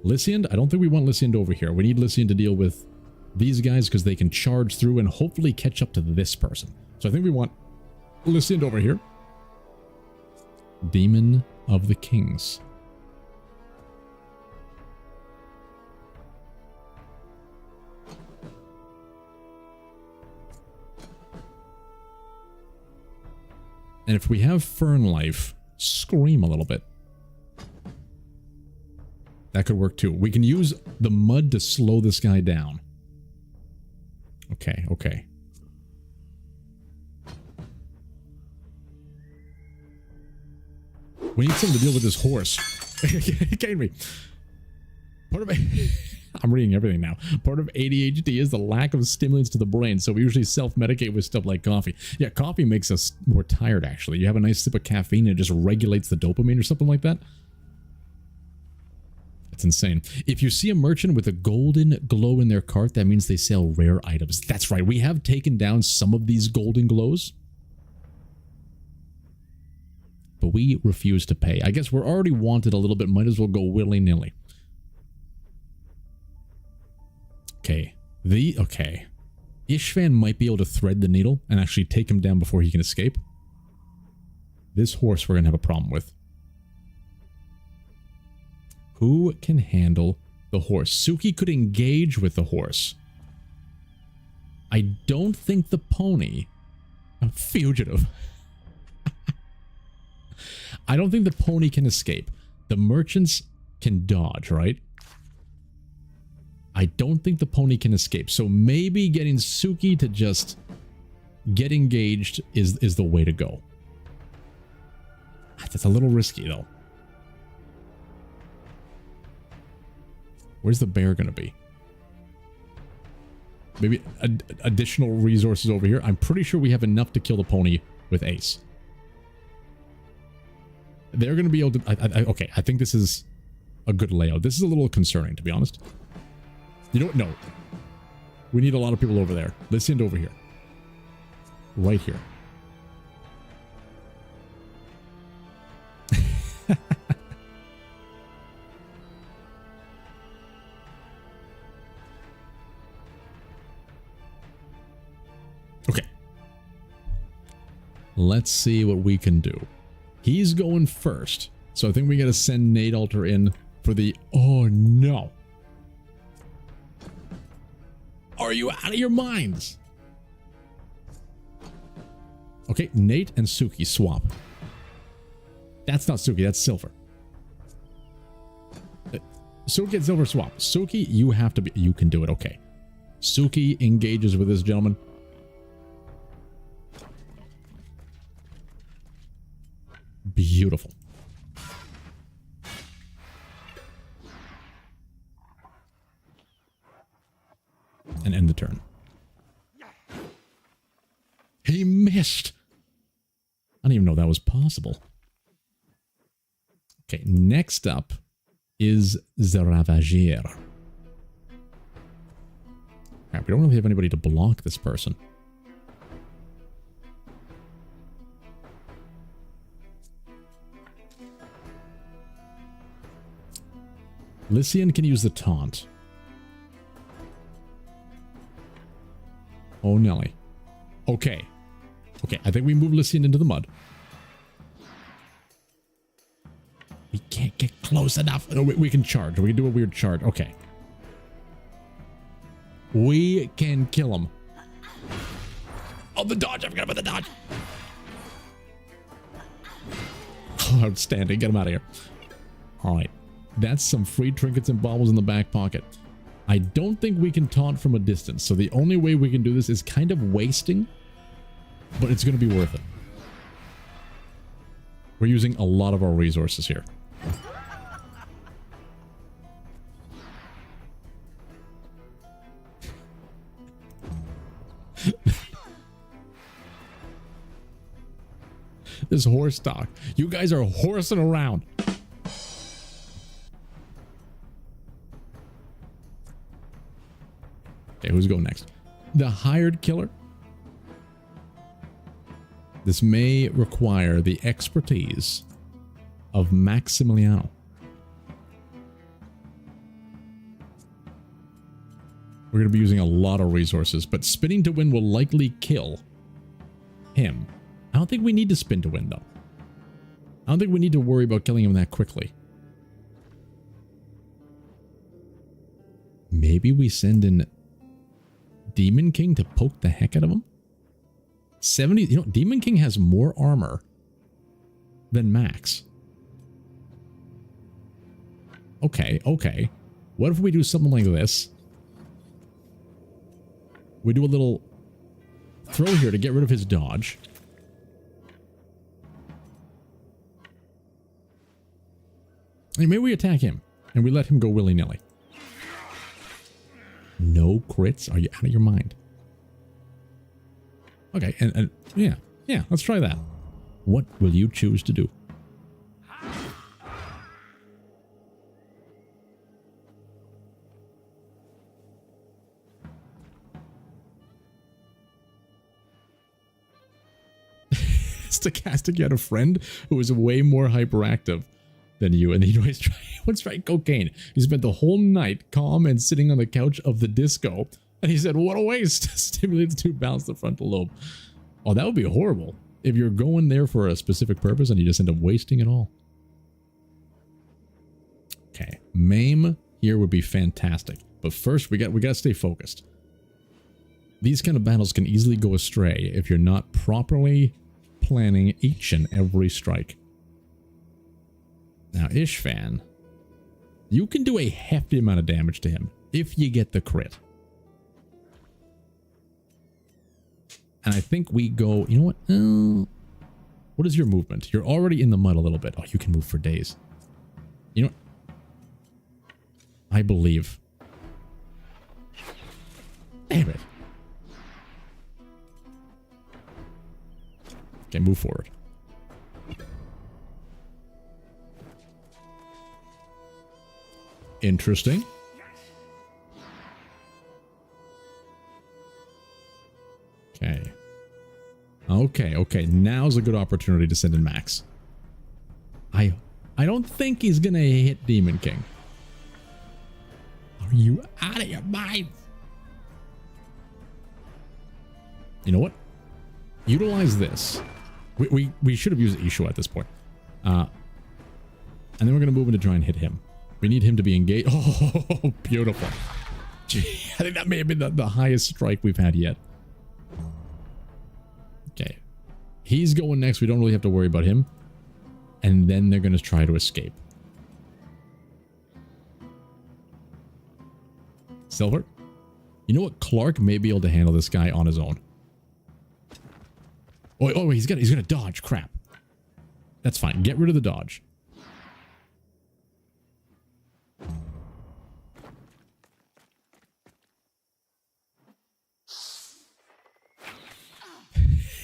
Lysiand, I don't think we want Lysiand over here. We need Lysiand to deal with these guys because they can charge through and hopefully catch up to this person. So I think we want Lysiand over here. Demon of the Kings. And if we have Fern Life, scream a little bit. That could work too. We can use the mud to slow this guy down. Okay, okay. We need someone to deal with this horse. It came me. Part of I'm reading everything now. Part of ADHD is the lack of stimulants to the brain, so we usually self-medicate with stuff like coffee. Yeah, coffee makes us more tired, actually. You have a nice sip of caffeine and it just regulates the dopamine or something like that. It's insane. If you see a merchant with a golden glow in their cart, that means they sell rare items. That's right. We have taken down some of these golden glows, but we refuse to pay. I guess we're already wanted a little bit. Might as well go willy-nilly. Okay. Okay. Ishvan might be able to thread the needle and actually take him down before he can escape. This horse we're going to have a problem with. Who can handle the horse? Suki could engage with the horse. I don't think the pony... A fugitive. I don't think the pony can escape. The merchants can dodge, right? I don't think the pony can escape. So maybe getting Suki to just get engaged is the way to go. That's a little risky, though. Where's the bear going to be? Maybe additional resources over here. I'm pretty sure we have enough to kill the pony with Ace. They're going to be able to... okay, I think this is a good layout. This is a little concerning, to be honest. You know what? No. We need a lot of people over there. Let's send over here. Right here. Okay. Let's see what we can do. He's going first. So I think we got to send Nate Alter in for the... Oh, no. Are you out of your minds? Okay, Nate and Suki swap. That's not Suki, that's Silver. Suki and Silver swap. Suki, you have to be... You can do it, okay. Suki engages with this gentleman. Beautiful. And end the turn. He missed. I didn't even know that was possible. Okay, next up is the Ravager. Right, we don't really have anybody to block this person. Lycian can use the taunt. Oh, Nelly. Okay. Okay, I think we move Lycian into the mud. We can't get close enough. No, we can charge. We can do a weird charge. Okay. We can kill him. Oh, the dodge. I forgot about the dodge. Oh, outstanding. Get him out of here. All right. That's some free trinkets and baubles in the back pocket. I don't think we can taunt from a distance, so the only way we can do this is kind of wasting, but it's going to be worth it. We're using a lot of our resources here. This horse stock. You guys are horsing around. Okay, who's going next? The hired killer. This may require the expertise of Maximiliano. We're going to be using a lot of resources, but spinning to win will likely kill him. I don't think we need to spin to win, though. I don't think we need to worry about killing him that quickly. Maybe we send in Demon King to poke the heck out of him? 70, you know, Demon King has more armor than Max. Okay, okay. What if we do something like this? We do a little throw here to get rid of his dodge. And maybe we attack him and we let him go willy-nilly. No crits? Are you out of your mind? Okay, and yeah, let's try that. What will you choose to do? Stochastic, you had a friend who was way more hyperactive than you, and he was trying cocaine. He spent the whole night calm and sitting on the couch of the disco, and he said, what a waste. Stimulates to balance the frontal lobe. Oh, that would be horrible if you're going there for a specific purpose and you just end up wasting it all. Okay, maim here would be fantastic, but first we got to stay focused. These kind of battles can easily go astray if you're not properly planning each and every strike. Now, Ishvan, you can do a hefty amount of damage to him if you get the crit. And I think we go, you know what? What is your movement? You're already in the mud a little bit. Oh, you can move for days. You know what? I believe. Damn it. Okay, move forward. Interesting. Okay. Now's a good opportunity to send in Max. I don't think he's gonna hit Demon King. Are you out of your mind? You know what? Utilize this. We should have used Isho at this point. And then we're gonna move in to try and hit him. We need him to be engaged. Oh, beautiful. Gee, I think that may have been the highest strike we've had yet. Okay. He's going next. We don't really have to worry about him. And then they're going to try to escape. Silver? You know what? Clark may be able to handle this guy on his own. Oh, he's going to dodge. Crap. That's fine. Get rid of the dodge.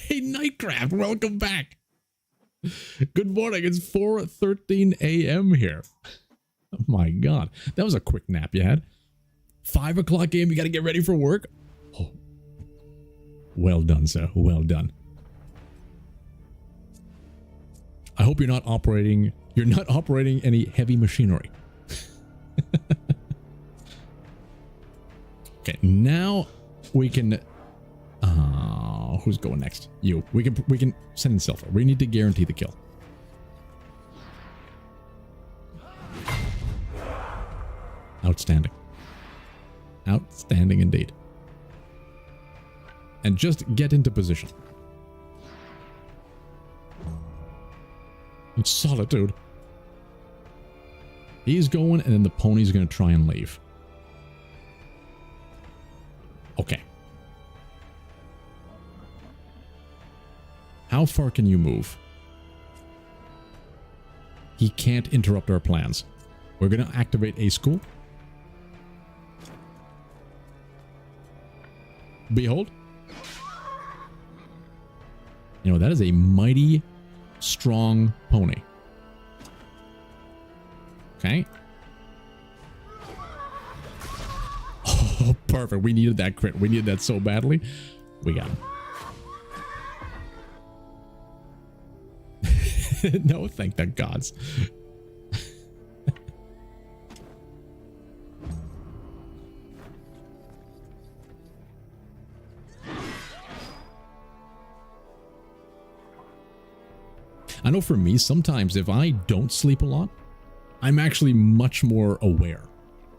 Hey, Nightcraft, welcome back. Good morning. It's 4:13 a.m. here. Oh my god. That was a quick nap you had. 5 o'clock a.m. You got to get ready for work. Oh. Well done, sir. Well done. I hope you're not operating any heavy machinery. Okay, now we can who's going next? You. We can send in Silver. We need to guarantee the kill. Outstanding. Outstanding indeed. And just get into position. It's Solitude. He's going, and then the pony's going to try and leave. Okay. How far can you move? He can't interrupt our plans. We're going to activate a school. Behold. You know, that is a mighty strong pony. Okay. Oh, perfect. We needed that crit. We needed that so badly. We got him. No, thank the gods. I know for me, sometimes if I don't sleep a lot, I'm actually much more aware.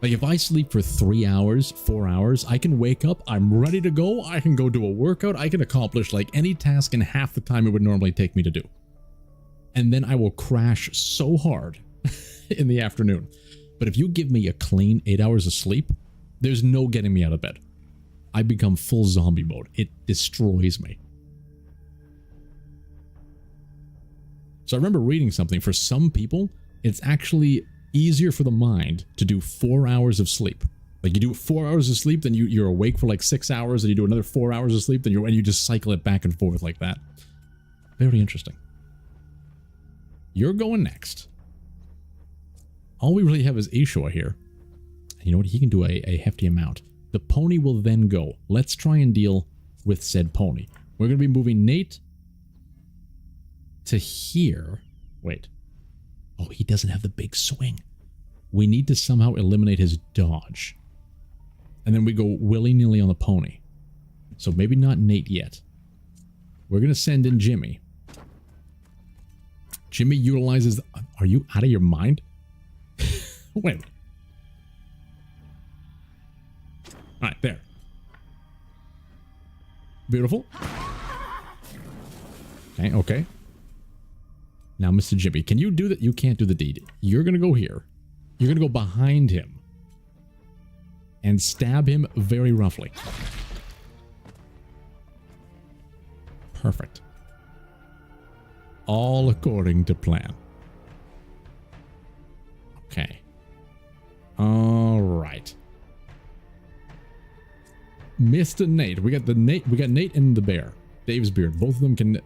Like if I sleep for 3 hours, 4 hours, I can wake up, I'm ready to go, I can go do a workout, I can accomplish like any task in half the time it would normally take me to do. And then I will crash so hard in the afternoon. But if you give me a clean 8 hours of sleep, there's no getting me out of bed. I become full zombie mode. It destroys me. So I remember reading something. For some people, it's actually easier for the mind to do 4 hours of sleep. Like you do 4 hours of sleep, then you're awake for like 6 hours, and you do another 4 hours of sleep, then and you just cycle it back and forth like that. Very interesting. You're going next. All we really have is Ishua here. You know what? He can do a hefty amount. The pony will then go. Let's try and deal with said pony. We're going to be moving Nate to here. Wait. Oh, he doesn't have the big swing. We need to somehow eliminate his dodge. And then we go willy-nilly on the pony. So maybe not Nate yet. We're going to send in Jimmy. Jimmy utilizes... Are you out of your mind? Wait. Alright, there. Beautiful. Okay, okay. Now, Mr. Jimmy, can you do that? You can't do the deed. You're going to go here. You're going to go behind him. And stab him very roughly. Perfect. All according to plan. Okay. All right. Mr. Nate. We got Nate and the bear. Dave's beard. Both of them can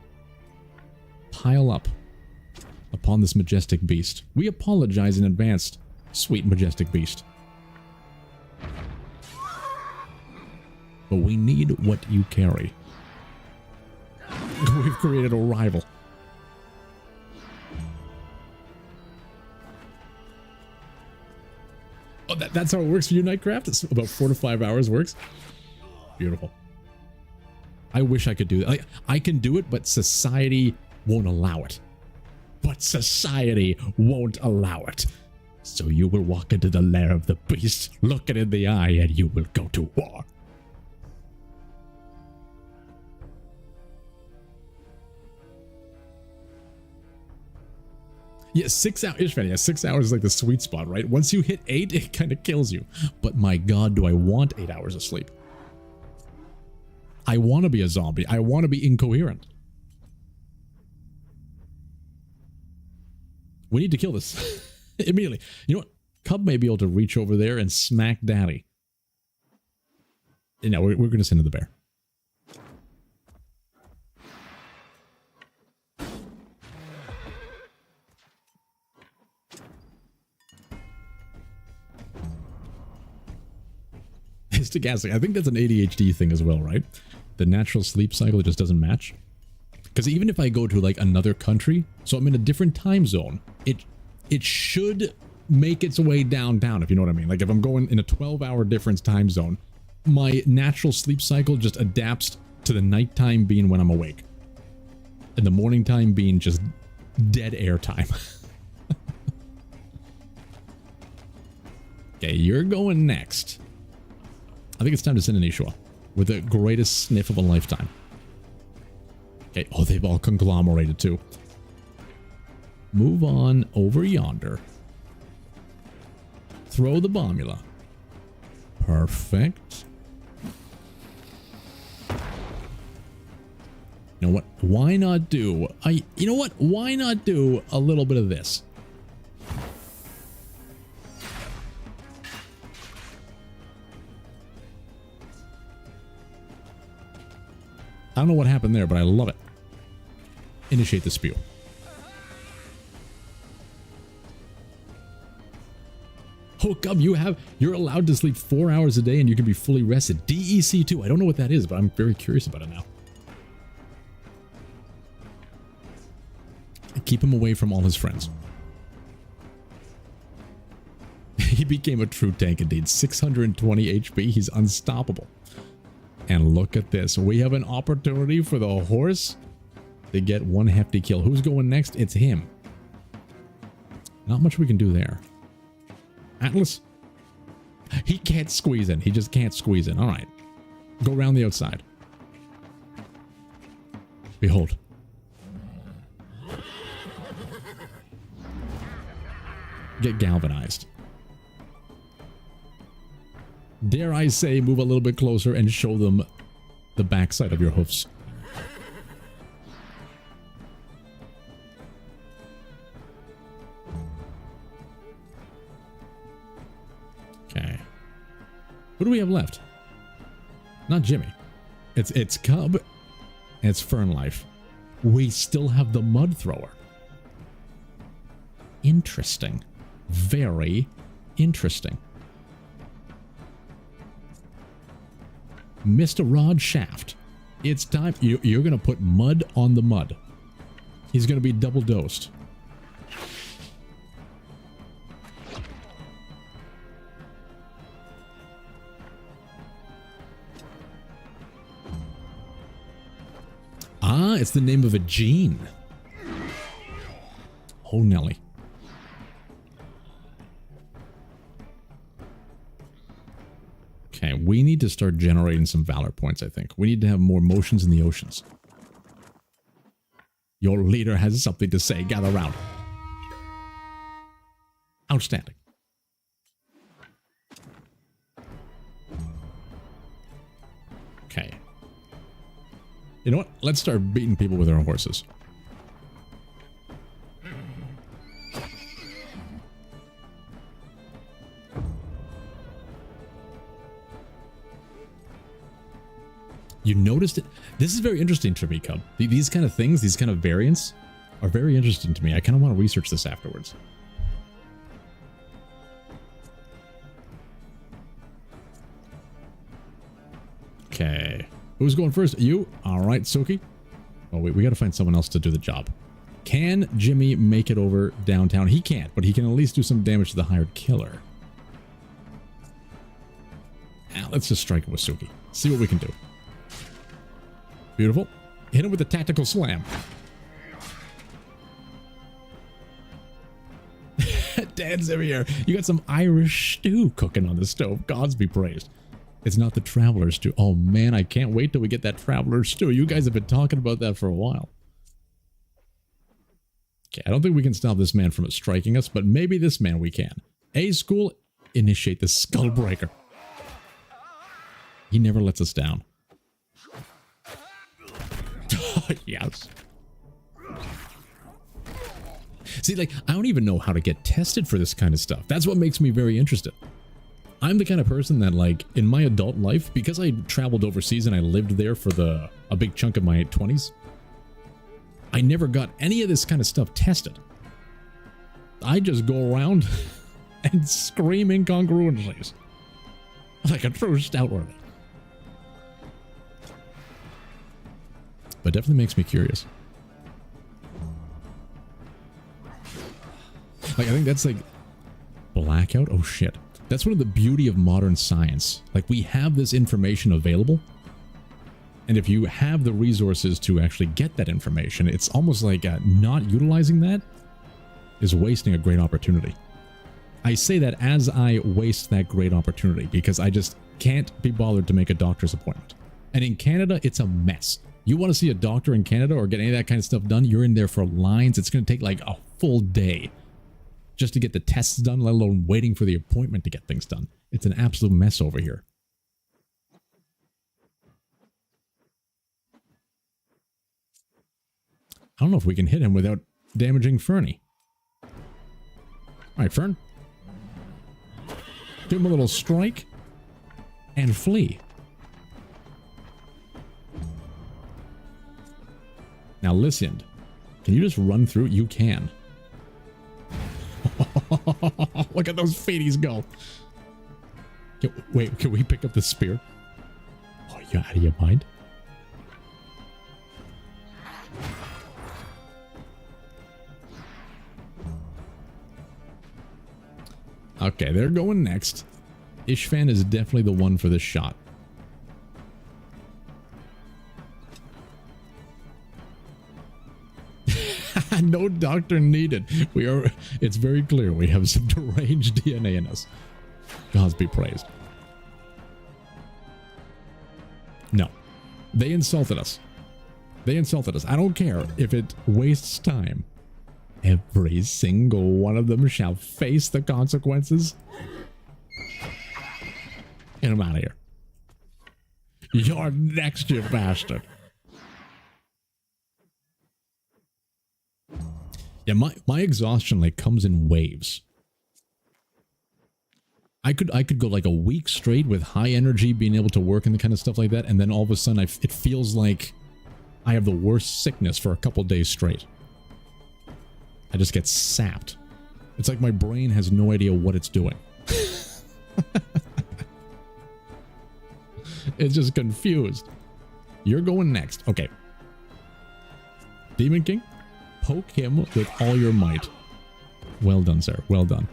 pile up upon this majestic beast. We apologize in advance, sweet majestic beast. But we need what you carry. We've created a rival. Oh, that's how it works for you, Nightcraft? It's about 4 to 5 hours works? Beautiful. I wish I could do that. I can do it, but society won't allow it. But society won't allow it. So you will walk into the lair of the beast, look it in the eye, and you will go to war. Yeah, 6 hours, Ishvan, yeah, 6 hours is like the sweet spot, right? Once you hit 8, it kind of kills you. But my God, do I want 8 hours of sleep? I want to be a zombie. I want to be incoherent. We need to kill this immediately. You know what? Cub may be able to reach over there and smack Daddy. No, we're going to send in the bear. Stochastic. I think that's an ADHD thing as well, right? The natural sleep cycle just doesn't match. Because even if I go to like another country, so I'm in a different time zone, it should make its way downtown, if you know what I mean. Like if I'm going in a 12-hour difference time zone, my natural sleep cycle just adapts to the nighttime being when I'm awake. And the morning time being just dead air time. Okay, you're going next. I think it's time to send an Ishua with the greatest sniff of a lifetime. Okay. Oh, they've all conglomerated too. Move on over yonder. Throw the bombula. Perfect. You know what? Why not do... You know what? Why not do a little bit of this? I don't know what happened there, but I love it. Initiate the spew. Oh, Cub, you're allowed to sleep 4 hours a day and you can be fully rested. DEC 2. I don't know what that is, but I'm very curious about it now. Keep him away from all his friends. He became a true tank indeed. 620 HP. He's unstoppable. And look at this. We have an opportunity for the horse to get one hefty kill. Who's going next? It's him. Not much we can do there. Atlas. He can't squeeze in. He just can't squeeze in. All right. Go around the outside. Behold. Get galvanized. Dare I say, move a little bit closer and show them the backside of your hoofs. Okay. Who do we have left? Not Jimmy. It's Cub. And it's Fernlife. We still have the mud thrower. Interesting. Very interesting. Mr. Rod Shaft, it's time. You're going to put mud on the mud. He's going to be double dosed. it's the name of a gene. Oh, Nelly. Okay, we need to start generating some valor points, I think. We need to have more motions in the oceans. Your leader has something to say. Gather round. Outstanding. Okay. You know what? Let's start beating people with our horses. You noticed it? This is very interesting to me, Cub. These kind of things, these kind of variants are very interesting to me. I kind of want to research this afterwards. Okay. Who's going first? You? All right, Suki. Oh, wait, we got to find someone else to do the job. Can Jimmy make it over downtown? He can't, but he can at least do some damage to the hired killer. Now, let's just strike him with Suki. See what we can do. Beautiful. Hit him with a tactical slam. Dad's over here. You got some Irish stew cooking on the stove. Gods be praised. It's not the traveler's stew. Oh man, I can't wait till we get that traveler's stew. You guys have been talking about that for a while. Okay, I don't think we can stop this man from striking us, but maybe this man we can. A school, initiate the skull breaker. He never lets us down. Yes. See, like, I don't even know how to get tested for this kind of stuff. That's what makes me very interested. I'm the kind of person that, like, in my adult life, because I traveled overseas and I lived there for a big chunk of my 20s, I never got any of this kind of stuff tested. I just go around and scream incongruencies. Like a true Stoutworthy. But definitely makes me curious. Like, I think that's like blackout. Oh shit. That's one of the beauty of modern science. Like, we have this information available. And if you have the resources to actually get that information, it's almost like not utilizing that is wasting a great opportunity. I say that as I waste that great opportunity because I just can't be bothered to make a doctor's appointment. And in Canada, it's a mess. You want to see a doctor in Canada or get any of that kind of stuff done, you're in there for lines. It's going to take like a full day just to get the tests done, let alone waiting for the appointment to get things done. It's an absolute mess over here. I don't know if we can hit him without damaging Fernie. All right, Fern. Give him a little strike and flee. Now listen, can you just run through? You can. Look at those feeties go. Wait, can we pick up the spear? Oh, you out of your mind? Okay, they're going next. Ishvan is definitely the one for this shot. No doctor needed. It's very clear we have some deranged DNA in us. Gods be praised. No. They insulted us. They insulted us. I don't care if it wastes time. Every single one of them shall face the consequences. Get him out of here. You're next, you bastard. Yeah, my exhaustion like comes in waves. I could go like a week straight with high energy, being able to work and the kind of stuff like that, and then all of a sudden it feels like I have the worst sickness for a couple days straight. I just get sapped. It's like my brain has no idea what it's doing. It's just confused. You're going next. Okay. Demon King, poke him with all your might. Well done, sir. Well done.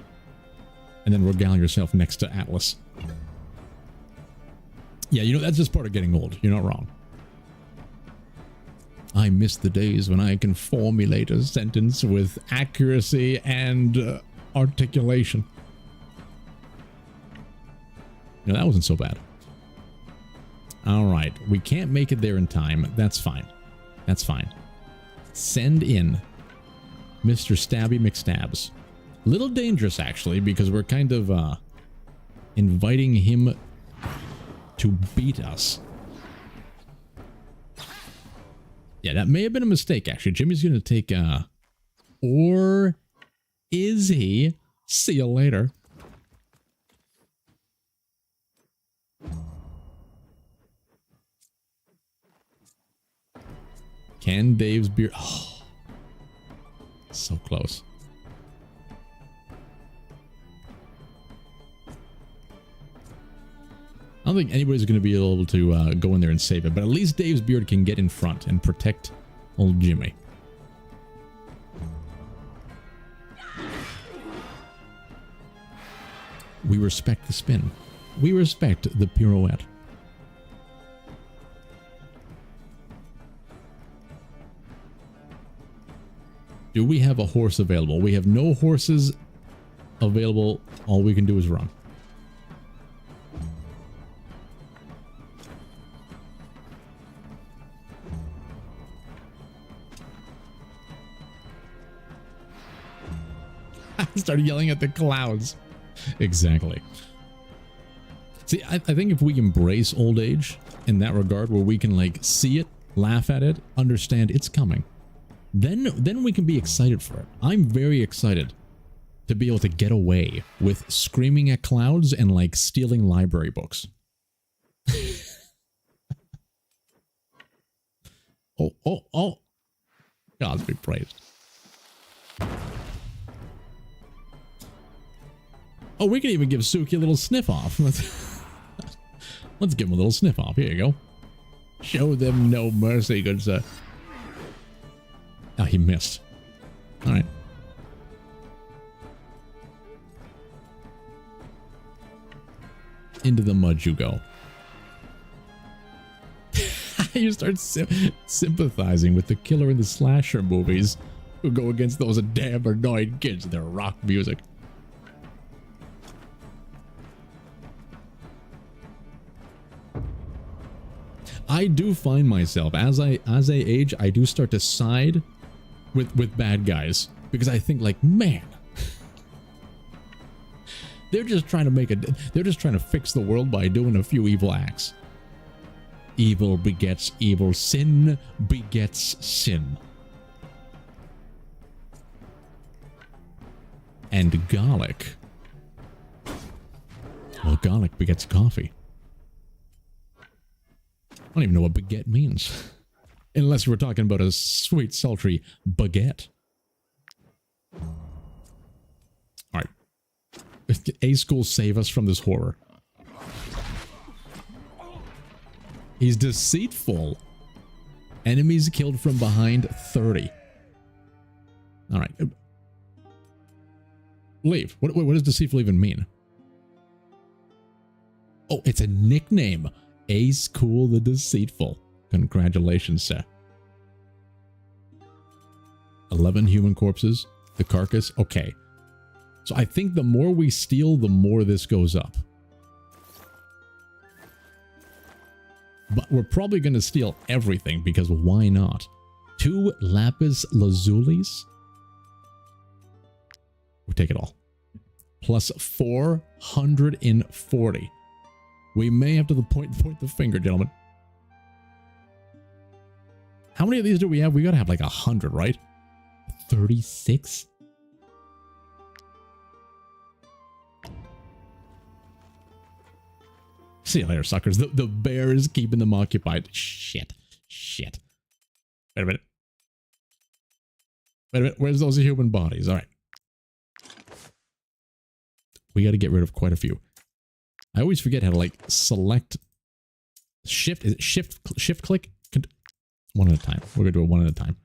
And then regale yourself next to Atlas. Yeah, you know, that's just part of getting old. You're not wrong. I miss the days when I can formulate a sentence with accuracy and articulation. You know, that wasn't so bad. All right, we can't make it there in time. That's fine. That's fine. Send in Mr. Stabby McStabs. Little dangerous, actually, because we're kind of inviting him to beat us. Yeah, that may have been a mistake, actually. Jimmy's going to take, or is he? See you later. Can Dave's beer... Oh, so close. I don't think anybody's going to be able to go in there and save it, but at least Dave's beard can get in front and protect old Jimmy. We respect the spin. We respect the pirouette. Do we have a horse available? We have no horses available. All we can do is run. I started yelling at the clouds. Exactly. See, I think if we embrace old age in that regard, where we can like see it, laugh at it, understand it's coming, then we can be excited for it. I'm very excited to be able to get away with screaming at clouds and like stealing library books. Oh. God be praised. Oh, we can even give Suki a little sniff off. Let's give him a little sniff off. Here you go. Show them no mercy, good sir. Oh, he missed. All right. Into the mud you go. You start sympathizing with the killer in the slasher movies who go against those damn annoying kids and their rock music. I do find myself, as I age, I do start to side with bad guys, because I think like, man, they're just trying to fix the world by doing a few evil acts. Evil begets evil, sin begets sin. And garlic. Well, garlic begets coffee. I don't even know what baguette means. Unless we're talking about a sweet, sultry baguette. Alright. A-School, save us from this horror. He's deceitful. Enemies killed from behind, 30. Alright. Leave. What does deceitful even mean? Oh, it's a nickname. Ace Cool the Deceitful. Congratulations, sir. 11 human corpses. The carcass. Okay. So I think the more we steal, the more this goes up. But we're probably going to steal everything, because why not? 2 lapis lazulis. We'll take it all. Plus 440. We may have to point the finger, gentlemen. How many of these do we have? We gotta have like 100, right? 36? See you later, suckers. The bear is keeping them occupied. Shit. Wait a minute. Where's those human bodies? All right. We gotta get rid of quite a few. I always forget how to like select shift. Is it shift click? One at a time. We're gonna do it one at a time.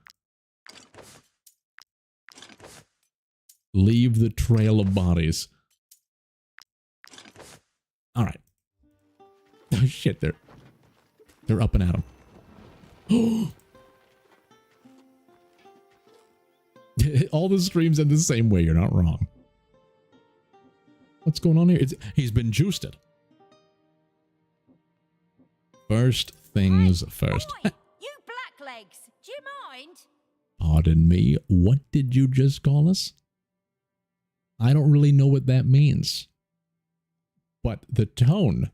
Leave the trail of bodies. All right. Oh shit, they're up and at 'em. All the streams end the same way. You're not wrong. What's going on here? He's been juiced it. First things first. You blacklegs, do you mind? Pardon me, what did you just call us? I don't really know what that means. But the tone,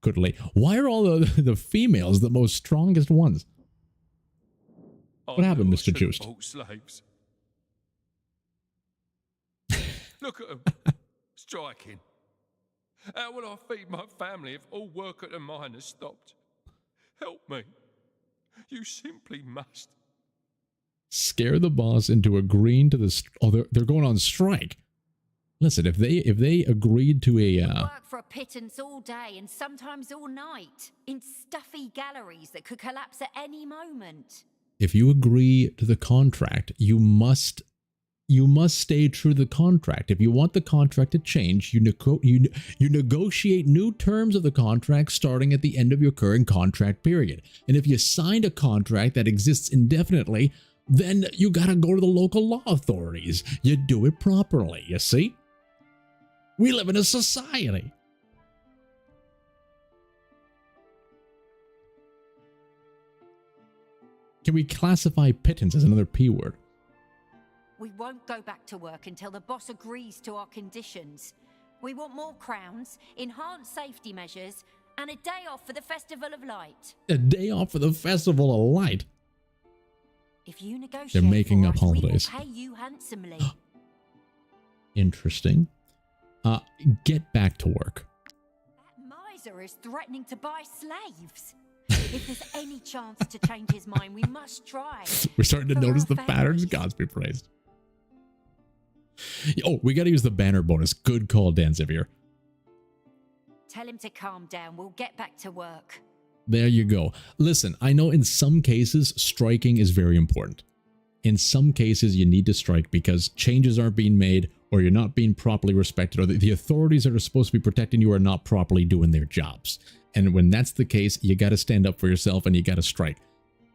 goodly. Why are all the females the most strongest ones? What happened, Mr. Juiced? Slaves. Look at them, striking. How will I feed my family if all work at the mine has stopped? Help me. You simply must. Scare the boss into agreeing to this. Oh, they're going on strike. Listen, if they agreed to a Work for a pittance all day and sometimes all night in stuffy galleries that could collapse at any moment. if you agree to the contract, you must stay true to the contract. If you want the contract to change, you negotiate new terms of the contract starting at the end of your current contract period. And if you signed a contract that exists indefinitely, then you gotta go to the local law authorities. You do it properly, you see? We live in a society. Can we classify pittance as another P word? We won't go back to work until the boss agrees to our conditions. We want more crowns, enhanced safety measures, and a day off for the Festival of Light. A day off for the Festival of Light? If you negotiate, they're making up us, holidays. we will pay you handsomely. Interesting. Get back to work. That miser is threatening to buy slaves. If there's any chance to change his mind, we must try. We're starting to notice the patterns. God's be praised. Oh, we got to use the banner bonus. Good call, Dan Zivier. Tell him to calm down. We'll get back to work. There you go. Listen, I know in some cases, striking is very important. In some cases, you need to strike because changes aren't being made or you're not being properly respected or the authorities that are supposed to be protecting you are not properly doing their jobs. And when that's the case, you got to stand up for yourself and you got to strike.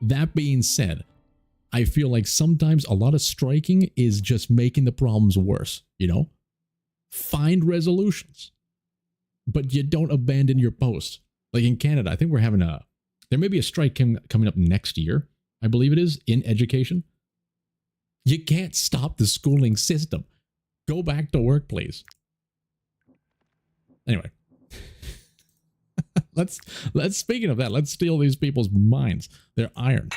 That being said, I feel like sometimes a lot of striking is just making the problems worse, you know? Find resolutions. But you don't abandon your post. Like in Canada, I think we're having there may be a strike coming up next year, I believe it is, in education. You can't stop the schooling system. Go back to work, please. Anyway. Let's speaking of that, let's steal these people's minds. They're iron.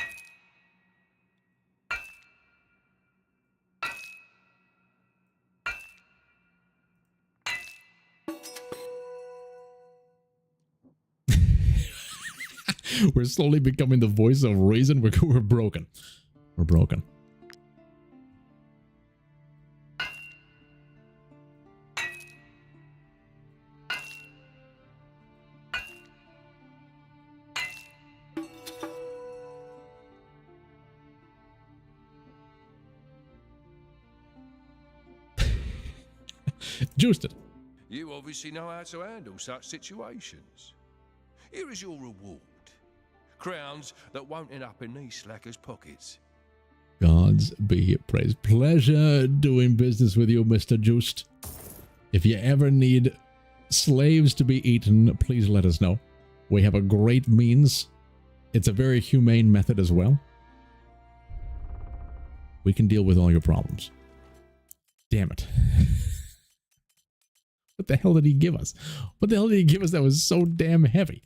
We're slowly becoming the voice of reason. We're broken. We're broken. Juiced it. You obviously know how to handle such situations. Here is your reward. Crowns that won't end up in these slackers' pockets. Gods be praised. Pleasure doing business with you, Mr. Juiced. If you ever need slaves to be eaten, please let us know. We have a great means. It's a very humane method as well. We can deal with all your problems. Damn it. What the hell did he give us? What the hell did he give us that was so damn heavy?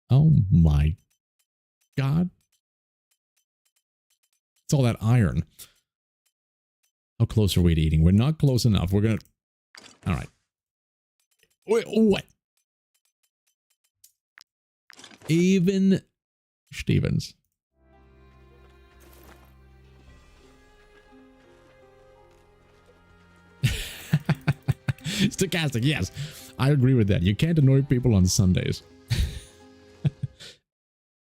Oh my God. It's all that iron. How close are we to eating? We're not close enough. We're going to... All right. Wait, what? Even Stevens. Stochastic, yes. I agree with that. You can't annoy people on Sundays.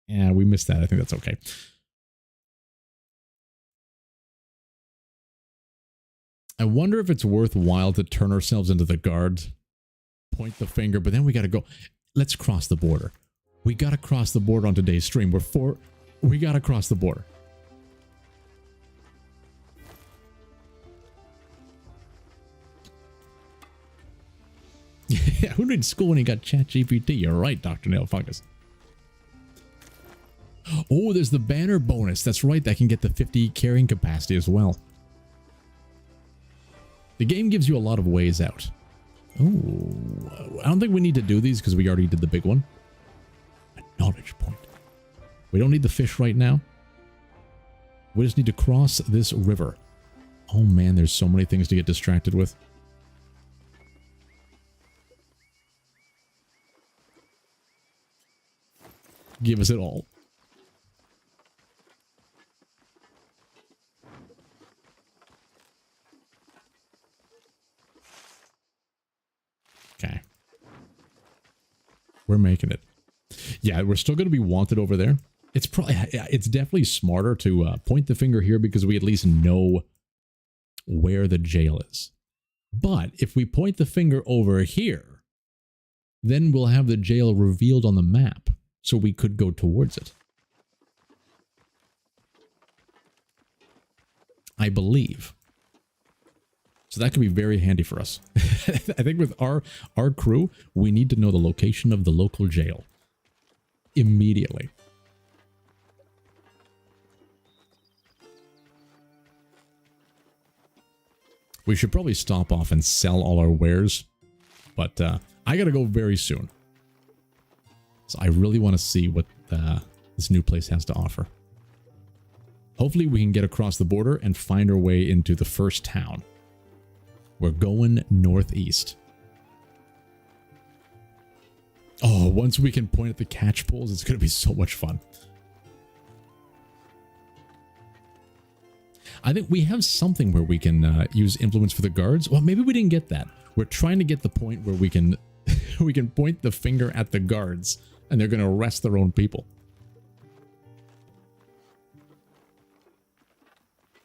Yeah, we missed that. I think that's okay. I wonder if it's worthwhile to turn ourselves into the guard, point the finger, but then we got to go. Let's cross the border. We got to cross the border on today's stream. We got to cross the border. Yeah, who needs school when you got ChatGPT? You're right, Dr. Nail Fungus. Oh, there's the banner bonus. That's right, that can get the 50 carrying capacity as well. The game gives you a lot of ways out. Oh, I don't think we need to do these because we already did the big one. A knowledge point. We don't need the fish right now. We just need to cross this river. Oh man, there's so many things to get distracted with. Give us it all. Okay. We're making it. Yeah, we're still going to be wanted over there. It's probably, it's definitely smarter to point the finger here because we at least know where the jail is. But if we point the finger over here, then we'll have the jail revealed on the map, so we could go towards it. I believe. So that could be very handy for us. I think with our crew, we need to know the location of the local jail immediately. We should probably stop off and sell all our wares, but I gotta go very soon. So I really want to see what this new place has to offer. Hopefully we can get across the border and find our way into the first town. We're going northeast. Oh, once we can point at the catch poles, it's going to be so much fun. I think we have something where we can use influence for the guards. Well, maybe we didn't get that. We're trying to get the point where we can we can point the finger at the guards and they're going to arrest their own people.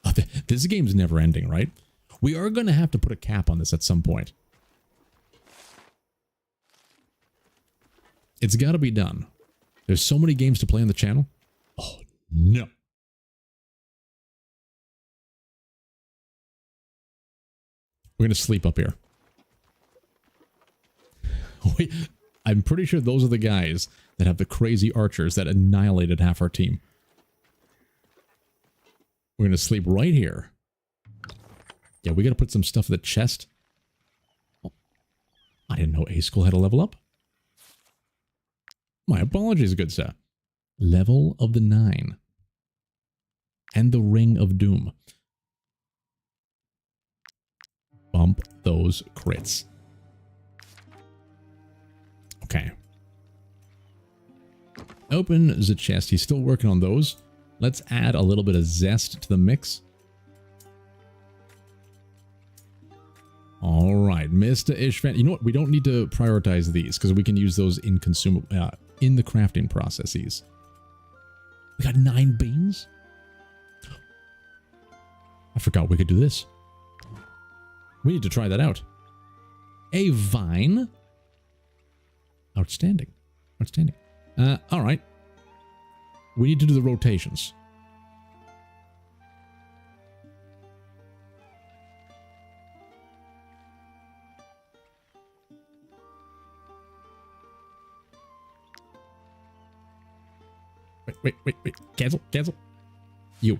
Oh, this game's never ending, right? We are going to have to put a cap on this at some point. It's got to be done. There's so many games to play on the channel. Oh, no. We're going to sleep up here. Wait, I'm pretty sure those are the guys that have the crazy archers that annihilated half our team. We're going to sleep right here. Yeah, we got to put some stuff in the chest. Oh, I didn't know A-School had a level up. My apologies, good sir. Level of the 9. And the Ring of Doom. Bump those crits. Okay. Open the chest. He's still working on those. Let's add a little bit of zest to the mix. All right, Mr. Ishvan. You know what? We don't need to prioritize these because we can use those in in the crafting processes. We got 9 beans. I forgot we could do this. We need to try that out. A vine. Outstanding. Outstanding. All right. We need to do the rotations. Wait. Cancel. You.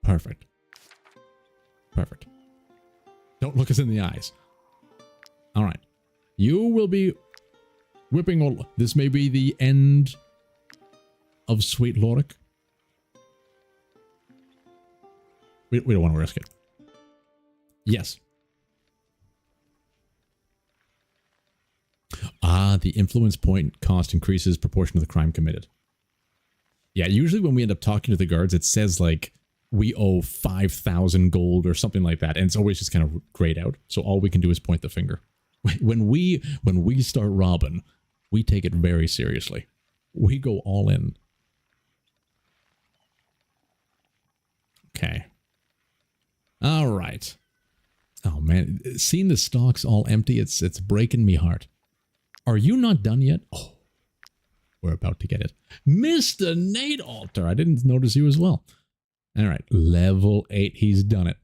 Perfect. Don't look us in the eyes. All right. You will be whipping all... This may be the end of Sweet Lorik. We don't want to risk it. Yes. Ah, the influence point cost increases proportion to the crime committed. Yeah, usually when we end up talking to the guards, it says like we owe 5,000 gold or something like that, and it's always just kind of grayed out. So all we can do is point the finger. When we start robbing, we take it very seriously. We go all in. Okay. All right. Oh man, seeing the stocks all empty, it's breaking me heart. Are you not done yet? Oh, we're about to get it. Mr. Nate Alter, I didn't notice you as well. All right, level 8, he's done it.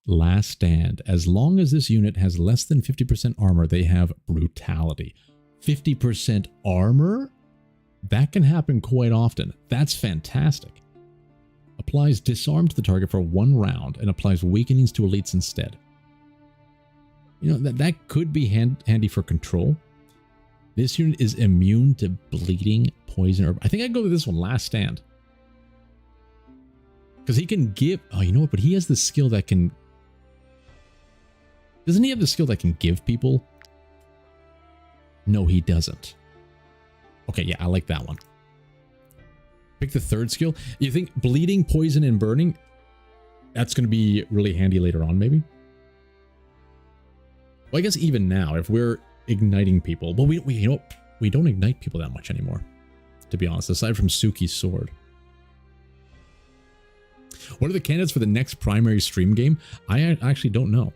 Last stand. As long as this unit has less than 50% armor, they have brutality. 50% armor? That can happen quite often. That's fantastic. Applies disarm to the target for 1 round and applies weakenings to elites instead. You know, that could be handy for control. This unit is immune to bleeding, poison, or I think I'd go with this one, last stand. Because he can give... Oh, you know what? But he has the skill that can... Doesn't he have the skill that can give people? No, he doesn't. Okay, yeah, I like that one. Pick the third skill. You think bleeding, poison, and burning? That's going to be really handy later on, maybe? Well, I guess even now, if we're igniting people... Well, you know, we don't ignite people that much anymore, to be honest, aside from Suki's sword. What are the candidates for the next primary stream game? I actually don't know.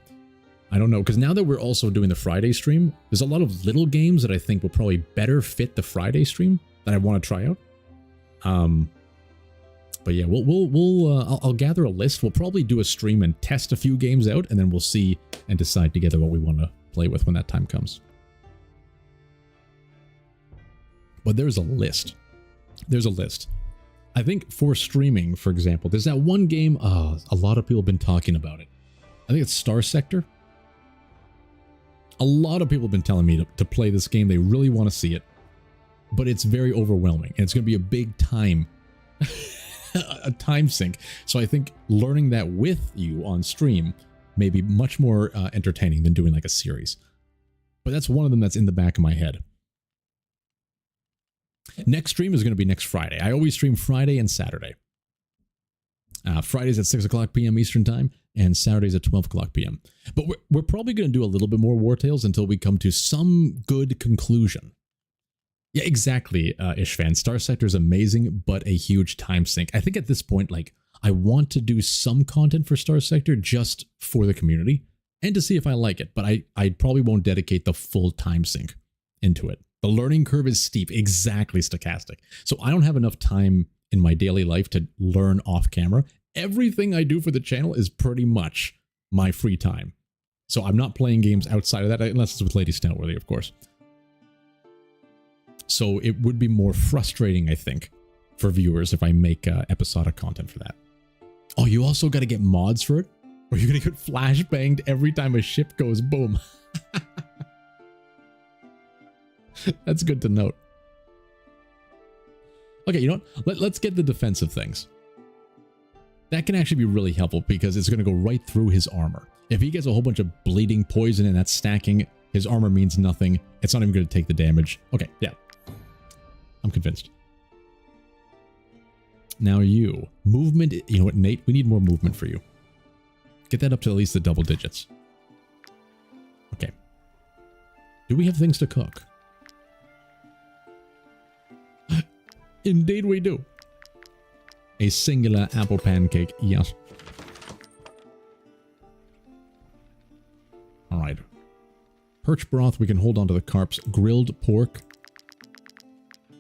I don't know, because now that we're also doing the Friday stream, there's a lot of little games that I think will probably better fit the Friday stream that I want to try out. But yeah, I'll gather a list. We'll probably do a stream and test a few games out, and then we'll see and decide together what we want to play with when that time comes. But there's a list. There's a list. I think for streaming, for example, there's that one game, a lot of people have been talking about it. I think it's Star Sector. A lot of people have been telling me to play this game. They really want to see it. But it's very overwhelming. And it's going to be a big time. A time sink. So I think learning that with you on stream may be much more entertaining than doing like a series. But that's one of them that's in the back of my head. Next stream is going to be next Friday. I always stream Friday and Saturday. Fridays at 6 o'clock p.m. Eastern Time, and Saturdays at 12 o'clock p.m. But we're probably going to do a little bit more War Tales until we come to some good conclusion. Yeah, exactly, Ishvan. Star Sector is amazing, but a huge time sink. I think at this point, like, I want to do some content for Star Sector just for the community and to see if I like it, but I probably won't dedicate the full time sink into it. The learning curve is steep, exactly stochastic. So I don't have enough time in my daily life to learn off camera. Everything I do for the channel is pretty much my free time. So I'm not playing games outside of that, unless it's with Lady Stoutworthy, of course. So it would be more frustrating, I think, for viewers if I make episodic content for that. Oh, you also got to get mods for it? Or you're going to get flashbanged every time a ship goes boom. That's good to note. Okay, you know what? Let's get the defensive things. That can actually be really helpful because it's going to go right through his armor. If he gets a whole bunch of bleeding poison and that's stacking, his armor means nothing. It's not even going to take the damage. Okay, yeah. I'm convinced. Now you. Movement. You know what, Nate? We need more movement for you. Get that up to at least the double digits. Okay. Do we have things to cook? Indeed we do. A singular apple pancake, yes. Alright. Perch broth, we can hold on to the carps. Grilled pork.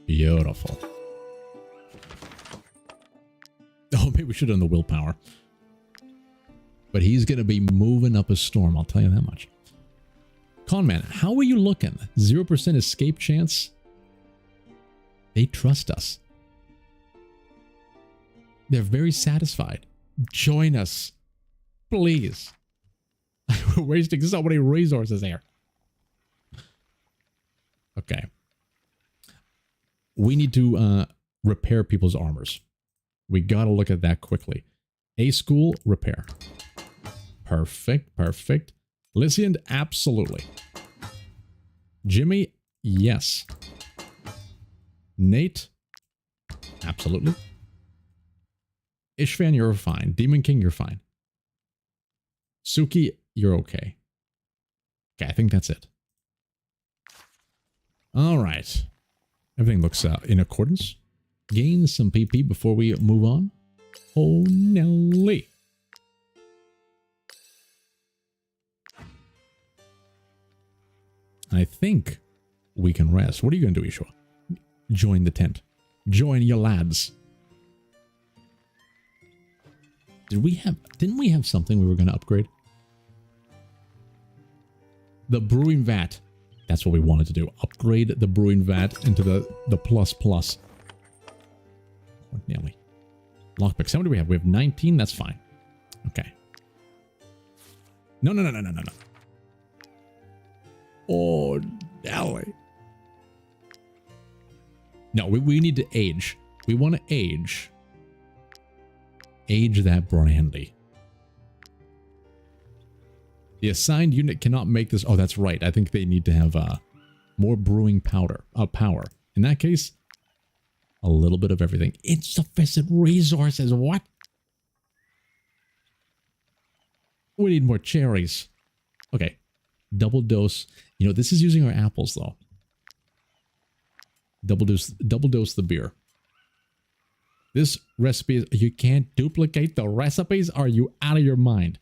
Beautiful. Oh, maybe we should have done the willpower. But he's going to be moving up a storm, I'll tell you that much. Conman, how are you looking? 0% escape chance? They trust us. They're very satisfied. Join us. Please. We're wasting so many resources here. Okay. We need to repair people's armors. We gotta look at that quickly. A school, repair. Perfect, perfect. Lysiand, absolutely. Jimmy, yes. Nate, absolutely. Ishvan, you're fine. Demon King, you're fine. Suki, you're okay. Okay, I think that's it. All right. Everything looks in accordance. Gain some PP before we move on. Oh, Nelly. I think we can rest. What are you going to do, Ishwa? Join the tent. Join your lads. Didn't we have something we were going to upgrade? The brewing vat. That's what we wanted to do. Upgrade the brewing vat into the plus plus. Oh, nearly. Lockpicks. How many do we have? We have 19. That's fine. Okay. No. Oh, Nelly. No, we need to age. We want to age. Age that brandy. The assigned unit cannot make this. Oh, that's right. I think they need to have more brewing power. In that case, a little bit of everything. Insufficient resources. What? We need more cherries. Okay. Double dose. You know, this is using our apples, though. Double dose the beer. This recipe is... You can't duplicate the recipes? Are you out of your mind?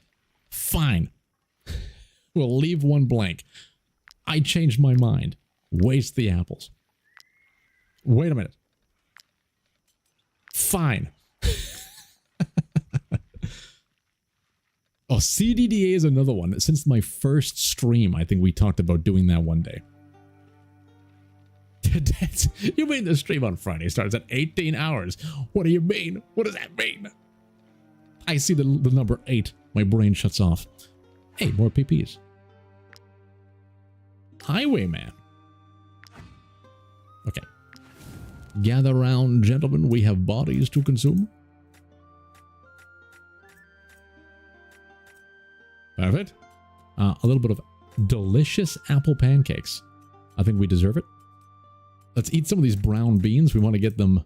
Fine. We'll leave one blank. I changed my mind. Waste the apples. Wait a minute. Fine. Oh, CDDA is another one. Since my first stream, I think we talked about doing that one day. You mean the stream on Friday starts at 18 hours? What do you mean? What does that mean? I see the number 8. My brain shuts off. Hey, more PPs. Highwayman. Okay. Gather round, gentlemen. We have bodies to consume. Perfect. A little bit of delicious apple pancakes. I think we deserve it. Let's eat some of these brown beans. We want to get them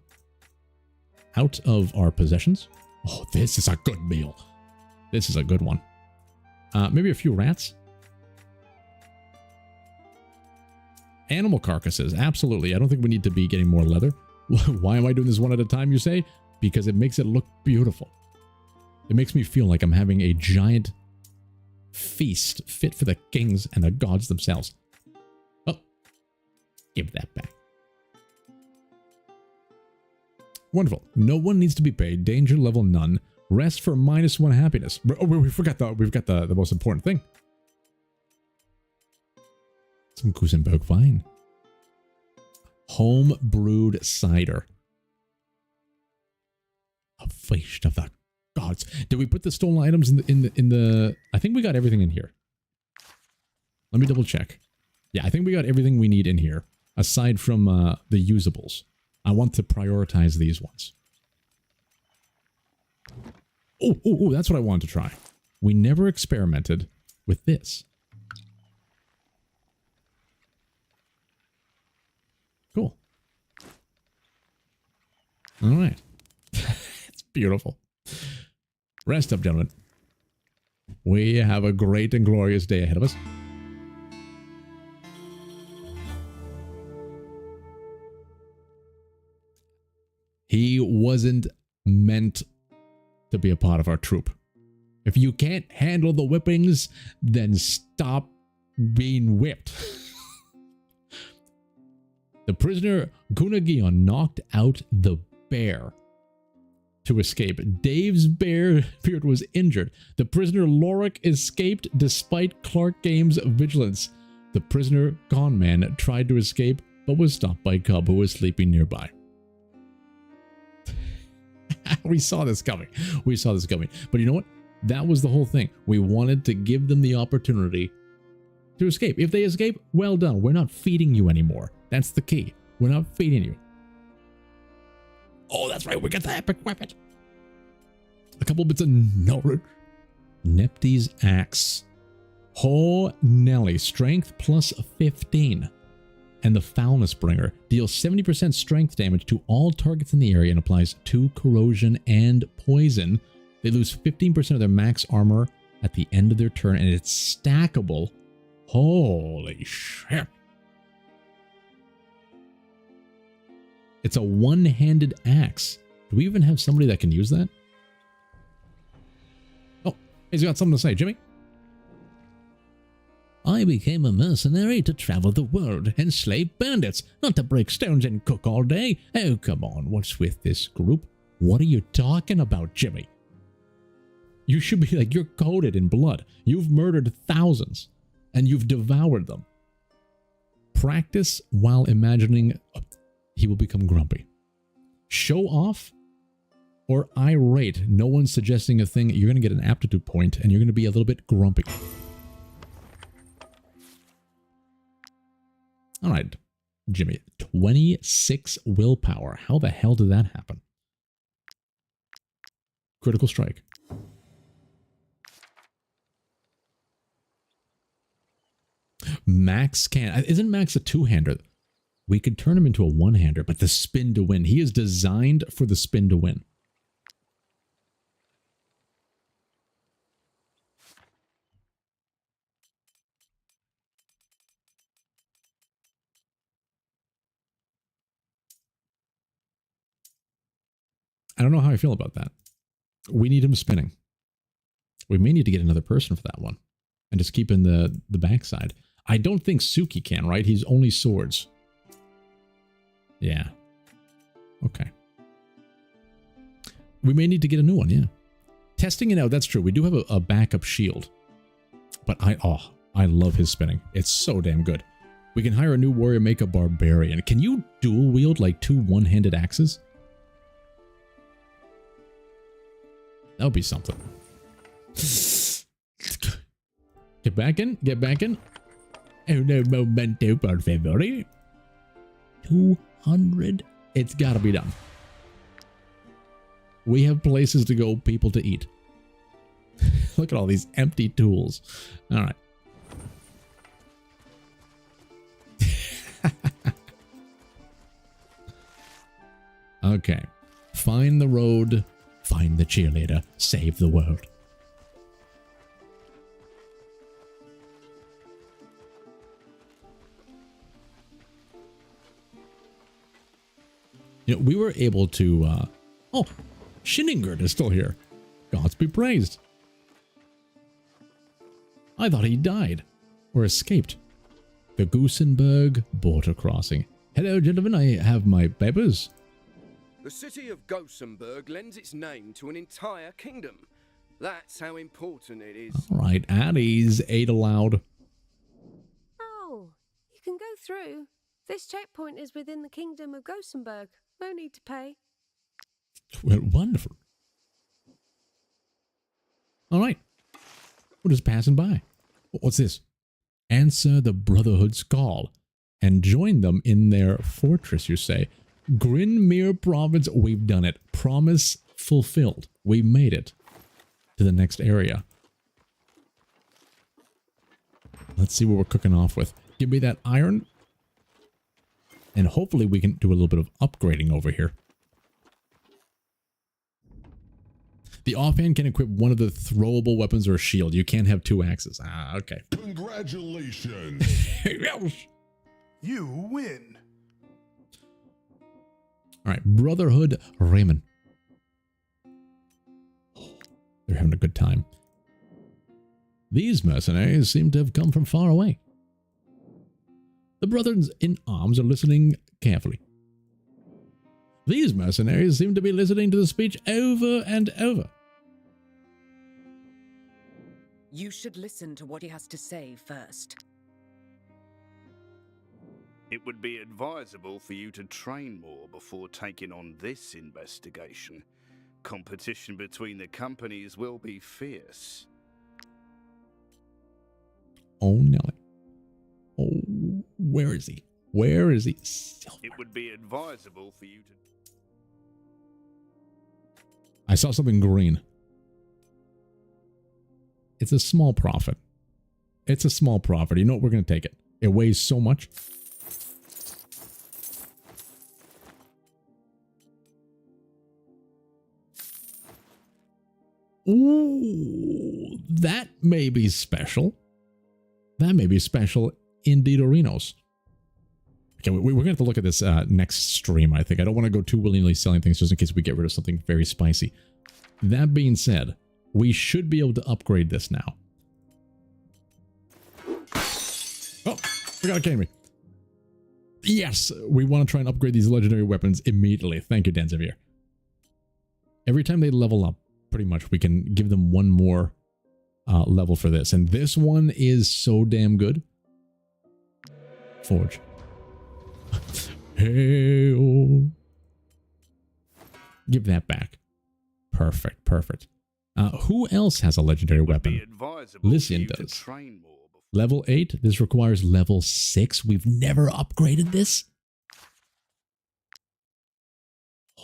out of our possessions. Oh, this is a good meal. This is a good one. Maybe a few rats. Animal carcasses. Absolutely. I don't think we need to be getting more leather. Why am I doing this one at a time, you say? Because it makes it look beautiful. It makes me feel like I'm having a giant feast fit for the kings and the gods themselves. Oh, give that back. Wonderful. No one needs to be paid. Danger level none. Rest for -1 happiness. Oh, we forgot the most important thing. Some Kusenberg wine. Home brewed cider. A feast of the gods. Did we put the stolen items in the I think we got everything in here. Let me double check. Yeah, I think we got everything we need in here aside from the usables. I want to prioritize these ones. Oh, that's what I wanted to try. We never experimented with this. Cool. All right. It's beautiful. Rest up, gentlemen. We have a great and glorious day ahead of us. He wasn't meant to be a part of our troop. If you can't handle the whippings, then stop being whipped. The prisoner Gunagion knocked out the bear to escape. Dave's bear beard was injured. The prisoner Lorik escaped despite Clark Games' vigilance. The prisoner Conman tried to escape but was stopped by Cub, who was sleeping nearby. We saw this coming. We saw this coming. But you know what? That was the whole thing. We wanted to give them the opportunity to escape. If they escape, well done. We're not feeding you anymore. That's the key. We're not feeding you. Oh, that's right. We got the epic weapon. A couple bits of knowledge. Nepti's axe. Oh, Nelly. Strength plus 15. And the Foulness Bringer deals 70% strength damage to all targets in the area and applies 2 corrosion and poison. They lose 15% of their max armor at the end of their turn, and it's stackable. Holy shit. It's a one-handed axe. Do we even have somebody that can use that? Oh, he's got something to say. Jimmy? I became a mercenary to travel the world and slay bandits, not to break stones and cook all day. Oh, come on, what's with this group? What are you talking about, Jimmy? You should be like, you're coated in blood. You've murdered thousands. and you've devoured them. Practice while imagining he will become grumpy. Show off or irate. No one's suggesting a thing. You're going to get an aptitude point, and you're going to be a little bit grumpy. All right, Jimmy. 26 willpower. How the hell did that happen? Critical strike. Max can. Isn't Max a two-hander? We could turn him into a one-hander, but the spin to win. He is designed for the spin to win. I don't know how I feel about that. We need him spinning. We may need to get another person for that one. And just keep in the backside. I don't think Suki can, right? He's only swords. Yeah. Okay. We may need to get a new one, yeah. Testing it out, that's true. We do have a backup shield. But I love his spinning. It's so damn good. We can hire a new warrior, make a barbarian. Can you dual wield like 2 one-handed axes? That would be something. Get back in. Get back in. Un momento, por favor. 200. It's got to be done. We have places to go, people to eat. Look at all these empty tools. All right. Okay. Find the road. Find the cheerleader. Save the world. You know, we were able to... oh, Shinningard is still here. Gods be praised. I thought he died. Or escaped. The Goosenberg border crossing. Hello, gentlemen. I have my papers. The city of Gothenburg lends its name to an entire kingdom. That's how important it is. All right, at ease. 8 allowed. Oh, you can go through. This checkpoint is within the kingdom of Gothenburg. No need to pay. Well, wonderful. All right. We're just passing by. What's this? Answer the Brotherhood's call and join them in their fortress, you say. Grinmere province, we've done it. Promise fulfilled. We made it to the next area. Let's see what we're cooking off with. Give me that iron. And hopefully we can do a little bit of upgrading over here. The offhand can equip one of the throwable weapons or a shield. You can't have 2 axes. Ah, okay. Congratulations. You win. All right, Brotherhood Raymond. They're having a good time. These mercenaries seem to have come from far away. The brothers in arms are listening carefully. These mercenaries seem to be listening to the speech over and over. You should listen to what he has to say first. It would be advisable for you to train more before taking on this investigation. Competition between the companies will be fierce. Oh, Nelly. Oh, where is he? Where is he? It would be advisable for you to... I saw something green. It's a small profit. It's a small profit. You know what? We're going to take it. It weighs so much. Ooh, that may be special. That may be special indeed, Orinos. Okay, we're going to have to look at this next stream, I think. I don't want to go too willingly selling things just in case we get rid of something very spicy. That being said, we should be able to upgrade this now. Oh, forgot it came to me. Yes, we want to try and upgrade these legendary weapons immediately. Thank you, Danzavir. Every time they level up, pretty much, we can give them one more level for this. And this one is so damn good. Forge. Hey, oh. Give that back. Perfect, perfect. Who else has a legendary weapon? Lysian does. Level 8. This requires level 6. We've never upgraded this.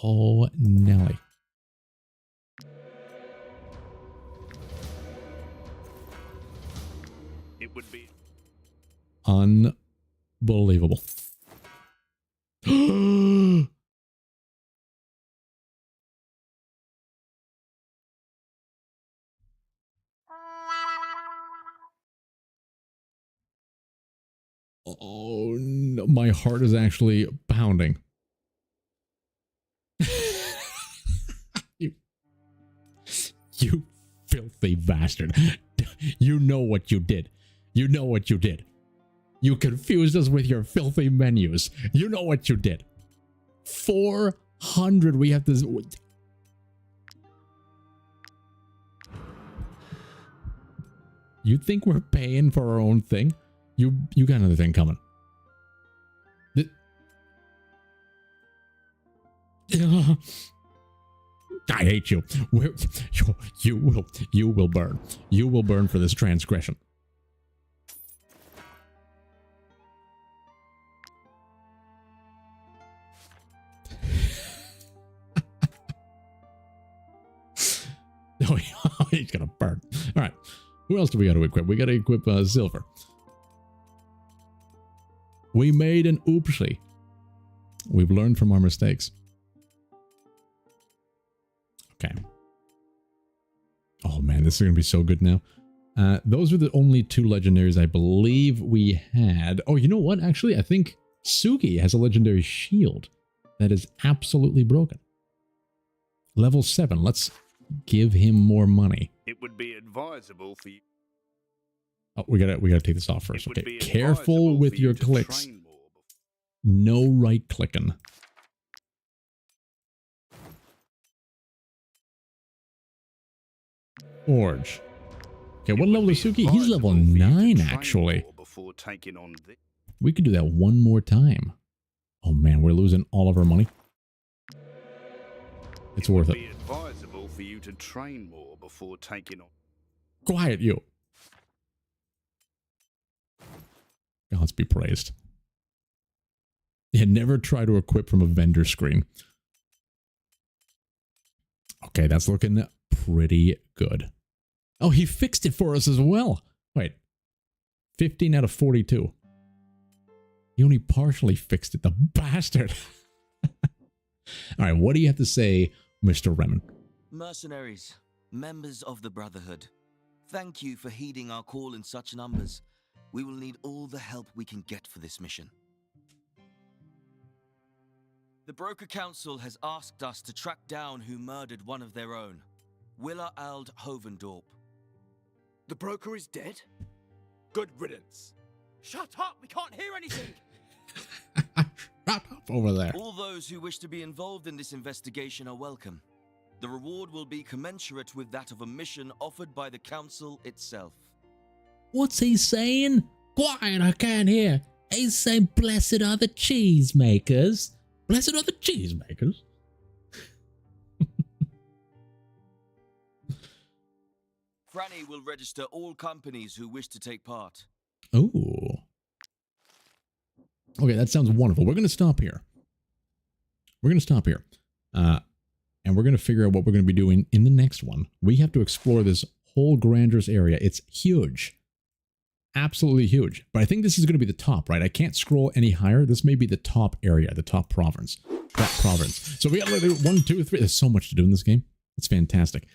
Oh, Nelly. It would be unbelievable. Oh, no, my heart is actually pounding. You filthy bastard. You know what you did. You know what you did. You confused us with your filthy menus. You know what you did. 400 we have to... You think we're paying for our own thing? You got another thing coming. I hate you. You will burn. You will burn for this transgression. Oh, he's gonna burn. All right. Who else do we got to equip? We got to equip Silver. We made an oopsie. We've learned from our mistakes. Okay. Oh man, this is going to be so good now. Those are the only 2 legendaries I believe we had. Oh, you know what? Actually, I think Sugi has a legendary shield that is absolutely broken. Level 7. Let's give him more money. It would be advisable for you. Oh, we gotta take this off first. Okay, careful with your clicks. No right clicking. Forge. Okay, what level is Suki? He's level 9 actually. We could do that one more time. Oh man, we're losing all of our money. It's worth it. Advisable for you to train more before taking on. Quiet, you. Gods be praised. Yeah, never try to equip from a vendor screen. Okay, that's looking pretty good. Oh, he fixed it for us as well. Wait. 15 out of 42. He only partially fixed it, the bastard. All right, what do you have to say, Mr. Remen? Mercenaries, members of the Brotherhood, thank you for heeding our call in such numbers. We will need all the help we can get for this mission. The Broker Council has asked us to track down who murdered one of their own, Willa Ald Hovendorp. The broker is dead? Good riddance. Shut up! We can't hear anything! Shut up over there. All those who wish to be involved in this investigation are welcome. The reward will be commensurate with that of a mission offered by the Council itself. What's he saying? Quiet, I can't hear. He's saying, blessed are the cheesemakers. Blessed are the cheesemakers. Franny will register all companies who wish to take part. Oh. Okay, that sounds wonderful. We're going to stop here. We're going to stop here. And we're going to figure out what we're going to be doing in the next one. We have to explore this whole Grandress area. It's huge. Absolutely huge. But I think this is going to be the top, right? I can't scroll any higher. This may be the top area, the top province. That province. So we got literally 1, 2, 3. There's so much to do in this game. It's fantastic.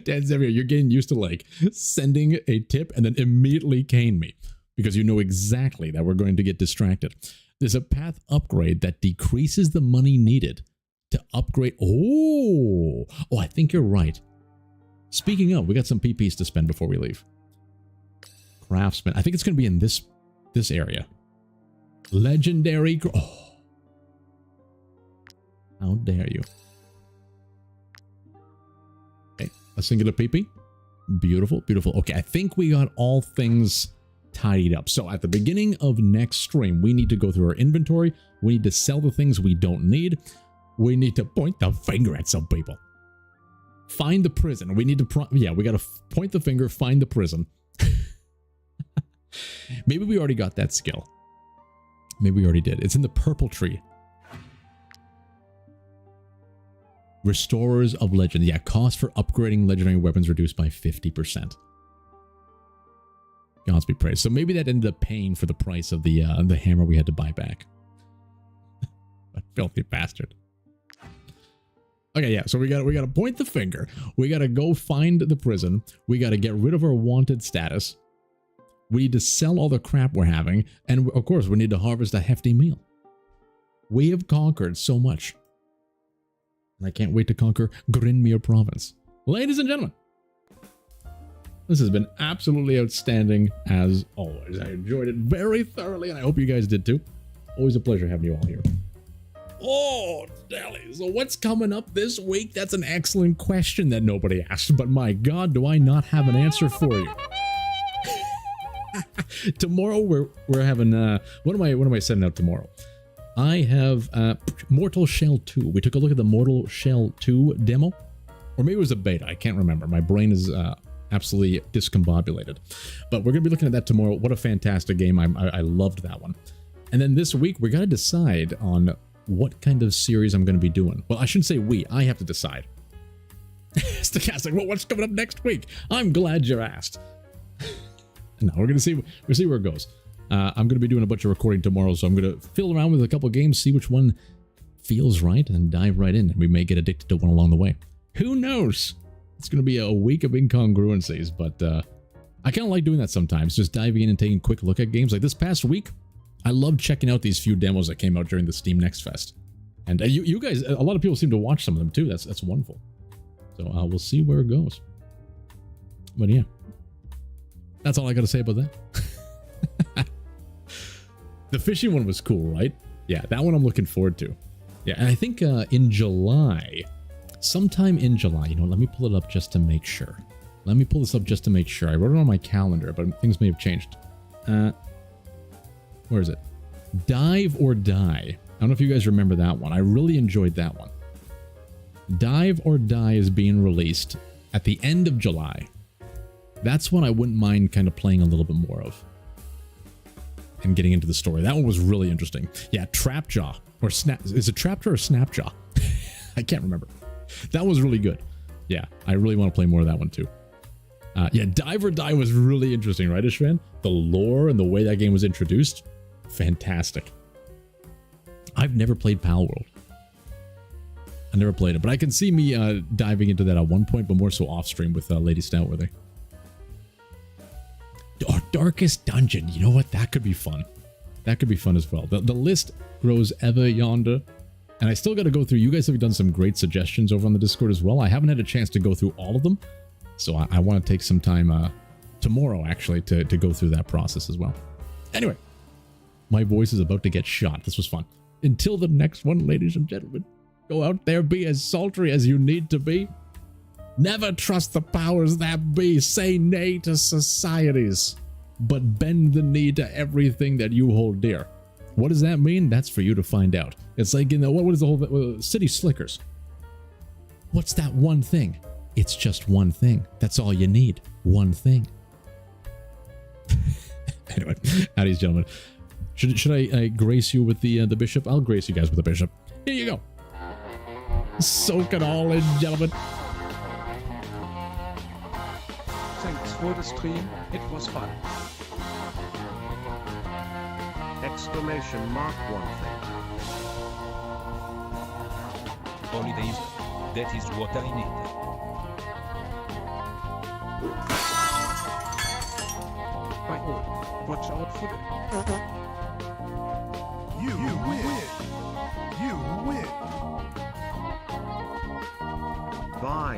Dan Xavier, you're getting used to like sending a tip and then immediately cane me because you know exactly that we're going to get distracted. There's a path upgrade that decreases the money needed to upgrade. Oh, I think you're right. Speaking of, we got some PPs to spend before we leave. Craftsman. I think it's going to be in this area. Legendary. Oh, how dare you? Okay, a singular PP. Beautiful, beautiful. Okay, I think we got all things tidied up. So at the beginning of next stream, we need to go through our inventory. We need to sell the things we don't need. We need to point the finger at some people. Find the prison. We need to, we got to point the finger, find the prison. Maybe we already got that skill. Maybe we already did. It's in the purple tree. Restorers of Legend. Yeah, cost for upgrading legendary weapons reduced by 50%. Gods be praised. So maybe that ended up paying for the price of the hammer we had to buy back. A filthy bastard. Okay, yeah, so we gotta point the finger. We gotta go find the prison. We gotta get rid of our wanted status. We need to sell all the crap we're having. And of course, we need to harvest a hefty meal. We have conquered so much. And I can't wait to conquer Grinmere province. Ladies and gentlemen, this has been absolutely outstanding as always. I enjoyed it very thoroughly, and I hope you guys did too. Always a pleasure having you all here. Oh, Deli. So what's coming up this week? That's an excellent question that nobody asked, but my God, do I not have an answer for you? Tomorrow we're having what am I setting out tomorrow? I have Mortal Shell 2. We took a look at the Mortal Shell 2 demo, or maybe it was a beta. I can't remember. My brain is absolutely discombobulated. But we're gonna be looking at that tomorrow. What a fantastic game! I loved that one. And then this week we got to decide on what kind of series I'm going to be doing. Well, I shouldn't say we. I have to decide. Stochastic. Well, what's coming up next week? I'm glad you asked. No, we're gonna see where it goes. I'm gonna be doing a bunch of recording tomorrow, so I'm gonna fiddle around with a couple games, see which one feels right, and dive right in. And we may get addicted to one along the way. Who knows? It's gonna be a week of incongruencies, but I kind of like doing that sometimes, just diving in and taking a quick look at games. Like this past week, I loved checking out these few demos that came out during the Steam Next Fest, and you guys, a lot of people seem to watch some of them too. That's wonderful. So we'll see where it goes. But yeah. That's all I got to say about that. The fishing one was cool, right? Yeah, that one I'm looking forward to. Yeah, and I think in July, sometime in July, you know, let me pull it up just to make sure. Let me pull this up just to make sure. I wrote it on my calendar, but things may have changed. Where is it? Dive or Die. I don't know if you guys remember that one. I really enjoyed that one. Dive or Die is being released at the end of July. That's one I wouldn't mind kind of playing a little bit more of and getting into the story. That one was really interesting. Yeah, Trapjaw or Snap. Is it Trapjaw or Snapjaw? I can't remember. That was really good. Yeah, I really want to play more of that one too. Yeah, Dive or Die was really interesting, right, Ishvan? The lore and the way that game was introduced, fantastic. I've never played Palworld. I never played it, but I can see me diving into that at one point, but more so off stream with Lady Stoutworthy. Our Darkest Dungeon. You know what? That could be fun. That could be fun as well. The list grows ever yonder. And I still got to go through. You guys have done some great suggestions over on the Discord as well. I haven't had a chance to go through all of them. So I want to take some time tomorrow, actually, to go through that process as well. Anyway, my voice is about to get shot. This was fun. Until the next one, ladies and gentlemen, go out there, be as sultry as you need to be. Never trust the powers that be. Say nay to societies, but bend the knee to everything that you hold dear. What does that mean? That's for you to find out. It's like in the, what is the whole City Slickers? What's that one thing? It's just one thing. That's all you need. One thing. Anyway, howdy's gentlemen. Should I grace you with the bishop? I'll grace you guys with the bishop. Here you go. Soak it all in, gentlemen. Thanks for the stream, it was fun. Exclamation mark one thing. Holidays, that is what I need. By all, watch out for the... You win. You win. Bye.